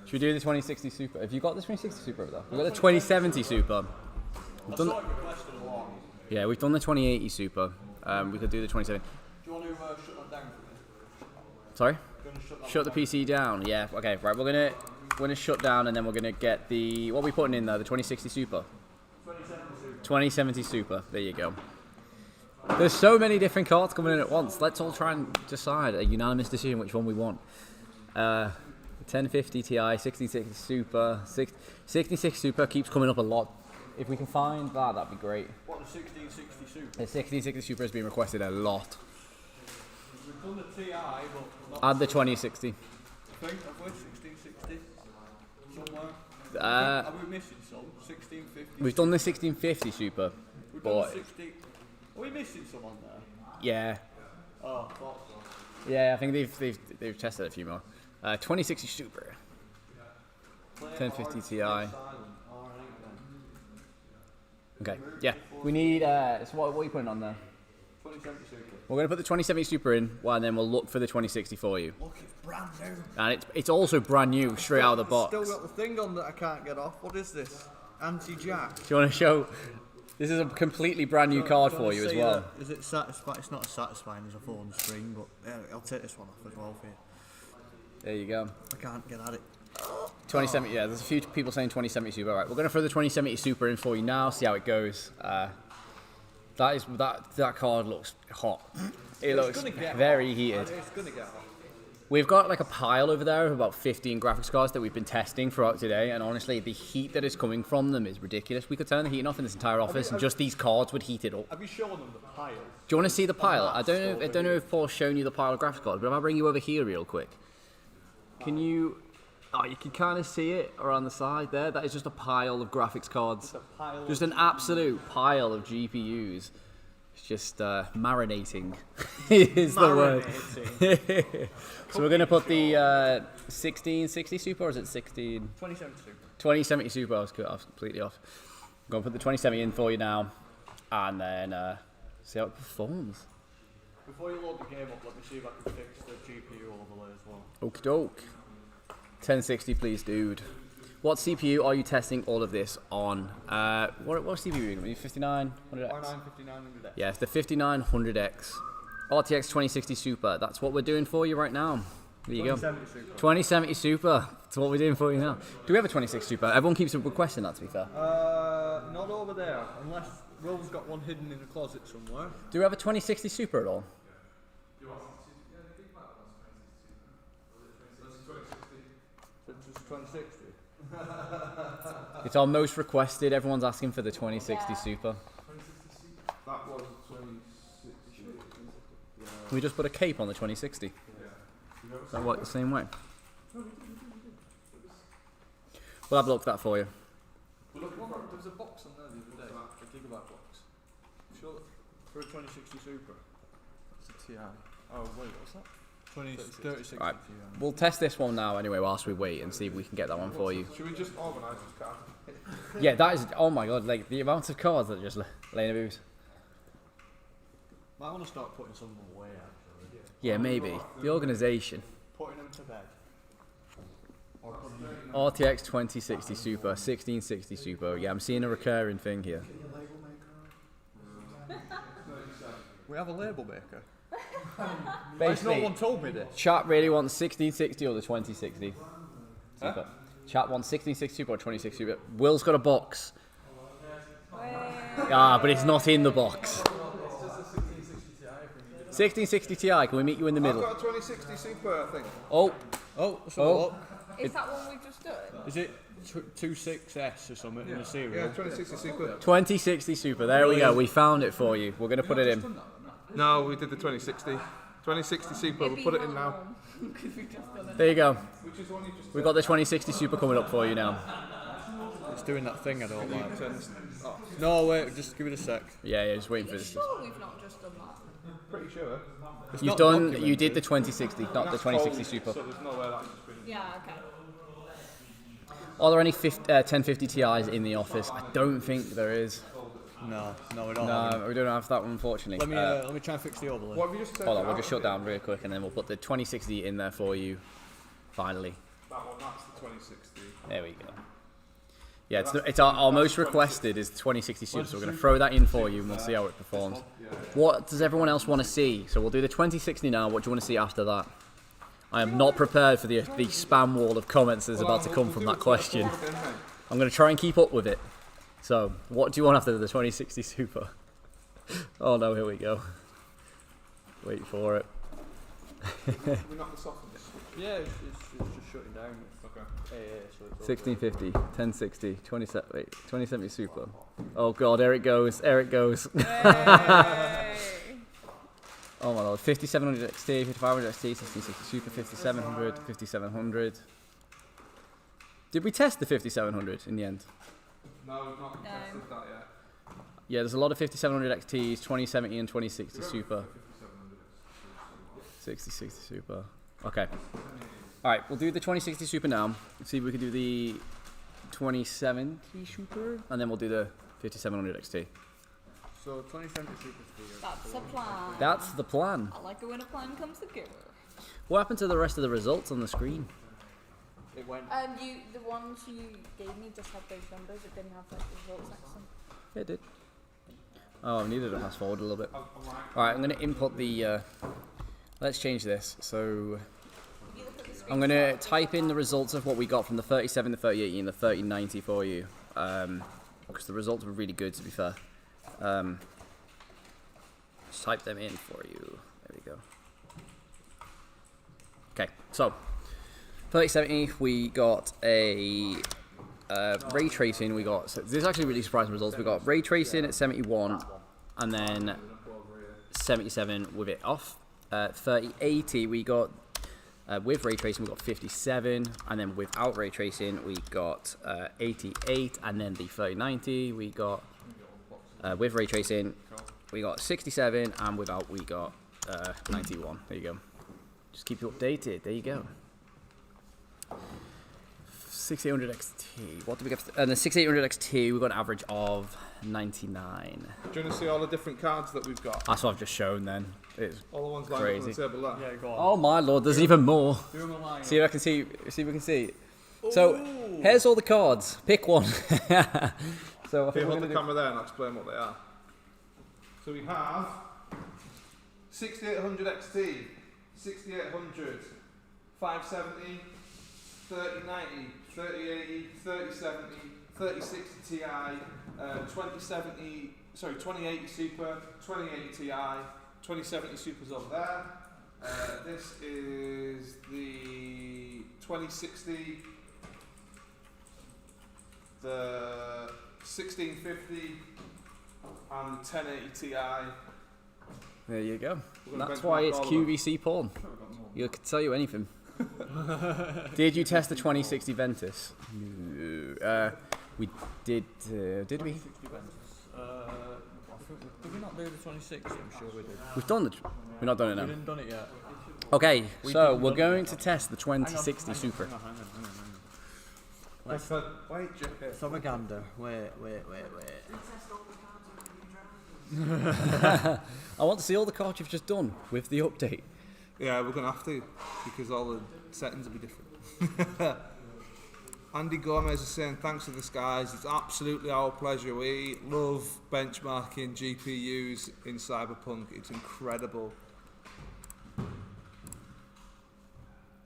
Should we do the 2060 Super? Have you got the 2060 Super over there? We've got the 2070 Super. We've done yeah, we've done the 2080 Super. We could do the 2070. Do you want to shut that down for me? Sorry? Shut the PC down. Yeah. Okay. Right. We're gonna shut down, and then we're gonna get the what are we putting in there? The 2060 Super. 2070 Super. There you go. There's so many different cards coming in at once. Let's all try and decide a unanimous decision which one we want. 1050 Ti, 66 Super, 66 Super keeps coming up a lot. If we can find that, that'd be great. What, the 1660 Super? The 1660 Super has been requested a lot. We've done the Ti, but not Add the 2060. I think, have we? 1660? Somewhere? Are we missing some? 1650? We've done the 1650 Super. We've done the 60... Are we missing some on there? Yeah. Oh, thought so. Yeah, I think they've tested a few more. 2060 Super. 1050 Ti. Okay, yeah. We need, so what are you putting on there? 2070 Super. We're going to put the 2070 Super in, well, and then we'll look for the 2060 for you. Look, it's brand new. And it's also brand new, straight out of the box. Still got the thing on that I can't get off. What is this? Anti-jack. Do you want to show? This is a completely brand new card for you as well. Is it satisfying? It's not as satisfying as a phone screen, but yeah, I'll take this one off as well for you. There you go. I can't get at it. 2070, yeah, there's a few people saying 2070 Super. All right, we're going to throw the 2070 Super in for you now, see how it goes. That card looks hot. It looks very heated. It's going to get hot. We've got like a pile over there of about 15 graphics cards that we've been testing throughout today, and honestly, the heat that is coming from them is ridiculous. We could turn the heating off in this entire office, and just these cards would heat it up. Have you shown them the pile? Do you want to see the pile? I don't know if Paul's shown you the pile of graphics cards, but if I bring you over here real quick, can you? Oh, you can kind of see it around the side there. That is just a pile of graphics cards. Just an absolute pile of GPUs. It's just marinating is the word. So we're going to put the 1660 Super, or is it 2070 Super. 2070 Super, I was completely off. I'm going to put the 2070 in for you now, and then see how it performs. Before you load the game up, let me see if I can fix the GPU overlay as well. Okie doke. 1060 please, dude. What CPU are you testing all of this on? What CPU are you going to 5900X? R9 5900X. Yeah, it's the 5900X. RTX 2060 Super. That's what we're doing for you right now. There you go. 2070 Super. 2070 Super. That's what we're doing for you now. Do we have a 2060 Super? Everyone keeps requesting that, to be fair. Not over there, unless Will's got one hidden in a closet somewhere. Do we have a 2060 Super at all? Since it's 2060. It's our most requested. Everyone's asking for the 2060 Super. That was 2060. Can we just put a cape on the 2060? Does that work the same way? We'll have a look at that for you. There was a box on there the other day, a gigabyte box. Sure, for a 2060 Super. That's a Ti. Oh wait, what's that? 3060 Right. Ti. We'll test this one now anyway whilst we wait and see if we can get that one for you. Should we just organise this card? Yeah, that is, oh my god, like the amount of cards that are just laying about. Might want to start putting some away actually. Yeah, maybe. The organisation. Putting them to bed. RTX 2060 Super, 1660 Super. Yeah, I'm seeing a recurring thing here. We have a label maker. Basically, No one told me this. chat really wants 1660 or the 2060 Super. Chat wants 1660 Super or 2060 Super. Will's got a box. Ah, but it's not in the box. 1660 Ti, can we meet you in the I've middle? got a 2060 Super, I think. Oh, So Is that one we've just done? is it 26S or something in the serial? Yeah, 2060 Super. 2060 Super, there we go, we found it for you. We're going to put it in. No, we did the 2060. 2060 Super, we'll put it in now. There you go. Which is one you just We've got the 2060 Super coming up for you now. It's doing that thing I don't like. Oh, No, wait, just give it a sec. Yeah, just waiting for this. Sure, we've not just done that. pretty sure. It's You've not done, you documented. did the 2060, not the 2060 Super. So there's no way that's just been... Yeah, okay. Are there any 1050 Ti's in the office? I don't think there is. No, we don't. No, we don't have that one, unfortunately. Let me try and fix the overlay. What have you just said? Hold on, we'll just shut down real quick and then we'll put the 2060 in there for you. Finally. That one, that's the 2060. There we go. Yeah, it's our most requested is the 2060 Super, so we're going to throw that in for you and we'll see how it performs. What does everyone else want to see? So we'll do the 2060 now. What do you want to see after that? I am not prepared for the spam wall of comments that's about to come from that question. I'm going to try and keep up with it. So, what do you want after the 2060 Super? Oh no, here we go. Wait for it. We're not the softness. Yeah, it's just shutting down. Okay. So it's 1650, 1060, 2070 Super. Oh god, there it goes, there it goes. Oh my lord, 5700 XT, 5500 XT, 1660 Super, 5700, 5700. Did we test the 5700 in the end? No, we've not tested that yet. Yeah, there's a lot of 5700 XTs, 2070 and 2060 Super. 6060 Super. Okay. Alright, we'll do the 2060 Super now. Let's see if we can do the 2070 Super, and then we'll do the 5700 XT. So 2070 Super. That's the plan. That's the plan. I like it when a plan comes together. What happened to the rest of the results on the screen? It went. The ones you gave me just had those numbers. It didn't have like the results next to them. Yeah, it did. Oh, I needed to fast forward a little bit. Alright, I'm going to input the... let's change this. So... I'm going to type in the results of what we got from the 37, the 3080 and the 3090 for you. Because the results were really good, to be fair. Just type them in for you. There we go. Okay, so... 3070, we got a ray tracing. We got, so this is actually really surprising results. We got ray tracing at 71, and then 77 with it off. 3080, we got with ray tracing, we got 57, and then without ray tracing, we got 88, and then the 3090, we got with ray tracing, we got 67, and without, we got 91. There you go. Just keep you updated. There you go. 6800 XT. What do we get? And the 6800 XT, we got an average of 99. Do you want to see all the different cards that we've got? That's what I've just shown. Then it's All the ones lined crazy. up on the table there. Yeah, go on. Oh my lord, there's even more. Do them a line. See if I can see. See if we can see. So here's all the cards. Pick one. So I Here, think we're hold gonna the do, camera there and I'll explain what they are. So we have 6800 XT, 6800, 570, 3090, 3080, 3070, 3060 Ti, 2070, sorry, 2080 Super, 2080 Ti, 2070 Super's over there. This is the 2060, the 1650, and the 1080 Ti. there you go. We're gonna That's why benchmark it's all of them. QVC porn. You could tell you anything. Did you test the 2060 Ventus? No. We did. Did we? 60 did we not do the 2060? I'm sure we did. We've done the. We've not done it We now. didn't done it yet. Okay, so didn't we're done going it. to test the 2060 Super. Hang on. Wait, Let's have a gander. Wait. I want to see all the cards you've just done with the update. yeah, we're gonna have to because all the settings will be different. Andy Gomez is saying, thanks for this, guys. It's absolutely our pleasure. We love benchmarking GPUs in Cyberpunk. It's incredible.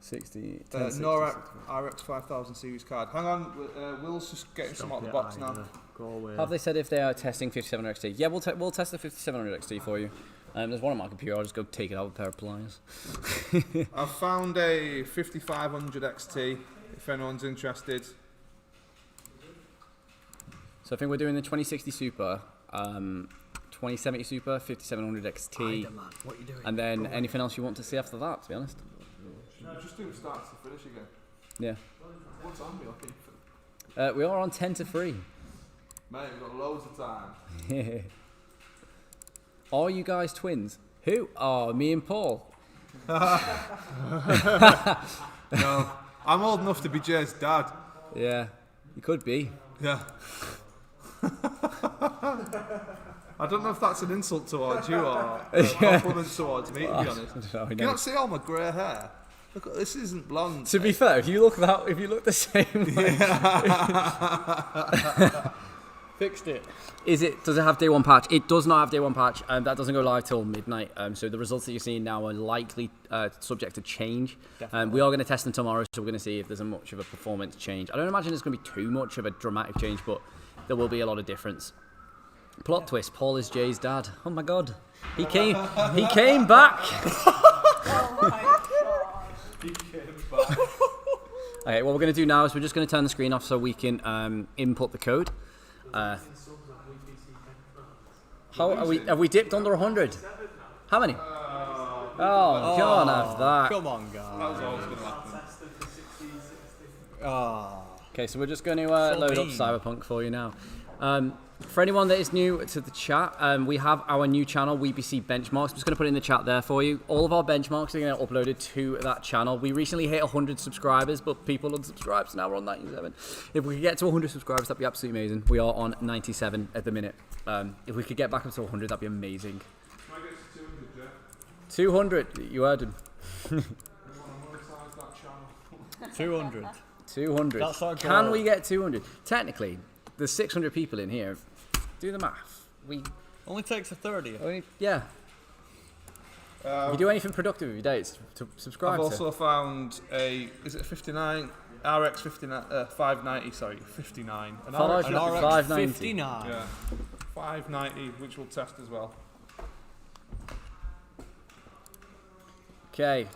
60. No RX 5000 series card. Hang on, Will's just getting some out of the box now. Go away. Have they said if they are testing 5700 XT? Yeah, we'll test the 5700 XT for you. There's one on my computer. I'll just go take it out with a pair of pliers. I've found a 5500 XT. If anyone's interested. So I think we're doing the 2060 Super, 2070 Super, 5700 XT, What are you doing? and then anything else you want to see after that, to be honest. No, just do start to finish again. Yeah. What's on me looking? We are on 10 to 3. Mate, we've got loads of time. Are you guys twins? Who? Oh, me and Paul. No, I'm old enough to be Jay's dad. Yeah, you could be. Yeah. I don't know if that's an insult towards you or a compliment towards me, to be honest. No, Can you not see all my grey hair? Look, this isn't blonde. To be fair, if you look the same way, Fixed it. does it have day one patch? It does not have day one patch, and that doesn't go live till midnight. So the results that you're seeing now are likely subject to change. We are going to test them tomorrow, so we're going to see if there's much of a performance change. I don't imagine it's going to be too much of a dramatic change, but there will be a lot of difference. Plot twist: Paul is Jay's dad. Oh my god, he came back. Okay, what we're going to do now is we're just going to turn the screen off so we can input the code. How are we? Have we dipped under 100? How many? Oh, can't have that. Come on, guys. That was always going to happen. Okay, so we're just going to load up Cyberpunk for you now. For anyone that is new to the chat, we have our new channel, WePC Benchmarks. I'm just going to put it in the chat there for you. All of our benchmarks are going to get uploaded to that channel. We recently hit 100 subscribers, but people unsubscribed, so now we're on 97. If we could get to 100 subscribers, that'd be absolutely amazing. We are on 97 at the minute. If we could get back up to 100, that'd be amazing. Can I get to 200, Jay? 200, you heard him. 200. 200. That's our Can goal. we get 200? Technically, there's 600 people in here. Do the math. Only takes a 30. Yeah. If you do anything productive with your day, it's to subscribe I've to. also found is it 59? RX 59, 590, sorry, 59. An Follow RX, An RX 590. 59. yeah, 590, which we'll test as well. Okay.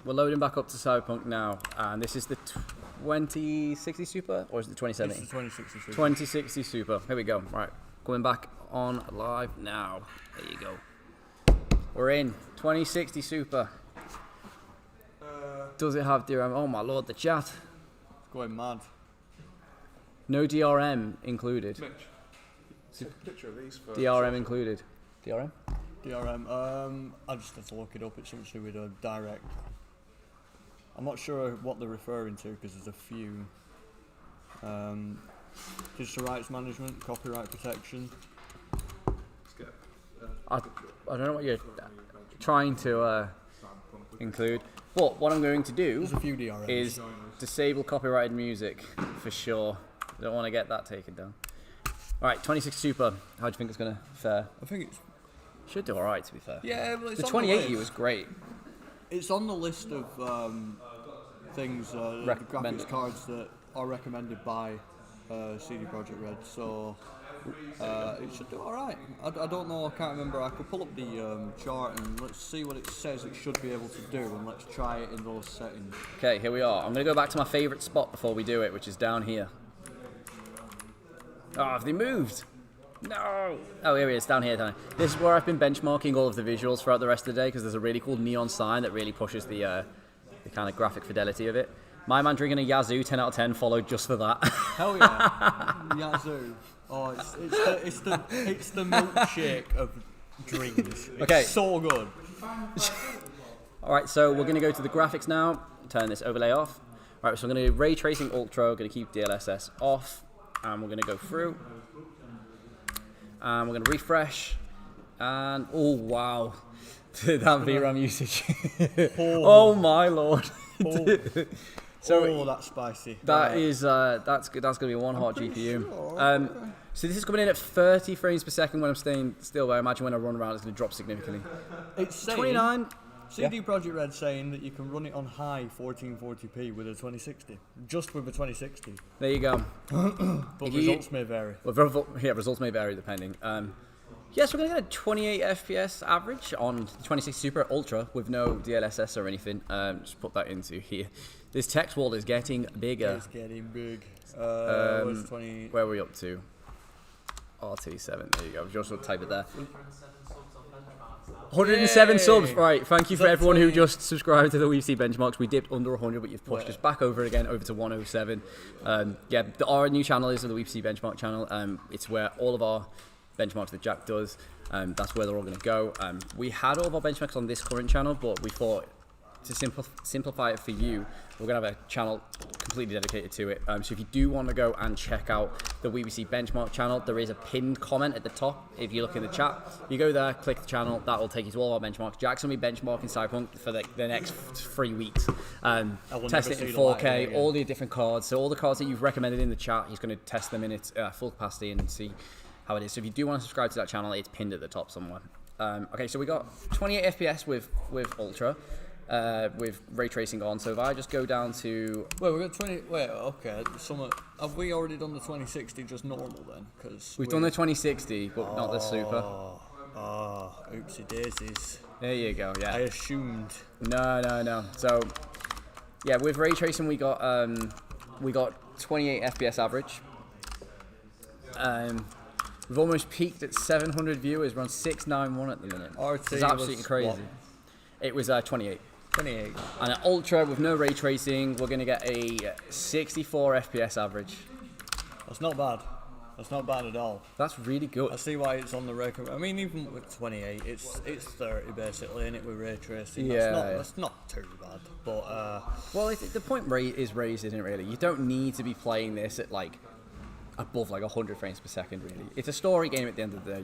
We're loading back up to Cyberpunk now, and this is the 2060 Super, or is it the 2070? This is 2060. 2060 Super. Here we go. Right, going back on live now. There you go. We're in 2060 Super. Does it have DRM? Oh my lord, the chat. It's going mad. No DRM included. Mitch, take a picture of these for DRM included. DRM? DRM. I just have to look it up. It's something to do with a direct. I'm not sure what they're referring to because there's a few. Digital rights management, copyright protection. Let's get, I don't know what you're trying to include. But what I'm going to do There's a few DRMs. is disable copyrighted music for sure. Don't want to get that taken down. Alright, 26 Super. How do you think it's going to fare? I think it's. Should do alright, to be fair. Yeah, well, it's The on 2080 list. was great. It's on the list of things, Recommended. graphics cards that are recommended by CD Projekt Red, so it should do alright. I don't know, I can't remember. I could pull up the chart and let's see what it says it should be able to do, and let's try it in those settings. Okay, here we are. I'm going to go back to my favourite spot before we do it, which is down here. Oh, have they moved? No! Oh, here it is, down here. This is where I've been benchmarking all of the visuals throughout the rest of the day, because there's a really cool neon sign that really pushes the kind of graphic fidelity of it. My man drinking a Yazoo 10 out of 10 followed just for that. Hell yeah, Yazoo! Oh, it's the milkshake of dreams. It's Okay. so good. Alright, so we're going to go to the graphics now, turn this overlay off. Alright, so I'm going to do Ray Tracing Ultra, we're going to keep DLSS off, and we're going to go through. And we're going to refresh, and oh wow, that VRAM usage. Oh my lord. So that's spicy. that is that's good. That's gonna be one hot GPU. Sure. So this is coming in at 30 frames per second when I'm staying still. But I imagine when I run around, it's gonna drop significantly. It's saying, 29. CD Projekt Red saying that you can run it on high 1440p with a 2060, just with a 2060. There you go. But results may vary. Well, results may vary depending. Yes, we're going to get a 28 FPS average on the 2060 Super Ultra with no DLSS or anything. Just put that into here. This text wall is getting bigger. It's getting big. Where's 20? Where are we up to? RT7. There you go. Just will type it there. 107 subs, right? Thank you for everyone who just subscribed to the WePC benchmarks. We dipped under 100, but you've pushed us back over again, over to 107. Yeah, our new channel is the WePC benchmark channel. It's where all of our benchmarks that Jack does, that's where they're all going to go. We had all of our benchmarks on this current channel, but we thought to simplify it for you, we're going to have a channel completely dedicated to it. So if you do want to go and check out the WePC benchmark channel, there is a pinned comment at the top. If you look in the chat, you go there, click the channel, that will take you to all our benchmarks. Jack's going to be benchmarking Cyberpunk for the next 3 weeks. Test it in 4K, all the different cards. So all the cards that you've recommended in the chat, he's going to test them in its full capacity and see how it is. So if you do want to subscribe to that channel, it's pinned at the top somewhere. Okay, so we got 28 FPS with Ultra. With ray tracing on. So if I just go down to... Wait, we've got 20... Wait, okay. Have we already done the 2060 just normal then? Cause we've done the 2060, but not the Super. Oopsie daisies. There you go, yeah. I assumed. No. So, yeah, with ray tracing we got 28 FPS average. We've almost peaked at 700 viewers. We're on 691 at the minute. RT it's absolutely crazy. What? It was 28. 28. And at Ultra, with no ray tracing, we're going to get a 64 FPS average. That's not bad. That's not bad at all. That's really good. I see why it's on the record. I mean, even with 28, it's 30 basically, and it with ray tracing. That's not too bad. But well, the point is raised, isn't it? Really, you don't need to be playing this at like above like 100 frames per second. Really, it's a story game at the end of the day.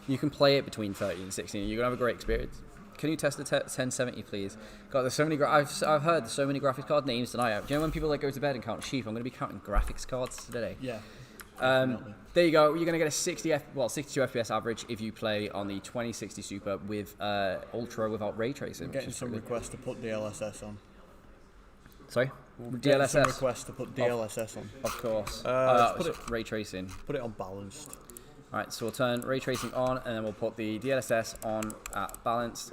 You can play it between 30 and 60, and you're gonna have a great experience. Can you test the 1070, please? God, there's so many. I've heard there's so many graphics card names tonight. Do you know when people like go to bed and count sheep? I'm going to be counting graphics cards today. Yeah. There you go. You're going to get a 62 FPS average if you play on the 2060 Super with Ultra without ray tracing. I'm getting some requests to put DLSS on. Sorry? DLSS. Some requests to put DLSS on. Of course. Put it ray tracing. Put it on balanced. Alright, so we'll turn ray tracing on and then we'll put the DLSS on at balanced.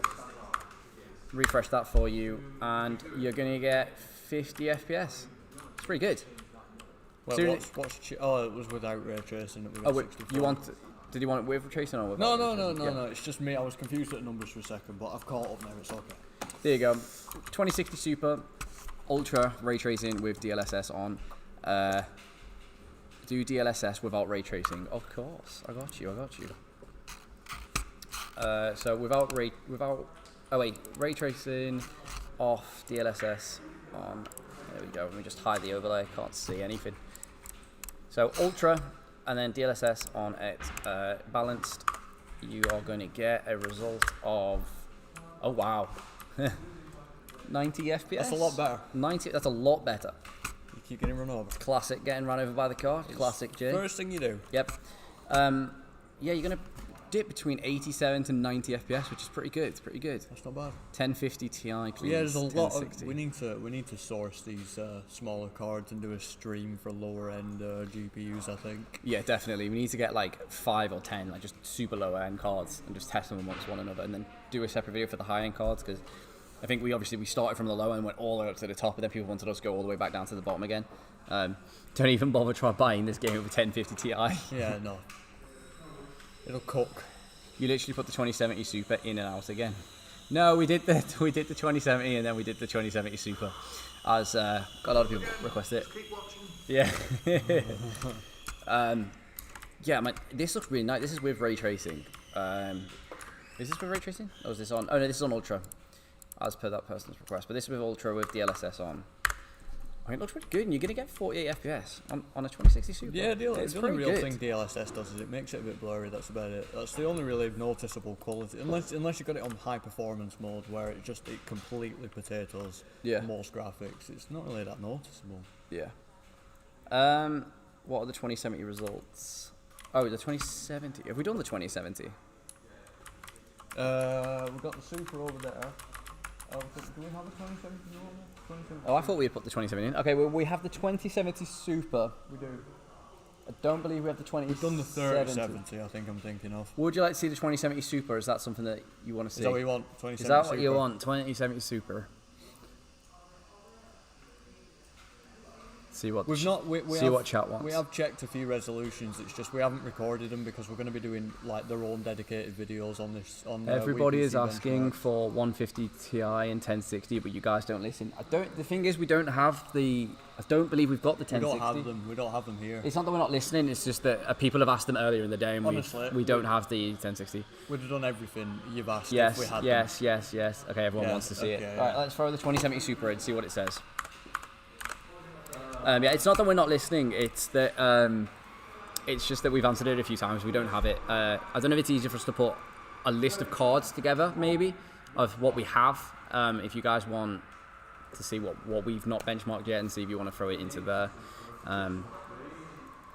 Refresh that for you and you're going to get 50 FPS. It's pretty good. Well, it was without ray tracing. Did you want it with ray tracing or without? No. It's just me. I was confused at the numbers for a second, but I've caught up now. It's okay. There you go. 2060 Super, Ultra ray tracing with DLSS on. Do DLSS without ray tracing. Of course, I got you. So ray tracing off, DLSS on. There we go. Let me just hide the overlay. Can't see anything. So Ultra and then DLSS on at balanced. You are going to get a result of 90 FPS. That's a lot better. 90. That's a lot better. You keep getting run over. Classic getting run over by the car. Classic Jay. First thing you do. Yep. Yeah, you're gonna dip between 87 to 90 FPS, which is pretty good. It's pretty good. That's not bad. 1050 Ti, please. Yeah, there's a lot of. We need to source these smaller cards and do a stream for lower end GPUs. I think. Yeah, definitely. We need to get like 5 or 10, like just super lower end cards, and just test them amongst one another, and then do a separate video for the high end cards because. I think we started from the low end, went all the way up to the top, and then people wanted us to go all the way back down to the bottom again. Don't even bother trying buying this game with a 1050 Ti. Yeah, no. It'll cook. You literally put the 2070 Super in and out again. No, we did the 2070 and then we did the 2070 Super. As got a lot of people request it. Yeah. Yeah, man, this looks really nice. This is with ray tracing. Is this with ray tracing? Or is this on? Oh no, this is on Ultra. As per that person's request, but this is with Ultra with DLSS on. It looks pretty good, and you're going to get 48 FPS on a 2060 Super. Yeah, the it's only pretty real good. thing DLSS does is it makes it a bit blurry. That's about it. That's the only really noticeable quality, unless you got it on high performance mode where it completely potatoes most graphics. It's not really that noticeable. Yeah. What are the 2070 results? Oh, the 2070. Have we done the 2070? We've got the Super over there. Do we have a 2070 on there? Oh, I thought we had put the 2070 in. Okay, well, we have the 2070 Super. We do. I don't believe we have the 2070. We've done the 3070, I think I'm thinking of. Would you like to see the 2070 Super? Is that something that you want to see? Is that what you want? 2070 Is that what Super? you want? 2070 Super. See what what chat wants. We have checked a few resolutions. It's just we haven't recorded them because we're going to be doing like their own dedicated videos on this. Everybody WePC is asking benchmarks. for 150 Ti and 1060, but you guys don't listen. The thing is, we don't have the. I don't believe we've got the 1060. We don't have them. We don't have them here. It's not that we're not listening. It's just that people have asked them earlier in the day, and Honestly, we don't have the 1060. We'd have done everything you've asked Yes, if we had yes, yes, yes. Okay, everyone wants to see it. yeah. All right, let's throw the 2070 Super in, see what it says. Yeah, it's not that we're not listening. It's that it's just that we've answered it a few times. We don't have it. I don't know if it's easier for us to put a list of cards together, maybe, of what we have. If you guys want to see what we've not benchmarked yet, and see if you want to throw it into the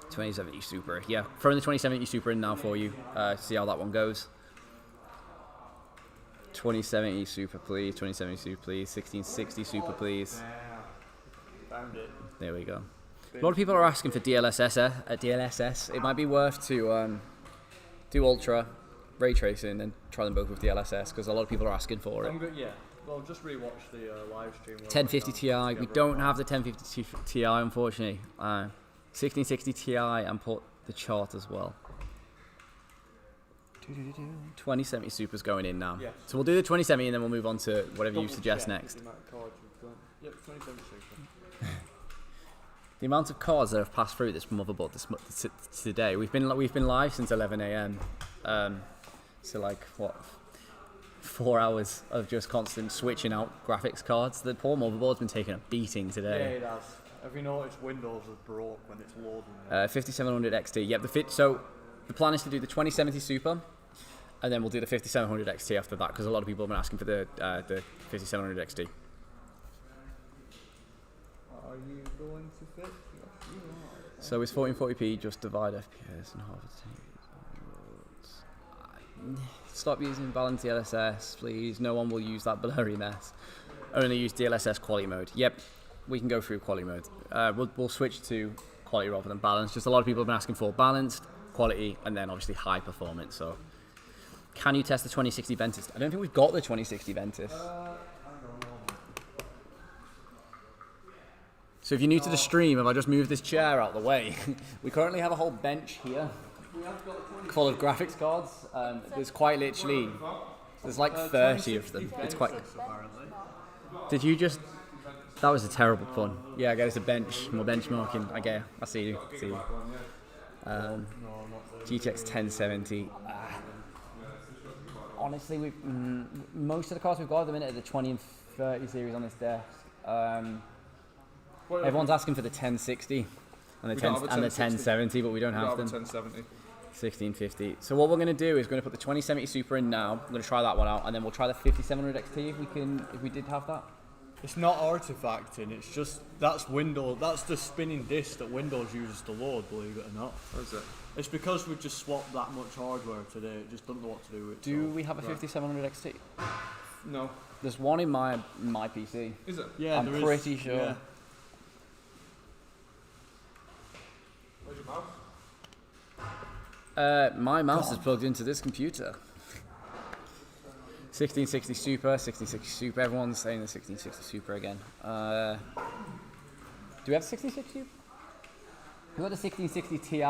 2070 Super. Yeah, throwing the 2070 Super in now for you. See how that one goes. 2070 Super, please. 2070 Super, please. 1660 Super, please. Found it. There we go. A lot of people are asking for DLSS. It might be worth to do Ultra, Ray Tracing, and try them both with DLSS, because a lot of people are asking for it. Yeah. Well, just rewatch the live stream. 1050 Ti. We don't have the 1050 Ti, unfortunately. 1660 Ti, and put the chart as well. 2070 Super's going in now. Yes. So we'll do the 2070 and then we'll move on to whatever you suggest next. Yep, 2070 Super. The amount of cards that have passed through this motherboard today. We've been live since 11 a.m. So like what, 4 hours of just constant switching out graphics cards. The poor motherboard's been taking a beating today. Yeah, it has. Have you noticed Windows is broke when it's loading? 5700 XT. Yep. So the plan is to do the 2070 Super, and then we'll do the 5700 XT after that, because a lot of people have been asking for the 5700 XT. Are you going to fit? Yes, you are. So is 1440p just divide FPS and half a Stop using balanced DLSS, please. No one will use that blurry mess. Only use DLSS quality mode. Yep, we can go through quality mode. We'll switch to quality rather than balanced. Just a lot of people have been asking for balanced, quality, and then obviously high performance. So, can you test the 2060 Ventus? I don't think we've got the 2060 Ventus. So if you're new to the stream, if I just move this chair out of the way, we currently have a whole bench here full of graphics cards. There's quite literally, there's like 30 of them. It's quite. Did you just? That was a terrible pun. Yeah, I guess it's a bench. More benchmarking. I get. I see you. GTX 1070. Honestly, most of the cards we've got at the minute are the 20 and 30 series on this desk. Everyone's asking for the 1060 and the 1070, but we don't have them. 1070. 1650. So what we're going to do is we're going to put the 2070 Super in now. I'm going to try that one out, and then we'll try the 5700 XT if we did have that. It's not artifacting, it's just, that's Windows, that's the spinning disk that Windows uses to load, believe it or not. What is it? It's because we've just swapped that much hardware today, it just doesn't know what to do with it. Do we have a 5700 XT? No. There's one in my PC. Is it? Yeah, I'm pretty sure. Yeah. Where's your mouse? My mouse is plugged into this computer. 1660 Super, 1660 Super. Everyone's saying the 1660 Super again. Do we have 1660 Super? We've got the 1660 Ti,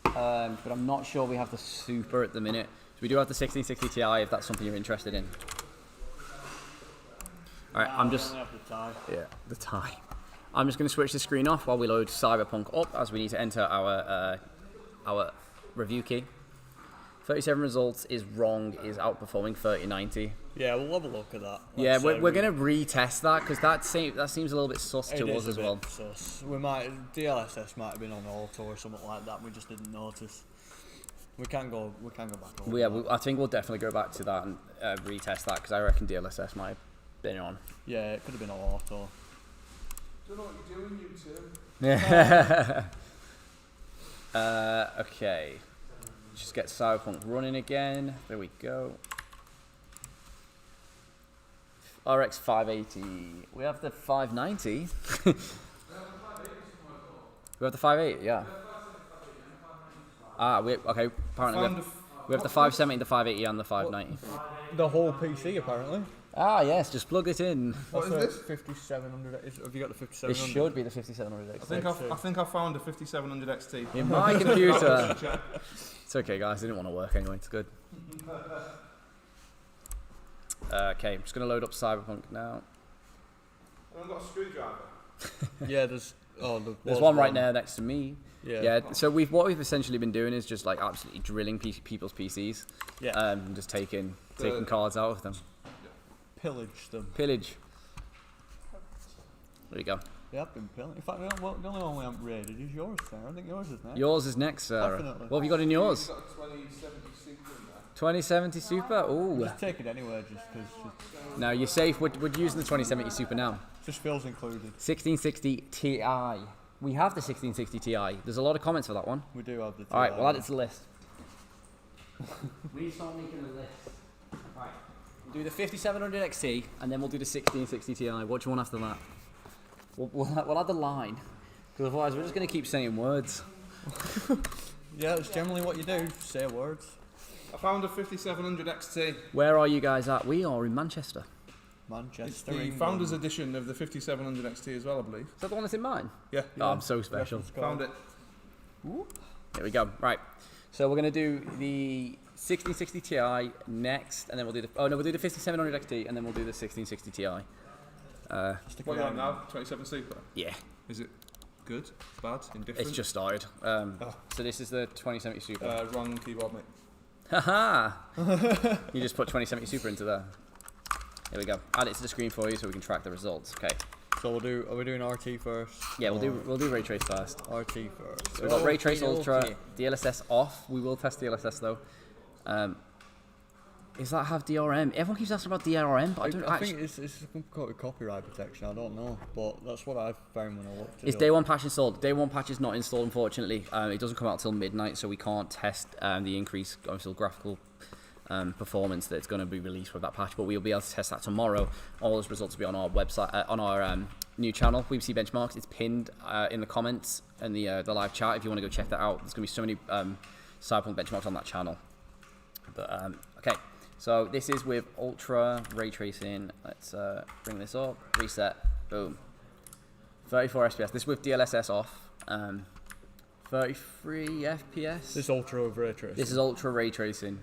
but I'm not sure we have the Super at the minute. So we do have the 1660 Ti if that's something you're interested in. Alright, I'm just... Yeah, the Ti. I'm just going to switch the screen off while we load Cyberpunk up, as we need to enter our review key. 37 results is wrong, is outperforming 3090. Yeah, we'll have a look at that. Yeah, we're going to retest that because that seems a little bit sus It to is us a as bit well. sus. DLSS might have been on auto or something like that. We just didn't notice. We can go back over. Yeah, that. I think we'll definitely go back to that and retest that because I reckon DLSS might have been on. Yeah, it could have been on auto. Don't know what you're doing, you two. Okay. Just get Cyberpunk running again. There we go. RX 580. We have the 590. We have the 580, yeah. Okay. Apparently we have the 570, the 580, and the 590. The whole PC apparently. Ah, yes. Just plug it in. What is this? 5700. Have you got the It 5700? should be the 5700 XT. I think I found a 5700 XT. In my computer. It's okay, guys. It didn't want to work anyway. It's good. Okay, I'm just going to load up Cyberpunk now. I've got a screwdriver. Yeah, there's one right now next to me. Yeah. So what we've essentially been doing is just like absolutely drilling people's PCs. Yeah. Just taking cards out of them. Pillage them. Pillage. There you go. Yeah, I've been pillaged. In fact, the only one we haven't raided is yours, Sarah. I think yours is next. Yours is next, Sarah. Definitely. What have you got in yours? You've got a 2070 Super in there. 2070 Super? Ooh. Just take it anywhere, just because No, you're safe. We're using the 2070 Super now. just feels included. 1660 Ti. We have the 1660 Ti. There's a lot of comments for that one. We do have the. All right, we'll add it to the list. We start making a list. Right. We'll do the 5700 XT, and then we'll do the 1660 Ti. What do you want after that? We'll add the line, because otherwise we're just going to keep saying words. Yeah, it's generally what you do. Say words. I found a 5700 XT. Where are you guys at? We are in Manchester. Manchester. It's the England. founders edition of the 5700 XT as well, I believe. Is that the one that's in mine? Yeah. Oh, I'm so special. Found it. There we go. Right. So we're going to do the 1660 Ti next, and then we'll do the... Oh, no, we'll do the 5700 XT, and then we'll do the 1660 Ti. What are you on now? 27 Super? Yeah. Is it good? Bad? Indifferent? It's just started. So this is the 2070 Super. Wrong keyboard, mate. Haha! You just put 2070 Super into there. There we go. Add it to the screen for you so we can track the results. Okay. So we'll do. Are we doing RT first? Yeah, we'll do ray trace first. RT first. So we've got ray trace Okay, ultra, okay. DLSS off. We will test DLSS though. Does that have DRM? Everyone keeps asking about DRM, but I don't I actually. think it's copyright protection. I don't know, but that's what I found when I looked. Is day one patch installed? Day one patch is not installed, unfortunately. It doesn't come out till midnight, so we can't test the increased graphical performance that's going to be released with that patch. But we'll be able to test that tomorrow. All those results will be on our website, on our new channel, WePC Benchmarks. It's pinned in the comments and the live chat if you want to go check that out. There's going to be so many Cyberpunk benchmarks on that channel. But okay. So this is with ultra ray tracing. Let's bring this up. Reset. Boom. 34 FPS. This is with DLSS off. 33 FPS. This ultra ray tracing. This is ultra ray tracing.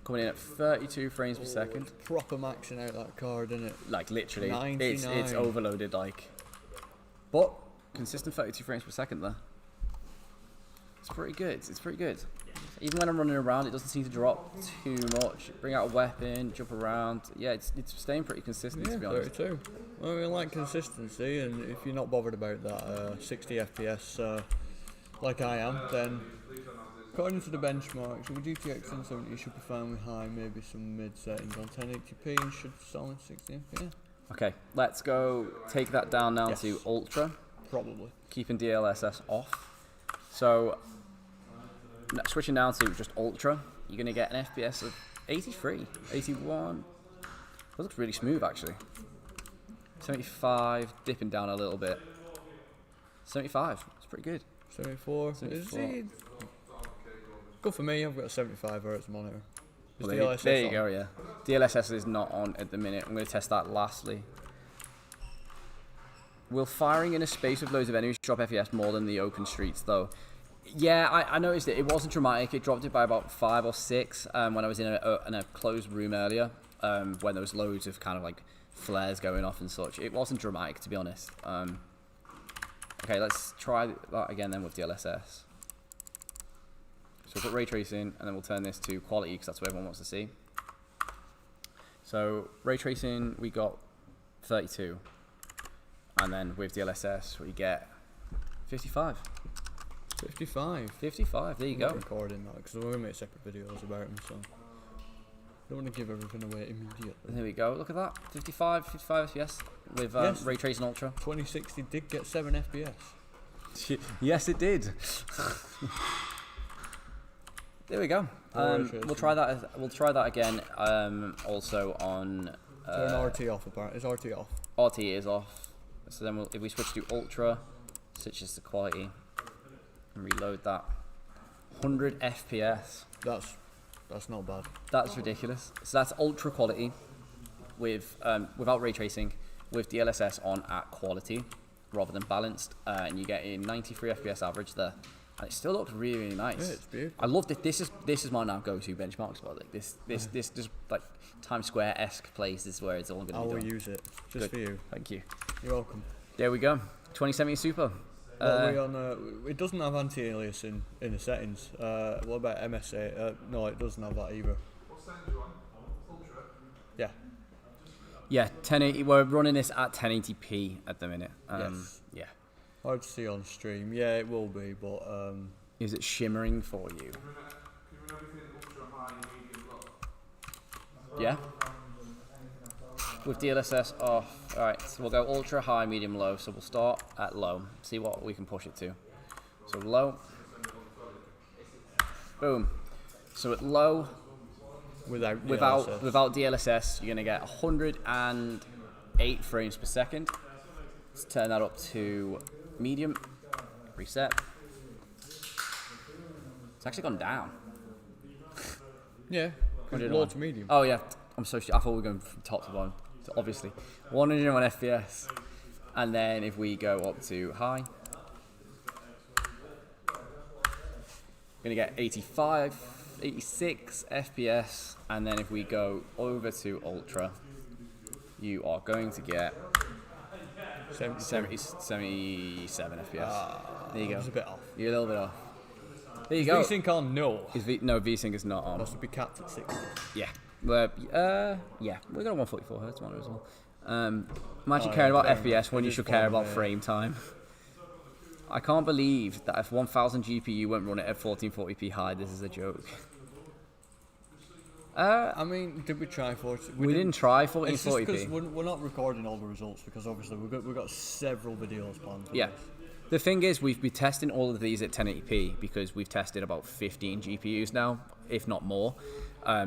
Coming in at 32 frames per second. Proper maxing out that card, isn't it? Like literally, 99. it's overloaded. Like, but consistent 32 frames per second there. It's pretty good. It's pretty good. Even when I'm running around, it doesn't seem to drop too much. Bring out a weapon, jump around. Yeah, it's staying pretty consistent, to be honest. 32. Well, we like consistency, and if you're not bothered about that 60 FPS like I am, then according to the benchmarks, with GTX 1070 you should be fine with high, maybe some mid settings on 1080p, and should sell in 60 FPS. Okay, let's go take that down now Yes. to ultra. Probably. Keeping DLSS off. So switching down to just ultra, you're gonna get an FPS of 83, 81. That looks really smooth actually. 75, dipping down a little bit. 75, it's pretty good. 74. 74. Good for me, I've got a 75 Hz monitor. Is Well, DLSS there you on? go, yeah. DLSS is not on at the minute. I'm going to test that lastly. Will firing in a space with loads of enemies drop FPS more than the open streets, though? Yeah, I noticed it. It wasn't dramatic. It dropped it by about 5 or 6 when I was in a closed room earlier, when there was loads of kind of like flares going off and such. It wasn't dramatic, to be honest. Okay, let's try that again then with DLSS. we'll put ray tracing, and then we'll turn this to quality because that's what everyone wants to see. So ray tracing, we got 32, and then with DLSS we get 55. 55. 55. There you go. Recording that because we're going to make separate videos about them, so I don't want to give everything away immediately. There we go. Look at that. 55 FPS with Yes. ray tracing ultra. 2060 did get 7 FPS. Yes, it did. There we go. We'll try that. We'll try that again. Also on. Turn RT off. Apparently, is RT off? RT is off. So then if we switch to ultra, switch this to quality, and reload that, 100 FPS. That's not bad. That's ridiculous. So that's ultra quality, with without ray tracing, with DLSS on at quality, rather than balanced, and you get a 93 FPS average there. And it still looks really, really nice. Yeah, it's beautiful. I love this. This is my now go-to benchmark spot. Like this like Times Square-esque place is where it's all going to be I will done. use it just for you. Thank you. You're welcome. There we go. 2070 Super. What are we on? It doesn't have anti-alias in the settings. What about MSA? No, it doesn't have that either. What settings are you on? Ultra? Yeah. Yeah, 1080. We're running this at 1080p at the minute. Yes. Yeah. Hard to see on stream. Yeah, it will be, but Is it shimmering for you? Can you run everything ultra, high, medium, low? Yeah. With DLSS off. Alright, so we'll go ultra, high, medium, low. So we'll start at low. See what we can push it to. So low. Boom. So at low, without DLSS, you're gonna get 108 frames per second. Let's turn that up to medium. Reset. It's actually gone down. Yeah. 101. Low to medium. Oh yeah, I'm so I thought we were going from top to bottom. So obviously, 101 FPS, and then if we go up to high, gonna get 85, 86 FPS, and then if we go over to ultra, you are going to get 77 FPS. There you go. It's a bit off. You're a little bit off. There you go. VSync on? No. No, VSync is not on. Must be capped at 60. Yeah. Yeah, we got a 144 Hz monitor as well. Imagine caring about FPS when you should care about frame time. I can't believe that if 1000 GPU won't run it at 1440p high, this is a joke. I mean, did we try 40? We didn't try It's just 1440p. because we're not recording all the results because obviously we've got several videos planned. Yeah. The thing is, we've been testing all of these at 1080p because we've tested about 15 GPUs now, if not more.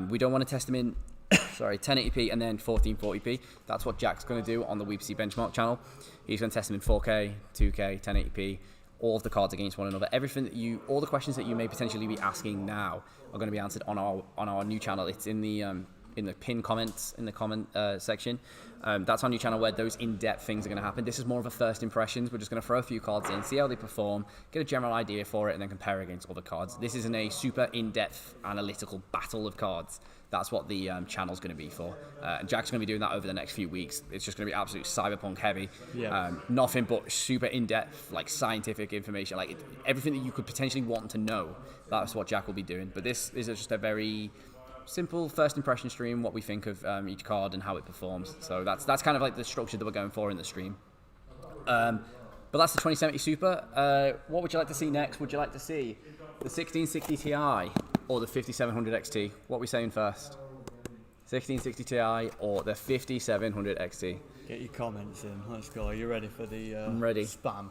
We don't want to test them in 1080p and then 1440p. That's what Jack's going to do on the WePC benchmark channel. He's going to test them in 4K, 2K, 1080p, all of the cards against one another. All the questions that you may potentially be asking now are going to be answered on our new channel. It's in the pinned comments in the comment section. That's our new channel where those in-depth things are going to happen. This is more of a first impressions. We're just going to throw a few cards in, see how they perform, get a general idea for it, and then compare against other cards. This isn't a super in-depth analytical battle of cards. That's what the channel's going to be for. Jack's going to be doing that over the next few weeks. It's just going to be absolute Cyberpunk heavy. Yeah. Nothing but super in-depth, like scientific information, like everything that you could potentially want to know. That's what Jack will be doing. But this is just a very simple first impression stream, what we think of each card and how it performs. So that's kind of like the structure that we're going for in the stream. But that's the 2070 Super. What would you like to see next? Would you like to see the 1660 Ti or the 5700 XT? What are we saying first? 1660 Ti or the 5700 XT? Get your comments in. Let's go. Are you ready for the I'm ready. spam?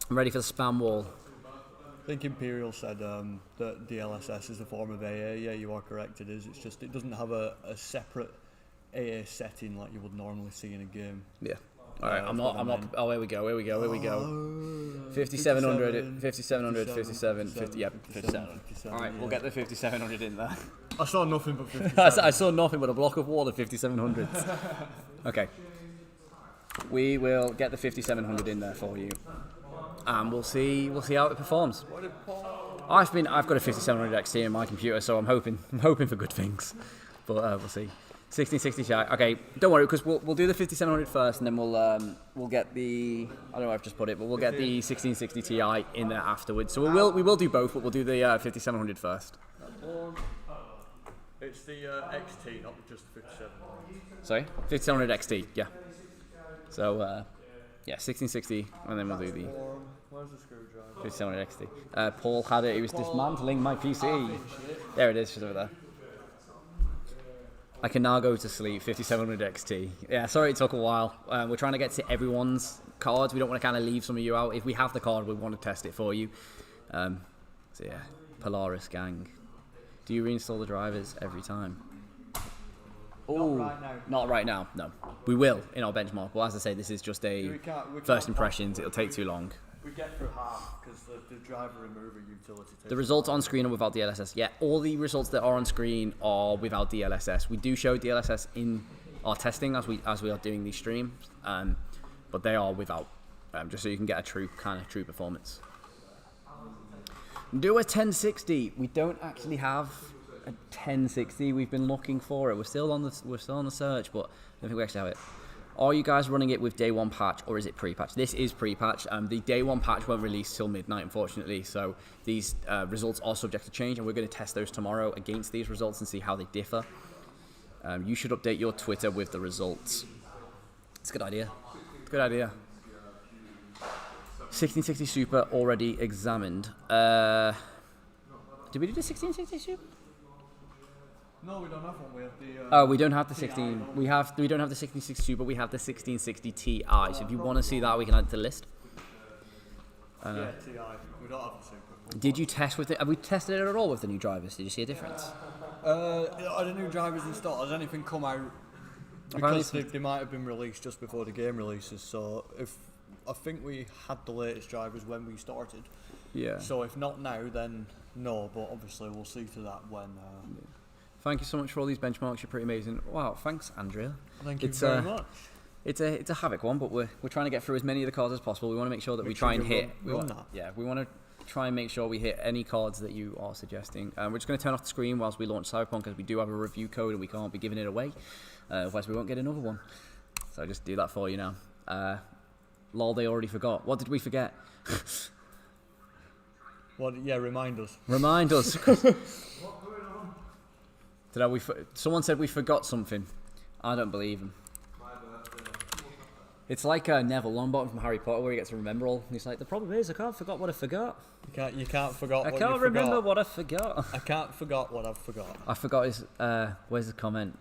I'm ready for the spam wall. I think Imperial said that DLSS is a form of AA. Yeah, you are correct. It is. It's just it doesn't have a separate AA setting like you would normally see in a game. Yeah. All right. I'm not. Oh, here we go. 5700, 5700, 57, 50. Yep. 57. All right. We'll get the 5700 in there. I saw nothing but 57. I saw nothing but a block of wall of 5700s. Okay. We will get the 5700 in there for you, and we'll see how it performs. I've got a 5700 XT in my computer, so I'm hoping for good things, but we'll see. 1660 Ti. Okay, don't worry, because we'll do the 5700 first, and then we'll get the, I don't know where I've just put it, but we'll get the 1660 Ti in there afterwards. So we will do both, but we'll do the 5700 first. It's the XT, not just the 57. Sorry, 5700 XT. Yeah. So yeah, 1660, and then we'll do the Where's the screwdriver? 5700 XT. Paul had it. He was dismantling my PC. There it is, just over there. I can now go to sleep, 5700 XT. Yeah, sorry it took a while. We're trying to get to everyone's cards. We don't want to kind of leave some of you out. If we have the card, we want to test it for you. So yeah, Polaris gang. Do you reinstall the drivers every time? Oh, not right now, no. We will in our benchmark. Well, as I say, this is just a first impressions. It'll take too long. We get through half because the driver remover utility takes the results on screen are without DLSS. Yeah, all the results that are on screen are without DLSS. We do show DLSS in our testing as we are doing these streams, but they are without, just so you can get a true performance. Do a 1060. We don't actually have a 1060. We've been looking for it. We're still on the search, but I don't think we actually have it. Are you guys running it with day one patch, or is it pre-patch? This is pre-patch. The day one patch won't release till midnight, unfortunately. So these results are subject to change, and we're going to test those tomorrow against these results and see how they differ. You should update your Twitter with the results. It's a good idea. It's a good idea. 1660 Super already examined. Did we do the 1660 Super? No, we don't have one. We have the. Oh, we don't have the 16. We don't have the 1660 Super. We have the 1660 Ti. So if you want to see that, we can add it to the list. Yeah, Ti. We don't have the Super. Did you test with it? Have we tested it at all with the new drivers? Did you see a difference? Are the new drivers installed? Has anything come out? Because they might have been released just before the game releases. So I think we had the latest drivers when we started. Yeah. So if not now, then no. But obviously we'll see to that when. Thank you so much for all these benchmarks. You're pretty amazing. Wow, thanks, Andrea. Thank you very much. It's a Havoc one, but we're trying to get through as many of the cards as possible. We want to make sure that we try and hit. We want to try and make sure we hit any cards that you are suggesting. We're just going to turn off the screen whilst we launch Cyberpunk, because we do have a review code and we can't be giving it away. Otherwise, we won't get another one. So I'll just do that for you now. Lol, they already forgot. What did we forget? Well, yeah, remind us. Remind us. Someone said we forgot something. I don't believe him. It's like Neville Longbottom from Harry Potter, where he gets to remember all. And he's like, the problem is, I can't forget what I forgot. You can't forget. I can't remember what I forgot. I can't forget what I've forgot. I forgot his. Where's the comment?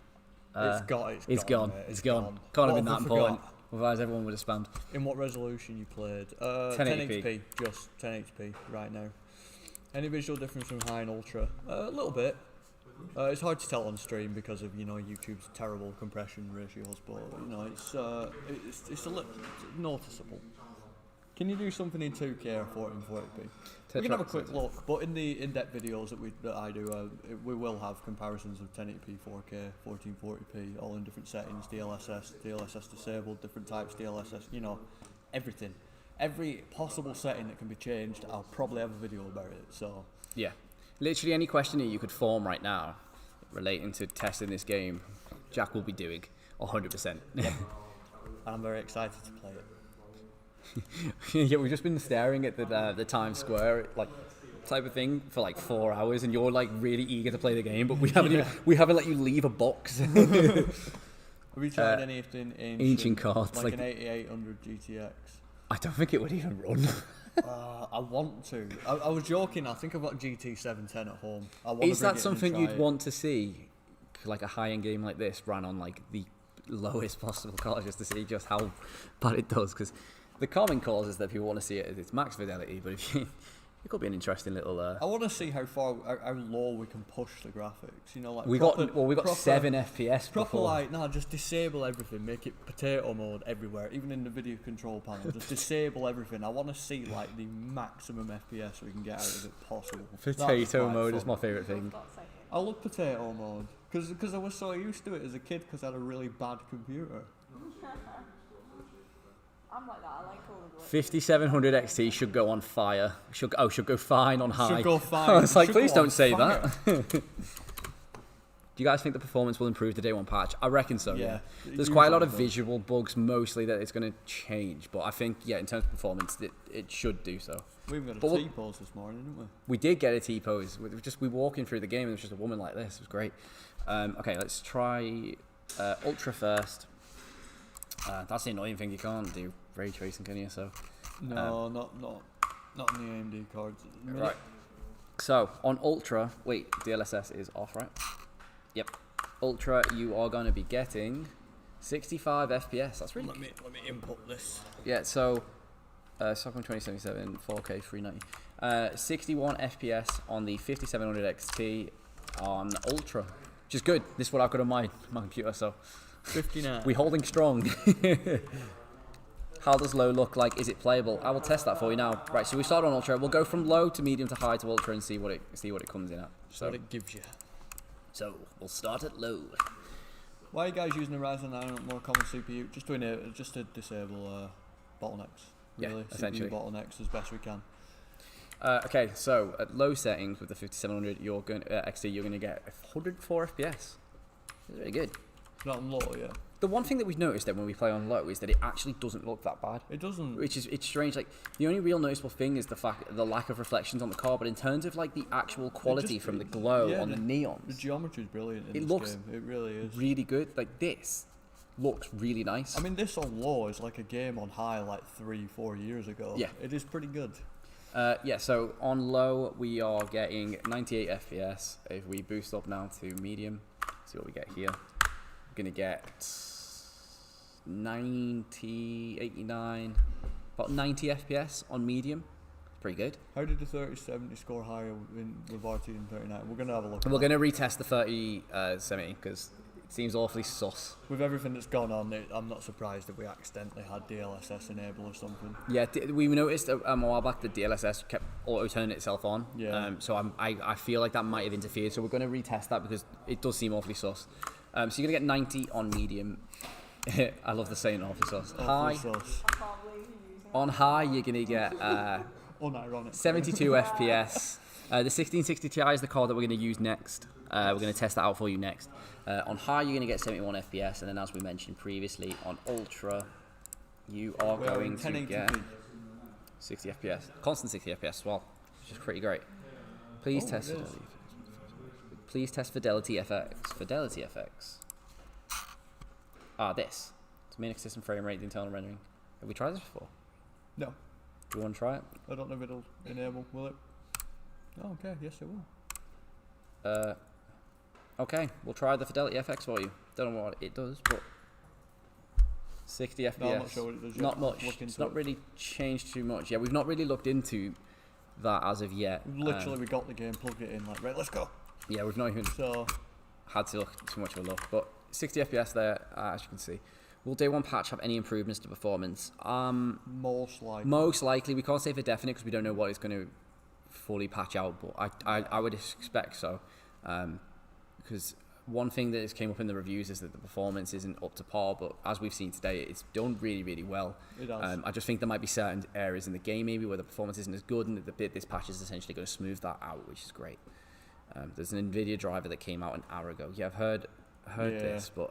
It's gone. It's gone. Can't have been that important. Otherwise, everyone would have spammed. In what resolution you played? 1080p. Just 1080p right now. Any visual difference from high and ultra? A little bit. It's hard to tell on stream because of YouTube's terrible compression ratios, but it's a little noticeable. Can you do something in 2K or 1440p? We can have a quick look, but in the in-depth videos that I do, we will have comparisons of 1080p, 4K, 1440p, all in different settings, DLSS disabled, different types DLSS, everything. Every possible setting that can be changed, I'll probably have a video about it. So yeah. Literally any question that you could form right now relating to testing this game, Jack will be doing 100%. Yep. I'm very excited to play it. Yeah, we've just been staring at the Times Square type of thing for 4 hours, and you're really eager to play the game, but we haven't let you leave a box. Have you tried anything ancient cards like an 8800 GTX? I don't think it would even run. I want to. I was joking. I think I've got GT 710 at home. Is that something you'd want to see, like a high-end game like this, run on the lowest possible card, just to see just how bad it does? Because the common cause is that people want to see it at its max fidelity, but it could be an interesting little. I want to see how low we can push the graphics. We got 7 FPS. Just disable everything, make it potato mode everywhere, even in the video control panel. Just disable everything. I want to see the maximum FPS we can get out of it possible. Potato mode is my favourite thing. I love potato mode because I was so used to it as a kid because I had a really bad computer. I'm like that. I like all of it. 5700 XT should go on fire. Should go fine on high. Should go fine. I was like, please don't say that. Do you guys think the performance will improve the day one patch? I reckon so, yeah. Yeah. There's quite a lot of Usually does. visual bugs mostly that it's going to change, but I think, yeah, in terms of performance, it should do so. We even got But a we'll- T-pose this morning, didn't we? We did get a T-pose. We were walking through the game and there was just a woman like this. It was great. Okay, let's try Ultra first. That's the annoying thing. You can't do ray tracing, can you? So, No, not on the AMD cards. At the minute. right. So, on Ultra, wait, DLSS is off, right? Yep. Ultra, you are going to be getting 65 FPS. That's really Let me input this. Yeah, so Cyberpunk 2077, 4K, 390. 61 FPS on the 5700 XT on Ultra, which is good. This is what I've got on my computer, so 59. we're holding strong. How does low look like? Is it playable? I will test that for you now. Right, so we start on Ultra. We'll go from low to medium to high to Ultra and see what it comes in at. So what it gives you. So we'll start at low. Why are you guys using a Ryzen 9 on more common CPU? Just to disable bottlenecks. Yeah, Really, essentially. CPU bottlenecks as best we can. Okay, so at low settings with the 5700 XT, you're going to get 104 FPS. That's very good. Not on low, yeah. The one thing that we've noticed then when we play on low is that it actually doesn't look that bad. It doesn't. It's strange. Like the only real noticeable thing is the lack of reflections on the car, but in terms of like the actual quality from the glow yeah, on the The neons, geometry is brilliant in It this looks game. It really is. really good. Like this looks really nice. I mean, this on low is like a game on high like 3-4 years ago. Yeah. It is pretty good. Yeah. So on low we are getting 98 FPS. If we boost up now to medium, see what we get here. We're gonna get 90, 89, about 90 FPS on medium. Pretty good. How did the 3070 score higher with RT than 39? We're going to have a look at We're that. going to retest the 3070 because it seems awfully sus. With everything that's gone on, I'm not surprised if we accidentally had DLSS enabled or something. Yeah, we noticed a while back the DLSS kept auto-turning itself on. Yeah. So I feel like that might have interfered. So we're going to retest that because it does seem awfully sus. So you're going to get 90 on medium. I love the saying awfully sus. High. Awful sauce. I can't believe you're using On high, you're going to get Unironic. 72 FPS. The 1660 Ti is the card that we're going to use next. We're going to test that out for you next. On high, you're going to get 71 FPS, and then as we mentioned previously, on ultra, you are We're going to 1080p. get 60 FPS, constant 60 FPS as well, which is pretty great. Please Oh, test it is. fidelity. Please test Fidelity FX. Fidelity FX. This. It's main system frame rate, the internal rendering. Have we tried this before? No, Do you want to try it? I don't know if it'll enable, will it? Oh, okay, yes it will. Okay, we'll try the Fidelity FX for you. Don't know what it does, but 60 FPS. No, I'm not sure what it does yet. Not much. Look It's into not it. really changed too much. Yeah, we've not really looked into that as of yet. Literally, we got the game, plugged it in, like, right, let's go. Yeah, we've not even So, had to look too much of a look, but 60 FPS there, as you can see. Will day one patch have any improvements to performance? most likely. Most likely, we can't say for definite because we don't know what it's going to fully patch out, but I would expect so. Because one thing that has came up in the reviews is that the performance isn't up to par, but as we've seen today, it's done really, really well. It has. I just think there might be certain areas in the game maybe where the performance isn't as good, and this patch is essentially going to smooth that out, which is great. There's an NVIDIA driver that came out an hour ago. Yeah, I've heard this, but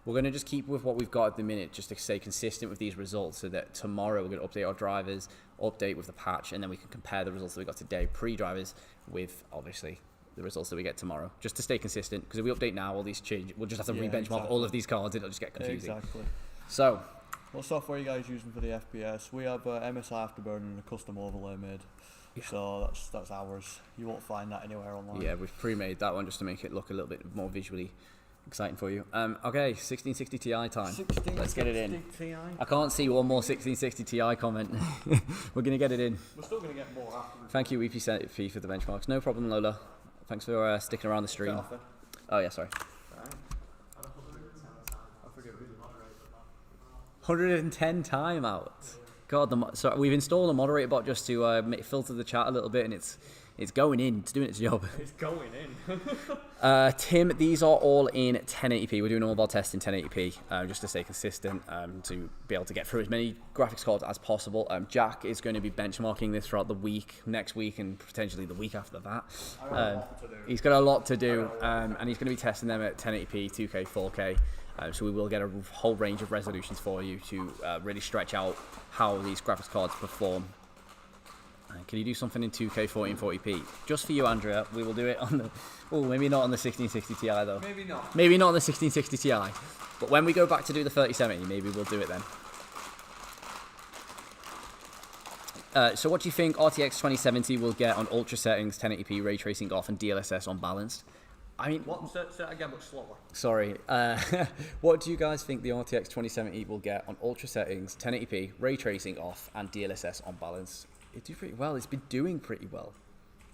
we're going to just keep with what we've got at the minute, just to stay consistent with these results, so that tomorrow we're going to update our drivers, update with the patch, and then we can compare the results that we got today, pre-drivers, with obviously the results that we get tomorrow, just to stay consistent. Because if we update now, all these change, we'll just have to re-benchmark all of these cards, and it'll just get confusing. Exactly. So, What software are you guys using for the FPS? We have MSI Afterburner and a custom overlay made. Yeah. So that's ours. You won't find that anywhere online. yeah, we've pre-made that one just to make it look a little bit more visually exciting for you. Okay, 1660 Ti time. Let's get it in. Ti. I can't see one more 1660 Ti comment. We're going to get it in. We're still going to get more afterwards. Thank you, WePC, for the benchmarks. No problem, Lola. Thanks for sticking around the stream. Oh, yeah, sorry. 110 timeout. God, so we've installed a moderator bot just to filter the chat a little bit, and it's It's going in. It's doing its job. It's going in. Tim, these are all in 1080p. We're doing all of our tests in 1080p just to stay consistent, to be able to get through as many graphics cards as possible. Jack is going to be benchmarking this throughout the week, next week, and potentially the week after that. He's got a lot to do, and he's going to be testing them at 1080p, 2K, 4K. So we will get a whole range of resolutions for you to really stretch out how these graphics cards perform. Can you do something in 2K 1440p? Just for you, Andrea. We will do it on the... Oh, maybe not on the 1660 Ti, though. Maybe not. Maybe not on the 1660 Ti. But when we go back to do the 3070, maybe we'll do it then. So what do you think RTX 2070 will get on ultra settings, 1080p, ray tracing off, and DLSS on balanced? I mean... What? Say that again, but slower. Sorry. What do you guys think the RTX 2070 will get on ultra settings, 1080p, ray tracing off, and DLSS on balance? It did pretty well. It's been doing pretty well.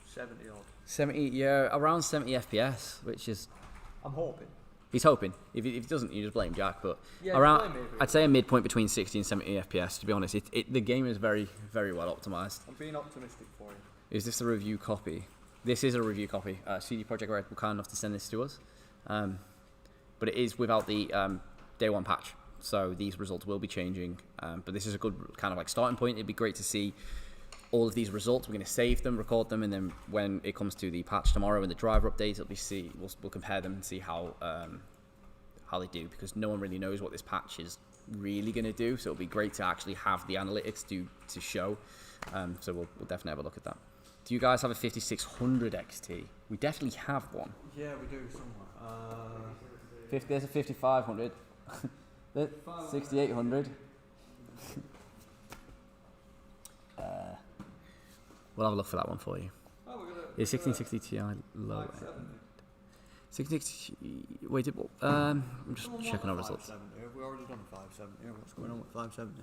70 odd. 70, yeah, around 70 FPS, which is... I'm hoping. He's hoping. If he doesn't, you just blame Jack. But Yeah, around, blame me if I'd say a midpoint between 60 and 70 FPS. To be honest, the game is very, very well optimized. I'm being optimistic for you. Is this a review copy? This is a review copy. CD Projekt Red were kind enough to send this to us, but it is without the day one patch. So these results will be changing. But this is a good kind of like starting point. It'd be great to see all of these results. We're going to save them, record them, and then when it comes to the patch tomorrow and the driver update, we'll compare them and see how they do, because no one really knows what this patch is really going to do. So it'll be great to actually have the analytics to show. So we'll definitely have a look at that. Do you guys have a 5600 XT? We definitely have one. Yeah, we do somewhere. There's a 5500. 6800. We'll have a look for that one for you. Is 1660 Ti low end? 1660. Wait, I'm just checking our results. Have we already done 570? What's going on with 570?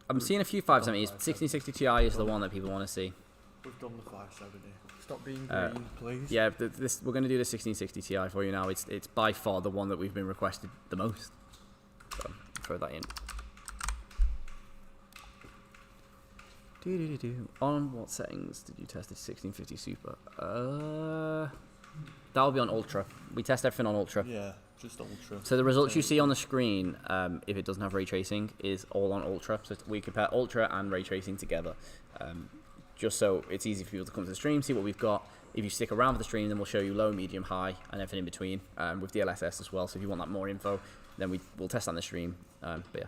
I'm seeing a few 570s. 1660 Ti is the one that people want to see. We've done the 570. Stop being green, please. Yeah, we're going to do the 1660 Ti for you now. It's by far the one that we've been requested the most. So throw that in. On what settings did you test the 1650 Super? That'll be on Ultra. We test everything on Ultra. Yeah, just Ultra. So the results you see on the screen, if it doesn't have ray tracing, is all on Ultra. So we compare Ultra and ray tracing together, just so it's easy for people to come to the stream, see what we've got. If you stick around for the stream, then we'll show you low, medium, high, and everything in between, with DLSS as well. So if you want that more info, then we'll test on the stream. But yeah.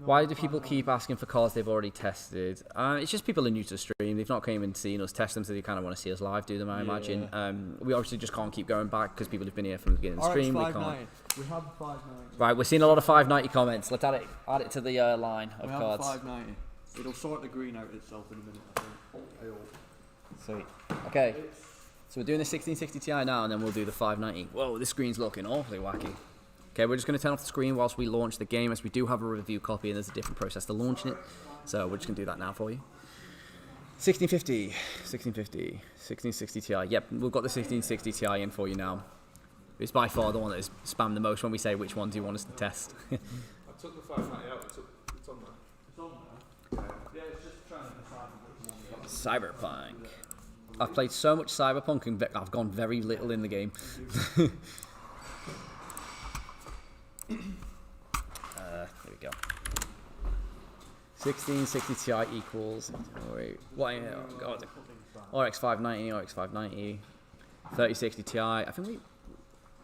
Why do people keep asking for cards they've already tested? It's just people are new to the stream. They've not came and seen us test them, so they kind of want to see us live do them, I imagine. We obviously just can't keep going back because people have been here from the beginning of the stream. We can't. We have 590. Right, we're seeing a lot of 590 comments. Let's add it to the line of cards. We have 590. It'll sort the green out itself in a minute, I think. Sweet. Okay. So we're doing the 1660 Ti now, and then we'll do the 590. Whoa, this screen's looking awfully wacky. Okay, we're just going to turn off the screen whilst we launch the game, as we do have a review copy and there's a different process to launching it. So we're just going to do that now for you. 1650, 1660 Ti. Yep, we've got the 1660 Ti in for you now. It's by far the one that is spammed the most when we say which one do you want us to test. I took the 590 out. It's on there. It's on there? Yeah, it's just trying to decide which one. Cyberpunk. I've played so much Cyberpunk and I've gone very little in the game. Here we go. 1660 Ti equals. What? God, RX 590, RX 590, 3060 Ti. I think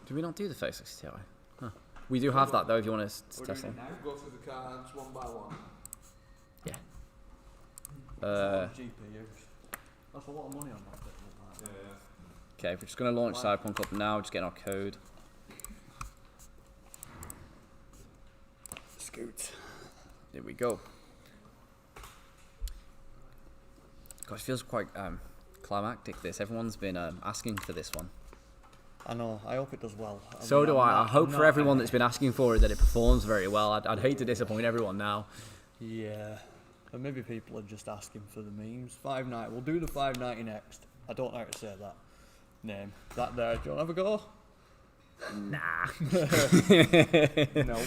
did we not do the 3060 Ti? Huh. We do have that though. If you want us to test them. Go through the cards one by one. Yeah. GPUs. That's a lot of money on that bit. Okay, we're just gonna launch Cyberpunk up now. Just getting our code. Scoot. There we go. God, it feels quite climactic. This everyone's been asking for this one. I know. I hope it does well. So do I. I hope for everyone that's been asking for it that it performs very well. I'd hate to disappoint everyone now. Yeah. And maybe people are just asking for the memes. 590. We'll do the 590 next. I don't know how to say that name. That there. Do you want to have a go? Nah. No.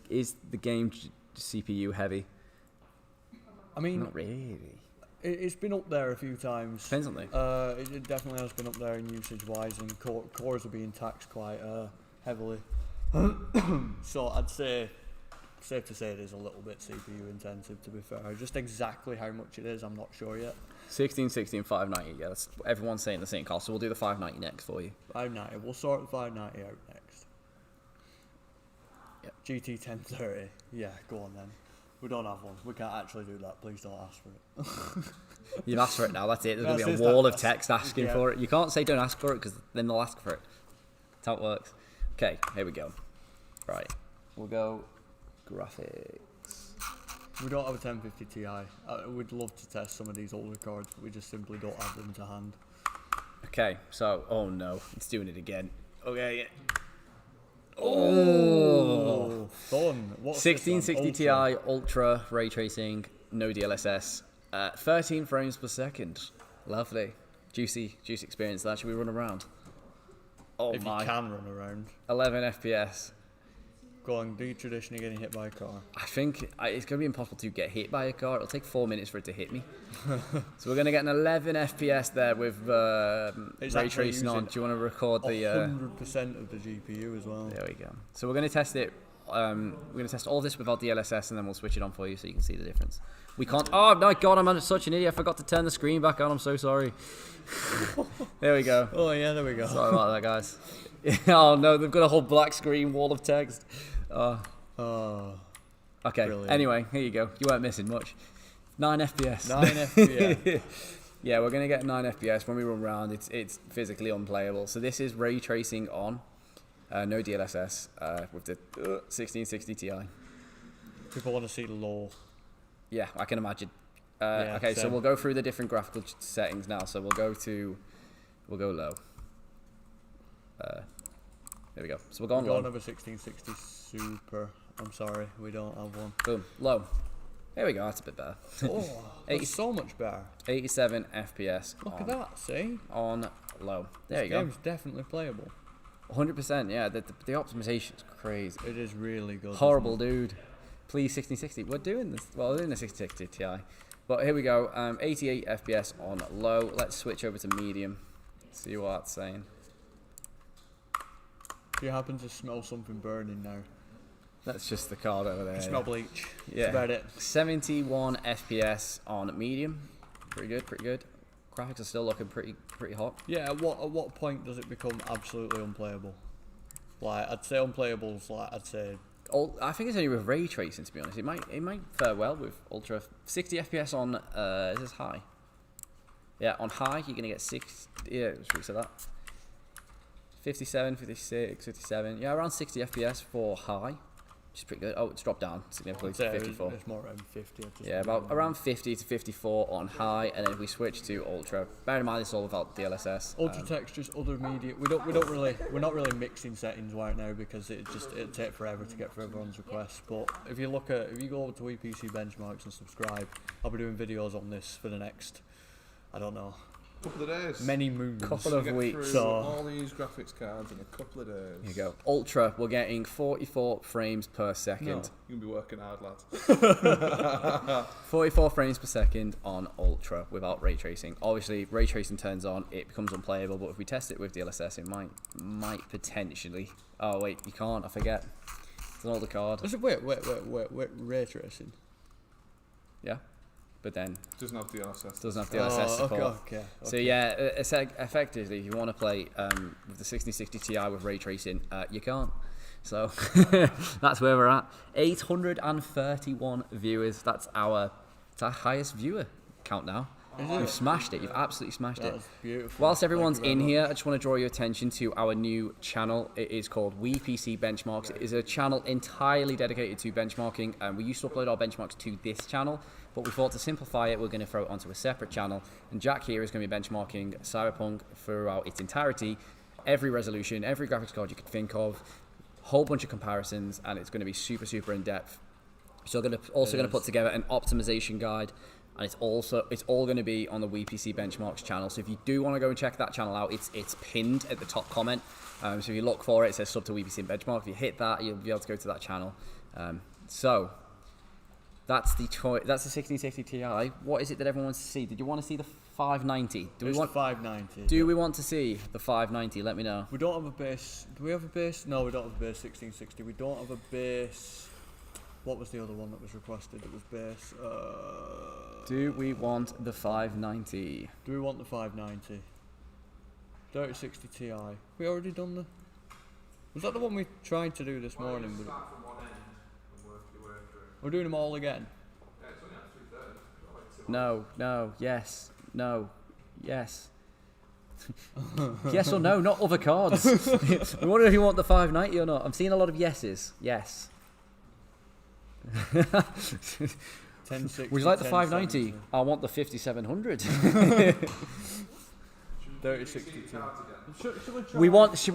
Is the game CPU heavy? I mean, Not really. It's been up there a few times. Depends on It definitely has been up there in usage-wise, and cores are being taxed quite heavily. So I'd say, safe to say it is a little bit CPU intensive, to be fair. Just exactly how much it is, I'm not sure yet. 1660 and 590. Yeah, that's everyone's saying the same cost. So we'll do the 590 next for you. 590. We'll sort the 590 out next. Yep. GT 1030. Yeah, go on then. We don't have one. We can't actually do that. Please don't ask for it. You've asked for it now. That's it. There's going to be That's a wall of that's- text asking yeah. for it. You can't say don't ask for it because then they'll ask for it. That's how it works. Okay, here we go. Right. We'll go graphics. We don't have a 1050 Ti. We'd love to test some of these older cards, but we just simply don't have them to hand. Okay, so, oh no, it's doing it again. Okay. Oh! Fun. What's 1660 this one? Ti Ultra ray tracing, no DLSS, 13 frames per second. Lovely, juicy experience. That should we run around? Oh If my! you can run around. 11 FPS. Go on, do you traditionally getting hit by a car? I think it's going to be impossible to get hit by a car. It'll take 4 minutes for it to hit me. So we're going to get an 11 FPS there with It's ray actually tracing on. using Do you want to record the? 100% of the GPU as well. There we go. So we're going to test it. We're going to test all this without DLSS, and then we'll switch it on for you so you can see the difference. We can't. Oh my God! I'm such an idiot. I forgot to turn the screen back on. I'm so sorry. There we go. Oh yeah, there we go. Sorry about that, guys. Oh no, they've got a whole black screen wall of text. Oh, Okay. Brilliant. Anyway, here you go. You weren't missing much. 9 FPS. 9 FPS. Yeah, we're gonna get 9 FPS when we run around. It's physically unplayable. So this is ray tracing on, no DLSS, with the 1660 Ti. People want to see low. Yeah, I can imagine. Yeah, Okay, so same. we'll go through the different graphical settings now. So we'll go low. There we go. So we'll go on We don't low. have a 1660 Super. I'm sorry, we don't have one. Boom, low. There we go. That's a bit better. Oh, that's so much better. 87 FPS. Look at that, see? On low. There This you go. game's definitely playable. 100%. Yeah, the optimization is crazy. It is really good. Horrible, dude. Please 1660. We're doing this. Well, we're doing the 1660 Ti. But here we go. 88 FPS on low. Let's switch over to medium. See what that's saying. Do you happen to smell something burning now? That's just the card over there. You smell bleach. Yeah. That's about it. 71 FPS on medium. Pretty good, pretty good. Graphics are still looking pretty hot. Yeah, at what point does it become absolutely unplayable? Like, I'd say unplayable's like, I'd say... I think it's only with ray tracing, to be honest. It might fare well with ultra. 60 FPS on, is this high? Yeah, on high, you're going to get 6, yeah, let's reset that. 57, 56, 57, yeah, around 60 FPS for high, which is pretty good. Oh, it's dropped down significantly I'd say to 54. it's more around 50. I'd just Yeah, about around 50 to 54 on high, and then if we switch to ultra, bear in mind it's all without DLSS. Ultra textures, other media. We're not really mixing settings right now because it'd take forever to get for everyone's requests. But if you go over to WePC benchmarks and subscribe, I'll be doing videos on this for the next, I don't know, Couple of days. many moons. Couple of Get weeks. through So- all these graphics cards in a couple of days. Here you go. Ultra, we're getting 44 frames per No, second. you're gonna be working hard, lads. 44 frames per second on ultra without ray tracing. Obviously, ray tracing turns on, it becomes unplayable. But if we test it with DLSS, it might potentially. Oh wait, you can't. I forget. It's an older card. Wait, ray tracing. Yeah, but then Doesn't have DLSS. doesn't have DLSS support. Okay. So yeah, effectively, if you want to play with the 1660 Ti with ray tracing, you can't. So that's where we're at. 831 viewers. That's our highest viewer count now. You've smashed it. You've absolutely smashed it. That's beautiful. Whilst everyone's Thank you in very here, much. I just want to draw your attention to our new channel. It is called WePC Benchmarks. It is a channel entirely dedicated to benchmarking. We used to upload our benchmarks to this channel, but we thought to simplify it, we're going to throw it onto a separate channel. And Jack here is going to be benchmarking Cyberpunk throughout its entirety, every resolution, every graphics card you could think of, whole bunch of comparisons, and it's going to be super in depth. So we're also going to put together an optimization guide. And it's all going to be on the WePC Benchmarks channel. So if you do want to go and check that channel out, it's pinned at the top comment. So if you look for it, it says sub to WePC Benchmark. If you hit that, you'll be able to go to that channel. So That's the 1660 Ti. What is it that everyone wants to see? Did you want to see the 590? Do we want 590? Do we want to see the 590? Let me know. We don't have a base. Do we have a base? No, we don't have a base 1660. We don't have a base. What was the other one that was requested? It was base. Do we want the 590? Do we want the 590? 3060 Ti. We already done the. Was that the one we tried to do this morning? We're doing them all again. No, yes, no, yes. Yes or no, not other cards. We wonder if you want the 590 or not. I'm seeing a lot of yeses. Yes. 1060. Would you like the 590? I want the 5700. 3060 Ti.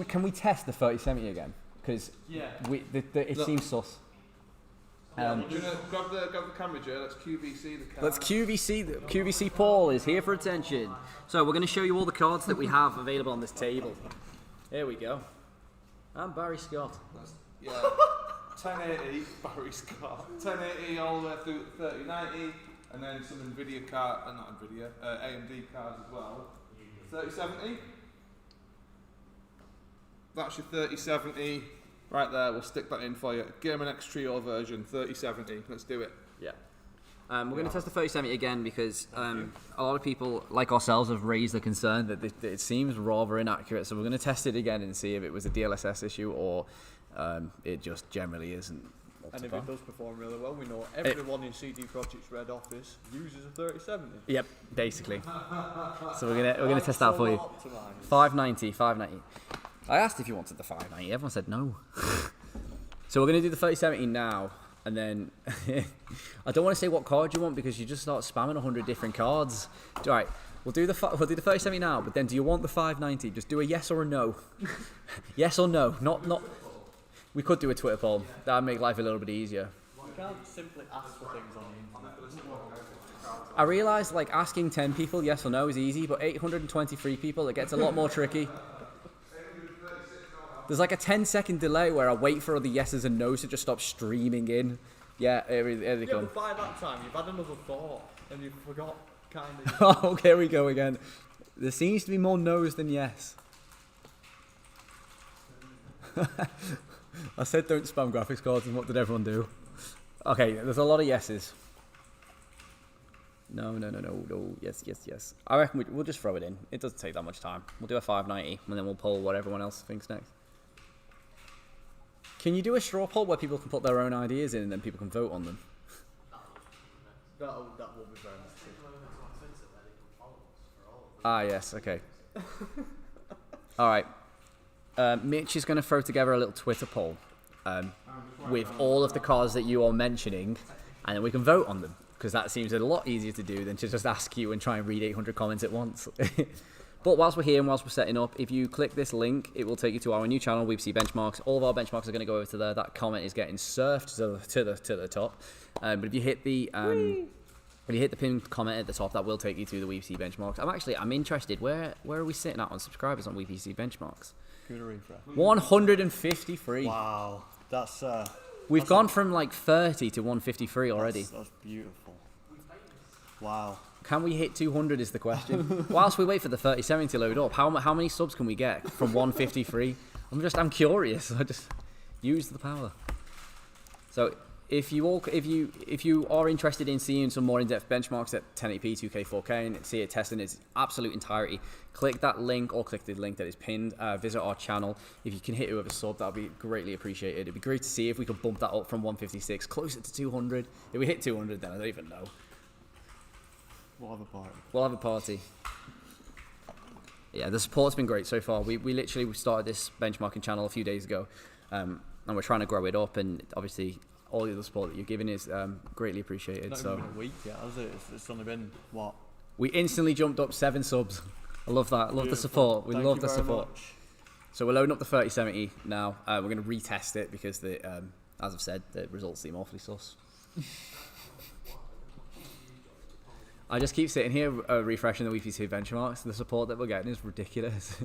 Can we test the 3070 again? Because it seems sus. Do you know, grab the camera, Joe. Let's QVC the card. Let's QVC. QVC Paul is here for attention. So we're going to show you all the cards that we have available on this table. Here we go. I'm Barry Scott. Yeah. 1080 Barry Scott. 1080 all the way through 3090, and then some Nvidia card, not Nvidia, AMD cards as well. 3070. That's your 3070. Right there, we'll stick that in for you. Game X Trio version, 3070. Let's do it. Yeah. We're going to test the 3070 again because a lot of people, like ourselves, have raised the concern that it seems rather inaccurate. So we're going to test it again and see if it was a DLSS issue or it just generally isn't. And if it does perform really well, we know everyone in CD Projekt Red office uses a 3070. Yep, basically. So we're gonna test that for you. 590. I asked if you wanted the 590. Everyone said no. So we're going to do the 3070 now, and then I don't want to say what card you want because you just start spamming 100 different cards. All right, we'll do the 3070 now, but then do you want the 590? Just do a yes or a no. Yes or no. Not. We could do a Twitter poll. That'd make life a little bit easier. You can't simply ask for things on the internet. I realised like asking 10 people yes or no is easy, but 823 people it gets a lot more tricky. There's like a 10-second delay where I wait for all the yeses and nos to just stop streaming in. Yeah, here they come. But by that time, you've had another thought and you forgot kind of. Oh, here we go again. There seems to be more nos than yes. I said don't spam graphics cards, and what did everyone do? Okay, there's a lot of yeses. No. Yes. I reckon we'll just throw it in. It doesn't take that much time. We'll do a 590, and then we'll poll what everyone else thinks next. Can you do a straw poll where people can put their own ideas in and then people can vote on them? That will be very much true. Ah, yes, okay. Alright. Mitch is going to throw together a little Twitter poll with all of the cards that you are mentioning, and then we can vote on them, because that seems a lot easier to do than to just ask you and try and read 800 comments at once. But whilst we're here and whilst we're setting up, if you click this link, it will take you to our new channel, WePC Benchmarks. All of our benchmarks are going to go over to there. That comment is getting surfed to the top. But if you hit the pinned comment at the top, that will take you to the WePC Benchmarks. I'm interested. Where are we sitting at on subscribers on WePC Benchmarks? 153. Wow, that's. We've gone from like 30 to 153 already. That's beautiful. Wow. Can we hit 200 is the question. Whilst we wait for the 3070 to load up, how many subs can we get from 153? I'm curious. I just use the power. So if you are interested in seeing some more in-depth benchmarks at 1080p, 2K, 4K, and see it tested in its absolute entirety, click that link or click the link that is pinned. Visit our channel. If you can hit it with a sub, that would be greatly appreciated. It'd be great to see if we could bump that up from 156 closer to 200. If we hit 200, then I don't even know. We'll have a party. We'll have a party. Yeah, the support's been great so far. We literally started this benchmarking channel a few days ago, and we're trying to grow it up. And obviously, all the support that you're giving is greatly appreciated. Not so even been a week yet, has it? It's only been what? We instantly jumped up 7 subs. I love that. I love the support. We love the support. Much. So we're loading up the 3070 now. We're going to retest it because as I've said, the results seem awfully sus. I just keep sitting here refreshing the WePC benchmarks. The support that we're getting is ridiculous.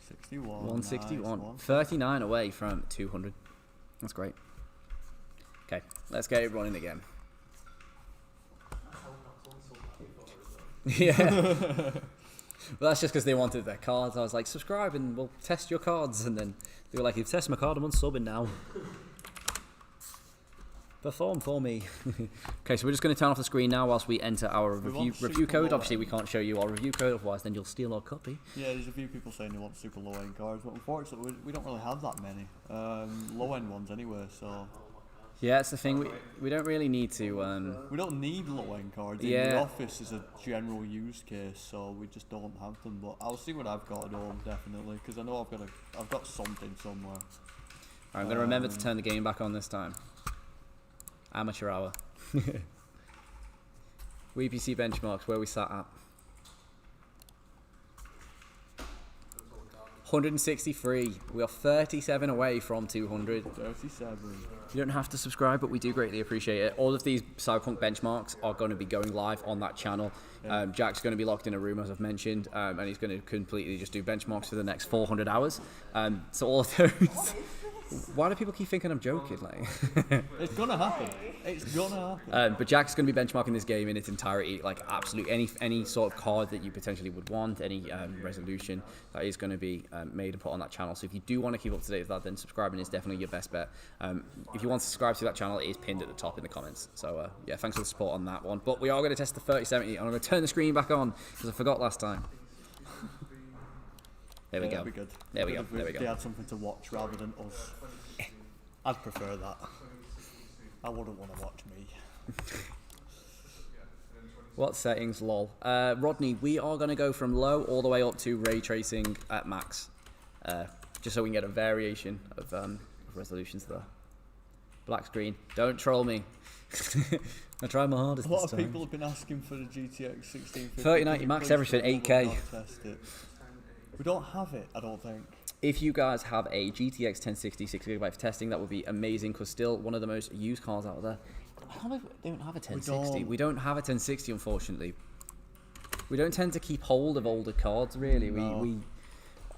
61. 161. Nice. 39 away from 200. That's great. Okay, let's get it running again. Yeah. Well, that's just because they wanted their cards. I was like, subscribe and we'll test your cards. And then they were like, you've tested my card, I'm unsubbing now. Perform for me. Okay, so we're just going to turn off the screen now whilst we enter our review code. Obviously, we can't show you our review code, otherwise then you'll steal our copy. Yeah, there's a few people saying they want super low-end cards, but unfortunately we don't really have that many. Low-end ones anyway, so... Yeah, that's the thing. We don't really need to... We don't need low-end cards. Yeah. In the office is a general use case, so we just don't have them. But I'll see what I've got at home, definitely, because I know I've got something somewhere. I'm going to remember to turn the game back on this time. Amateur hour. WePC benchmarks, where we sat at. 163. We are 37 away from 200. 37. You don't have to subscribe, but we do greatly appreciate it. All of these Cyberpunk benchmarks are going to be going live on that channel. Yeah. Jack's going to be locked in a room, as I've mentioned, and he's going to completely just do benchmarks for the next 400 hours. So all of those... Why do people keep thinking I'm joking? Like, it's gonna happen. It's gonna happen. But Jack's gonna be benchmarking this game in its entirety, like absolutely any sort of card that you potentially would want, any resolution that is going to be made and put on that channel. So if you do want to keep up to date with that, then subscribing is definitely your best bet. If you want to subscribe to that channel, it is pinned at the top in the comments. So yeah, thanks for the support on that one. But we are going to test the 3070, and I'm going to turn the screen back on because I forgot last time. There we go. There we go. There we go. They had something to watch rather than us. I'd prefer that. I wouldn't want to watch me. What settings? Lol. Rodney, we are going to go from low all the way up to ray tracing at max, just so we can get a variation of resolutions there. Black screen. Don't troll me. I tried my hardest. A lot of people have been asking for the GTX 1650. 3090 max everything 8K. We don't have it, I don't think. If you guys have a GTX 1060 6GB for testing, that would be amazing, because still one of the most used cards out there. How do they don't have a 1060? We don't have a 1060, unfortunately. We don't tend to keep hold of older cards, really. No. We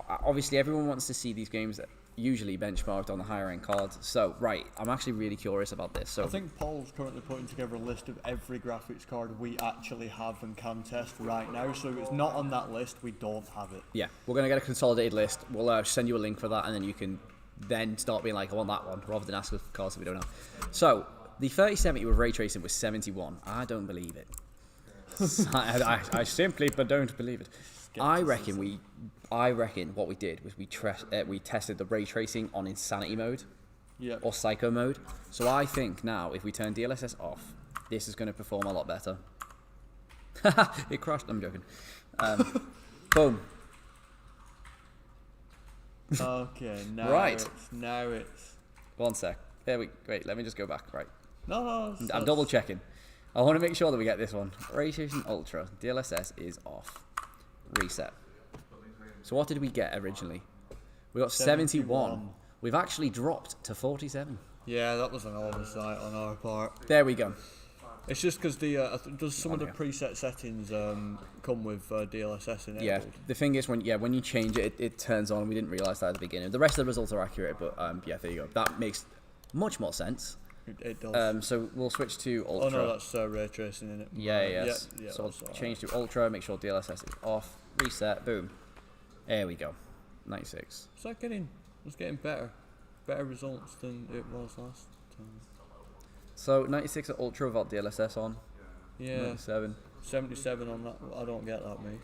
obviously everyone wants to see these games that usually benchmarked on the higher end cards. So right, I'm actually really curious about this. So I think Paul's currently putting together a list of every graphics card we actually have and can test right now. So if it's not on that list, we don't have it. Yeah, we're gonna get a consolidated list. We'll send you a link for that, and then you can then start being like, I want that one, rather than ask for cards that we don't have. So the 3070 with ray tracing was 71. I don't believe it. I simply don't believe it. I reckon what we did was we tested the ray tracing on insanity mode, or psycho mode. So I think now if we turn DLSS off, this is going to perform a lot better. It crashed. I'm joking. Boom. Okay, now right. Now it's. One sec. Wait, let me just go back. Right. No. I'm double checking. I want to make sure that we get this one. Ray tracing ultra. DLSS is off. Reset. So what did we get originally? We got 71. We've actually dropped to 47. Yeah, that was an oversight on our part. There we go. It's just because does some of the preset settings come with DLSS enabled? Yeah, the thing is when you change it, it turns on. We didn't realise that at the beginning. The rest of the results are accurate, but yeah, there you go. That makes much more sense. It does. So we'll switch to ultra. Oh no, that's ray tracing in it. Yes. So we'll change to ultra. Make sure DLSS is off. Reset. Boom. There we go. 96. So it's getting better results than it was last time. So 96 at ultra without DLSS on. Yeah. 97. 77 on that. I don't get that, mate.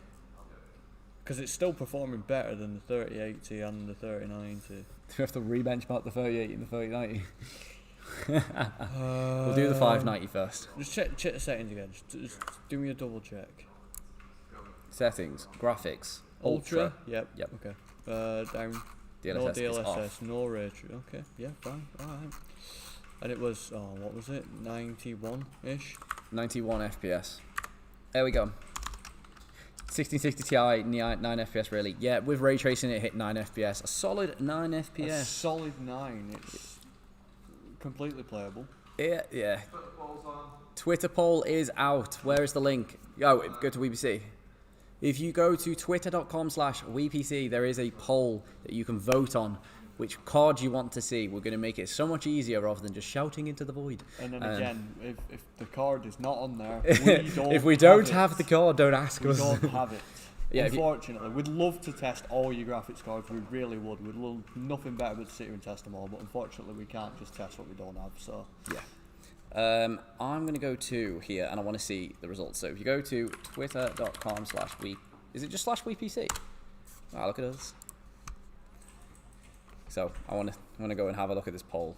Because it's still performing better than the 3080 and the 3090. Do we have to re-benchmark the 3080 and the 3090? We'll do the 590 first. Just check the settings again. Just do me a double check. Settings, graphics, Ultra. Yep. Okay. Down. DLSS No is DLSS. off. No ray tracing. Okay. Yeah. Fine. All right. And it was what was it? 91-ish. 91 FPS. There we go. 1660 Ti, 9 FPS really. Yeah, with ray tracing it hit 9 FPS. A solid 9 FPS. A solid 9. It's completely playable. Yeah. Twitter poll is out. Where is the link? Oh, go to WePC. If you go to twitter.com/WePC, there is a poll that you can vote on. which card you want to see. We're going to make it so much easier rather than just shouting into the void. And then again, if the card is not on there, we don't if we don't have the card, don't ask we us. don't have it. Yeah, unfortunately, we'd love to test all your graphics cards. We really would. We'd love nothing better but to sit here and test them all. But unfortunately, we can't just test what we don't have. So yeah. I'm going to go to here, and I want to see the results. So if you go to twitter.com/we, is it just /WePC? Ah, look at us. So I want to go and have a look at this poll.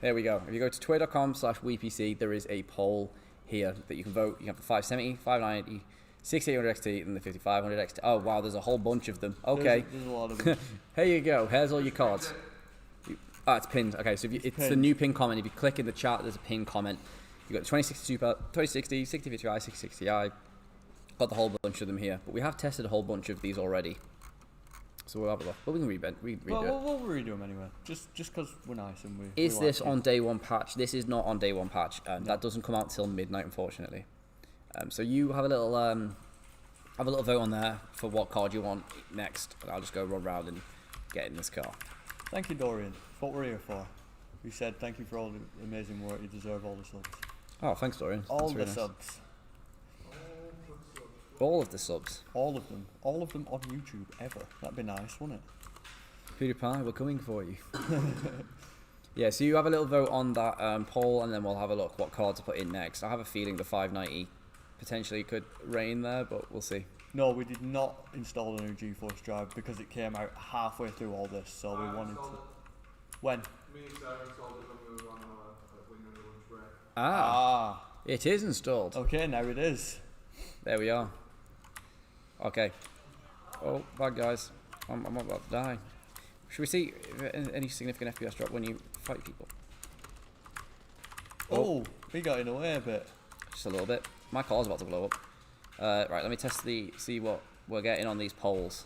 Here we go. If you go to twitter.com/WePC, there is a poll here that you can vote. You have the 570, 590, 6800 XT, and the 5500 XT. Oh wow, there's a whole bunch of them. Okay. There's a lot of them. Here you go. Here's all your cards. It's pinned. Okay, so it's the new pin comment. If you click in the chat, there's a pin comment. You got the 2060 Super, 2060, 6050i, 660i. Got the whole bunch of them here. But we have tested a whole bunch of these already. So we'll have a look. But we can redo it. We'll redo them anyway. Just because we're nice and we. Is we this like on day one patch? This is not on day one patch. No. That doesn't come out till midnight, unfortunately. So you have a little vote on there for what card you want next. And I'll just go run around and get in this car. Thank you, Dorian. That's what we're here for. We said thank you for all the amazing work. You deserve all the subs. Oh, thanks, Dorian. All That's the really nice. subs. All of the subs. All of them. All of them on YouTube ever. That'd be nice, wouldn't it? PewDiePie, we're coming for you. Yeah, so you have a little vote on that poll, and then we'll have a look what cards to put in next. I have a feeling the 590 potentially could reign there, but we'll see. No, we did not install a new GeForce drive because it came out halfway through all this, so we wanted to. When? Me and Sarah installed it when we were on our lunch break. Ah, it is installed. Okay, now it is. There we are. Okay. Oh, bad guys. I'm about to die. Should we see any significant FPS drop when you fight people? Oh, we got in a way a bit. Just a little bit. My car's about to blow up. Right, let me see what we're getting on these polls.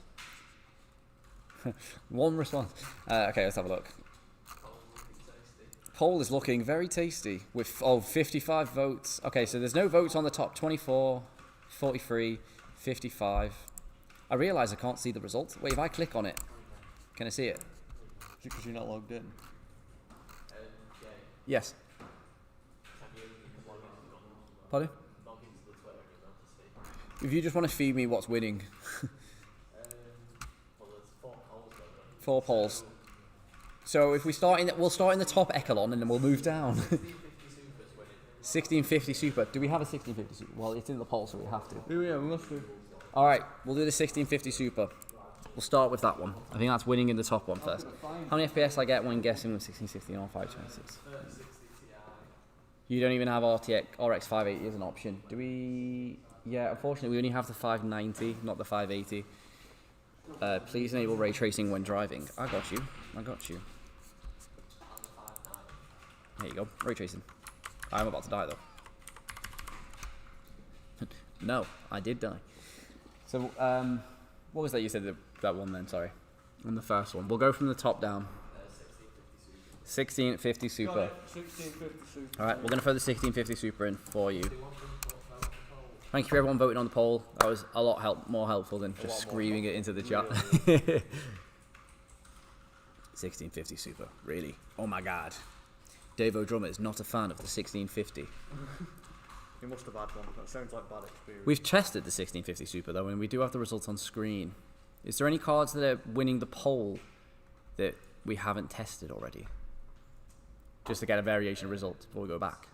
One response. Okay, let's have a look. Poll is looking very tasty with 55 votes. Okay, so there's no votes on the top. 24, 43, 55. I realise I can't see the results. Wait, if I click on it, can I see it? Is it because you're not logged in? Yes. Pardon? If you just want to feed me what's winning. 4 polls. So if we start in, we'll start in the top echelon and then we'll move down. 1650 Super. Do we have a 1650 Super? Well, it's in the poll, so we have to. Yeah, we must do. All right, we'll do the 1650 Super. We'll start with that one. I think that's winning in the top one first. How many FPS I get when guessing with 1660 or 526? You don't even have RX 580 as an option. Do we? Yeah, unfortunately, we only have the 590, not the 580. Please enable ray tracing when driving. I got you. There you go, ray tracing. I'm about to die though. No, I did die. So, what was that you said that one then? Sorry, on the first one. We'll go from the top down. 1650 Super. 1650 Super. All right, we're gonna throw the 1650 Super in for you. Thank you for everyone voting on the poll. That was a lot more helpful than just screaming it into the chat. 1650 Super, really? Oh my god. Dave O'Drummer is not a fan of the 1650. You must have had one. That sounds like bad experience. We've tested the 1650 Super though, and we do have the results on screen. Is there any cards that are winning the poll that we haven't tested already? Just to get a variation of results before we go back.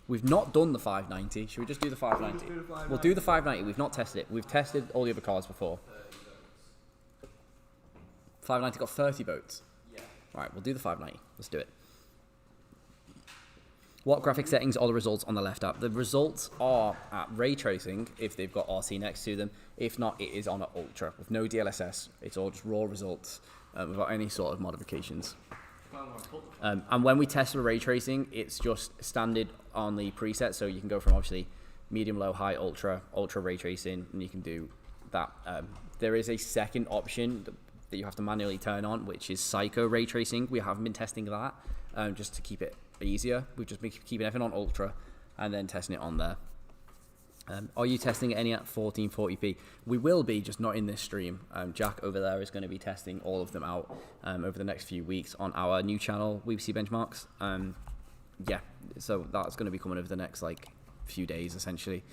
We've not done the 590. Should we just do the 590? We'll do the 590. We've not tested it. We've tested all the other cards before. 590 got 30 votes. Yeah. Right, we'll do the 590. Let's do it. What graphic settings are the results on the left app? The results are at ray tracing if they've got RT next to them. If not, it is on an Ultra with no DLSS. It's all just raw results without any sort of modifications. And when we test the ray tracing, it's just standard on the preset, so you can go from obviously medium, low, high, ultra ray tracing, and you can do that. There is a second option that you have to manually turn on, which is psycho ray tracing. We haven't been testing that just to keep it easier. We've just been keeping everything on ultra and then testing it on there. Are you testing any at 1440p? We will be, just not in this stream. Jack over there is going to be testing all of them out over the next few weeks on our new channel, WePC Benchmarks. Yeah, so that's going to be coming over the next like few days, essentially.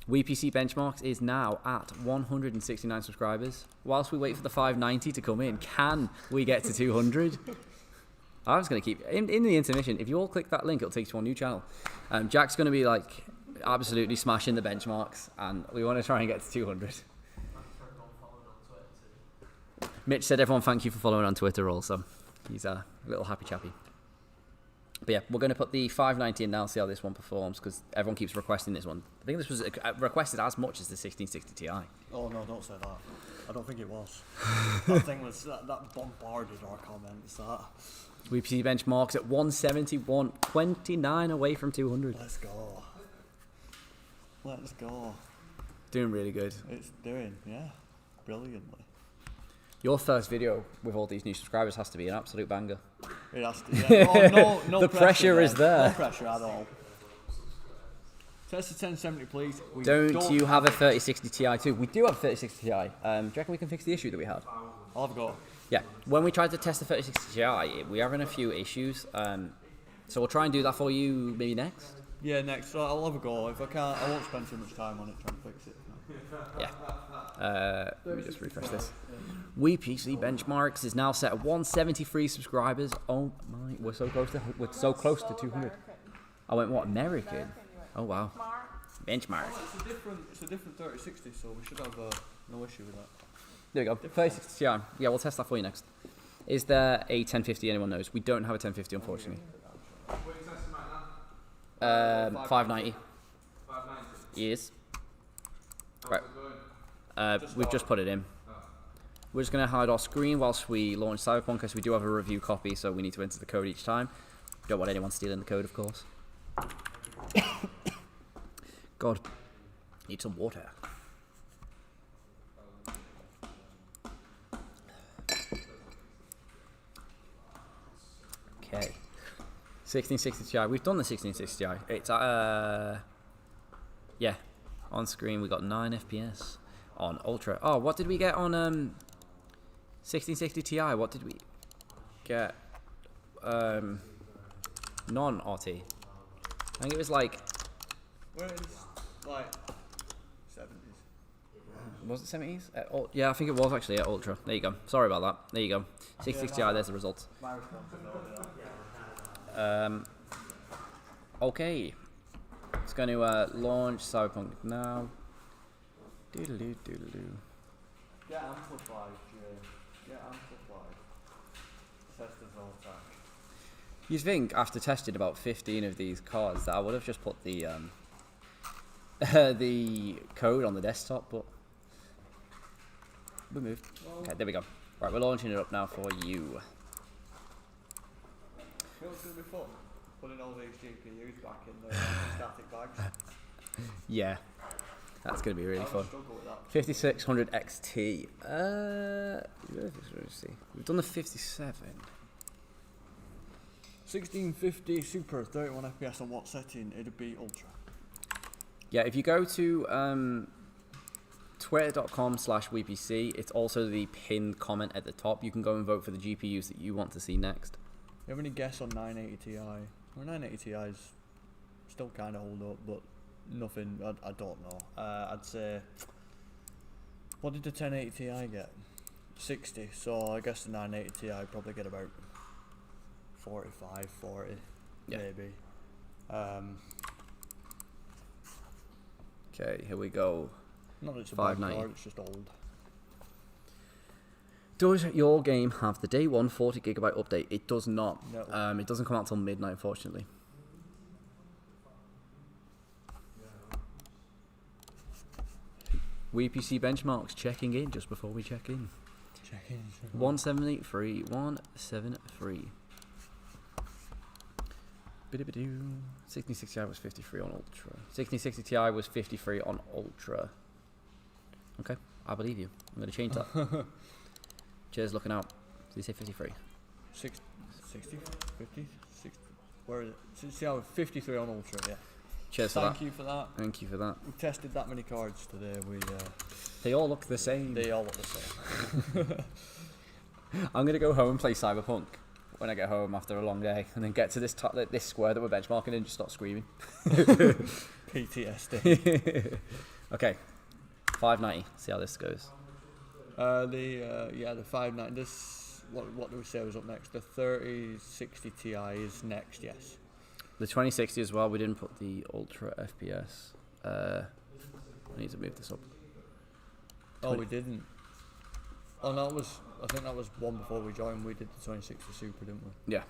WePC Benchmarks is now at 169 subscribers. Whilst we wait for the 590 to come in, can we get to 200? I was going to keep in the intermission. If you all click that link, it'll take you to our new channel. Jack's going to be like absolutely smashing the benchmarks, and we want to try and get to 200. Mitch said, "Everyone, thank you for following on Twitter." Also, he's a little happy chappy. But yeah, we're going to put the 590 in now, see how this one performs, because everyone keeps requesting this one. I think this was requested as much as the 1660 Ti. Oh no, don't say that. I don't think it was. That thing was that bombarded our comments. That. WePC Benchmarks at 171, 29 away from 200. Let's go. Let's go. Doing really good. It's doing, yeah, brilliantly. Your first video with all these new subscribers has to be an absolute banger. It has to, yeah. Oh, no The pressure is there. No pressure at all. Test the 1070, please. Don't you have a 3060 Ti too? We do have a 3060 Ti. Do you reckon we can fix the issue that we had? I'll have a go. Yeah, when we tried to test the 3060 Ti, we are having a few issues. So we'll try and do that for you maybe next. Yeah, next. I'll have a go. If I can't, I won't spend too much time on it trying to fix it. Yeah. Let me just refresh this. WePC Benchmarks is now set at 173 subscribers. Oh my, we're so close to 200. I went what, American? Oh wow. Benchmark. It's a different 3060, so we should have no issue with that. There we go. 3060 Ti. Yeah, we'll test that for you next. Is there a 1050? Anyone knows? We don't have a 1050, unfortunately. 590. 590. Yes. Right. We've just put it in. We're just going to hide our screen whilst we launch Cyberpunk, because we do have a review copy, so we need to enter the code each time. Don't want anyone stealing the code, of course. God, need some water. Okay. 1660 Ti. We've done the 1660 Ti. It's yeah. On screen we got 9 FPS on Ultra. Oh, what did we get on 1660 Ti? What did we get? Non-RT. I think it was like. Where is like 70s? Was it 70s? Yeah, I think it was actually at Ultra. There you go. Sorry about that. There you go. 660 Ti. There's the results. Okay. It's going to launch Cyberpunk now. Doodaloo, doodaloo. Get amplified, Jay. Get amplified. Test the Voltac. You'd think after testing about 15 of these cards that I would have just put the the code on the desktop, but we moved. Okay, there we go. Right, we're launching it up now for you. You know what's going to be fun? Putting all these GPUs back in the static bags. Yeah, that's going to be really fun. Struggle with that. 5600 XT. Let's see. We've done the 57. 1650 Super, 31 FPS on what setting? It'd be Ultra. Yeah, if you go to twitter.com/WePC, it's also the pinned comment at the top. You can go and vote for the GPUs that you want to see next. You have any guess on 980 Ti? Well, 980 Ti's still kind of hold up, but nothing, I don't know. I'd say, what did the 1080 Ti get? 60, so I guess the 980 Ti probably get about 45, 40, yeah. Maybe. Okay, here we go. Not that it's a bad card, it's just old. Does your game have the day one 40GB update? It does not. No. It doesn't come out till midnight, unfortunately. WePC Benchmarks checking in just before we check in. 1783, 173. 1660 Ti was 53 on Ultra. 1660 Ti was 53 on Ultra. Okay, I believe you. I'm going to change that. Cheers, looking out. Did you say 53? 60, 50, 60. Where is it? See how 53 on Ultra, yeah. Cheers for that. Thank you for that. Thank you for that. We tested that many cards today. They all look the same. They all look the same. I'm gonna go home and play Cyberpunk when I get home after a long day, and then get to this this square that we're benchmarking and just start screaming. PTSD. Okay, 590. See how this goes. The 590. This what do we say was up next? The 3060 Ti is next. Yes. The 2060 as well. We didn't put the ultra FPS. I need to move this up. Oh, we didn't. Oh no, I think that was one before we joined. We did the 2060 Super, didn't we? Yeah.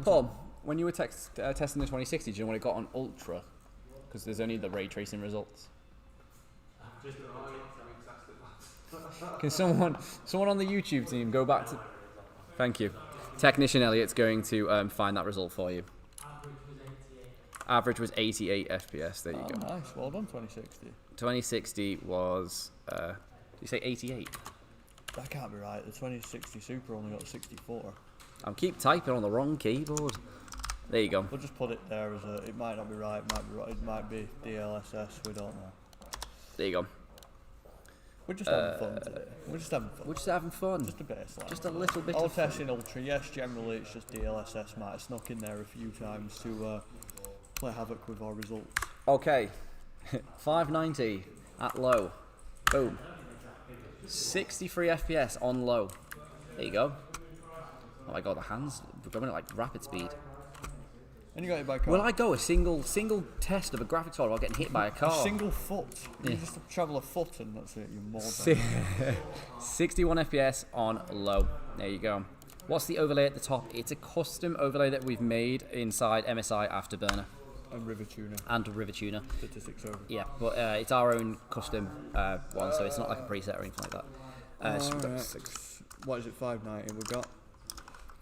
Paul, when you were testing the 2060, do you know what it got on ultra? Because there's only the ray tracing results. Can someone on the YouTube team go back to? Thank you. Technician Elliot's going to find that result for you. Average was 88 FPS. There you go. Nice. Well done, 2060. 2060 was. Did you say 88? That can't be right. The 2060 Super only got 64. I'm keep typing on the wrong keyboard. There you go. We'll just put it there as a. It might not be right. It might be right. It might be DLSS. We don't know. There you go. We're just having fun today. We're just having fun. We're just having fun. Just a baseline. Just a little bit All of fun. testing ultra. Yes, generally it's just DLSS. Might have snuck in there a few times to play havoc with our results. Okay. 590 at low. Boom. 63 FPS on low. There you go. Oh my god, the hands are going at like rapid speed. And you got it by car. Will I go a single test of a graphics card while getting hit by a car? A single foot. You Yeah. just travel a foot and that's it. You're more than 61 FPS on low. There you go. What's the overlay at the top? It's a custom overlay that we've made inside MSI Afterburner and River Tuner. and River Tuner. 56 over. Yeah, but it's our own custom one, so it's not like a preset or anything like that. So we've got six. What is it? 590. We've got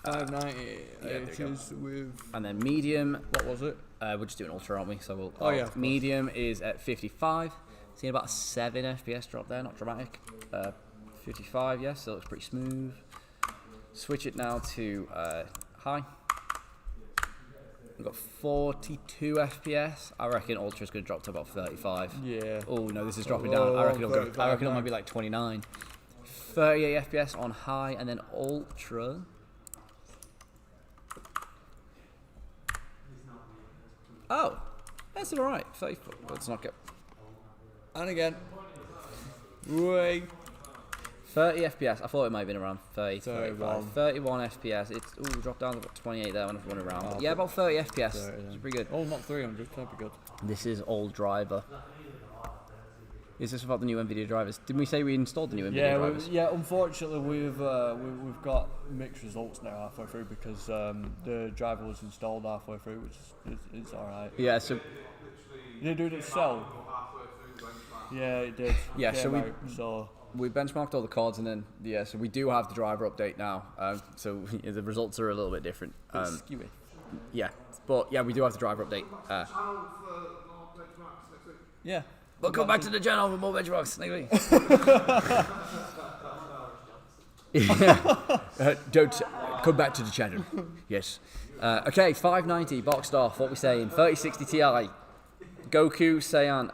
590. there you go. With And then medium, what was it? we're just doing ultra, aren't we? So we'll. Oh, yeah, of course. Medium is at 55. Seeing about a 7 FPS drop there, not dramatic. 55, yes, so it looks pretty smooth. Switch it now to high. We've got 42 FPS. I reckon ultra's going to drop to about 35. Yeah. Oh no, this is dropping down. I reckon it might be like 29. 38 FPS on high, and then ultra. Oh, that's all right. 34. Let's not get. And again. Way. 30 FPS. I thought it might have been around 30, 31. 31 FPS. It's dropped down to about 28 there when I was running around. Oh, But yeah, about 30 FPS. 30 It's then. pretty good. Oh, not 300. That'd be good. This is old driver. Is this about the new NVIDIA drivers? Didn't we say we installed the new NVIDIA drivers? Unfortunately, we've got mixed results now halfway through because the driver was installed halfway through, which is all right. Yeah. So Did it do it itself? Yeah, it did. Yeah, so we benchmarked all the cards, and then so we do have the driver update now. So the results are a little bit different. it's skewy. Yeah, but yeah, we do have the driver update. Yeah. But come back to the channel for more benchmarks next week. Don't come back to the channel. Yes. Okay, 590 boxed off. What we saying? 3060 Ti. Goku Saiyan.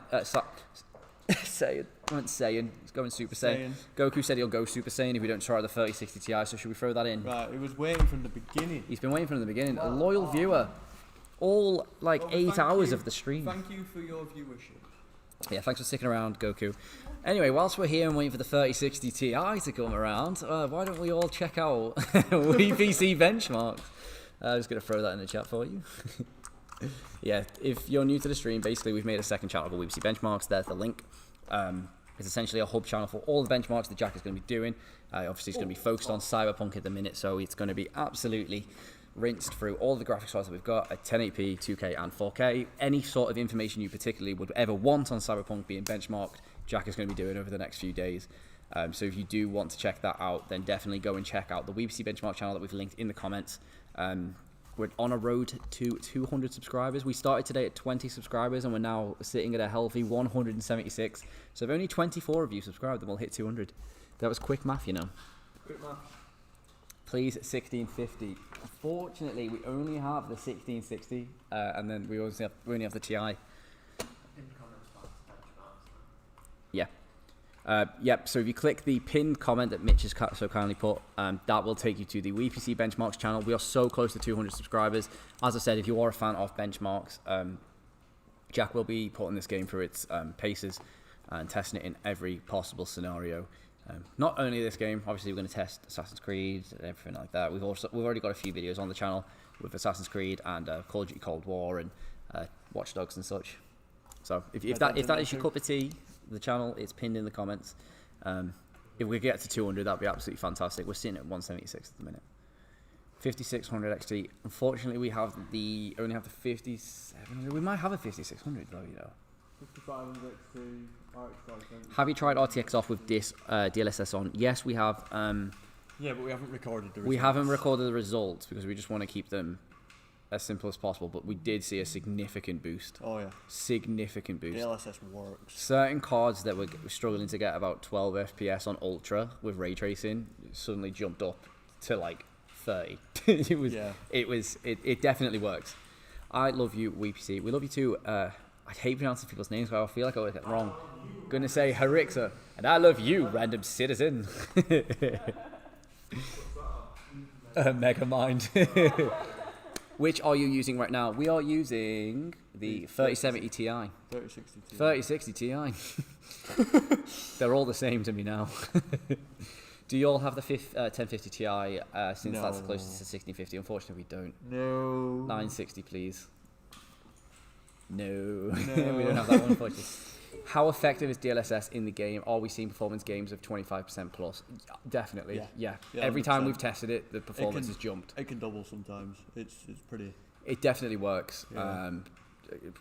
Saiyan. I went Saiyan. He's going Super Saiyan. Goku said he'll go Super Saiyan if we don't try the 3060 Ti. So should we throw that in? Right. It was waiting from the beginning. He's been waiting from the beginning. A loyal viewer. All like 8 hours of the stream. Thank you for your viewership. Yeah, thanks for sticking around, Goku. Anyway, whilst we're here and waiting for the 3060 Ti to come around, why don't we all check out WePC benchmarks? I'm just going to throw that in the chat for you. Yeah, if you're new to the stream, basically we've made a second channel called WePC Benchmarks. There's the link. It's essentially a hub channel for all the benchmarks that Jack is going to be doing. Obviously, it's going to be focused on Cyberpunk at the minute, so it's going to be absolutely rinsed through all the graphics cards that we've got at 1080p, 2K and 4K. Any sort of information you particularly would ever want on Cyberpunk being benchmarked, Jack is going to be doing over the next few days. So if you do want to check that out, then definitely go and check out the WePC Benchmark channel that we've linked in the comments. We're on a road to 200 subscribers. We started today at 20 subscribers and we're now sitting at a healthy 176. So if only 24 of you subscribed, then we'll hit 200. That was quick math, you know. Quick math. Please 1650. Unfortunately, we only have the 1660, and then we only have the TI. Yeah. Yep, so if you click the pinned comment that Mitch has so kindly put, that will take you to the WePC Benchmarks channel. We are so close to 200 subscribers. As I said, if you are a fan of Benchmarks, Jack will be putting this game through its paces and testing it in every possible scenario. Not only this game, obviously we're going to test Assassin's Creed and everything like that. We've already got a few videos on the channel with Assassin's Creed and Call of Duty Cold War and Watch Dogs and such. So if that is your cup of tea, the channel, it's pinned in the comments. If we get to 200, that'd be absolutely fantastic. We're sitting at 176 at the minute. 5600 XT. Unfortunately, we only have the 5700. We might have a 5600 though, you know. 5500 XT, RX. Have you tried RTX off with this DLSS on? Yes, we have. Yeah, but we haven't recorded the results. We haven't recorded the results because we just want to keep them as simple as possible, but we did see a significant boost. Oh, yeah. Significant boost. DLSS works. Certain cards that were struggling to get about 12 FPS on Ultra with ray tracing suddenly jumped up to like 30. It definitely works. I love you, WePC. We love you too. I hate pronouncing people's names, but I feel like I always get it wrong. I'm gonna say Harixa, and I love you, random citizen. Megamind. Which are you using right now? We are using the 3070 Ti. 3060 Ti. 3060 Ti. They're all the same to me now. Do you all have the 1050 Ti since No. that's the closest to 1650? Unfortunately, we don't. No. 960, please. No. We don't have that one, unfortunately. How effective is DLSS in the game? Are we seeing performance games of 25% plus? Definitely, yeah. Every time 100%. we've tested it, the performance has jumped. It can double sometimes. It's pretty. It definitely works, Yeah.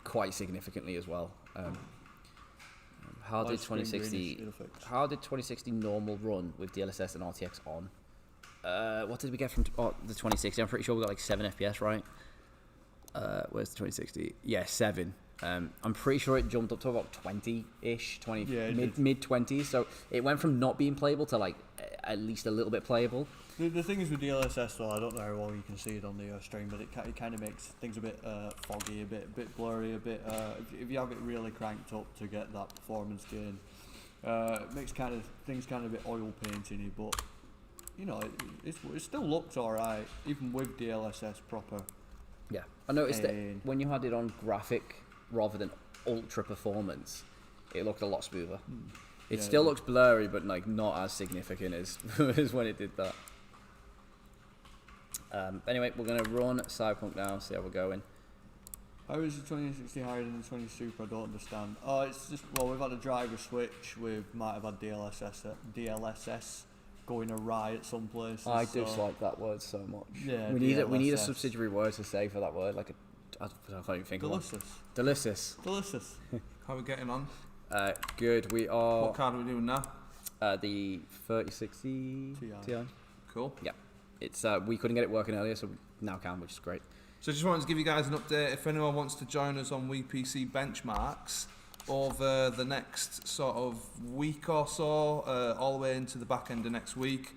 quite significantly as well. How did 2060 normal run with DLSS and RTX on? What did we get from the 2060? I'm pretty sure we got like 7 FPS, right? Where's the 2060? Yeah, 7. I'm pretty sure it jumped up to about 20-ish, mid 20s. So it went from not being playable to like at least a little bit playable. The thing is with DLSS though, I don't know how well you can see it on the stream, but it kind of makes things a bit foggy, a bit blurry, a bit. If you have it really cranked up to get that performance gain, it makes things kind of a bit oil painting-y, but you know it still looks alright even with DLSS proper. Yeah, I noticed that when you had it on graphic rather than ultra performance, it looked a lot smoother. It still looks blurry, but like not as significant as when it did that. Anyway, we're gonna run Cyberpunk now, see how we're going. How is the 2060 higher than the 20 Super? I don't understand. Oh, it's just, well, we've had a driver switch. We might have had DLSS going awry at some places. I dislike that word so much. Yeah, we need a subsidiary word to say for that word. Like I can't even think of one. Delicious. How are we getting on? Good. We are. What card are we doing now? The 3060 Ti. Cool. Yeah. It's we couldn't get it working earlier, so we now can, which is great. So just wanted to give you guys an update. If anyone wants to join us on WePC Benchmarks over the next sort of week or so, all the way into the back end of next week,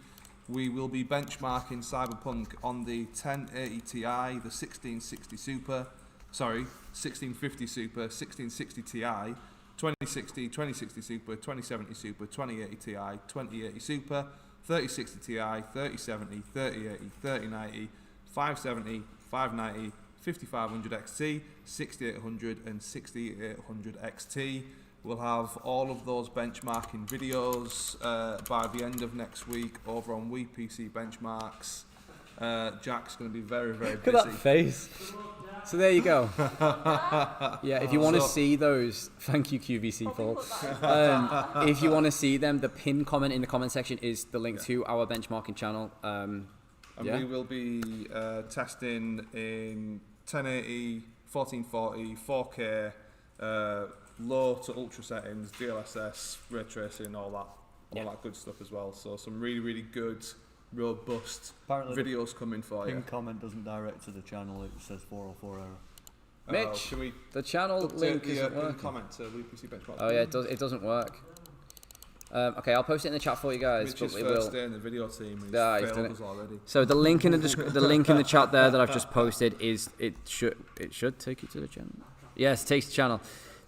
we will be benchmarking Cyberpunk on the 1080 Ti, the 1650 Super, 1660 Ti, 2060, 2060 Super, 2070 Super, 2080 Ti, 2080 Super, 3060 Ti, 3070, 3080, 3090, 570, 590, 5500 XT, 6800 and 6800 XT. We'll have all of those benchmarking videos by the end of next week over on WePC Benchmarks. Jack's going to be very, very busy. Look at that face. So there you go. Yeah, if you want to see those, thank you QVC Paul. If you want to see them, the pinned comment in the comment section is the link to our benchmarking channel. And we will be testing in 1080, 1440, 4K, low to ultra settings, DLSS, ray tracing, all that good stuff as well. So some really, really good, robust videos coming for you. The comment doesn't direct to the channel; it says 404 error. Mitch, the channel link isn't working. Comment to WePC Benchmark. Oh yeah, it doesn't work. Okay, I'll post it in the chat for you guys. Richard's but first day in the video team. He's Yeah, he's failed done us already. So the link in the link in the chat there that I've just posted is it should take you to the channel. Yes, it takes the channel.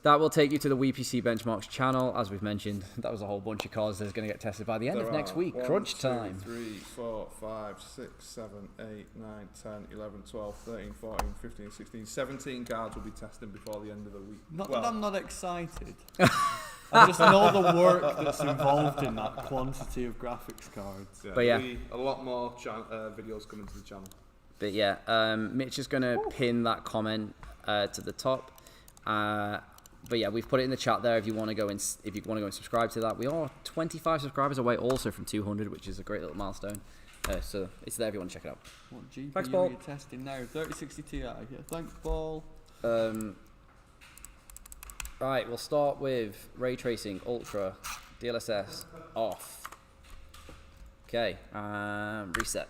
That will take you to the WePC Benchmarks channel, as we've mentioned. That was a whole bunch of cars that's going to get tested by the end of next week. Crunch time. 1, 2, 3, 4, 5, 6, 7, 8, 9, 10, 11, 12, 13, 14, 15, 16, 17 cards will be testing before the end of the week. Not that I'm not excited. I just know the work that's involved in that quantity of graphics cards. Yeah, But yeah. a lot more videos coming to the channel. But yeah, Mitch is going to pin that comment to the top. But yeah, we've put it in the chat there if you want to go and subscribe to that. We are 25 subscribers away also from 200, which is a great little milestone. So it's there if you want to check it out. What GPU Thanks, Paul. are you testing now? 3060 Ti. Yeah, thanks, Paul. Right, we'll start with ray tracing, ultra, DLSS off. Okay, reset.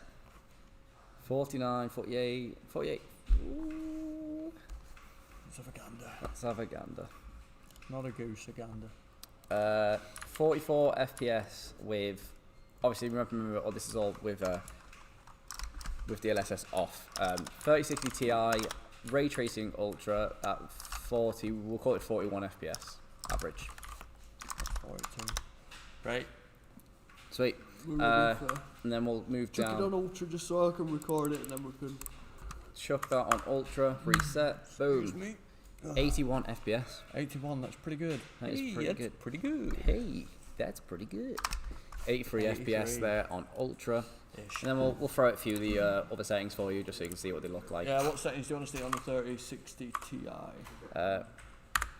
49, 48, 48. Ooh. Let's have a gander. Let's have a gander. Not a goose, a gander. 44 FPS with, obviously remember, this is all with DLSS off. 3060 Ti, ray tracing ultra at 40, we'll call it 41 FPS average. 42. Right. Sweet. We're ready for And then we'll move chuck down. it on ultra just so I can record it and then we can. Chuck that on ultra, reset, Excuse boom. me. 81 FPS. 81, that's pretty good. That is pretty that's good. Pretty good. Hey, that's pretty good. 83 FPS 83. there on ultra. Ish. And then we'll throw out a few of the other settings for you just so you can see what they look like. Yeah, what settings do you want to see on the 3060 Ti?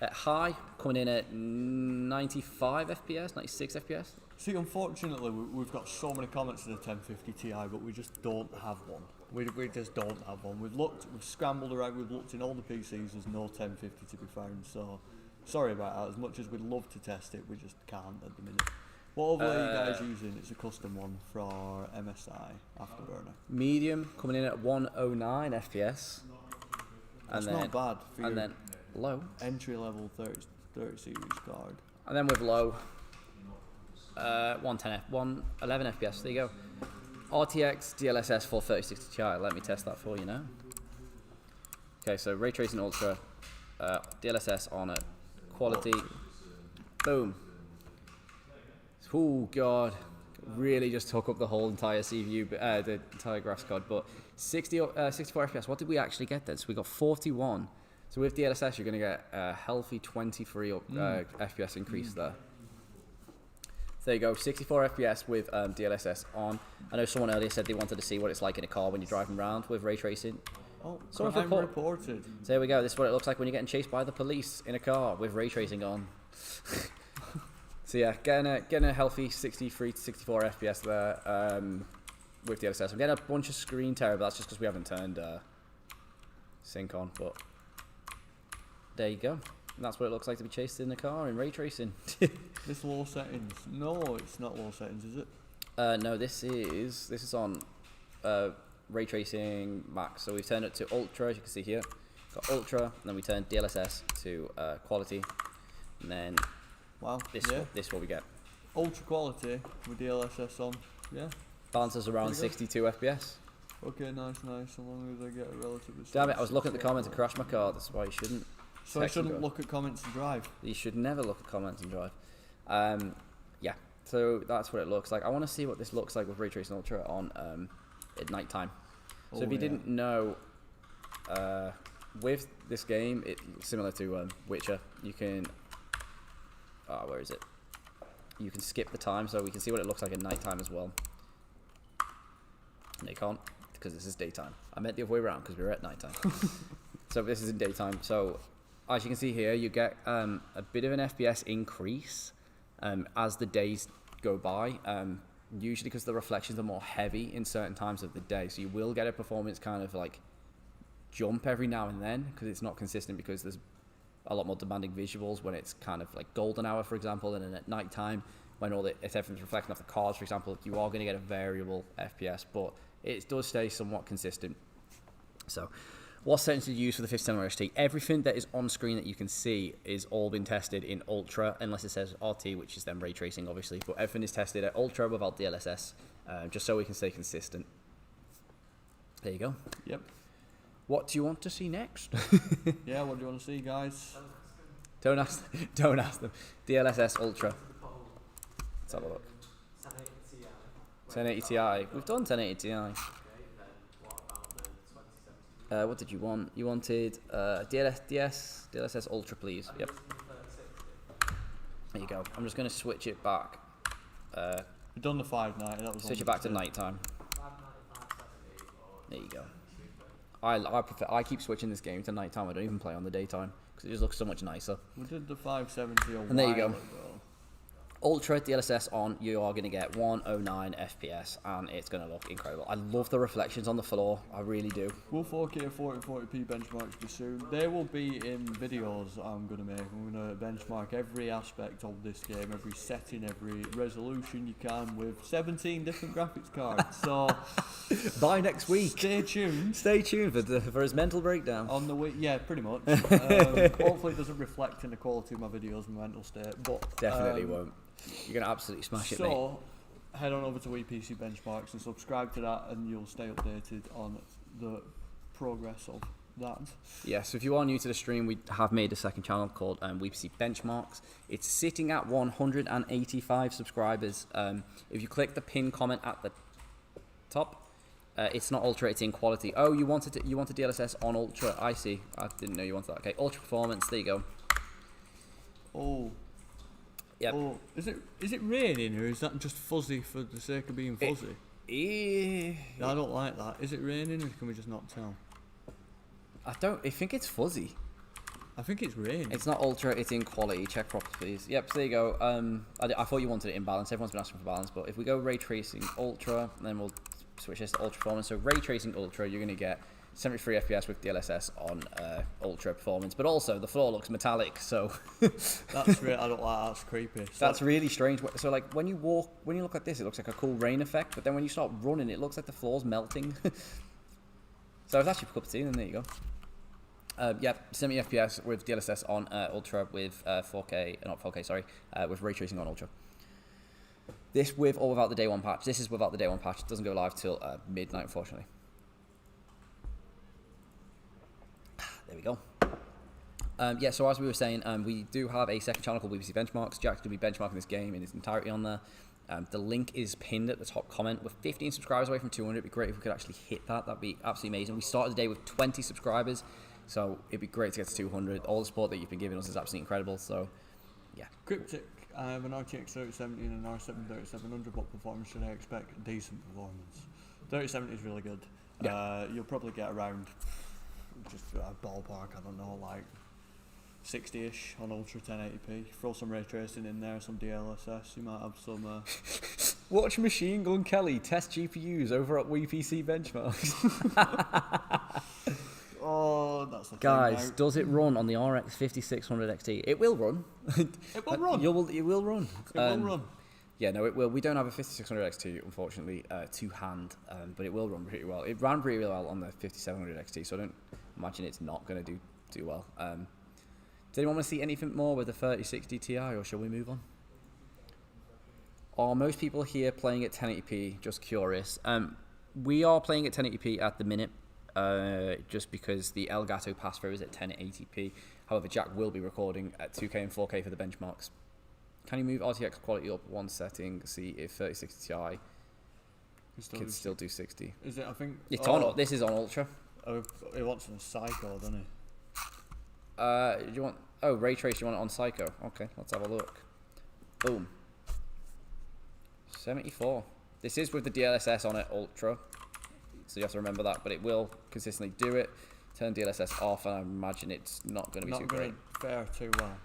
At high, coming in at 95 FPS, 96 FPS. See, unfortunately, we've got so many comments to the 1050 Ti, but we just don't have one. We just don't have one. We've scrambled around, we've looked in all the PCs, there's no 1050 to be found, so sorry about that. As much as we'd love to test it, we just can't at the minute. What overlay are you guys using? It's a custom one for MSI Afterburner. Medium, coming in at 109 FPS. That's not bad for And your then low. entry level 30 series card. And then with low, 111 FPS. There you go. RTX DLSS for 3060 Ti. Let me test that for you now. Okay, so ray tracing ultra, DLSS on it, quality, boom. Oh god, really just took up the whole entire CPU, the entire graphics card. But 64 FPS. What did we actually get then? So we got 41. So with DLSS, you're going to get a healthy 23 FPS increase there. So there you go, 64 FPS with DLSS on. I know someone earlier said they wanted to see what it's like in a car when you're driving around with ray tracing. Oh, Someone's crime reported. So there we go, this is what it looks like when you're getting chased by the police in a car with ray tracing on. So yeah, getting a healthy 63 to 64 FPS there with DLSS. I'm getting a bunch of screen tear, but that's just because we haven't turned sync on. But there you go. And that's what it looks like to be chased in the car in ray tracing. This low settings. No, it's not low settings, is it? No, this is on ray tracing max. So we've turned it to ultra, as you can see here. Got ultra, and then we turned DLSS to quality, and then Wow. this is what we get. Ultra quality with DLSS on. Yeah. Balances around Pretty good. 62 FPS. Okay, nice. As long as I get a relatively. Damn it! I was looking at the comments and crashed my car. That's why you shouldn't. So I shouldn't look at comments and drive. You should never look at comments and drive. Yeah. So that's what it looks like. I want to see what this looks like with ray tracing ultra on at night time. So if you didn't know, with this game, it's similar to Witcher. You can. Where is it? You can skip the time, so we can see what it looks like at night time as well. No, you can't, because this is daytime. I meant the other way around, because we're at night time. So this is in daytime. So as you can see here, you get a bit of an FPS increase as the days go by. Usually because the reflections are more heavy in certain times of the day. So you will get a performance kind of like jump every now and then, because it's not consistent, because there's a lot more demanding visuals when it's kind of like golden hour, for example, and then at night time when if everything's reflecting off the cards, for example, you are going to get a variable FPS, but it does stay somewhat consistent. So What settings did you use for the 5700 XT? Everything that is on screen that you can see is all been tested in Ultra, unless it says RT, which is then ray tracing, obviously. But everything is tested at Ultra without DLSS, just so we can stay consistent. There you go. Yep. What do you want to see next? Yeah, what do you want to see, guys? Don't ask them. DLSS Ultra. Let's have a look. 1080 Ti. We've done 1080 Ti. What did you want? You wanted DLSS Ultra, please. Yep. There you go. I'm just going to switch it back. We've done the 590. That was Switch it back to nighttime. There you go. I keep switching this game to nighttime. I don't even play on the daytime because it just looks so much nicer. We did the 570 And there you go. ago. Ultra DLSS on, you are going to get 109 FPS and it's going to look incredible. I love the reflections on the floor, I really do. Will 4K 4040p benchmarks be soon? They will be in videos I'm going to make. I'm going to benchmark every aspect of this game, every setting, every resolution you can with 17 different graphics cards. So by next week. Stay tuned. Stay tuned for his mental breakdown. On the week, yeah, pretty much. Hopefully it doesn't reflect in the quality of my videos and my mental state, but definitely won't. You're going to absolutely smash it, mate. So, head on over to WePC Benchmarks and subscribe to that and you'll stay updated on the progress of that. Yeah, so if you are new to the stream, we have made a second channel called WePC Benchmarks. It's sitting at 185 subscribers. If you click the pin comment at the top, it's not Ultra, it's in quality. Oh, you wanted DLSS on Ultra. I see. I didn't know you wanted that. Okay, Ultra Performance, there you go. Oh. Yep. Oh, is it raining or is that just fuzzy for the sake of being fuzzy? I don't like that. Is it raining or can we just not tell? I think it's fuzzy. I think it's raining. It's not Ultra, it's in quality. Check properly, please. Yep, so there you go. I thought you wanted it in balance. Everyone's been asking for balance, but if we go Ray Tracing Ultra, then we'll switch this to Ultra Performance. So Ray Tracing Ultra, you're going to get 73 FPS with DLSS on Ultra Performance, but also the floor looks metallic, so that's really, I don't like that. That's creepy. That's really strange. So like when you look at this, it looks like a cool rain effect, but then when you start running, it looks like the floor's melting. So it's actually a cup of tea, and there you go. Yep, 70 FPS with DLSS on Ultra with 4K, not 4K, sorry, with ray tracing on Ultra. This with or without the day one patch. This is without the day one patch. It doesn't go live till midnight, unfortunately. There we go. Yeah, so as we were saying, we do have a second channel called WePC Benchmarks. Jack's going to be benchmarking this game in its entirety on there. The link is pinned at the top comment. We're 15 subscribers away from 200. It'd be great if we could actually hit that. That'd be absolutely amazing. We started the day with 20 subscribers, so it'd be great to get to 200. All the support that you've been giving us is absolutely incredible, so yeah. Cryptic, I have an RTX 3070 and an R7 3700. What performance should I expect? Decent performance. 3070 is really good. Yeah. You'll probably get around, just a ballpark, I don't know, like 60-ish on Ultra 1080p. Throw some ray tracing in there, some DLSS. You might have some. Watch Machine Gun Kelly test GPUs over at WePC Benchmarks. Oh, that's the Guys, thing now. does it run on the RX 5600 XT? It will run. It will run. It will run. It will run. Yeah, no, it will. We don't have a 5600 XT, unfortunately, to hand, but it will run pretty well. It ran pretty well on the 5700 XT, so I don't imagine it's not going to do well. Does anyone want to see anything more with the 3060 Ti, or shall we move on? Are most people here playing at 1080p? Just curious. We are playing at 1080p at the minute, just because the Elgato pass-through is at 1080p. However, Jack will be recording at 2K and 4K for the benchmarks. Can you move RTX quality up one setting, see if 3060 Ti can still do 60? Is it, I think... It's on. This is on Ultra. Oh, he wants on Psycho, doesn't he? You want... Oh, Ray Trace, you want it on Psycho. Okay, let's have a look. Boom. 74. This is with the DLSS on it, Ultra. So you have to remember that, but it will consistently do it. Turn DLSS off, and I imagine it's not going to be too great. Not going to fare too well.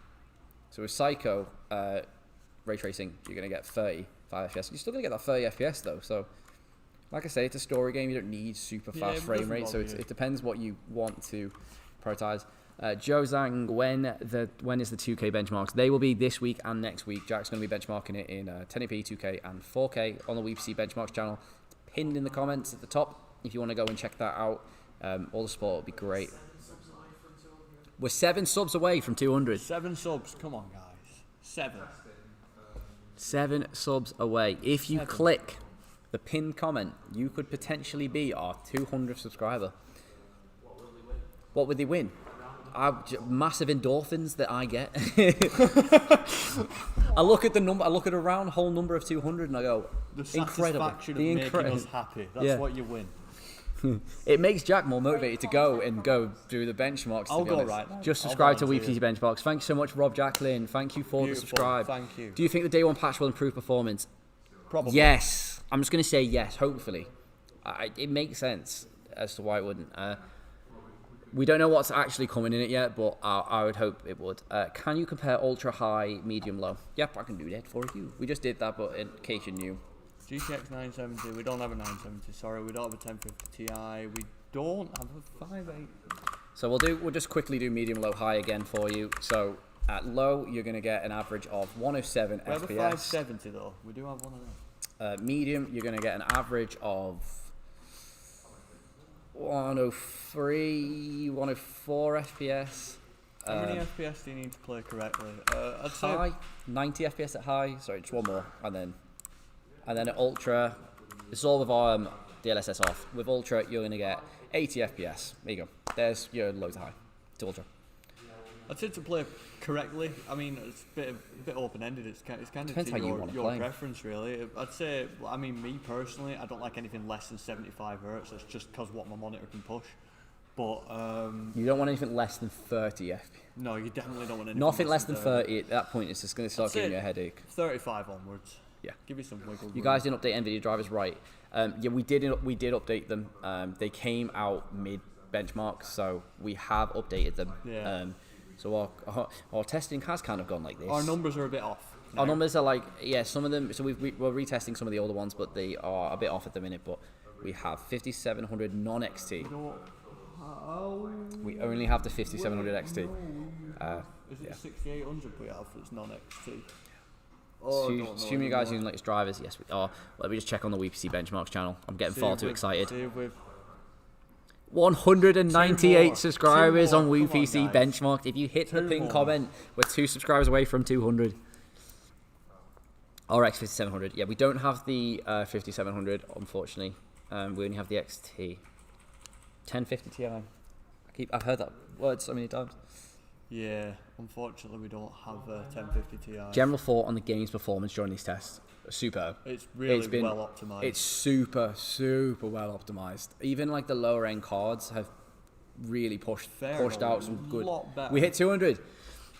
So with Psycho ray tracing, you're going to get 35 FPS. You're still going to get that 30 FPS though. So, like I say, it's a story game. You don't need super fast frame rate. So it depends what you want to prioritize. Joe Zhang, when is the 2K benchmarks? They will be this week and next week. Jack's going to be benchmarking it in 1080p, 2K, and 4K on the WePC Benchmarks channel. It's pinned in the comments at the top if you want to go and check that out. All the support would be great. We're 7 subs away from 200. 7 subs, come on guys. 7. 7 subs away. If you click the pinned comment, you could potentially be our 200th subscriber. What would they win? Massive endorphins that I get. I look at the number. I look at a round whole number of 200, and I go, The incredible. satisfaction of making us happy. That's what you win. It makes Jack more motivated to go through the benchmarks. I'll go right now. Just subscribe to WePC Benchmarks. Thank you so much, Rob Jacqueline. Thank you for the subscribe. Thank you. Do you think the day 1 patch will improve performance? Probably. Yes. I'm just going to say yes, hopefully. It makes sense as to why it wouldn't. We don't know what's actually coming in it yet, but I would hope it would. Can you compare ultra high, medium, low? Yep, I can do that for you. We just did that, but in case you're new. GTX 970, we don't have a 970, sorry, we don't have a 1050 Ti, we don't have a 5.8. So we'll just quickly do medium, low, high again for you. So at low, you're going to get an average of 107 FPS. We have a 570 though, we do have one of them. Medium, you're going to get an average of 103, 104 FPS. How many FPS do you need to play correctly? I'd say high, 90 FPS at high. Sorry, just one more, and then at ultra, this is all with our DLSS off. With ultra, you're going to get 80 FPS. There you go. There's your low to high to ultra. I'd say to play correctly. I mean, it's a bit open-ended. It's kind of Depends to how you your wanna play. preference, really. I'd say, I mean, me personally, I don't like anything less than 75 Hz. That's just because what my monitor can push. But you don't want anything less than 30 FPS. No, you definitely don't want anything Nothing less than 30. At that point, it's just going to start I'd giving say you a headache. 35 onwards. Yeah. Give you some wiggle room. You guys didn't update NVIDIA drivers, right? Yeah, we did update them. They came out mid benchmark, so we have updated them. Yeah. So our testing has kind of gone like this. Our numbers are a bit off. Our numbers are like, yeah, some of them. So we're retesting some of the older ones, but they are a bit off at the minute. But we have 5700 non-XT. We only have the 5700 XT. Is it 6800 we have that's non-XT? Assuming you guys using latest drivers, yes we are. Let me just check on the WePC Benchmarks channel. I'm getting far too excited. 198 subscribers on WePC Benchmark. If you hit the pin comment, we're 2 subscribers away from 200. RX 5700. Yeah, we don't have the 5700, unfortunately. We only have the XT. 1050 Ti. I've heard that word so many times. Yeah, unfortunately we don't have a 1050 Ti. General thought on the game's performance during these tests. Superb. It's really well optimized. It's super well optimized. Even like the lower end cards have really pushed out some good. We hit 200.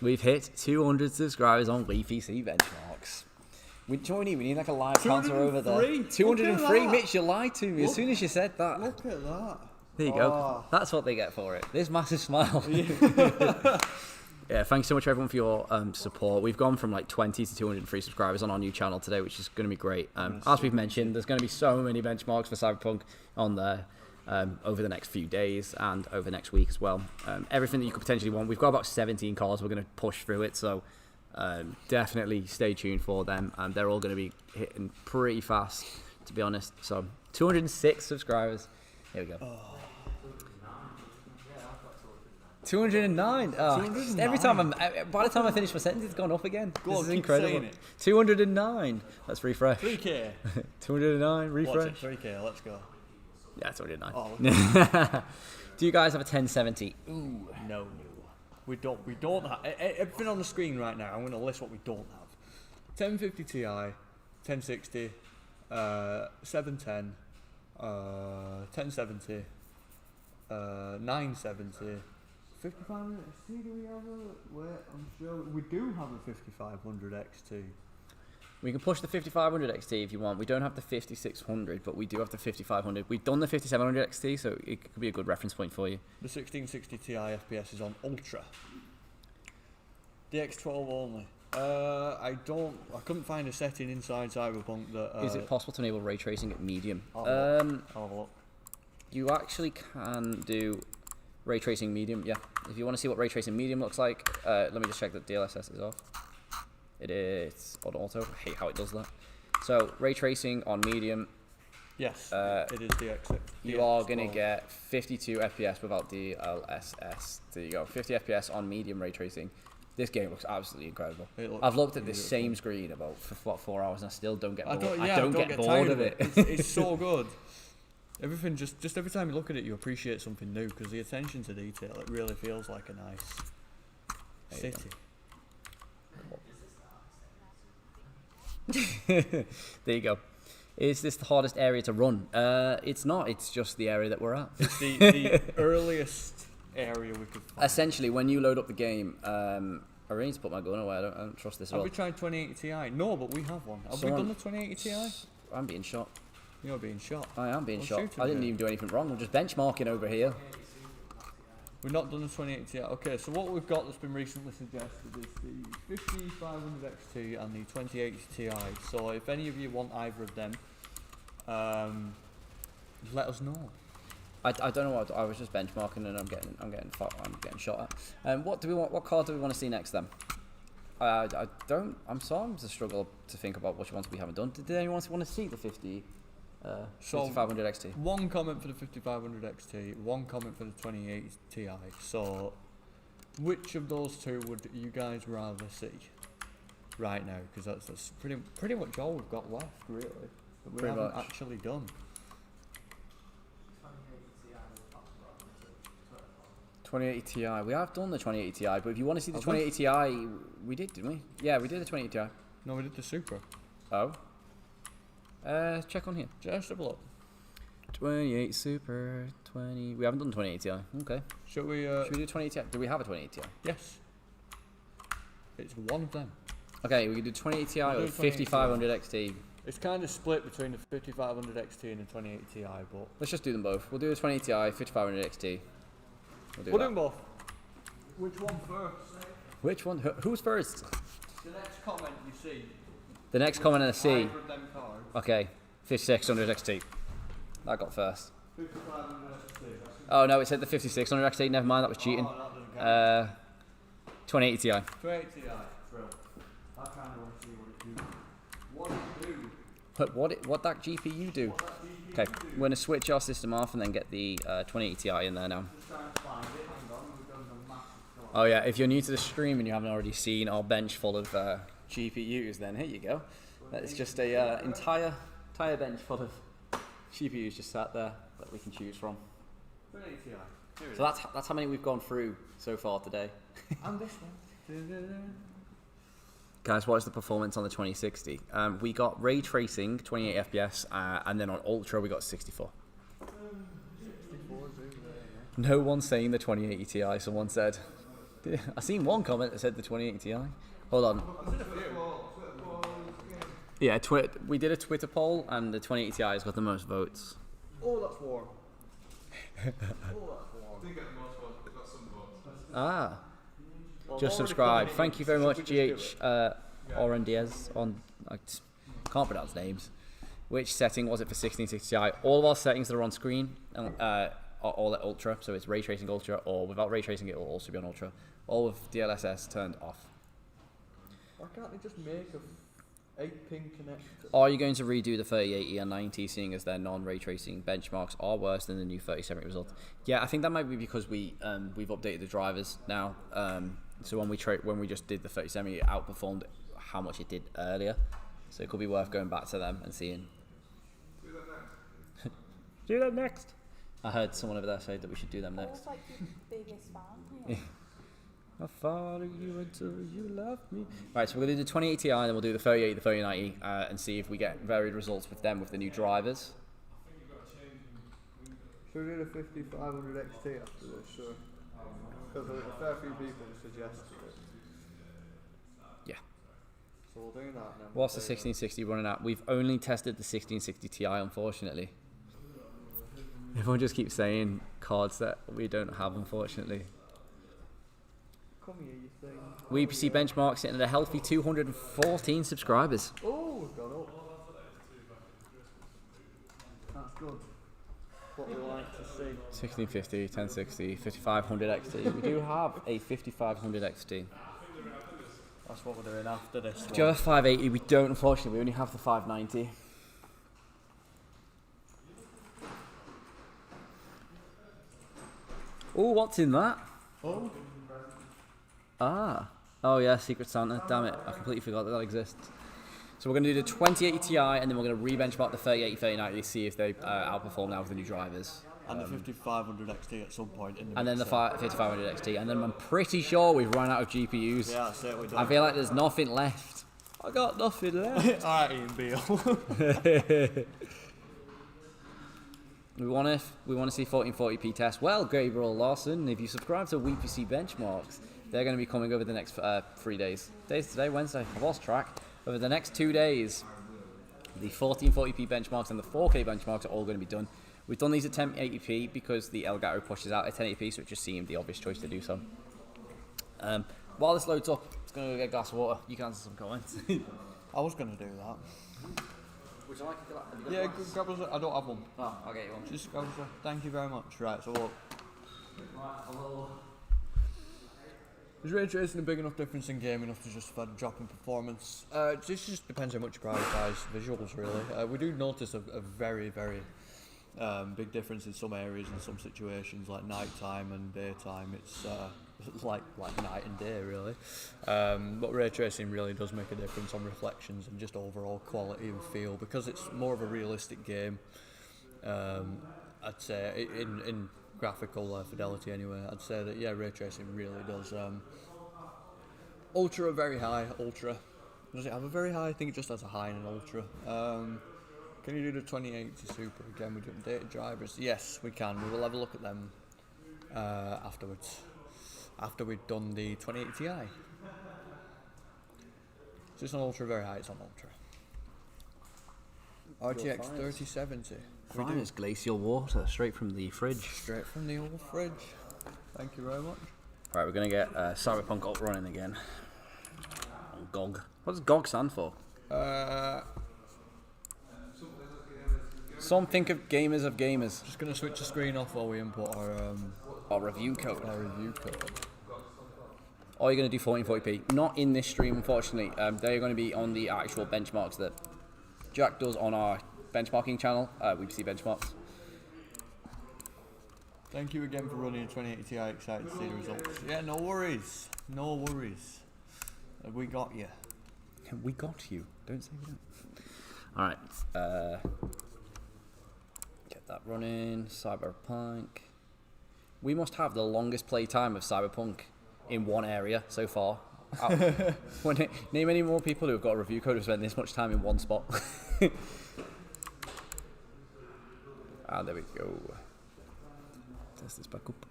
We've hit 200 subscribers on WePC Benchmarks. We need like a live counter over there. 203. Mitch, you lied to me as soon as you said that. Look at that. There you go. That's what they get for it. This massive smile. Yeah, thanks so much everyone for your support. We've gone from like 20 to 203 subscribers on our new channel today, which is going to be great. As we've mentioned, there's going to be so many benchmarks for Cyberpunk on there over the next few days and over next week as well. Everything that you could potentially want. We've got about 17 cars. We're going to push through it, so definitely stay tuned for them. They're all going to be hitting pretty fast, to be honest. So 206 subscribers. Here we go. 209. Oh, 209. Every time by the time I finish my sentence, it's gone up again. This is incredible. 209. Let's refresh. 3K. 209. Refresh. Watch it, 3K. Let's go. Yeah, 209. Oh, do you guys have a 1070? Ooh. No. We don't have everything on the screen right now. I'm going to list what we don't have. 1050 Ti, 1060, 710, 1070, 970. 5500 XT, do we have a... Wait, I'm sure... We do have a 5500 XT. We can push the 5500 XT if you want. We don't have the 5600, but we do have the 5500. We've done the 5700 XT, so it could be a good reference point for you. The 1660 Ti FPS is on Ultra. The X12 only. I couldn't find a setting inside Cyberpunk that... Is it possible to enable ray tracing at medium? I'll have a look. You actually can do... ray tracing medium, yeah. If you want to see what ray tracing medium looks like, let me just check that DLSS is off. It is on auto. I hate how it does that. So ray tracing on medium, Yes, Uh, it is the X. You are going to get 52 FPS without DLSS. There you go. 50 FPS on medium ray tracing. This game looks absolutely incredible. I've looked at this same screen for 4 hours and I still don't get bored. I don't get bored of it. It's so good. Everything just every time you look at it, you appreciate something new because the attention to detail. It really feels like a nice city. There you go. Is this the hardest area to run? It's not. It's just the area that we're at. It's the earliest area we could find. Essentially, when you load up the game, I really need to put my gun away. I don't trust this at all. Have we tried 2080 Ti? No, but we have one. Have we done the 2080 Ti? I'm being shot. You're being shot. I am being Well, shot. shoot him I didn't then. even do anything wrong. We're just benchmarking over here. We've not done the 2080 Ti. Okay, so what we've got that's been recently suggested is the 5500 XT and the 2080 Ti. So if any of you want either of them, let us know. I don't know what I was just benchmarking and I'm getting shot at. What do we want? What card do we want to see next then? I'm starting to struggle to think about which ones we haven't done. Did anyone want to see the 5500 XT? One comment for the 5500 XT, one comment for the 2080 Ti. So which of those two would you guys rather see right now? Because that's pretty much all we've got left, really, that we haven't actually done. 2080 Ti. We have done the 2080 Ti, but if you want to see the 2080 Ti, we did, didn't we? Yeah, we did the 2080 Ti. No, we did the Super. Oh. Check on here. Just have a look. 28 Super 20. We haven't done 2080 Ti. Okay. Should we do 2080 Ti? Do we have a 2080 Ti? Yes. It's one of them. Okay, we can do 2080 Ti or 5500 XT. It's kind of split between the 5500 XT and the 2080 Ti, but Let's just do them both. We'll do the 2080 Ti, 5500 XT. We'll do we'll that. do them both. Which one first? Which one? Who's first? The next comment you see. The next comment I see. Either of them cards. Okay, 5600 XT. That got first. 5500 XT. Oh no, it said the 5600 XT. Never mind, that was cheating. Oh, that doesn't count. 2080 Ti. 2080 Ti. Drill. I kind of want to see what it do. What it do? But what that GPU do? Okay, we're gonna switch our system off and then get the 2080 Ti in there now. Oh yeah, if you're new to the stream and you haven't already seen our bench full of GPUs, then here you go. That's just a entire bench full of GPUs just sat there that we can choose from. So that's how many we've gone through so far today. And this one. Guys, what is the performance on the 2060? We got ray tracing, 28 FPS, and then on Ultra we got 64. No one's saying the 2080 Ti, someone said. I seen one comment that said the 2080 Ti. Hold on. Yeah, we did a Twitter poll and the 2080 Ti has got the most votes. Oh, that's warm. Didn't get the most votes, but got some votes. Ah. Well, Just subscribe. Thank you very much, GH Orendiez. I can't pronounce names. Which setting was it for 1660 Ti? All of our settings that are on screen are all at Ultra, so it's ray tracing Ultra, or without ray tracing it will also be on Ultra. All with DLSS turned off. Why can't they just make a 8-pin connector? Are you going to redo the 3080 and 90, seeing as their non-ray tracing benchmarks are worse than the new 3070 result? Yeah, I think that might be because we've updated the drivers now. So when we just did the 3070, it outperformed how much it did earlier. So it could be worth going back to them and seeing. Do that next. Do that next. I heard someone over there say that we should do them next. I was like your biggest fan. I follow you until you love me. Right, so we're going to do the 2080 Ti, and then we'll do the 3080, the 3090, and see if we get varied results with them with the new drivers. Should we do the 5500 XT after this? Sure. Because a fair few people suggested it. Yeah. So we'll do that now. What's the 1660 running at? We've only tested the 1660 Ti, unfortunately. Everyone just keeps saying cards that we don't have, unfortunately. Come here, you thing. WePC benchmark sitting at a healthy 214 subscribers. Oh, we've gone up. That's good. What we like to see. 1650, 1060, 5500 XT. We do have a 5500 XT. That's what we're doing after this Do you have a 580? We don't, unfortunately. We only have the 590. Oh, what's in that? Oh. Ah. Oh yeah, Secret Santa. Damn it, I completely forgot that exists. So we're going to do the 2080 Ti, and then we're going to re-benchmark the 3080, 3090 to see if they outperform now with the new drivers. And the 5500 XT at some point in the And then the mixer. 5500 XT, and then I'm pretty sure we've run out of GPUs. Yeah, certainly I feel like there's nothing left. I got nothing left. Alright, Ian Beale. we want to see 1440p tests. Well, Gabriel Larson, if you subscribe to WePC benchmarks, they're going to be coming over the next 3 days. Today's today, Wednesday. I've lost track. Over the next 2 days, the 1440p benchmarks and the 4K benchmarks are all going to be done. We've done these at 1080p because the Elgato pushes out at 1080p, so it just seemed the obvious choice to do so. While this loads up, it's going to go get a glass of water. You can answer some comments. I was going to do that. Would you like a glass? Yeah, grab us. I don't have one. Oh, I'll get you one. Just grab us. Thank you very much. Right, so look. Is ray tracing a big enough difference in game enough to justify the drop in performance? This just depends how much you prioritise visuals, really. We do notice a very, very big difference in some areas and some situations, like nighttime and daytime. It's like night and day, really. But ray tracing really does make a difference on reflections and just overall quality and feel, because it's more of a realistic game. I'd say in graphical fidelity anyway, I'd say that yeah, ray tracing really does. Ultra very high. Ultra, does it have a very high? I think it just has a high and an ultra. Can you do the 2080 Super again with updated drivers? Yes, we can. We will have a look at them afterwards, after we've done the 2080 Ti. Is this on ultra very high? It's on ultra. RTX 3070. Finest glacial water straight from the fridge. Straight from the old fridge. Thank you very much. Right, we're going to get Cyberpunk up running again. On GOG. What does GOG stand for? Something of gamers of gamers. Just going to switch the screen off while we import Our review code. our review code. Or you're going to do 1440p. Not in this stream, unfortunately. They're going to be on the actual benchmarks that Jack does on our benchmarking channel, WePC benchmarks. Thank you again for running a 2080 Ti. Excited to see the results. Yeah, no worries. No worries. We got you. We got you. Don't say we don't. Alright. Get that running. Cyberpunk. We must have the longest play time of Cyberpunk in one area so far. Name any more people who have got a review code who spent this much time in one spot. There we go. Test this back up.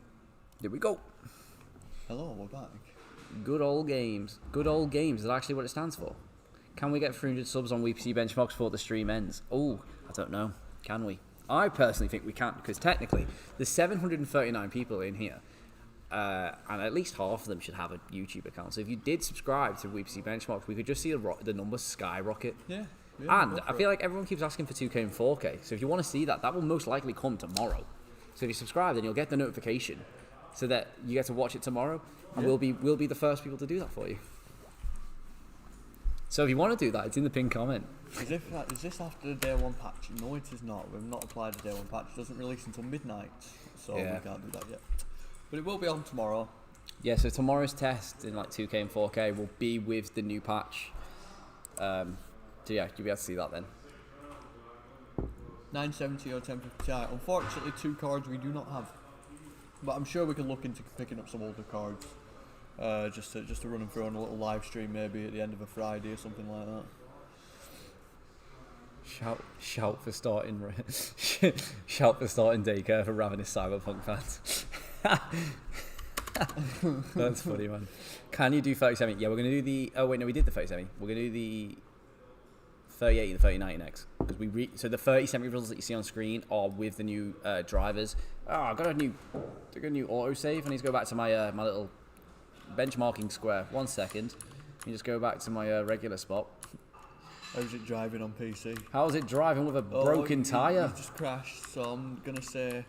There we go. Hello, we're back. Good old games. Good old games. Is that actually what it stands for? Can we get 300 subs on WePC benchmarks before the stream ends? Oh, I don't know. Can we? I personally think we can't, because technically there's 739 people in here, and at least half of them should have a YouTube account. So if you did subscribe to WePC benchmarks, we could just see the numbers skyrocket. Yeah. And I feel like everyone keeps asking for 2K and 4K. So if you want to see that, that will most likely come tomorrow. So if you subscribe, then you'll get the notification, so that you get to watch it tomorrow, and we'll be the first people to do that for you. So if you want to do that, it's in the pinned comment. Is this after the day one patch? No, it is not. We've not applied the day one patch. It doesn't release until midnight, so we can't do that yet. But it will be on tomorrow. Yeah, so tomorrow's test in like 2K and 4K will be with the new patch. So yeah, you'll be able to see that then. 970 or 1050 Ti. Unfortunately, 2 cards we do not have. But I'm sure we can look into picking up some older cards. Just to run them through on a little live stream maybe at the end of a Friday or something like that. Shout for starting shout for starting daycare for ravenous Cyberpunk fans. That's funny, man. Can you do 3070? Yeah, we're gonna do the. Oh wait, no, we did the 3070. We're gonna do the 3080 and the 3090 next, because so the 3070 results that you see on screen are with the new drivers. I got a new autosave. I need to go back to my my little benchmarking square. 1 second. You just go back to my regular spot. How's it driving on PC? How's it driving with a broken tyre? It just crashed, so I'm gonna say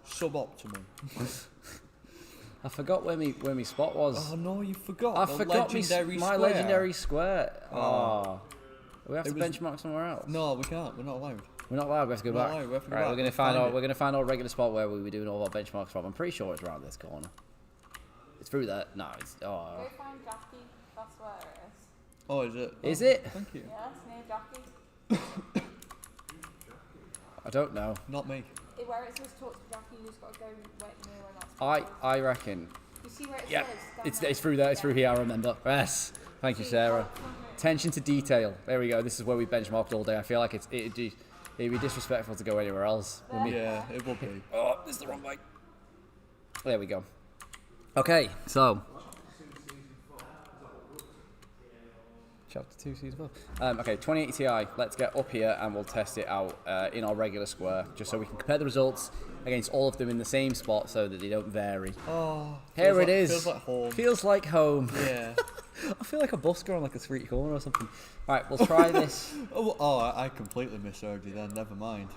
suboptimal. I forgot where my spot was. Oh no, you forgot. I forgot my legendary square. Oh. We have to was- benchmark somewhere else. No, we can't. We're not allowed. We're not live. We have to go We're back. live, we have to go Right, back. we're gonna Let's find find our it. we're gonna find our regular spot where we'll be doing all our benchmarks from. I'm pretty sure it's around this corner. It's through there. No, it's Go find Jackie. That's where it is. Oh, is it? Is Oh, it? Thank you. Yeah, it's near Jackie. I don't know. Not me. Where it says talk to Jackie, you just got to go near where that's. I reckon. You see where it Yeah, says? it's through there. It's through here. I remember. Yes. Thank you, Sarah. Attention to detail. There we go. This is where we benchmarked all day. I feel like it'd be disrespectful to go anywhere else. Yeah, it will be. Oh, this is the wrong way. There we go. Okay, so. Chapter 2, Season 4. Okay, 2080 Ti. Let's get up here and we'll test it out in our regular square, just so we can compare the results against all of them in the same spot so that they don't vary. Oh, Here it is. Feels like home. Feels like home. Yeah. I feel like a busker on like a street corner or something. Right, we'll try this. I completely misheard you then. Never mind.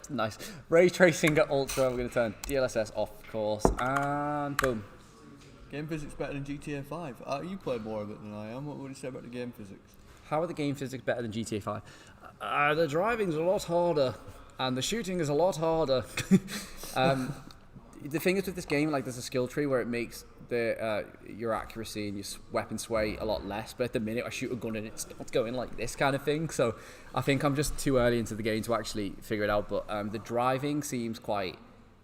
Nice. Ray tracing at ultra. We're going to turn DLSS off, of course, and boom. Game physics better than GTA 5. You played more of it than I am. What would you say about the game physics? How are the game physics better than GTA 5? The driving's a lot harder, and the shooting is a lot harder. The thing is with this game, like, there's a skill tree where it makes your accuracy and your weapon sway a lot less, but at the minute I shoot a gun and it starts going like this kind of thing, so I think I'm just too early into the game to actually figure it out, but the driving seems quite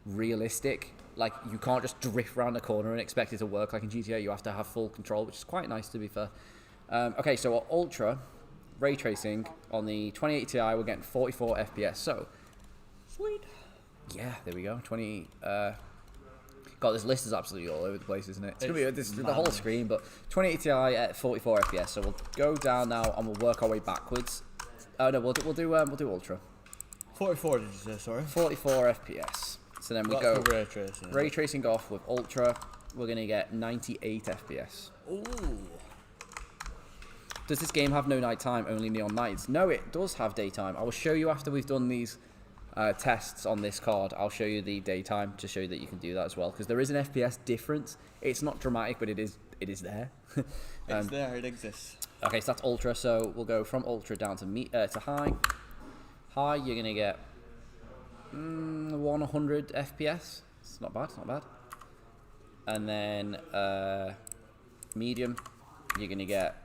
realistic. Like, you can't just drift around a corner and expect it to work like in GTA. You have to have full control, which is quite nice, to be fair. Okay, so our ultra ray tracing on the 2080 Ti, we're getting 44 FPS. So, sweet. Yeah, there we go. God, this list is absolutely all over the place, isn't it? It's gonna be the whole screen, but 2080 Ti at 44 FPS. So we'll go down now and we'll work our way backwards. Oh no, we'll do ultra. 44 did you say? Sorry. 44 FPS. So then we That's go the ray tracing. ray tracing off with ultra. We're gonna get 98 FPS. Ooh. Does this game have no nighttime, only neon nights? No, it does have daytime. I will show you after we've done these tests on this card. I'll show you the daytime to show you that you can do that as well, because there is an FPS difference. It's not dramatic, but it is there. It's there. It exists. Okay, so that's ultra. So we'll go from ultra down to high. High, you're gonna get 100 FPS. It's not bad, not bad. And then medium, you're gonna get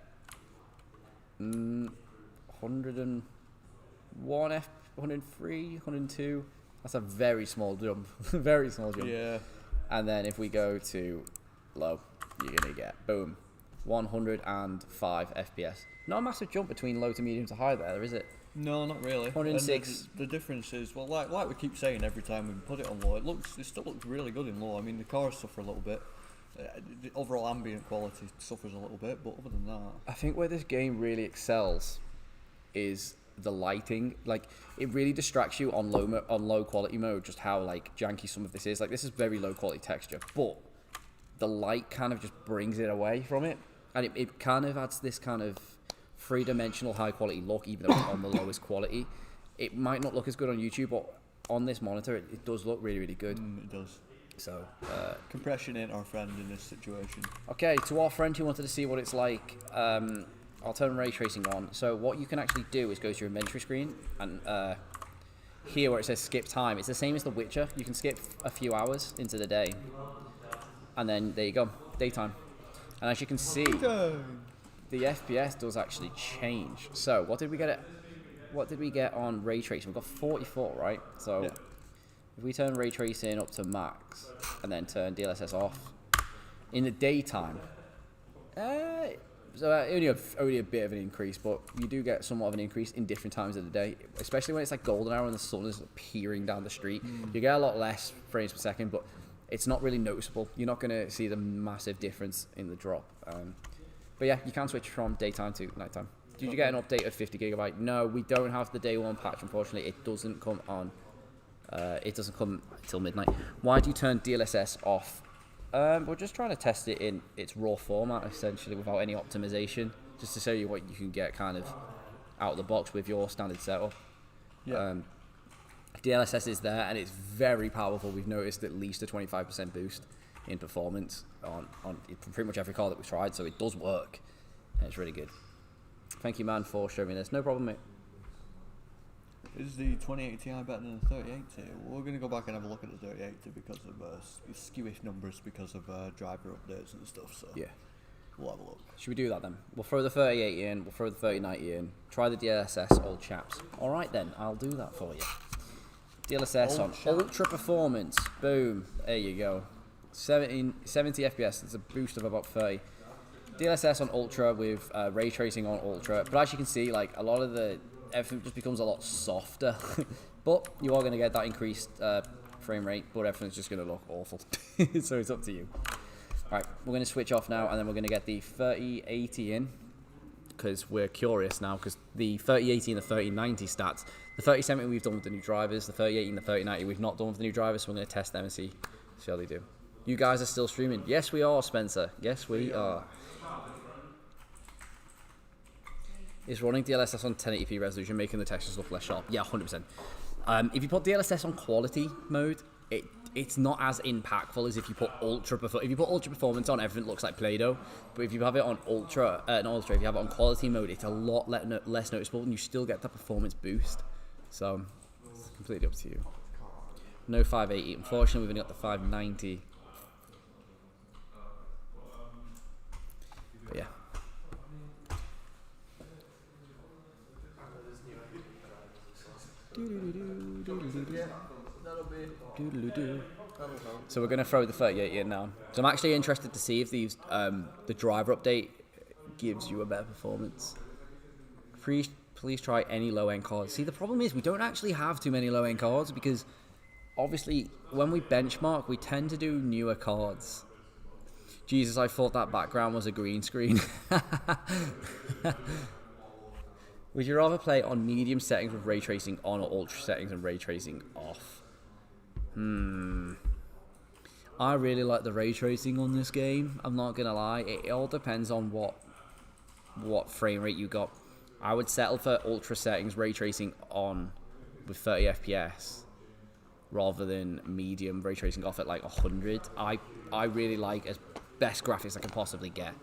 101 103, 102. That's a very small jump. Very small jump. Yeah. And then if we go to low, you're gonna get boom, 105 FPS. Not a massive jump between low to medium to high there, is it? No, not really. 106. And the difference is, well, like we keep saying every time we put it on low, it still looks really good in low. I mean, the cars suffer a little bit. The overall ambient quality suffers a little bit, but other than that, I think where this game really excels is the lighting. Like, it really distracts you on low quality mode, just how like janky some of this is. Like, this is very low quality texture, but the light kind of just brings it away from it, and it kind of adds this kind of three-dimensional high quality look, even though it's on the lowest quality. It might not look as good on YouTube, but on this monitor it does look really, really good. it does. So Compression ain't our friend in this situation. okay, to our friend who wanted to see what it's like, I'll turn ray tracing on. So what you can actually do is go to your inventory screen, and here where it says skip time, it's the same as The Witcher. You can skip a few hours into the day, and then there you go, daytime. And as you can see, the FPS does actually change. So what did we get on ray tracing? We've got 44, right? So yeah. If we turn ray tracing up to max and then turn DLSS off in the daytime, so only a bit of an increase, but you do get somewhat of an increase in different times of the day, especially when it's like golden hour and the sun is peering down the street. You get a lot less frames per second, but it's not really noticeable. You're not going to see the massive difference in the drop. But yeah, you can switch from daytime to nighttime. Did you get an update of 50 gigabyte? No, we don't have the day one patch, unfortunately. It doesn't come on. It doesn't come until midnight. Why do you turn DLSS off? We're just trying to test it in its raw format, essentially, without any optimization, just to show you what you can get kind of out of the box with your standard setup. Yeah. DLSS is there, and it's very powerful. We've noticed at least a 25% boost in performance on pretty much every car that we've tried, so it does work, and it's really good. Thank you, man, for showing me this. No problem, mate. Is the 2080 Ti better than the 3080? We're going to go back and have a look at the 3080 because of skewish numbers because of driver updates and stuff. So Yeah. we'll have a look. Should we do that then? We'll throw the 3080 in, we'll throw the 3090 in, try the DLSS, old chaps. Alright then, I'll do that for you. DLSS on ultra performance. Boom. There you go. 70 FPS, it's a boost of about 30. DLSS on ultra with ray tracing on ultra. But as you can see, like a lot of everything just becomes a lot softer. But you are going to get that increased frame rate, but everything's just going to look awful. So it's up to you. Right, we're going to switch off now, and then we're going to get the 3080 in, because we're curious now, because the 3080 and the 3090 stats, the 3070 we've done with the new drivers, the 3080 and the 3090 we've not done with the new drivers, so we're going to test them and see how they do. You guys are still streaming? Yes, we are, Spencer. Yes, we are. Is running DLSS on 1080p resolution making the textures look less sharp? Yeah, 100%. If you put DLSS on quality mode, it's not as impactful as if you put ultra performance on, everything looks like Play-Doh. But if you have it on if you have it on quality mode, it's a lot less noticeable, and you still get the performance boost. So it's completely up to you. No 580. Unfortunately, we've only got the 590. But yeah. So we're going to throw the 3080 in now. So I'm actually interested to see if the driver update gives you a better performance. Please try any low-end cards. See, the problem is we don't actually have too many low-end cards, because obviously when we benchmark, we tend to do newer cards. Jesus, I thought that background was a green screen. Would you rather play on medium settings with ray tracing on, or ultra settings and ray tracing off? I really like the ray tracing on this game. I'm not gonna lie. It all depends on what frame rate you got. I would settle for ultra settings, ray tracing on with 30 FPS, rather than medium ray tracing off at like 100. I really like as best graphics I can possibly get.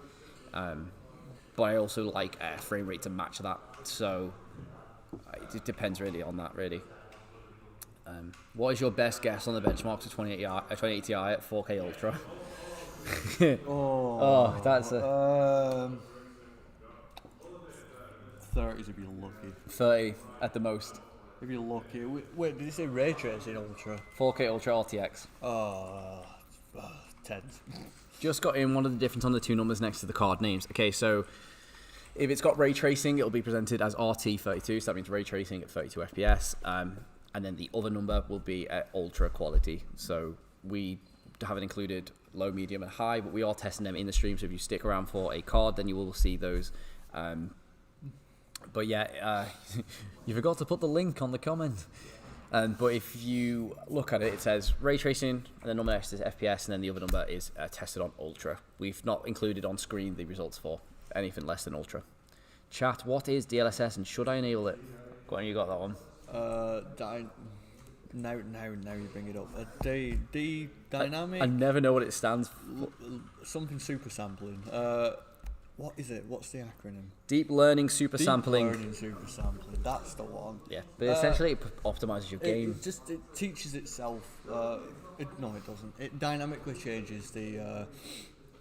But I also like a frame rate to match that, so it depends really on that, really. What is your best guess on the benchmarks of 2080 Ti at 4K Ultra? That's a 30s if you're lucky. 30 at the most. If you're lucky. Wait, did you say ray tracing ultra? 4K Ultra RTX. 10s. Just got in one of the difference on the two numbers next to the card names. Okay, so if it's got ray tracing, it'll be presented as RT32, so that means ray tracing at 32 FPS. And then the other number will be at ultra quality. So we haven't included low, medium, and high, but we are testing them in the stream. So if you stick around for a card, then you will see those. But yeah, you forgot to put the link on the comment. But if you look at it, it says ray tracing, and the number next is FPS, and then the other number is tested on ultra. We've not included on screen the results for anything less than ultra. Chat, what is DLSS, and should I enable it? Go on, you got that one. Now you bring it up. Dynamic. I never know what it stands for. Something super sampling. What is it? What's the acronym? Deep learning super sampling. Deep learning super sampling. That's the one. Yeah, but essentially it optimizes your game. It teaches itself. No, it doesn't. It dynamically changes the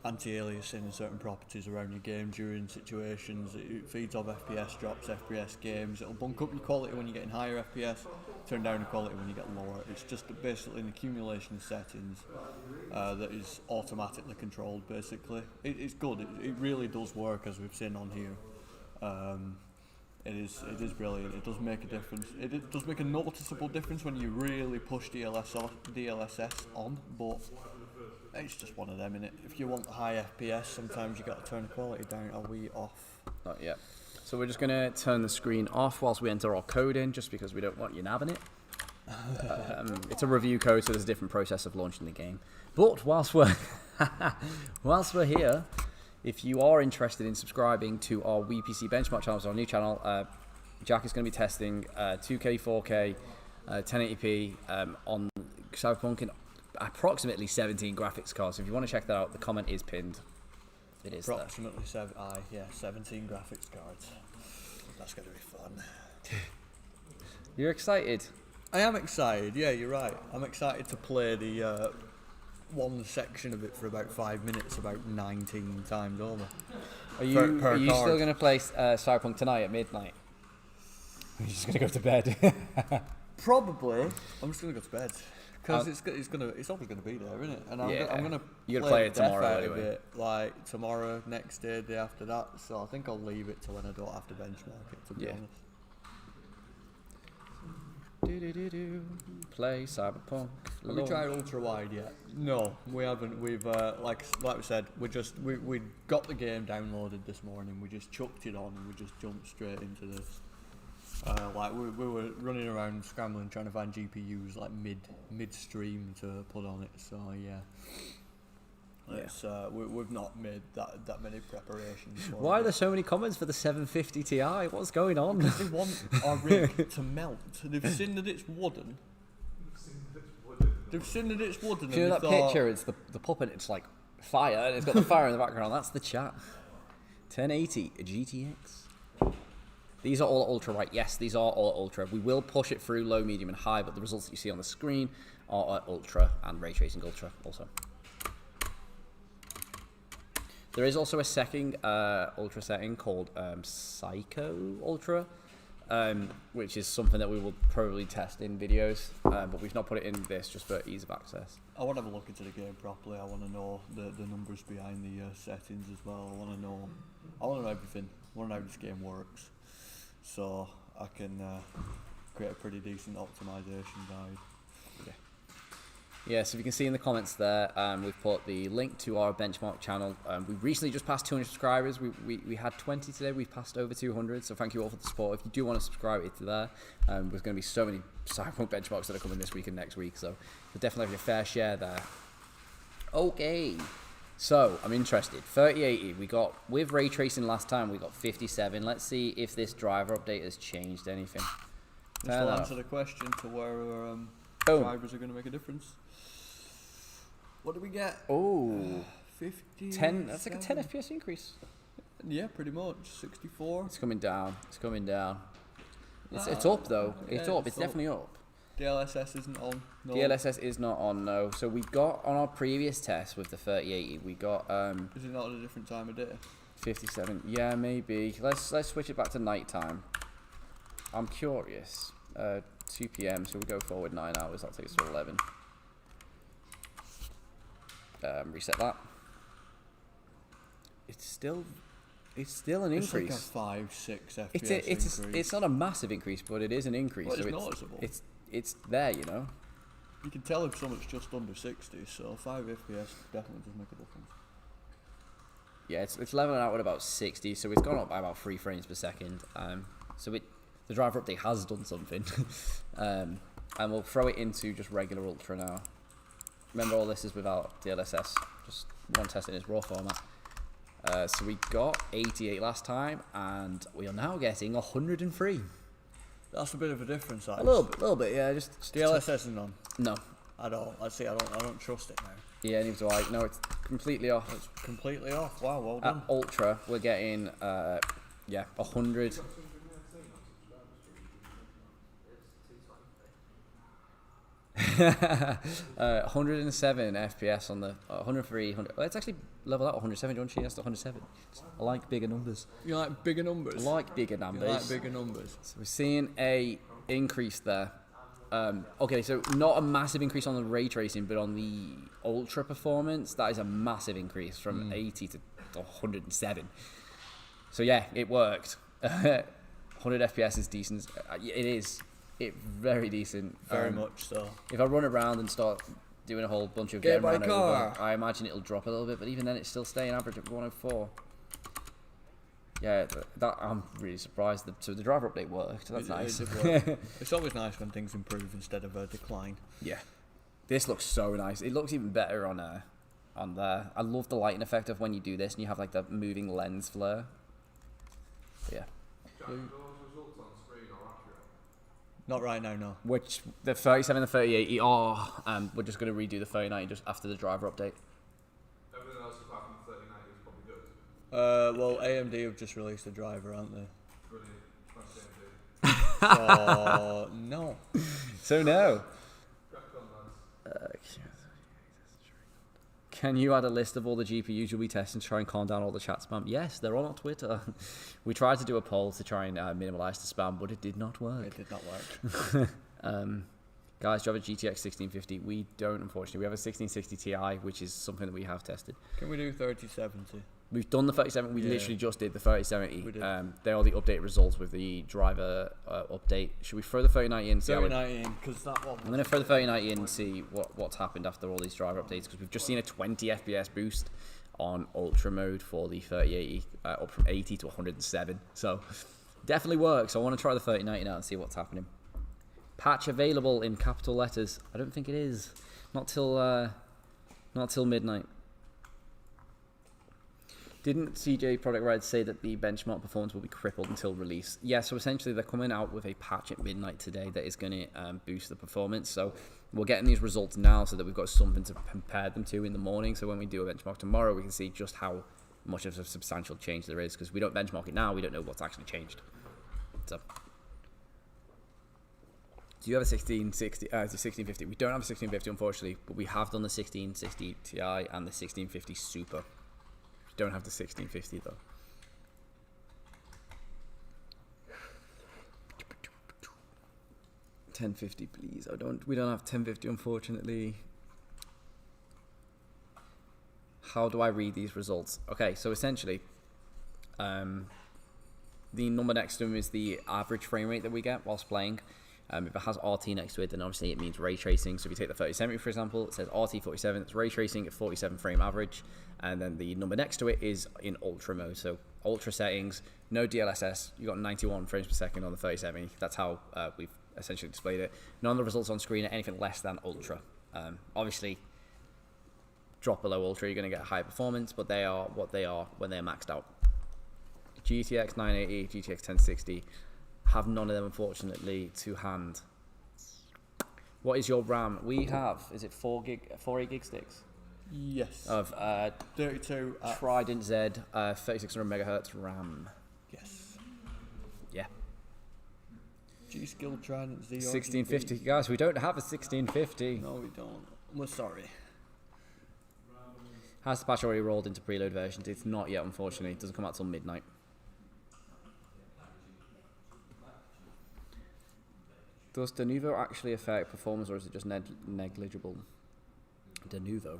anti-aliasing and certain properties around your game during situations. It feeds off FPS drops, FPS games. It'll bump up your quality when you're getting higher FPS, turn down the quality when you get lower. It's just basically an accumulation of settings that is automatically controlled, basically. It's good. It really does work, as we've seen on here. It is brilliant. It does make a difference. It does make a noticeable difference when you really push DLSS on, but it's just one of them, innit? If you want high FPS, sometimes you got to turn the quality down. Are we off? Not yet. So we're just going to turn the screen off whilst we enter our code in, just because we don't want you nabbing it. It's a review code, so there's a different process of launching the game. But whilst we're here, if you are interested in subscribing to our WePC benchmark channel, our new channel, Jack is going to be testing 2K, 4K, 1080p on Cyberpunk in approximately 17 graphics cards. So if you want to check that out, the comment is pinned. It is approximately 17 graphics cards. That's going to be fun. You're excited? I am excited. Yeah, you're right. I'm excited to play the one section of it for about 5 minutes, about 19 times over. Are you per card. still going to play Cyberpunk tonight at midnight? Or are you just going to go to bed? Probably. I'm just gonna go to bed because it's always gonna be there, isn't it? And I'm gonna you're gonna play it the death tomorrow out of anyway. it, like tomorrow, next day, day after that. So I think I'll leave it till when I don't have to benchmark it. To be honest. Play Cyberpunk. Have we tried ultra wide yet? No, we haven't. We've like we said, we got the game downloaded this morning. We just chucked it on and we just jumped straight into this. Like we were running around scrambling trying to find GPUs like midstream to put on it. So it's we've not made that many preparations. Why are there so many comments for the 750 Ti? What's going on? They want our rig to melt. They've seen that it's wooden. They've seen that it's wooden. Do you know that picture? It's the puppet. It's like fire, and it's got the fire in the background. That's the chat. 1080 GTX. These are all ultra, right? Yes, these are all ultra. We will push it through low, medium, and high, but the results that you see on the screen are at ultra and ray tracing ultra also. There is also a second ultra setting called Psycho Ultra, which is something that we will probably test in videos, but we've not put it in this just for ease of access. I want to have a look into the game properly. I want to know the numbers behind the settings as well. I want to know everything. I want to know how this game works, so I can create a pretty decent optimization guide. Yeah, so if you can see in the comments there, we've put the link to our benchmark channel. We recently just passed 200 subscribers. We had 20 today. We've passed over 200, so thank you all for the support. If you do want to subscribe, it's there. There's going to be so many Cyberpunk benchmarks that are coming this week and next week, so you'll definitely have your fair share there. Okay, so I'm interested. 3080, we got, with ray tracing last time, we got 57. Let's see if this driver update has changed anything. This will answer the question to where drivers are going to make a difference. What do we get? Oh, 50. 10. That's like a 10 FPS increase. Yeah, pretty much. 64. It's coming down. It's coming down. It's up though. It's up. It's definitely up. DLSS isn't on. No. DLSS is not on. No. So we got on our previous test with the 3080. We got Is it not at a different time of day? 57. Yeah, maybe. Let's switch it back to nighttime. I'm curious. 2 p.m. So we go forward 9 hours. That takes us to 11. Reset that. It's still an increase. It's like a 5-6 FPS increase. It's not a massive increase, but it is an increase. Well, it's so noticeable. It's there, you know. You can tell if something's just under 60, so 5 FPS definitely does make a difference. Yeah, it's leveling out at about 60, so it's gone up by about 3 frames per second. So the driver update has done something. And we'll throw it into just regular ultra now. Remember, all this is without DLSS, just one test in its raw format. So we got 88 last time, and we are now getting 103. That's a bit of a difference, A little bit, yeah. Just DLSS isn't on. No. At all. I don't trust it now. Yeah, neither do I. No, it's completely off. It's completely off. Wow, well done. At ultra, we're getting 100. 107 FPS on the 103. 100. Well, it's actually leveled out 107. Don't you? That's 107. I like bigger numbers. You like bigger numbers? I like bigger numbers. You like bigger numbers. So we're seeing a increase there. Okay, so not a massive increase on the ray tracing, but on the ultra performance, that is a massive increase from 80 to 107. So yeah, it worked. 100 FPS is decent. It is. It's very decent. Very much so. If I run around and start doing a whole bunch of Get getting my run car. over, I imagine it'll drop a little bit, but even then it's still staying average at 104. Yeah, that I'm really surprised. So the driver update worked. That's nice. It's always nice when things improve instead of a decline. Yeah. This looks so nice. It looks even better on there. I love the lighting effect of when you do this and you have like the moving lens flare. But yeah. Not right now, no. Which the 37 and the 38 are. We're just going to redo the 39 just after the driver update. Everything else apart from the 39 is probably good. Well, AMD have just released a driver, aren't they? Brilliant. Thanks, AMD. So, no. So no. Can you add a list of all the GPUs you'll be testing to try and calm down all the chat spam? Yes, they're all on Twitter. We tried to do a poll to try and minimize the spam, but it did not work. It did not work. Guys, do you have a GTX 1650? We don't, unfortunately. We have a 1660 Ti, which is something that we have tested. Can we do 3070? We've done the 3070. We literally just did the 3070. We did. They're all the update results with the driver update. Should we throw the 3090 in? 3090 in, because that one. I'm going to throw the 3090 in and see what's happened after all these driver updates, because we've just seen a 20 FPS boost on Ultra mode for the 3080, up from 80 to 107. So definitely works. I want to try the 3090 now and see what's happening. Patch available in capital letters. I don't think it is. Not till midnight. Didn't CJ Product Red say that the benchmark performance will be crippled until release? Yeah, so essentially they're coming out with a patch at midnight today that is going to boost the performance. So we're getting these results now so that we've got something to compare them to in the morning. So when we do a benchmark tomorrow, we can see just how much of a substantial change there is, because we don't benchmark it now, we don't know what's actually changed. So, do you have a 1660? The 1650. We don't have a 1650, unfortunately, but we have done the 1660 Ti and the 1650 Super. Don't have the 1650 though. $1050, please. We don't have $1050, unfortunately. How do I read these results? Okay, so essentially, the number next to them is the average frame rate that we get whilst playing. If it has RT next to it, then obviously it means ray tracing. So if you take the 3070, for example, it says RT 47, it's ray tracing at 47 frame average. And then the number next to it is in ultra mode. So ultra settings, no DLSS, you got 91 frames per second on the 3070. That's how we've essentially displayed it. None of the results on screen are anything less than ultra. Obviously, drop below ultra, you're going to get higher performance, but they are what they are when they're maxed out. GTX 980, GTX 1060, have none of them, unfortunately, to hand. What is your RAM? We have, is it 4 8 gig sticks? Yes. Of 32 Trident Z, 3600 megahertz RAM. Yes. Yeah. G-Skill Trident Z. 1650, guys. We don't have a 1650. No, we don't. We're sorry. Has the patch already rolled into preload versions? It's not yet, unfortunately. It doesn't come out till midnight. Does Denuvo actually affect performance, or is it just negligible? Denuvo.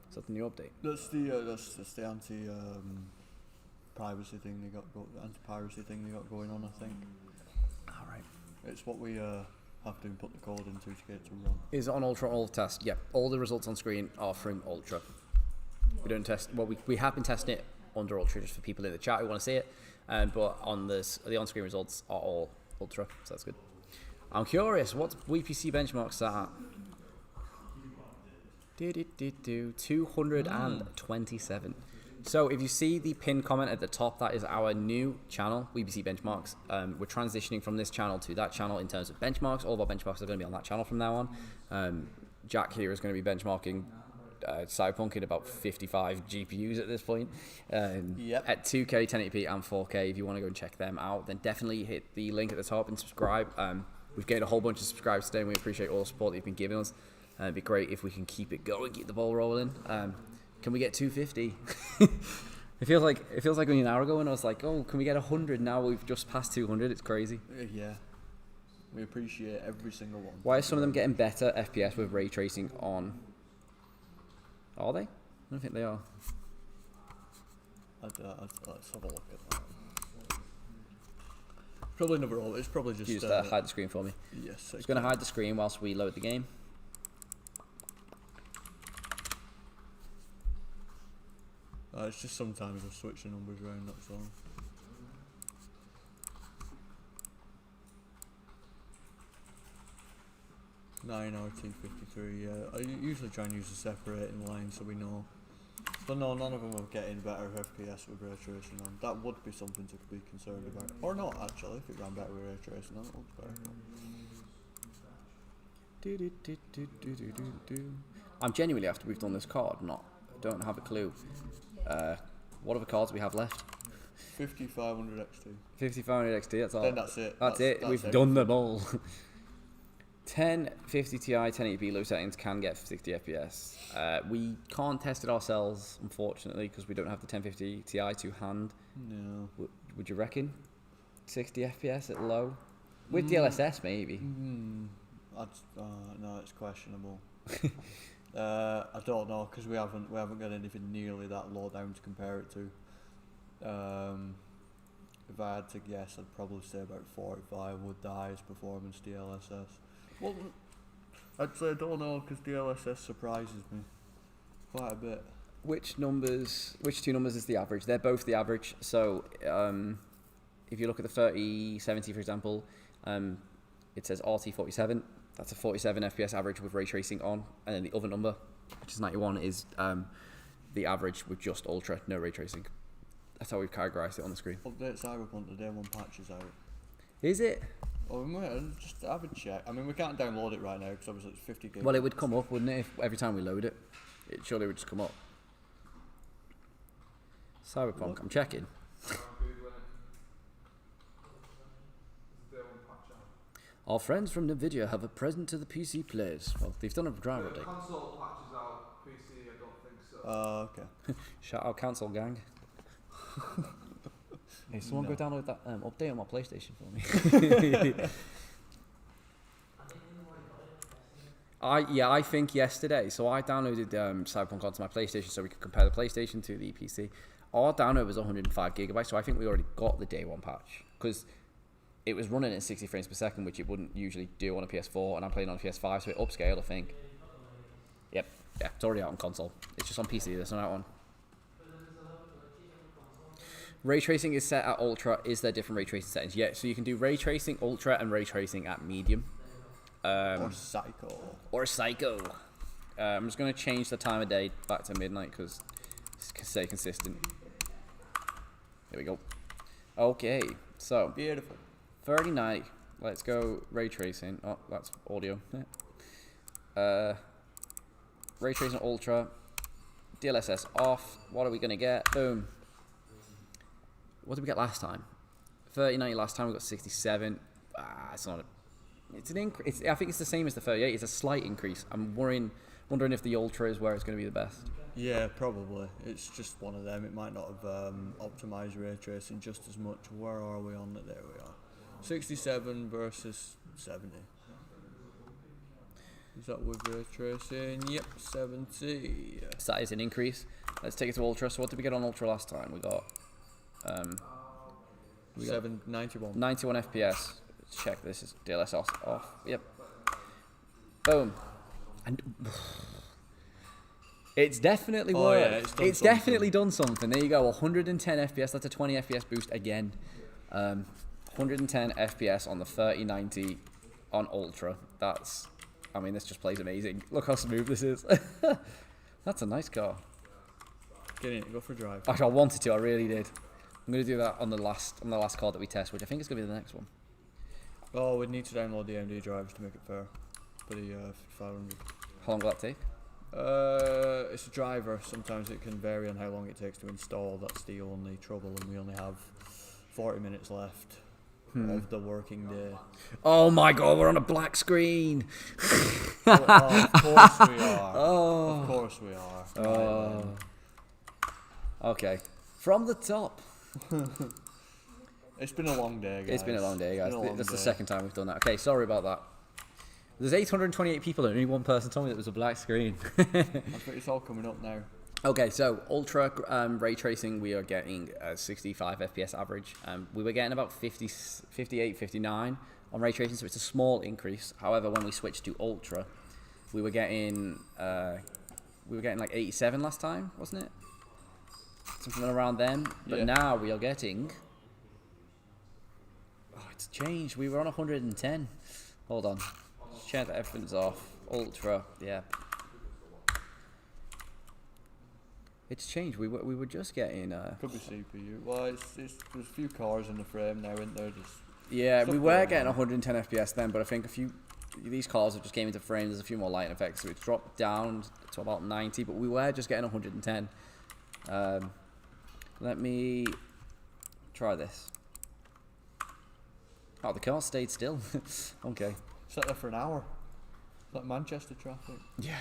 Is that the new update? That's the anti privacy thing they got anti-piracy thing they got going on, I think. All right. It's what we have to input the code into to get it to run. Is it on Ultra all test? Yeah. All the results on screen are from Ultra. We don't test. Well, we have been testing it under Ultra just for people in the chat who want to see it. But on this, the on-screen results are all Ultra, so that's good. I'm curious, what's WePC benchmarks at? 227. So if you see the pinned comment at the top, that is our new channel, WePC Benchmarks. We're transitioning from this channel to that channel in terms of benchmarks. All of our benchmarks are going to be on that channel from now on. Jack here is going to be benchmarking Cyberpunk in about 55 GPUs at this point. Yep. At 2K, 1080p and 4K. If you want to go and check them out, then definitely hit the link at the top and subscribe. We've gained a whole bunch of subscribers today, and we appreciate all the support that you've been giving us. It'd be great if we can keep it going, keep the ball rolling. Can we get 250? It feels like only an hour ago when I was like, oh, can we get 100? Now we've just passed 200. It's crazy. Yeah. We appreciate every single one. Why are some of them getting better FPS with ray tracing on? Are they? I don't think they are. Let's have a look at that. Probably never all. It's probably just. You just hide the screen for me. Yes. It's going to hide the screen whilst we load the game. It's just sometimes I switch the numbers around, that's all. Nine RT53, yeah. I usually try and use a separating line so we know. But no, none of them are getting better FPS with ray tracing on. That would be something to be concerned about. Or not, actually, if it ran better with ray tracing on, it looks better. I'm genuinely, after we've done this card, don't have a clue. What other cards we have left? 5500 XT. 5500 XT, that's all. Then that's it. That's it. We've done them all. 1050 Ti, 1080p low settings can get 60 FPS. We can't test it ourselves, unfortunately, because we don't have the 1050 Ti to hand. No. Would you reckon 60 FPS at low? With DLSS, maybe. No, it's questionable. I don't know, because we haven't got anything nearly that low down to compare it to. If I had to guess, I'd probably say about 45 would die as performance DLSS. Well, actually, I don't know, because DLSS surprises me quite a bit. Which two numbers is the average? They're both the average. So if you look at the 3070, for example, it says RT47. That's a 47 FPS average with ray tracing on. And then the other number, which is 91, is the average with just ultra, no ray tracing. That's how we've categorized it on the screen. Update Cyberpunk, the day one patch is out. Is it? Well, we might just have a check. I mean, we can't download it right now because obviously it's 50 gigs. Well, it would come up, wouldn't it? If every time we load it, it surely would just come up. Cyberpunk, I'm checking. Our friends from NVIDIA have a present to the PC players. Well, they've done a driver update. Console patches out, PC I don't think so. Okay. Shout out console gang. Hey, someone go download that update on my PlayStation for me. I think yesterday. So I downloaded Cyberpunk onto my PlayStation so we could compare the PlayStation to the PC. Our download was 105 gigabytes, so I think we already got the day one patch because it was running at 60 frames per second, which it wouldn't usually do on a PS4, and I'm playing on a PS5, so it upscaled, I think. Yep, yeah, it's already out on console. It's just on PC. There's not out on. Ray tracing is set at ultra. Is there different ray tracing settings? Yeah, so you can do ray tracing ultra and ray tracing at medium. Or psycho. Or psycho. I'm just going to change the time of day back to midnight because stay consistent. There we go. Okay, so Beautiful. 3090. Let's go ray tracing. Oh, that's audio. Ray tracing ultra. DLSS off. What are we going to get? Boom. What did we get last time? 3090 last time we got 67. It's not. It's an increase. I think it's the same as the 38. It's a slight increase. I'm wondering if the ultra is where it's going to be the best. Yeah, probably. It's just one of them. It might not have optimized ray tracing just as much. Where are we on it? There we are. 67 versus 70. Is that with ray tracing? Yep, 70. So that is an increase. Let's take it to ultra. So what did we get on ultra last time? We got 91. 91 FPS. Let's check this. Is DLSS off? Yep. Boom. And it's definitely worked. Yeah, it's definitely done something. There you go. 110 FPS. That's a 20 FPS boost again. 110 FPS on the 3090 on ultra. This just plays amazing. Look how smooth this is. That's a nice car. Get in, go for a drive. Actually, I wanted to. I really did. I'm going to do that on the last car that we test, which I think is going to be the next one. Oh, we'd need to download the AMD drivers to make it fair. For the 5500. How long will that take? It's a driver. Sometimes it can vary on how long it takes to install. That's the only trouble, and we only have 40 minutes left of the working day. Oh my god, we're on a black screen. Of course we are. Of course we are. Okay. From the top. It's been a long day, guys. It's been a long day, guys. That's the second time we've done that. Okay, sorry about that. There's 828 people and only one person told me that it was a black screen. I think it's all coming up now. Okay, so ultra ray tracing, we are getting a 65 FPS average. We were getting about 58, 59 on ray tracing, so it's a small increase. However, when we switched to ultra, we were getting like 87 last time, wasn't it? Something around then. But now we are getting. Oh, it's changed. We were on 110. Hold on. Let's check that everything's off. Ultra, yeah. It's changed. We were just getting. Could be CPU. Well, there's a few cars in the frame now, isn't there? Yeah, we were getting 110 FPS then, but I think these cars have just came into frame. There's a few more lighting effects, so it's dropped down to about 90. But we were just getting 110. Let me try this. Oh, the car stayed still. Okay. Sat there for an hour. Like Manchester traffic. Yeah.